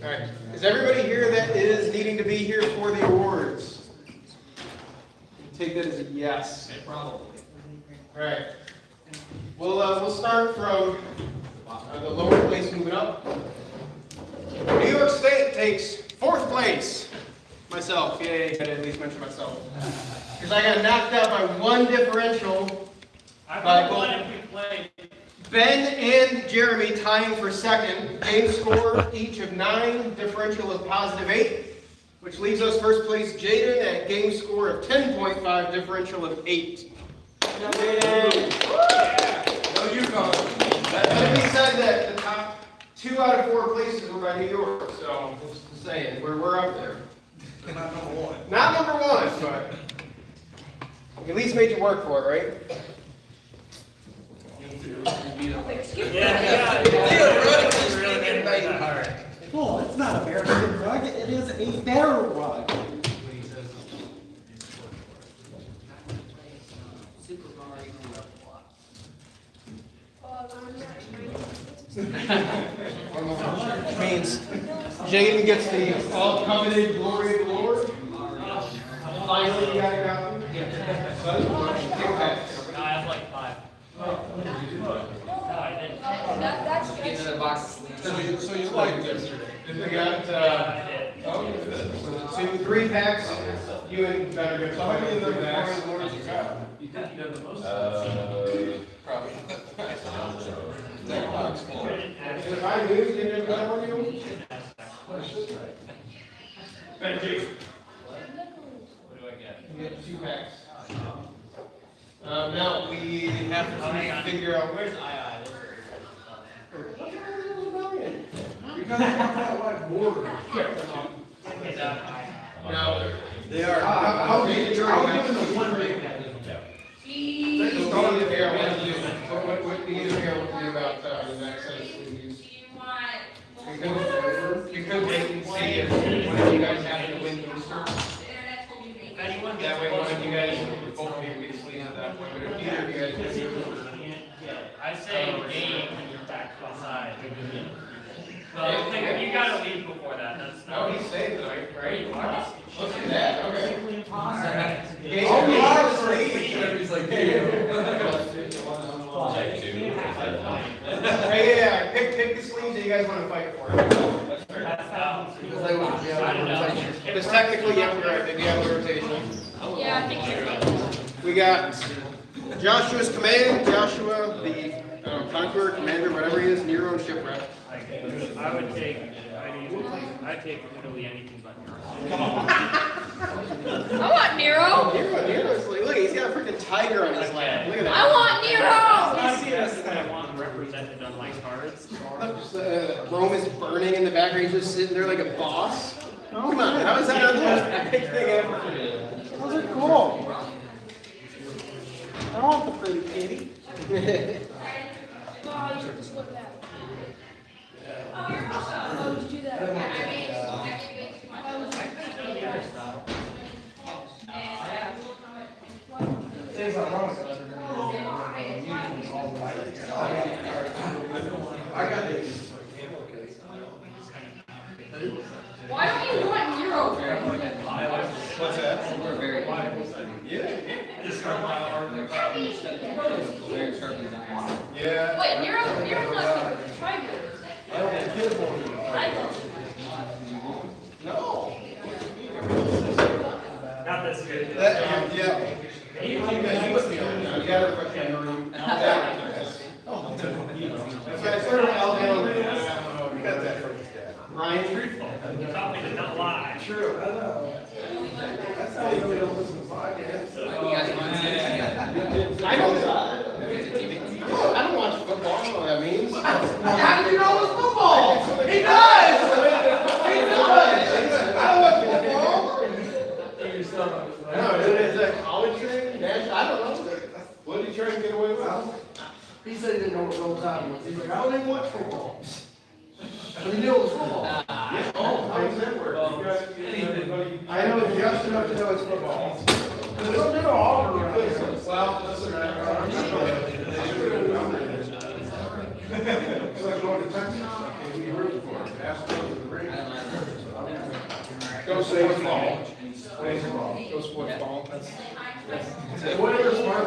Alright, is everybody here that is needing to be here for the awards? Take that as a yes. Probably. Alright. We'll start from the lower place moving up. New York State takes 4th place. Myself, yay, I at least mention myself. Because I got knocked out by 1 differential. By both Ben and Jeremy tying for 2nd. Game score each of 9, differential of +8. Which leaves us 1st place Jaden at game score of 10.5, differential of 8. Jaden! No Yukon. That being said, that the top 2 out of 4 places were by New York, so just saying, we're up there. Not number 1. Not number 1, but we at least made you work for it, right? Oh, it's not a bearskin rug, it is a bear rug. Means Jaden gets the all-coveted glory of the Lord. Finally, you got it out. I have like 5. No, I didn't. Get another box of sleeves. So you liked yesterday? We got 2, 3 packs. You and Ben are good. So how many of the glory of the Lord you got? Probably. If I lose, you didn't go over you? Ben, Jason. What do I get? You get 2 packs. Now we have to figure out where's I. Because it's not that like border. now. They are. How big is your? I'll give them the 1 ring. Let's just go and figure out what to do. What we need to figure out what to do about the next set of sleeves. You could wait and see if one of you guys happen to win booster. That way, one of you guys, both of you can get sleeves at that point. But if neither of you guys get booster. I say game and you're back outside. Well, you gotta leave before that. That's No, not. he's saved it, right? You are. Look at that, okay. Oh, we are sleeves. Everybody's like, hey. Hey, yeah, pick the sleeves that you guys want to fight for. Because technically, yeah, we're right, they have a rotation. Yeah, I think We got Joshua's command, Joshua, the conqueror, commander, whatever he is, Nero and Shipwreck. I'd take literally anything but Nero. I want Nero. Nero's like, look, he's got a freaking tiger on his lap. Look at that. I want Nero. I want represented on my cards. Rome is burning in the background, he's just sitting there like a boss. Oh my, how is that not the most epic thing ever? Those are cool. I want the pretty kitty. Why don't you want Nero? What's that? We're very, Yeah. very sharply designed. Yeah. Wait, Nero's not the tiger. No. Not this good. Yeah. You put me on now. You got a question. true. I know. That's how you know we don't listen to podcasts. I know that. I don't watch football. I know what that means. How did you know it was football? He does! He does! I don't watch football. No, is that college training? I don't know. What did he try and get away with? He said he didn't know what roll time was. He's like, I don't even watch football. But he knew it was football. Oh, how does that work? I know just enough to know it's football. They don't do all of it. Well, listen, I'm just it's like going to Texas. Who you rooting for? Astros or the Rangers? Go baseball. Baseball. Go sports ball. That's whatever smart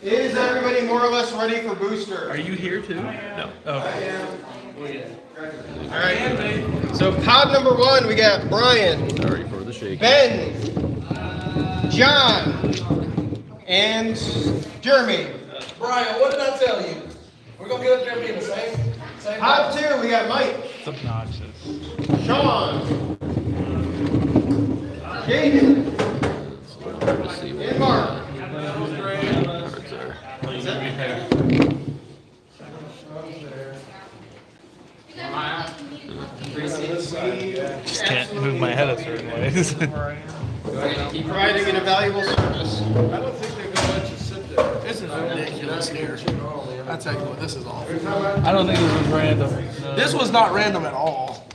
Is everybody more or less ready for booster? Are you here too? No. All right. So pod number 1, we got Brian, Sorry for the shake. Ben, John, and Jeremy. Brian, what did I tell you? We're gonna get up there and be in the same. Pod 2, we got Mike, It's obnoxious. Sean, Jaden, and Mark. Just can't move my head a certain ways. Providing an invaluable service. I don't think they're gonna let you sit there. This is ridiculous here. I tell you what, this is awful. I don't think this was random. This was not random at all.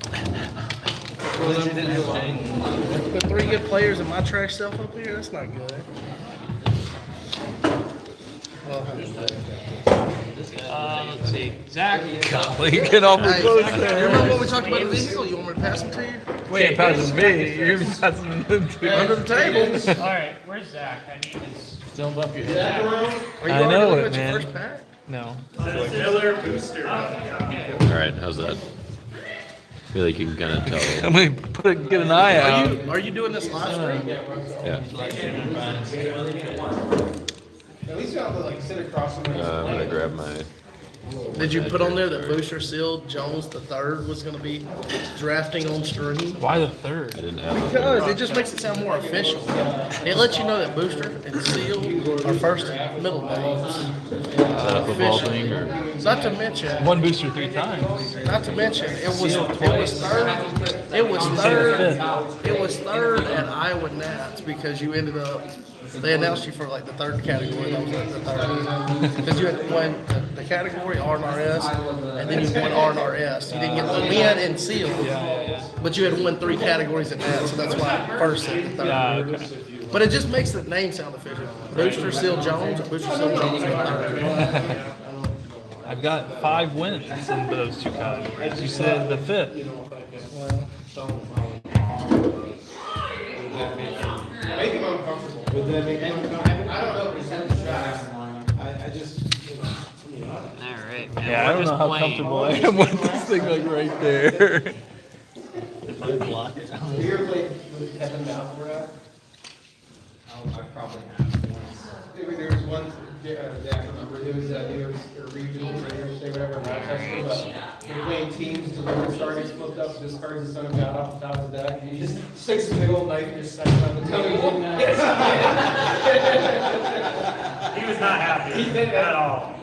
The 3 good players and my trash stuff up here, that's not good. Let's see. Zach. Golly, get off the close Hey, there. remember what we talked about in the vehicle? You want me to pass them to you? Can't pass it me. You're passing them to Under the table. Alright, where's Zach? I need his. Don't bump your Are you I already know looking it, at your man. first pack? No. Miller booster. Alright, how's that? I feel like you can kind of tell. I'm gonna get an eye out. Are you doing this live stream? Yeah. At least you don't have to like sit across from I'm gonna grab my. Did you put on there that Booster Sealed Jones the third was going to be drafting on stream? Why the third? I didn't have it. Because it just makes it sound more official. It lets you know that Booster and Sealed are first and middle names. Football thing or? Not to mention, One booster 3 times. not to mention, it was third. It was third at Iowa Nats because you ended up. They announced you for like the third category. That was like the third because you had won the category R&RS, and then you won R&RS. You didn't get the win and seal, but you had won 3 categories at that, so that's why first and the third. But it just makes the name sound official. Booster Seal Jones or Booster Seal Jones the third. I've got 5 wins in those 2 categories. You said the 5th. Make him uncomfortable. Would that make him uncomfortable? I don't know if it's I just. Alright. Yeah, I don't know how comfortable I am with this thing like right there. If I block it. Have you ever played with Kevin Malbrook? I probably have. There was one, I remember, it was a regional trainer, say whatever, in Rochester, but they're playing teams, to the star gets flipped up, discards the son of God off the top of the deck, and he just sticks a big old knife and just sets it on the table. He was not happy at all.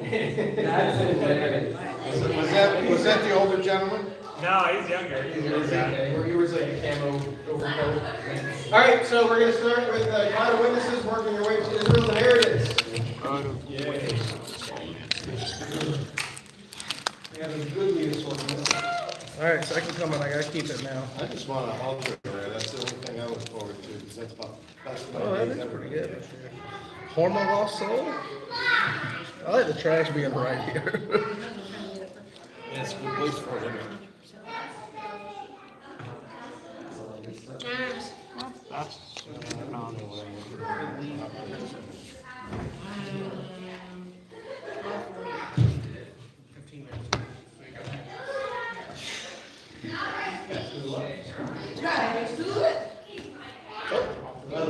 Was that the older gentleman? No, he's younger. He's younger. He was like a camo overcoat. All right, so we're going to start with cloud of witnesses, working your way to Israel's inheritance. We have a good leaders working this. All right, second comment. I gotta keep it now. I just want a halter there. That's the only thing I look forward to, because that's about Oh, that is pretty good. Hormone Lost Soul. I like the trash being right here. Yeah, it's a good place for it. How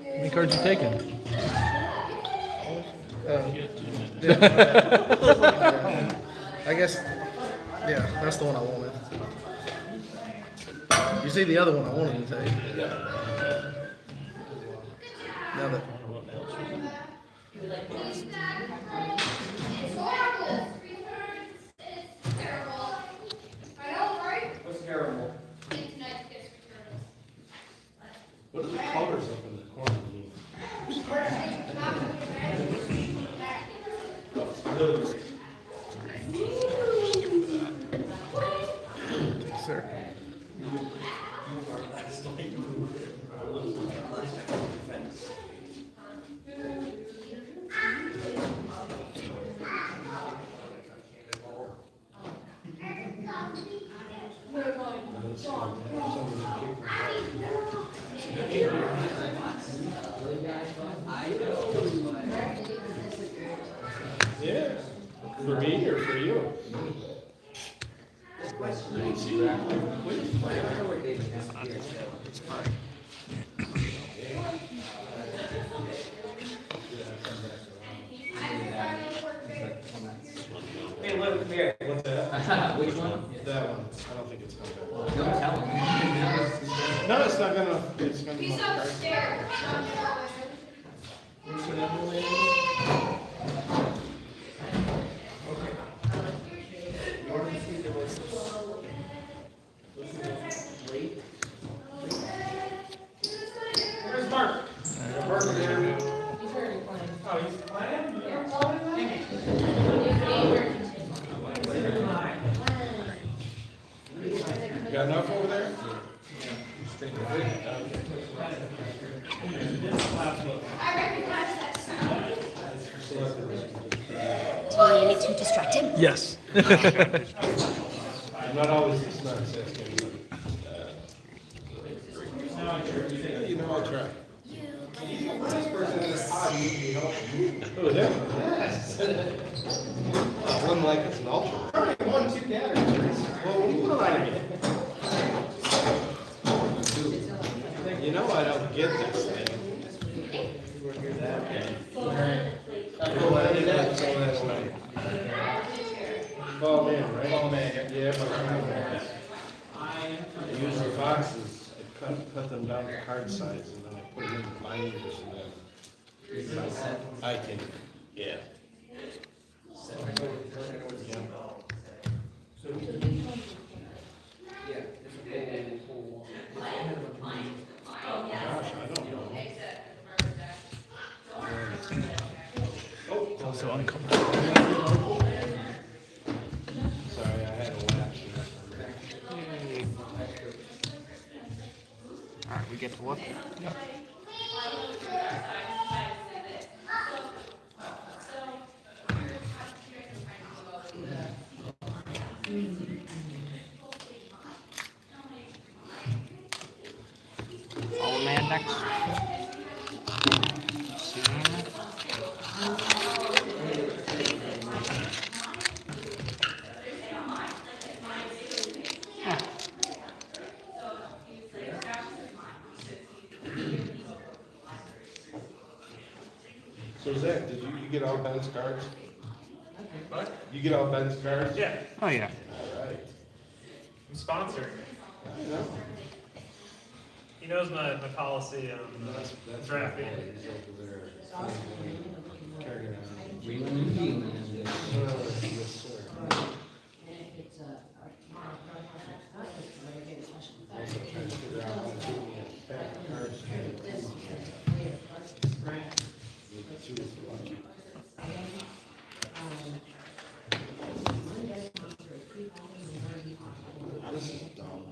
many cards you taking? I guess, yeah, that's the one I wanted. You see the other one I wanted to take. Now that. What's terrible? What are the colors up in the corner mean? Sir. Yeah, for me or for you? Hey, look, come here. What's that? Which one? That one. I don't think it's gonna go. Don't tell him. No, it's not gonna, it's gonna. He's upstairs. Where's Mark? Mark's there. Oh, he's playing? You got enough over there? I recognize that sound. Do you need to distract him? Yes. I'm not always this nonsense. You know, I'll try. Oh, yeah? Yes. One like it's an ultra. All right, 1, 2 categories. Well, what do I get? You know I don't get this thing. Ball man, right? Ball man, yeah. I use the boxes, I cut them down to card size, and then I put them in the binders, and then I can, yeah. Gosh, I don't know. Oh, so uncomfortable. Sorry, I had a lapse. All right, we get to look. Yep. Follow man next. Scene. Huh. So Zach, did you get all Ben's cards? What? You get all Ben's cards? Yeah, Oh yeah. All right. I'm sponsored. I know. He knows my policy on That's drafting. he's over there. Carrying on. Reading. Yes, sir. Also trying to figure out how to do the back cards. The two is lucky. This is dumb.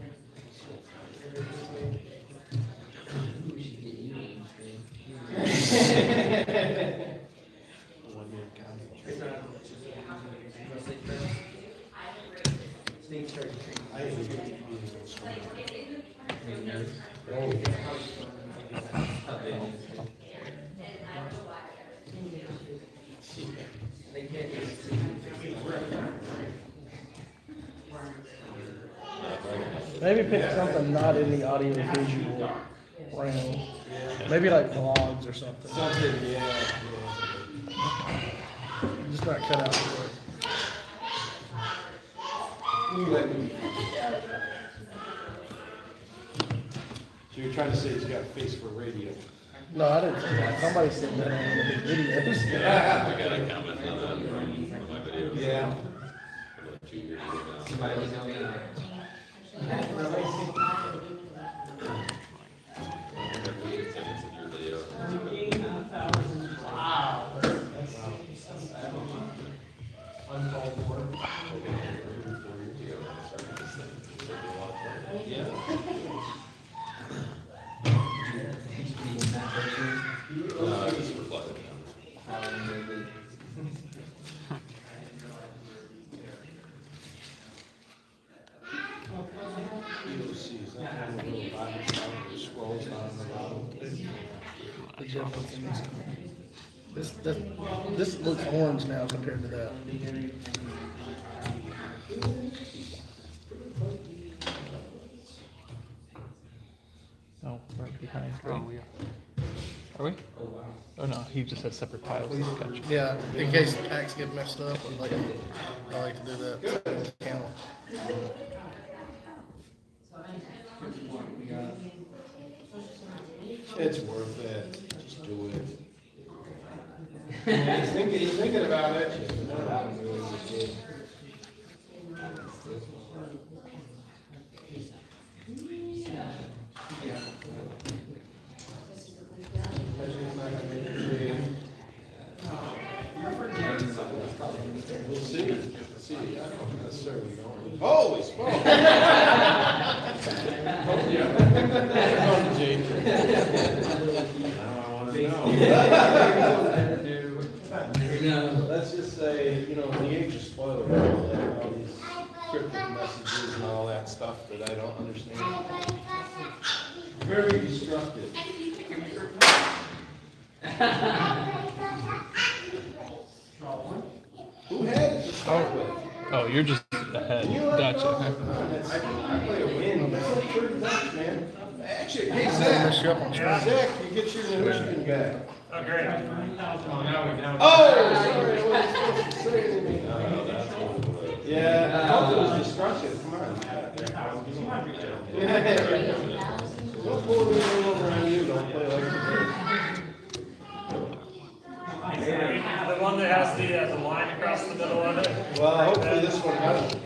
Maybe pick something not in the audio visual realm. Maybe like vlogs or something. Something, yeah. Just not cut out for it. So you're trying to say he's got a face for radio? No, I didn't say that. Somebody said that on the big videos. Yeah, I got a comment on that on one of my videos. Yeah. About 2 years ago now. Somebody was on me. The difference in this looks orange now compared to that. Oh, we're behind. Right? Oh, yeah. Are we? Oh no, he just has separate piles. Gotcha. Yeah, in case packs get messed up, I like to do that. Count. It's worth it. Just do it. He's thinking about it. We'll see. I don't necessarily know. Holy smoke! Let's just say, the age of spoiler, all these cryptic messages and all that stuff that I don't understand. Very destructive. Who had it to start with? Oh, you're just ahead. Gotcha. I play a win, man. Actually, hey, Mess you up on Zach, screen. Zach, you get your Michigan back. Oh, great. Oh, sorry, I wasn't supposed to say anything. Yeah, I thought it was destructive, come on. Don't pull the thing over on you, don't play like The one that has the line across the middle of it. Well, hopefully this one doesn't.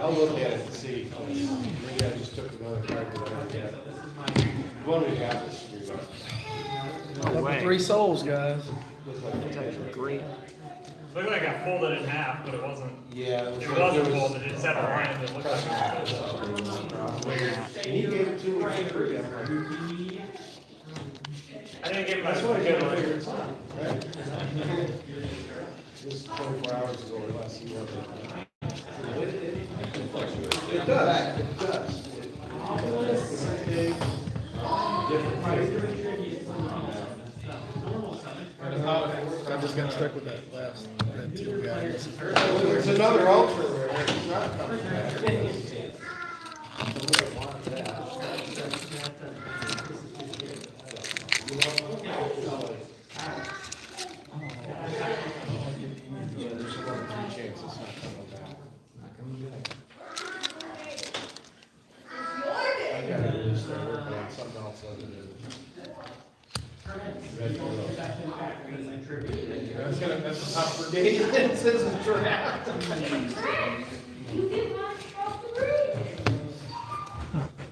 I'll look at it and see. Maybe I just took another card that I didn't get. One we got is screwed up. Number 3 souls, guys. That's actually great. Looked like I folded it in half, but it wasn't. Yeah. It wasn't folded, it just had a line that looked like it was folded. He gave it to me for free. I'm like, I didn't give him that's a what I good got to one. figure it's on, right? This 24 hours ago or less, he wrote it. It does, it does. It's big, different. I just got stuck with that last red 2 guys. There's another ultra there, it's not coming back. I gotta really start working on something else other than red pillows. That's a tough brigade. It's a draft.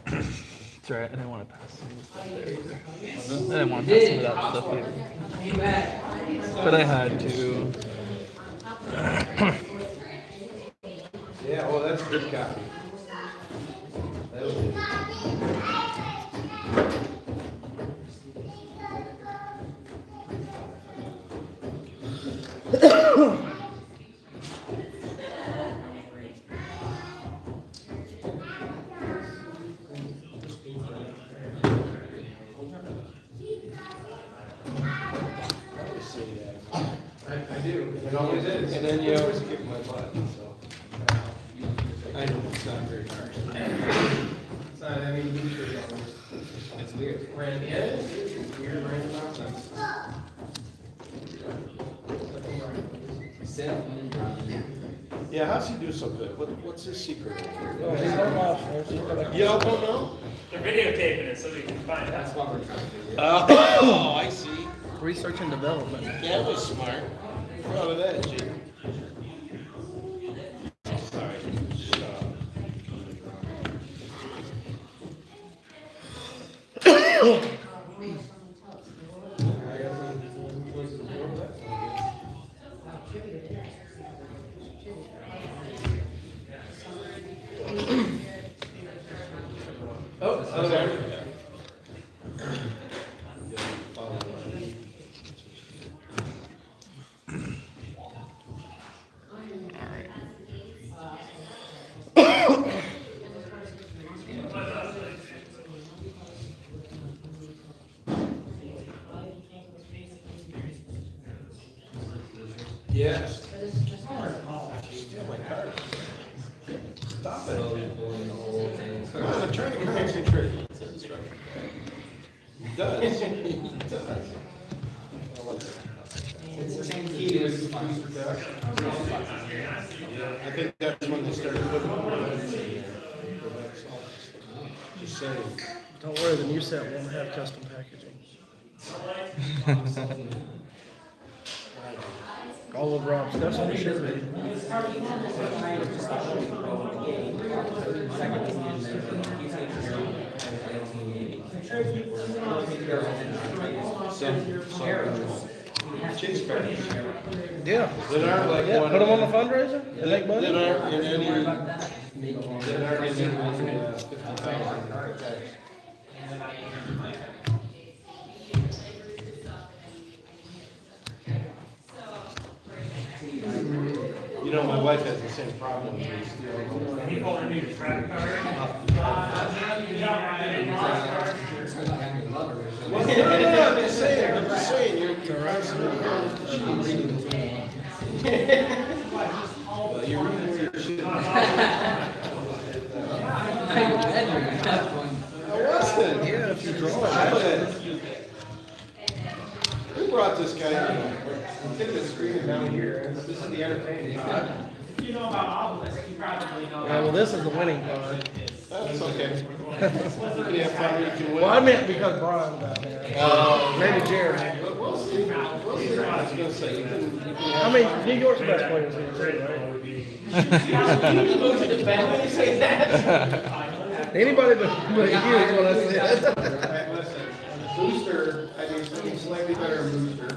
That's right. I didn't want to pass some of that there either. I didn't want to pass some of that stuff either. But I had to. Yeah, well, that's a good copy. That'll do. I do. It always is. And then you always kick my butt, so. I know, it's not very hard. It's not, I mean, it's weird. Random, yeah, it's weird random nonsense. Yeah, how's he do so good? What's his secret? Oh, he's not lost. Y'all don't know? They're videotaping it so we can find out. Oh, I see. Research and development. That was smart. Proud of that, Jake. Sorry. Shut up. Oh, there. Yes. Steal my card. Stop it. Come on, I'm trying to concentrate. He does. He does. It's the same key to his booster deck. I think that's when they started putting them on. Just saying. Don't worry, the new set won't have custom packaging. All of Rob's stuff's on the ship, baby. Chase cards. Yeah. That aren't like Yeah, one. put them on the fundraiser and make money. That aren't in any. That aren't in any 50,000. You know, my wife has the same problem. People need a credit card. Well, yeah, I'm just saying, you're constantly. Well, you're reading where you should. I wasn't. Yeah, if you draw it. Who brought this guy in? Take the screen down here. This is the entertaining part. You know about Obelisk, you probably know. Yeah, well, this is the winning card. That's okay. You can have fun, you can win. Well, I meant because Brian's out there. Maybe Jerry. But we'll see. We'll see what I was gonna say. You can I mean, New York's best players here too, right? Anybody but you is what I said. Listen, booster, I mean, something slightly better booster.